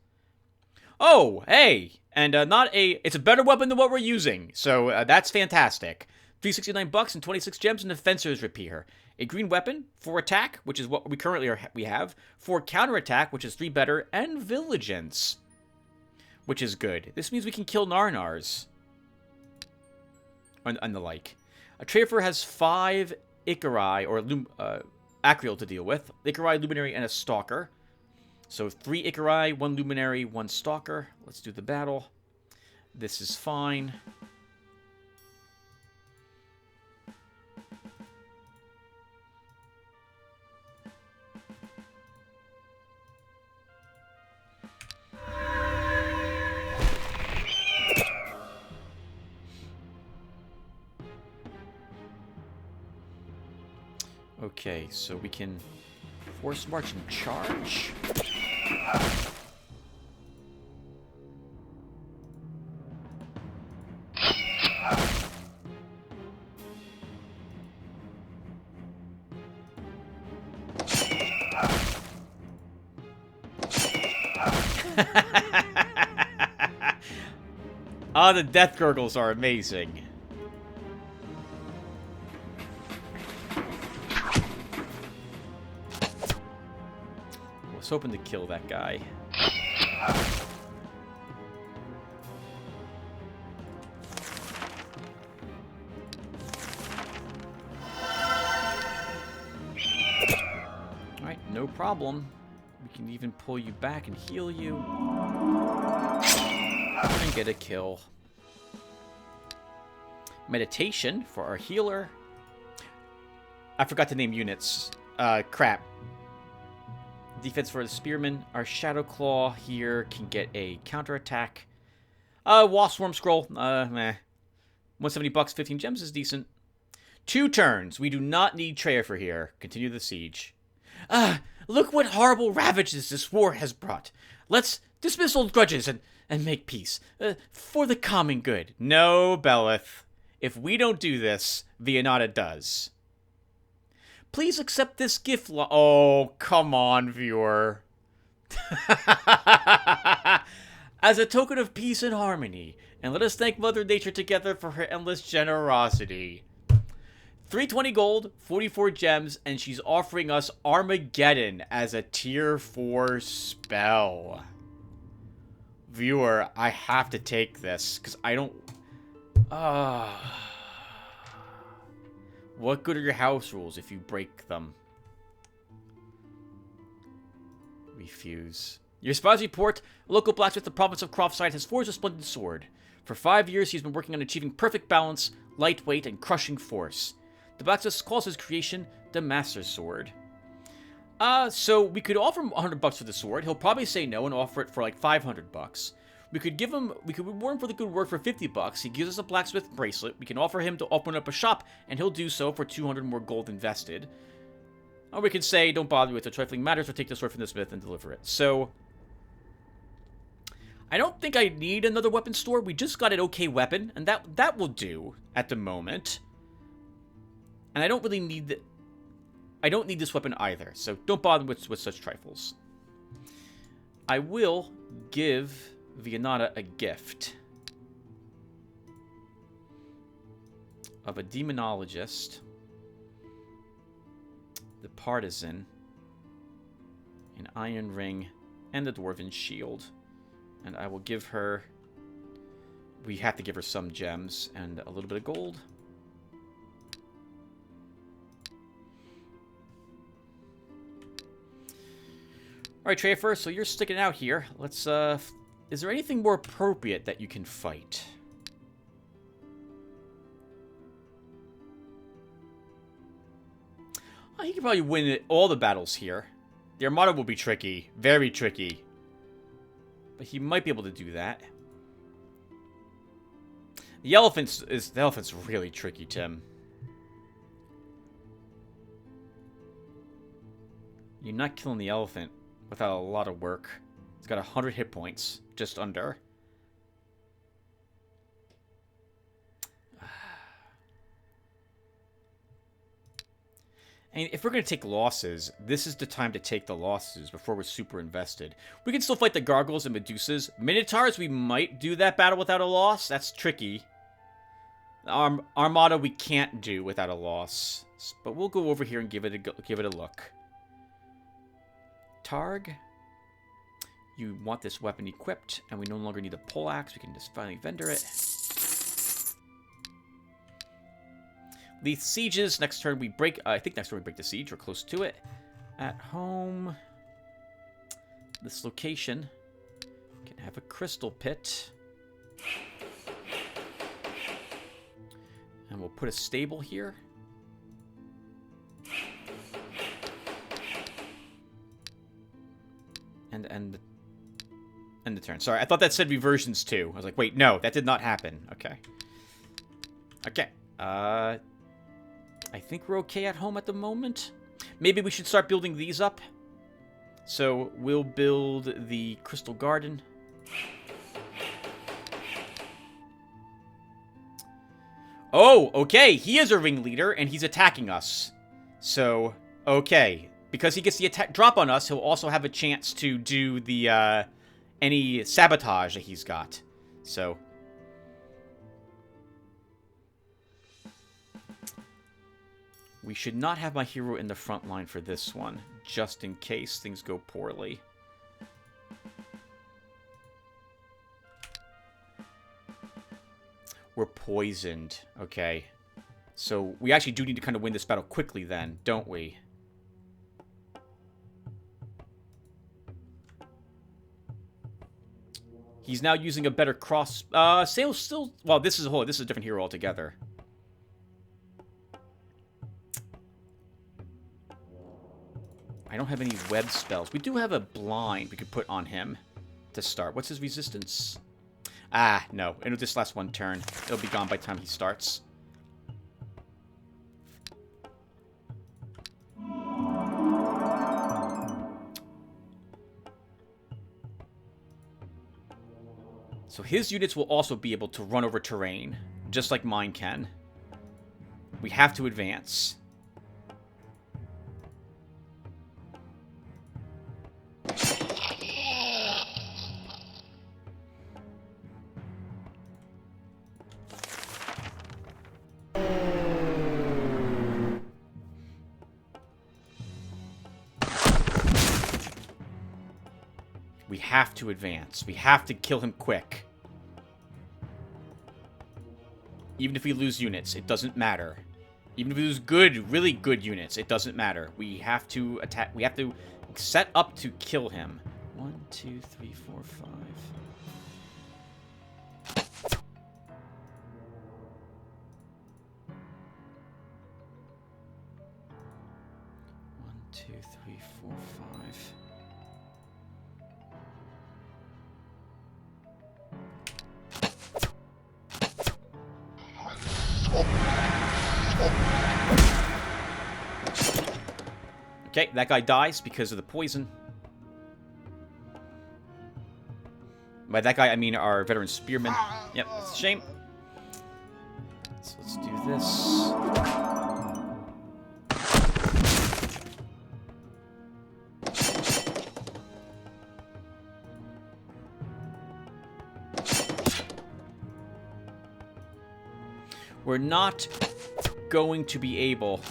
Oh, hey! And it's a better weapon than what we're using, so that's fantastic. $369 and 26 gems and Defensor's Rapier. A green weapon, 4 attack, which is what we currently have, 4 counterattack, which is 3 better, and Vigilance, which is good. This means we can kill Narnars. And the like. A Trafer has 5 Ikarai, or Acreal to deal with. Ikarai, Luminary, and a Stalker. So 3 Ikarai, 1 Luminary, 1 Stalker. Let's do the battle. This is fine. Okay, so we can Force March and charge. Ah, the death gurgles are amazing. I was hoping to kill that guy. Alright, no problem. We can even pull you back and heal you. And get a kill. Meditation for our healer. I forgot to name units. Crap. Defense for the Spearman. Our Shadow Claw here can get a counterattack. Wasp Swarm Scroll. Meh. $170, 15 gems is decent. 2 turns. We do not need Trafer here. Continue the siege. Look what horrible ravages this war has brought. Let's dismiss old grudges and make peace. For the common good. No, Beleth. If we don't do this, Vianata does. Please accept this gift. Oh, come on, viewer. As a token of peace and harmony, and let us thank Mother Nature together for her endless generosity. 320 gold, 44 gems, and she's offering us Armageddon as a tier 4 spell. Viewer, I have to take this, because I don't... What good are your house rules if you break them? Refuse. Your spies report, a local blacksmith in the province of Croftside has forged a splendid sword. For 5 years, he's been working on achieving perfect balance, lightweight, and crushing force. The blacksmith calls his creation the Master Sword. So we could offer him $100 for the sword. He'll probably say no and offer it for like $500. We could reward him for the good work for $50. He gives us a blacksmith bracelet. We can offer him to open up a shop, and he'll do so for 200 more gold invested. Or we could say, don't bother with the trifling matters, or take the sword from the smith and deliver it. So, I don't think I need another weapon store. We just got an okay weapon, and that will do at the moment. And I don't really need I don't need this weapon either, so don't bother with such trifles. I will give Vianata a gift of a demonologist, the partisan, an iron ring, and the dwarven shield. And I will give her... We have to give her some gems and a little bit of gold. Alright, Trafer, so you're sticking out here. Let's, is there anything more appropriate that you can fight? Oh, he can probably win all the battles here. The Armada will be tricky. Very tricky. But he might be able to do that. The elephant's really tricky, Tim. You're not killing the elephant without a lot of work. It's got 100 hit points, just under. And if we're going to take losses, this is the time to take the losses before we're super invested. We can still fight the gargoyles and Medusas. Minotaurs, we might do that battle without a loss. That's tricky. Armada, we can't do without a loss. But we'll go over here and give it a look. Targ, you want this weapon equipped, and we no longer need a poleaxe. We can just finally vendor it. Leith sieges. Next turn we break. I think next turn we break the siege. We're close to it. At home, this location can have a crystal pit, and we'll put a stable here. And end the turn. Sorry, I thought that said reversions too. I was like, wait, no, that did not happen. Okay. Okay. I think we're okay at home at the moment. Maybe we should start building these up. So we'll build the Crystal Garden. Oh, okay. He is a ringleader, and he's attacking us. So, okay. Because he gets the attack drop on us, he'll also have a chance to do the, any sabotage that he's got. So... we should not have my hero in the front line for this one, just in case things go poorly. We're poisoned. Okay. So we actually do need to kind of win this battle quickly then, don't we? He's now using a better cross... Sale's still... well, this is a different hero altogether. I don't have any web spells. We do have a blind we could put on him to start. What's his resistance? Ah, no. It'll just last one turn. It'll be gone by the time he starts. So his units will also be able to run over terrain, just like mine can. We have to advance. We have to advance. We have to kill him quick. Even if we lose units, it doesn't matter. Even if we lose good, really good units, it doesn't matter. We have to attack. We have to set up to kill him. 1, 2, 3, 4, 5. 1, 2, 3, 4, 5. Okay, that guy dies because of the poison. By that guy, I mean our veteran spearman. Yep, it's a shame. So let's do this. We're not going to be able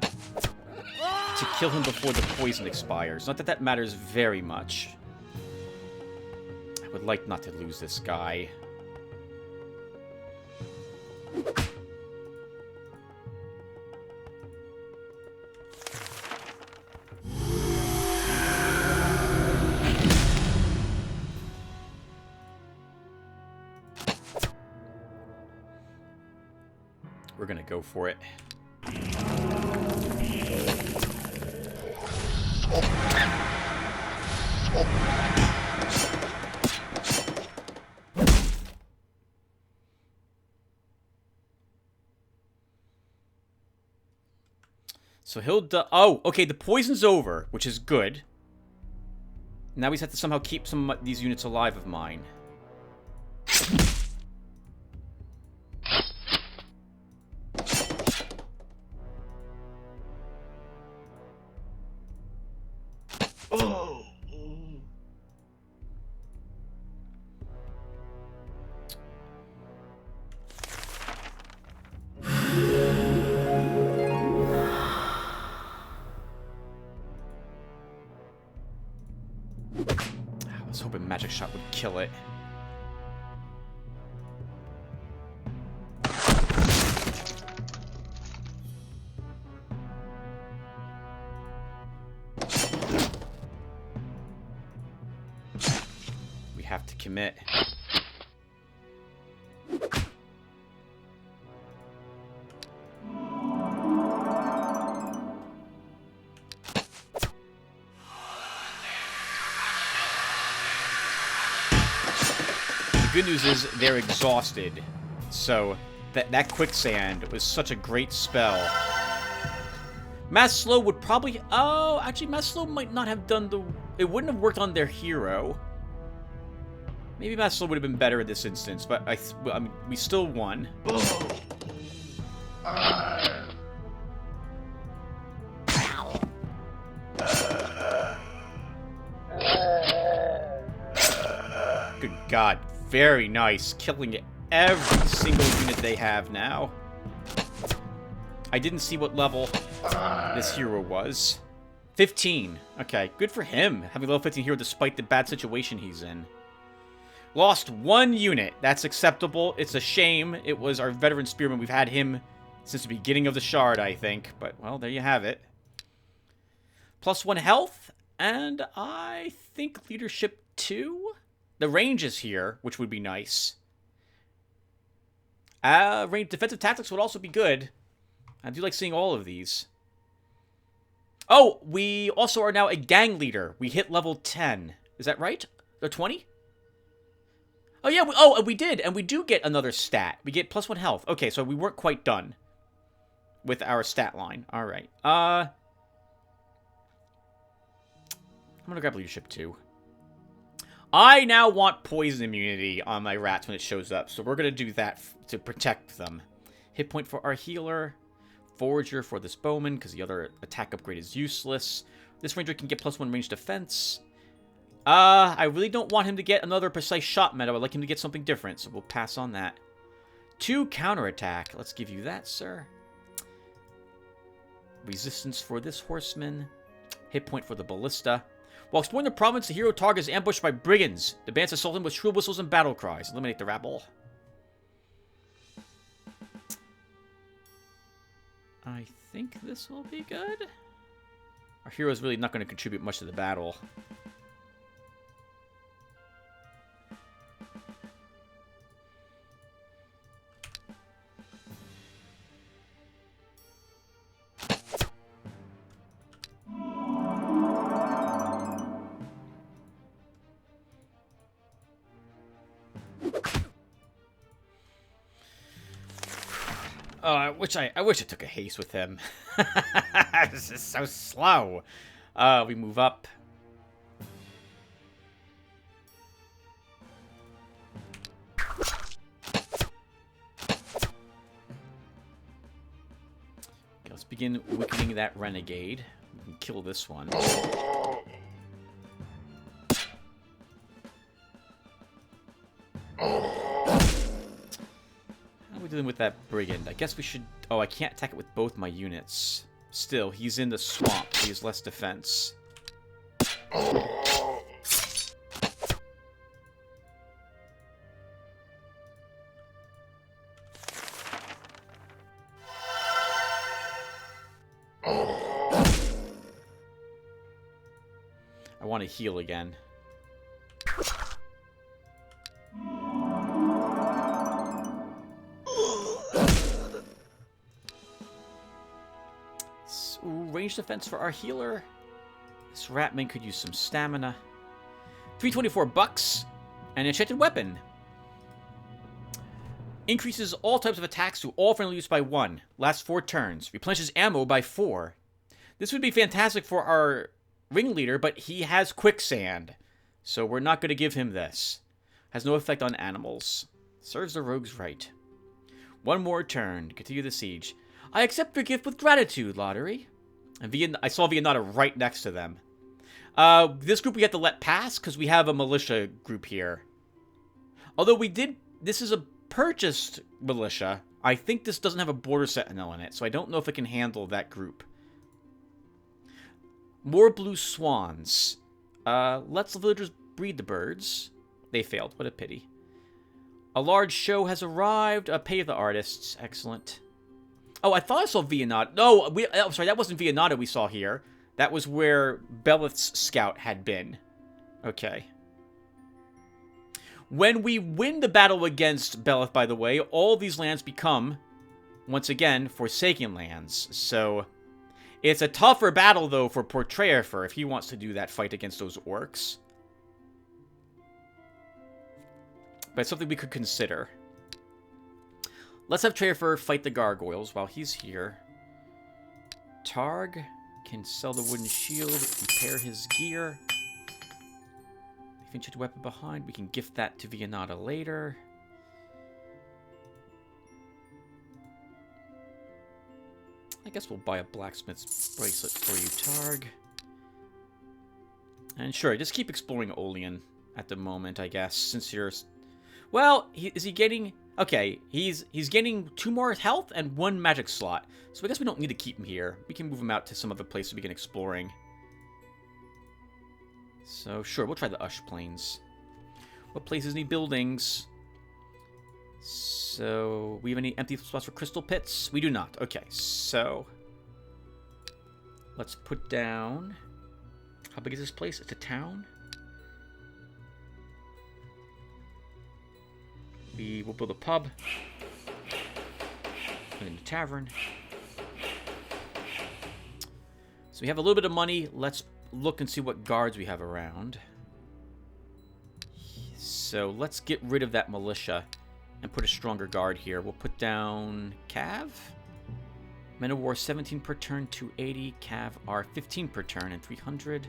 to kill him before the poison expires. Not that that matters very much. I would like not to lose this guy. We're gonna go for it. So he'll oh, okay, the poison's over, which is good. Now we just have to somehow keep some of these units alive of mine. Oh. I was hoping Magic Shot would kill it. We have to commit. The good news is they're exhausted, so that quicksand was such a great spell. Mass Slow would probably... Oh, actually, Mass Slow might not have done the... It wouldn't have worked on their hero. Maybe Mass Slow would have been better in this instance, but I mean, we still won. Good God. Very nice. Killing every single unit they have now. I didn't see what level this hero was. 15. Okay, good for him. Having a level 15 hero despite the bad situation he's in. Lost 1 unit. That's acceptable. It's a shame. It was our veteran spearman. We've had him since the beginning of the shard, I think. But, well, there you have it. +1 health. And I think leadership 2? The range is here, which would be nice. Range defensive tactics would also be good. I do like seeing all of these. Oh, we also are now a gang leader. We hit level 10. Is that right? Or 20? Oh, yeah. We did. And we do get another stat. We get +1 health. Okay, so we weren't quite done with our stat line. All right. I'm going to grab leadership 2. I now want poison immunity on my rats when it shows up, so we're going to do that to protect them. Hit point for our healer. Forager for this bowman, because the other attack upgrade is useless. This ranger can get +1 range defense. I really don't want him to get another precise shot meta. I'd like him to get something different, so we'll pass on that. 2 counterattack. Let's give you that, sir. Resistance for this horseman. Hit point for the ballista. While exploring the province, the hero Targ is ambushed by brigands. The bandits assault him with shrill whistles and battle cries. Eliminate the rabble. I think this will be good. Our hero is really not going to contribute much to the battle. Oh, I wish I took a haste with him. This is so slow. We move up. Okay, let's begin weakening that renegade. We can kill this one. Dealing with that brigand. I guess we should... Oh, I can't attack it with both my units. Still, he's in the swamp. He has less defense. I want to heal again. Range defense for our healer. This Ratman could use some stamina. 324 bucks. An enchanted weapon. Increases all types of attacks to all friendly use by 1. Lasts 4 turns. Replenishes ammo by 4. This would be fantastic for our ringleader, but he has quicksand. So we're not going to give him this. Has no effect on animals. Serves the rogues right. 1 more turn. Continue the siege. I accept your gift with gratitude, Lotaeri. And I saw Viennata right next to them. This group we have to let pass because we have a militia group here. Although this is a purchased militia. I think this doesn't have a border sentinel in it, so I don't know if it can handle that group. More blue swans. Let's the villagers breed the birds. They failed. What a pity. A large show has arrived. Pay the artists. Excellent. Oh, I thought I saw Viennata. No, I'm sorry, that wasn't Viennata we saw here. That was where Beleth's scout had been. Okay. When we win the battle against Beleth, by the way, all these lands become, once again, Forsaken lands. So, it's a tougher battle, though, for Portreafer if he wants to do that fight against those orcs. But it's something we could consider. Let's have Treafer fight the gargoyles while he's here. Targ can sell the wooden shield, repair his gear. If enchanted weapon behind, we can gift that to Viennata later. I guess we'll buy a blacksmith's bracelet for you, Targ. And sure, just keep exploring Olean at the moment, I guess, since you're... Well, is he getting... Okay, he's gaining 2 more health and 1 magic slot. So I guess we don't need to keep him here. We can move him out to some other place to begin exploring. So, sure, we'll try the Ush Plains. What places need buildings? So, we have any empty spots for crystal pits? We do not. Okay, so... Let's put down... How big is this place? It's a town? We will build a pub. And then a tavern. So we have a little bit of money. Let's look and see what guards we have around. So let's get rid of that militia and put a stronger guard here. We'll put down Cav. Men of War 17 per turn, 280. Cav are 15 per turn and 300.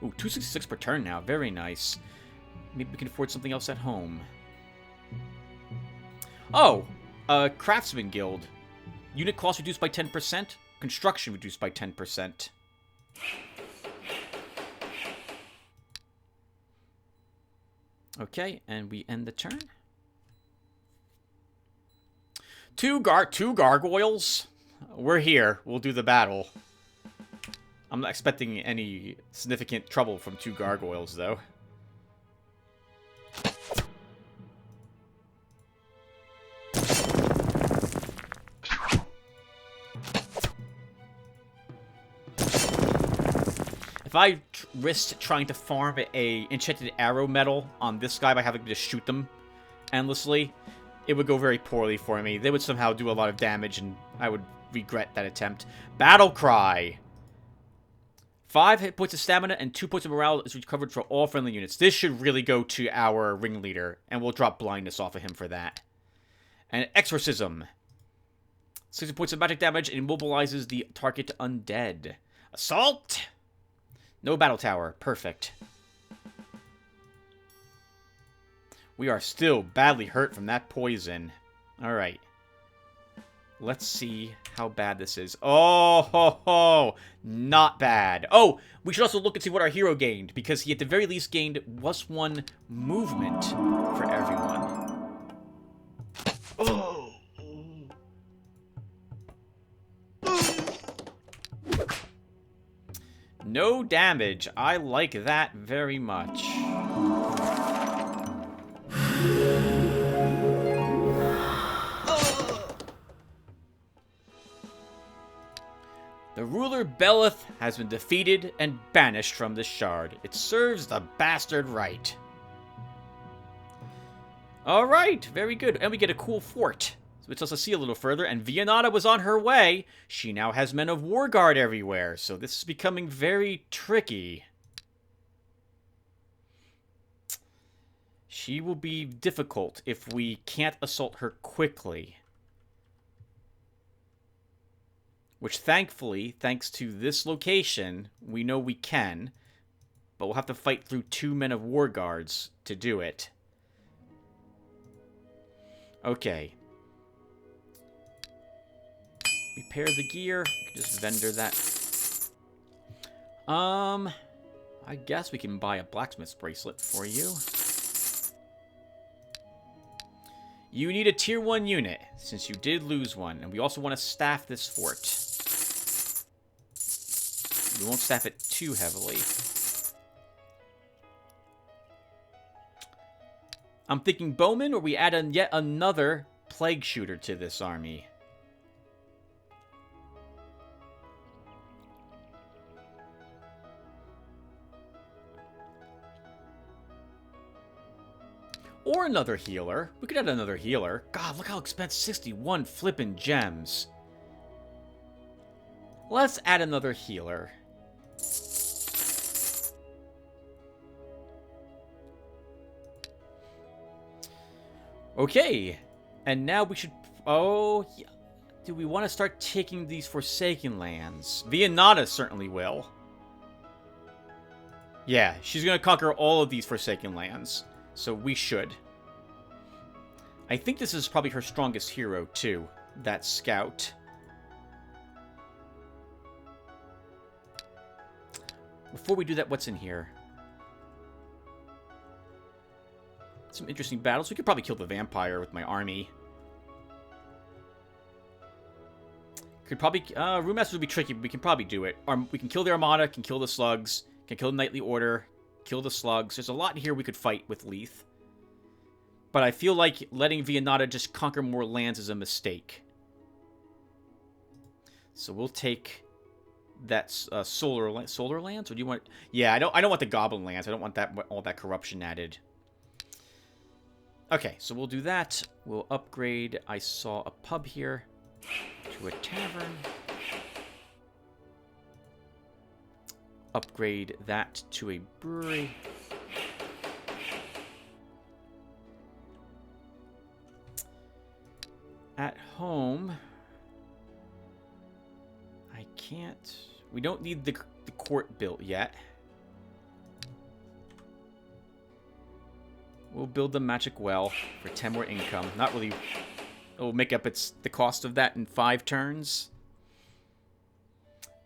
Ooh, 266 per turn now. Very nice. Maybe we can afford something else at home. Oh! Craftsman Guild. Unit cost reduced by 10%. Construction reduced by 10%. Okay, and we end the turn. Two gargoyles. We're here. We'll do the battle. I'm not expecting any significant trouble from 2 gargoyles, though. If I risked trying to farm a enchanted arrow metal on this guy by having to just shoot them endlessly, it would go very poorly for me. They would somehow do a lot of damage, and I would regret that attempt. Battle Cry! 5 hit points of stamina and 2 points of morale is recovered for all friendly units. This should really go to our ringleader, and we'll drop blindness off of him for that. And Exorcism. 60 points of magic damage and immobilizes the target undead. Assault! No battle tower. Perfect. We are still badly hurt from that poison. Alright. Let's see how bad this is. Oh, ho, ho. Not bad. Oh, we should also look and see what our hero gained, because he at the very least gained +1 movement for everyone. Oh. No damage. I like that very much. The ruler Beleth has been defeated and banished from the shard. It serves the bastard right. Alright, very good. And we get a cool fort, which lets us see a little further. And Vianata was on her way. She now has men of war guard everywhere, so this is becoming very tricky. She will be difficult if we can't assault her quickly. Which, thankfully, thanks to this location, we know we can. But we'll have to fight through 2 men of war guards to do it. Okay. Repair the gear. We can just vendor that. I guess we can buy a blacksmith's bracelet for you. You need a tier 1 unit, since you did lose one. And we also want to staff this fort. We won't staff it too heavily. I'm thinking bowman, or we add yet another plague shooter to this army. Or another healer. We could add another healer. God, look how expensive. 61 flippin' gems. Let's add another healer. Okay. And now we should... Oh, yeah. Do we want to start taking these Forsaken lands? Vianata certainly will. Yeah, she's going to conquer all of these Forsaken lands. So we should. I think this is probably her strongest hero, too. That scout. Before we do that, what's in here? Some interesting battles. We could probably kill the vampire with my army. Could probably... Room Masters would be tricky, but we can probably do it. We can kill the Armada, can kill the Slugs, can kill the Knightly Order, kill the Slugs. There's a lot here we could fight with Leith. But I feel like letting Vianata just conquer more lands is a mistake. So we'll take that solar lands, or do you want? Yeah, I don't want the Goblin lands. I don't want that all that corruption added. Okay, so we'll do that. We'll upgrade. I saw a pub here to a tavern. Upgrade that to a brewery. At home, I can't... We don't need the court built yet. We'll build the magic well for 10 more income. Not really... It'll make up the cost of that in 5 turns.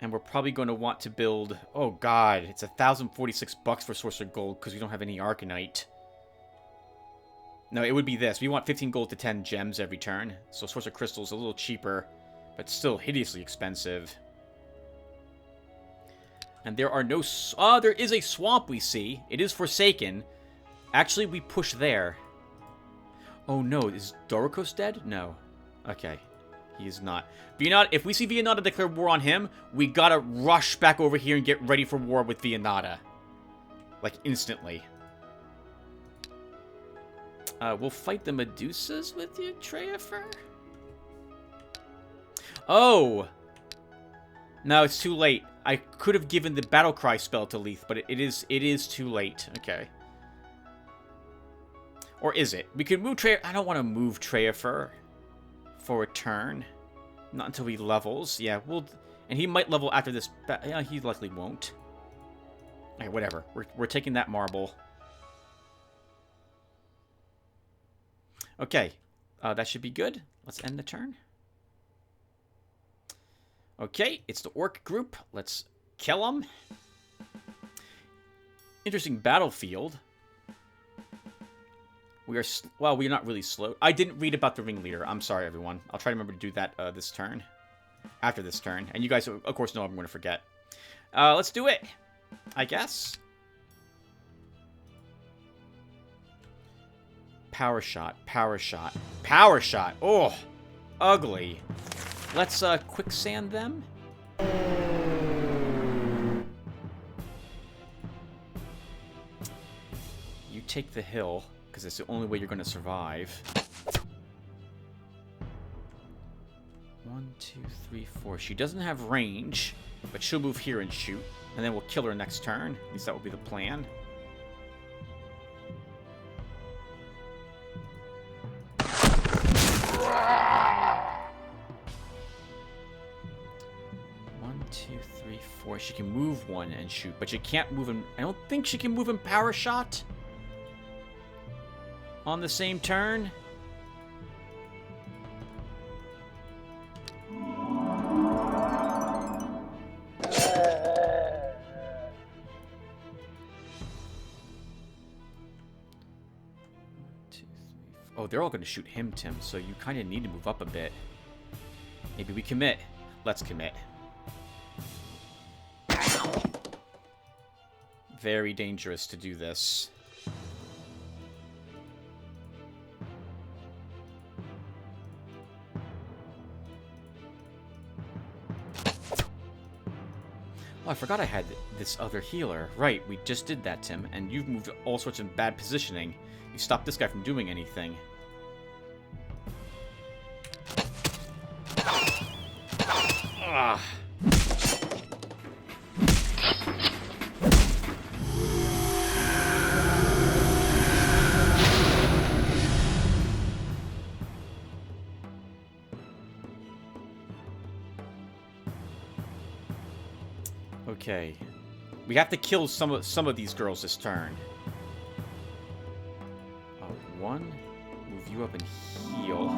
And we're probably going to want to build... Oh, God. It's 1,046 bucks for Sorcerer Gold because we don't have any Arcanite. No, it would be this. We want 15 gold to 10 gems every turn. So Sorcerer Crystal's a little cheaper, but still hideously expensive. And there are no... there is a swamp we see. It is forsaken. Actually, we push there. Oh, no. Is Doricos dead? No. Okay. He is not. Vianata, if we see Vianata declare war on him, we gotta rush back over here and get ready for war with Vianata. Like, instantly. We'll fight the Medusas with you, Treafer? Oh! No, it's too late. I could have given the battle cry spell to Leith, but it is too late. Okay. Or is it? We could move Treafer. I don't want to move Treafer for a turn. Not until he levels. Yeah, we'll... And he might level after this... Yeah, he likely won't. Okay, whatever. We're taking that marble. Okay. That should be good. Let's end the turn. Okay, it's the orc group. Let's kill them. Interesting battlefield. We are... Well, we're not really slow. I didn't read about the ringleader. I'm sorry, everyone. I'll try to remember to do that this turn. After this turn. And you guys, of course, know I'm going to forget. Let's do it. I guess. Power shot. Power shot. Power shot. Oh, ugly. Let's quicksand them. You take the hill, because it's the only way you're going to survive. 1, 2, 3, 4. She doesn't have range, but she'll move here and shoot. And then we'll kill her next turn. At least that will be the plan. She can move one and shoot, but she can't move in... I don't think she can move in power shot on the same turn. Oh, they're all going to shoot him, Tim, so you kind of need to move up a bit. Maybe we commit. Let's commit. Very dangerous to do this. Oh, I forgot I had this other healer. Right, we just did that, Tim, and you've moved all sorts of bad positioning. You stopped this guy from doing anything. Ah. Okay. We have to kill some of these girls this turn. One. Move you up and heal.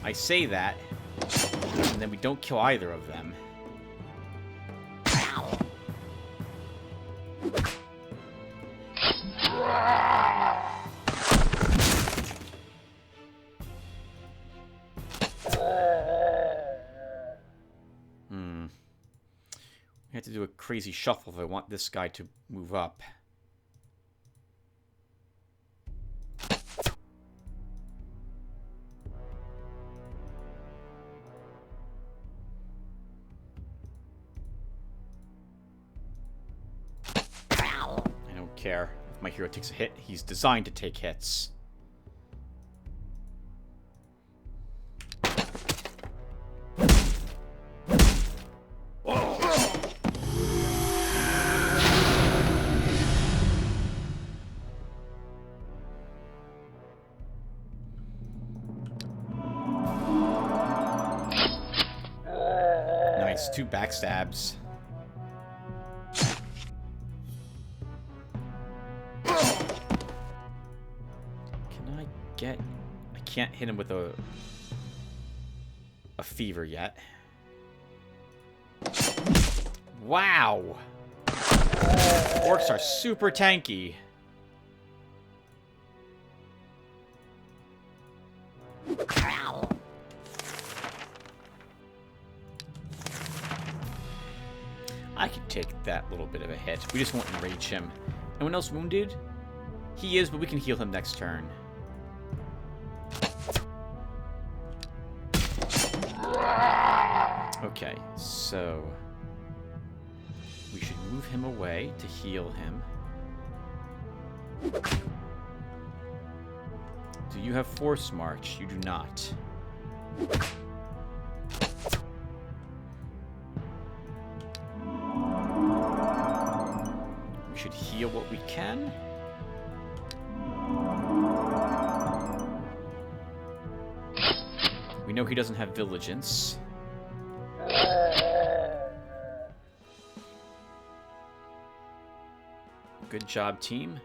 I say that, and then we don't kill either of them. I have to do a crazy shuffle if I want this guy to move up. I don't care if my hero takes a hit. He's designed to take hits. Nice, 2 backstabs. I can't hit him with a fever yet. Wow! Orcs are super tanky. I can take that little bit of a hit. We just won't enrage him. Anyone else wounded? He is, but we can heal him next turn. Okay, so we should move him away to heal him. Do you have Force March? You do not. We should heal what we can. We know he doesn't have Vigilance. Good job, team.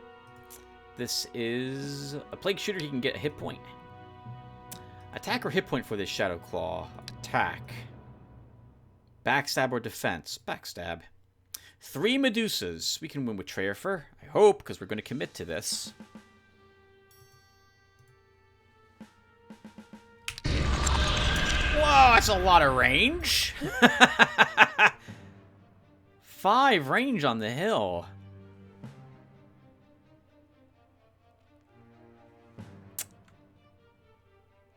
This is a Plague Shooter. He can get a hit point. Attack or hit point for this Shadow Claw. Attack. Backstab or defense. Backstab. 3 Medusas. We can win with Treorfer. I hope, because we're going to commit to this. Whoa, that's a lot of range. 5 range on the hill.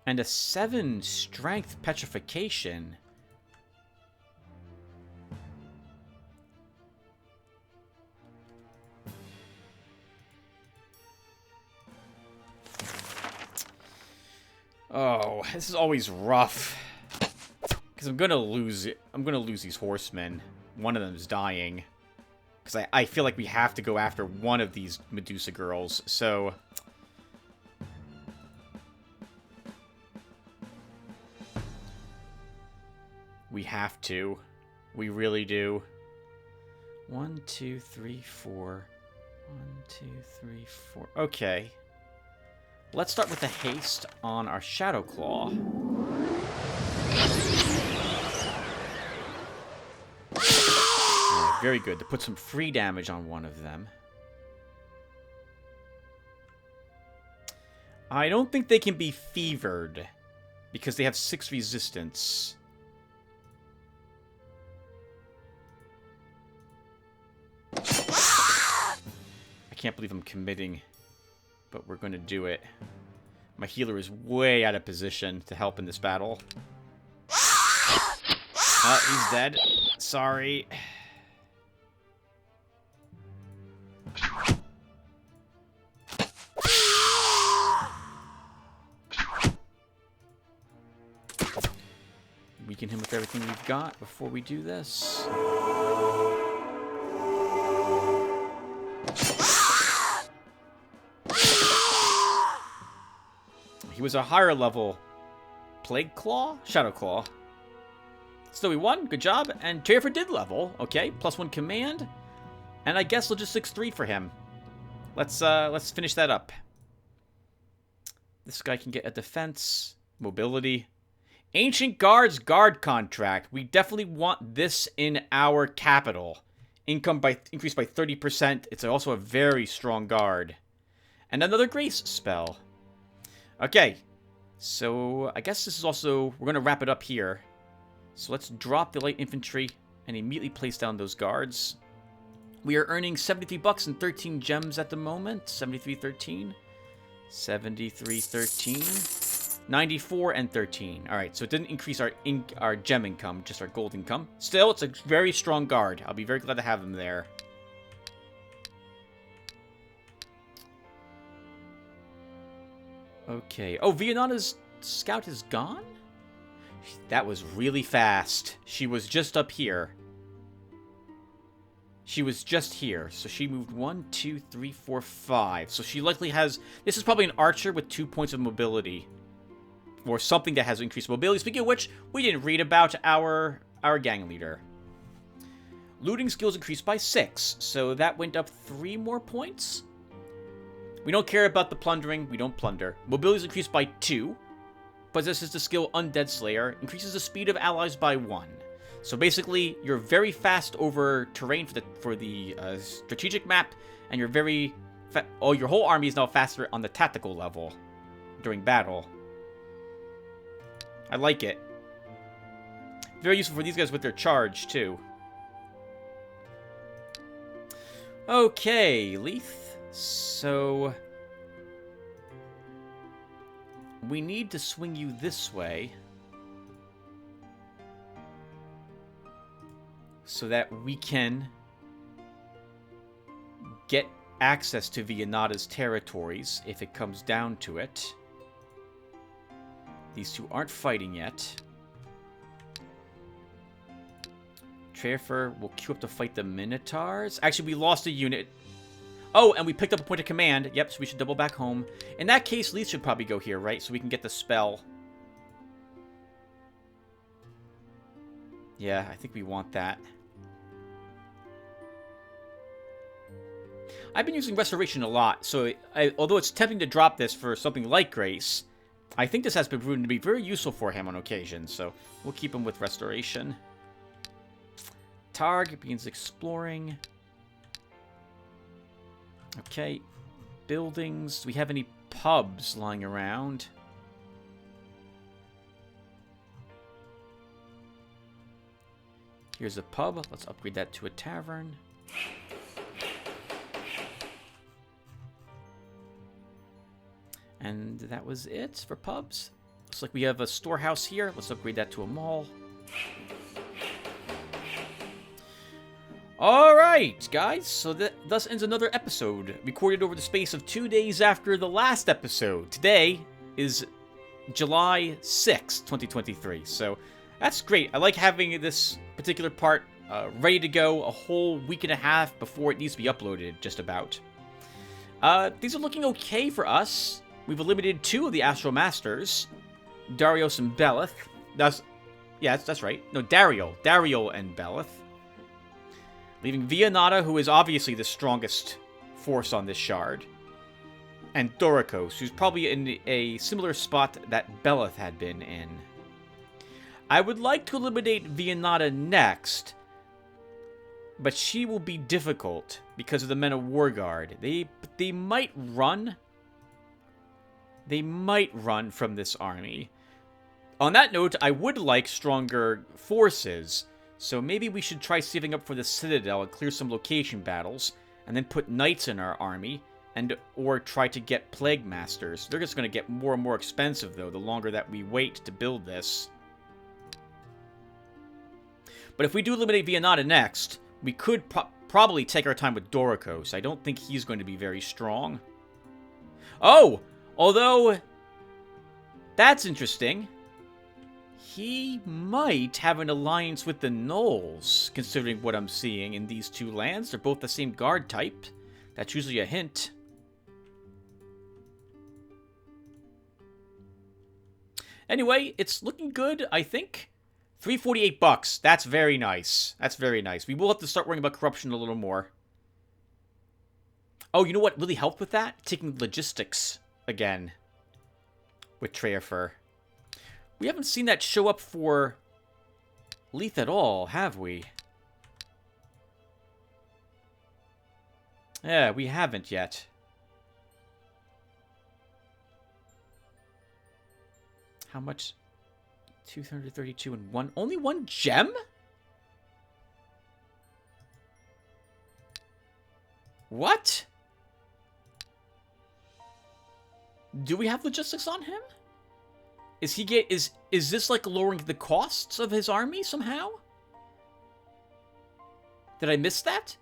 And a 7 strength petrification. Oh, this is always rough. Because I'm gonna lose it. I'm gonna lose these horsemen. One of them is dying. Because I feel like we have to go after one of these Medusa girls. So we have to. We really do. 1, 2, 3, 4. 1, 2, 3, 4. Okay. Let's start with the haste on our Shadow Claw. Very good. To put some free damage on one of them. I don't think they can be fevered. Because they have 6 resistance. I can't believe I'm committing. But we're going to do it. My healer is way out of position to help in this battle. He's dead. Sorry. Weaken him with everything we've got before we do this. He was a higher level Plague Claw? Shadow Claw. Still, we won. Good job. And Treorfer did level. Okay, +1 command. And I guess Logistics 3 for him. Let's finish that up. This guy can get a defense, mobility. Ancient Guard's guard contract. We definitely want this in our capital. Income increased by 30%. It's also a very strong guard. And another grace spell. Okay, so I guess this is also, we're going to wrap it up here. So let's drop the light infantry and immediately place down those guards. We are earning 73 bucks and 13 gems at the moment. 73.13, 73.13, 94 and 13. All right, so it didn't increase our gem income, just our gold income. Still, it's a very strong guard. I'll be very glad to have him there. Okay. Oh, Vianana's scout is gone? That was really fast. She was just up here. She was just here. So she moved 1, 2, 3, 4, 5. So she likely has... This is probably an archer with 2 points of mobility. Or something that has increased mobility. Speaking of which, we didn't read about our gang leader. Looting skills increased by 6. So that went up 3 more points. We don't care about the plundering. We don't plunder. Mobility is increased by 2. Possesses the skill Undead Slayer. Increases the speed of allies by 1. So basically, you're very fast over terrain for the strategic map, and you're very... your whole army is now faster on the tactical level during battle. I like it. Very useful for these guys with their charge, too. Okay, Leith. So we need to swing you this way so that we can get access to Vianata's territories if it comes down to it. These two aren't fighting yet. Trafer will queue up to fight the Minotaurs. Actually, we lost a unit. Oh, and we picked up a point of command. Yep, so we should double back home. In that case, Leith should probably go here, right? So we can get the spell. Yeah, I think we want that. I've been using Restoration a lot, so although it's tempting to drop this for something like Grace, I think this has been proven to be very useful for him on occasion, so we'll keep him with Restoration. Targ begins exploring. Okay. Buildings. Do we have any pubs lying around? Here's a pub. Let's upgrade that to a tavern. And that was it for pubs. Looks like we have a storehouse here. Let's upgrade that to a mall. Alright, guys. So thus ends another episode, recorded over the space of 2 days after the last episode. Today is July 6th, 2023. So that's great. I like having this particular part ready to go a whole week and a half before it needs to be uploaded, just about. These are looking okay for us. We've eliminated 2 of the Astral Masters, Darius and Beleth. That's right. No, Dario and Beleth. Leaving Vianata, who is obviously the strongest force on this shard, and Doricos, who's probably in a similar spot that Beleth had been in. I would like to eliminate Vianata next, but she will be difficult because of the Men of War Guard. They might run. They might run from this army. On that note, I would like stronger forces, so maybe we should try saving up for the Citadel and clear some location battles, and then put Knights in our army, or try to get Plague Masters. They're just going to get more and more expensive, though, the longer that we wait to build this. But if we do eliminate Vianata next, we could probably take our time with Doricos. I don't think he's going to be very strong. Oh! Although, that's interesting. He might have an alliance with the Gnolls, considering what I'm seeing in these 2 lands. They're both the same guard type. That's usually a hint. Anyway, it's looking good, I think. $348. That's very nice. That's very nice. We will have to start worrying about corruption a little more. Oh, you know what really helped with that? Taking logistics again with Trafer. We haven't seen that show up for Leith at all, have we? Yeah, we haven't yet. How much? 232 and 1. Only 1 gem? What? Do we have logistics on him? Is this like lowering the costs of his army somehow? Did I miss that?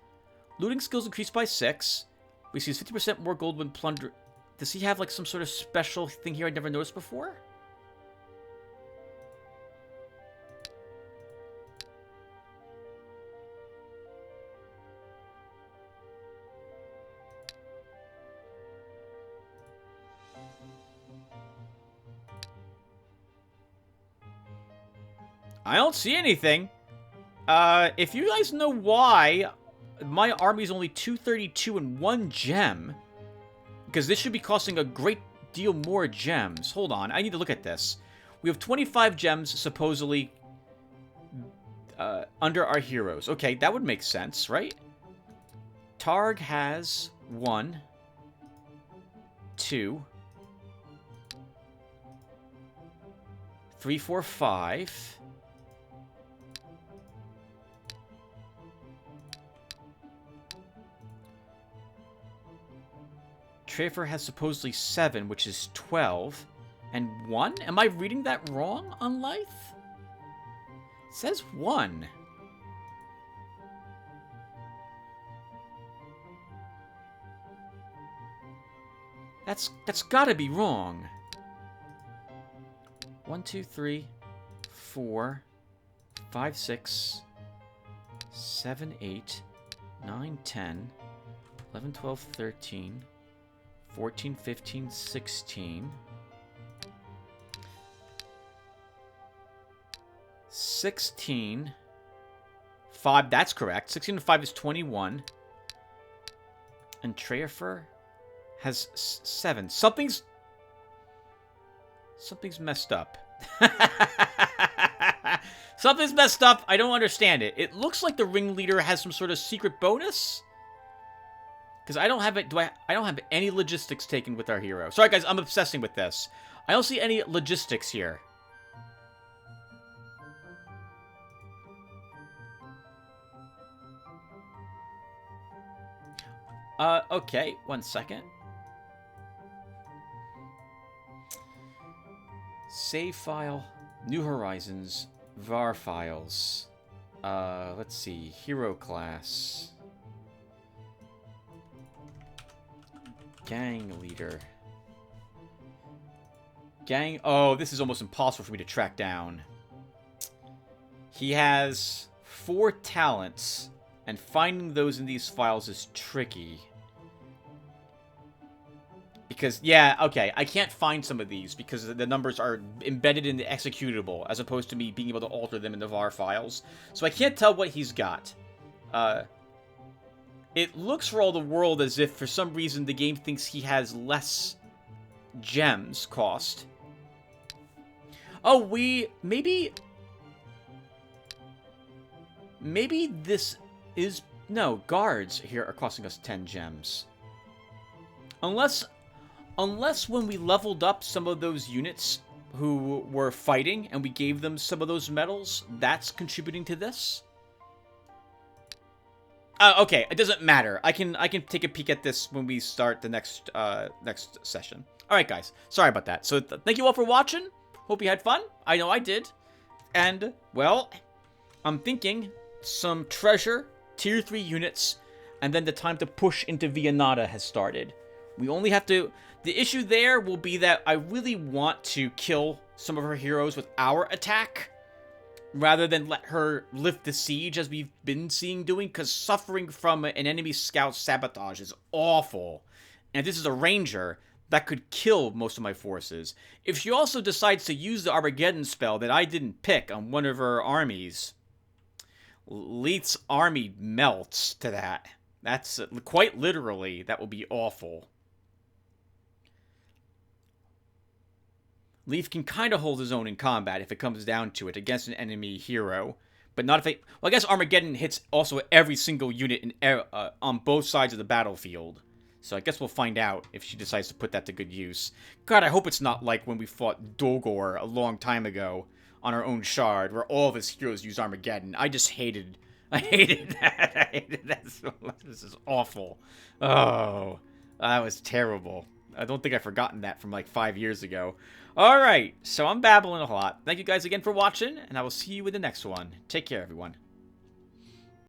Looting skills increased by 6. We see 50% more gold when plunder. Does he have like some sort of special thing here I never noticed before? I don't see anything. If you guys know why my army's only 232 and 1 gem, because this should be costing a great deal more gems. Hold on, I need to look at this. We have 25 gems, supposedly, under our heroes. Okay, that would make sense, right? Targ has 1, 2, 3, 4, 5... Trafer has supposedly 7, which is 12. And 1? Am I reading that wrong on Lythe? It says 1. That's gotta be wrong. 1, 2, 3, 4, 5, 6, 7, 8, 9, 10, 11, 12, 13, 14, 15, 16, 16, 5, that's correct. 16 and 5 is 21. And Trafer has 7. Something's messed up. Something's messed up. I don't understand it. It looks like the ringleader has some sort of secret bonus. Because I don't have it. I don't have any logistics taken with our hero. Sorry, guys. I'm obsessing with this. I don't see any logistics here. Okay. 1 second. Save file. New Horizons. VAR files. Let's see. Hero class. Gang leader. Gang... Oh, this is almost impossible for me to track down. He has 4 talents, and finding those in these files is tricky. Because, yeah, okay, I can't find some of these because the numbers are embedded in the executable as opposed to me being able to alter them in the VAR files. So I can't tell what he's got. It looks for all the world as if for some reason the game thinks he has less gems cost. Oh, maybe this is... No, guards here are costing us 10 gems. Unless when we leveled up some of those units who were fighting and we gave them some of those medals, that's contributing to this. Okay, it doesn't matter. I can take a peek at this when we start the next session. All right, guys. Sorry about that. So thank you all for watching. Hope you had fun. I know I did. And well, I'm thinking some treasure, tier 3 units, and then the time to push into Viennata has started. We only have to... The issue there will be that I really want to kill some of her heroes with our attack, rather than let her lift the siege as we've been seeing doing, because suffering from an enemy scout's sabotage is awful. And if this is a ranger, that could kill most of my forces. If she also decides to use the Armageddon spell that I didn't pick on one of her armies, Leith's army melts to that. That's quite literally, that will be awful. Leith can kind of hold his own in combat if it comes down to it against an enemy hero, but not if it... Well, I guess Armageddon hits also every single unit on both sides of the battlefield. So I guess we'll find out if she decides to put that to good use. God, I hope it's not like when we fought Dogor a long time ago on our own shard, where all of his heroes used Armageddon. I just hated... I hated that. I hated that so much. This is awful. Oh, that was terrible. I don't think I've forgotten that from like 5 years ago. Alright, so I'm babbling a lot. Thank you guys again for watching, and I will see you in the next one. Take care, everyone.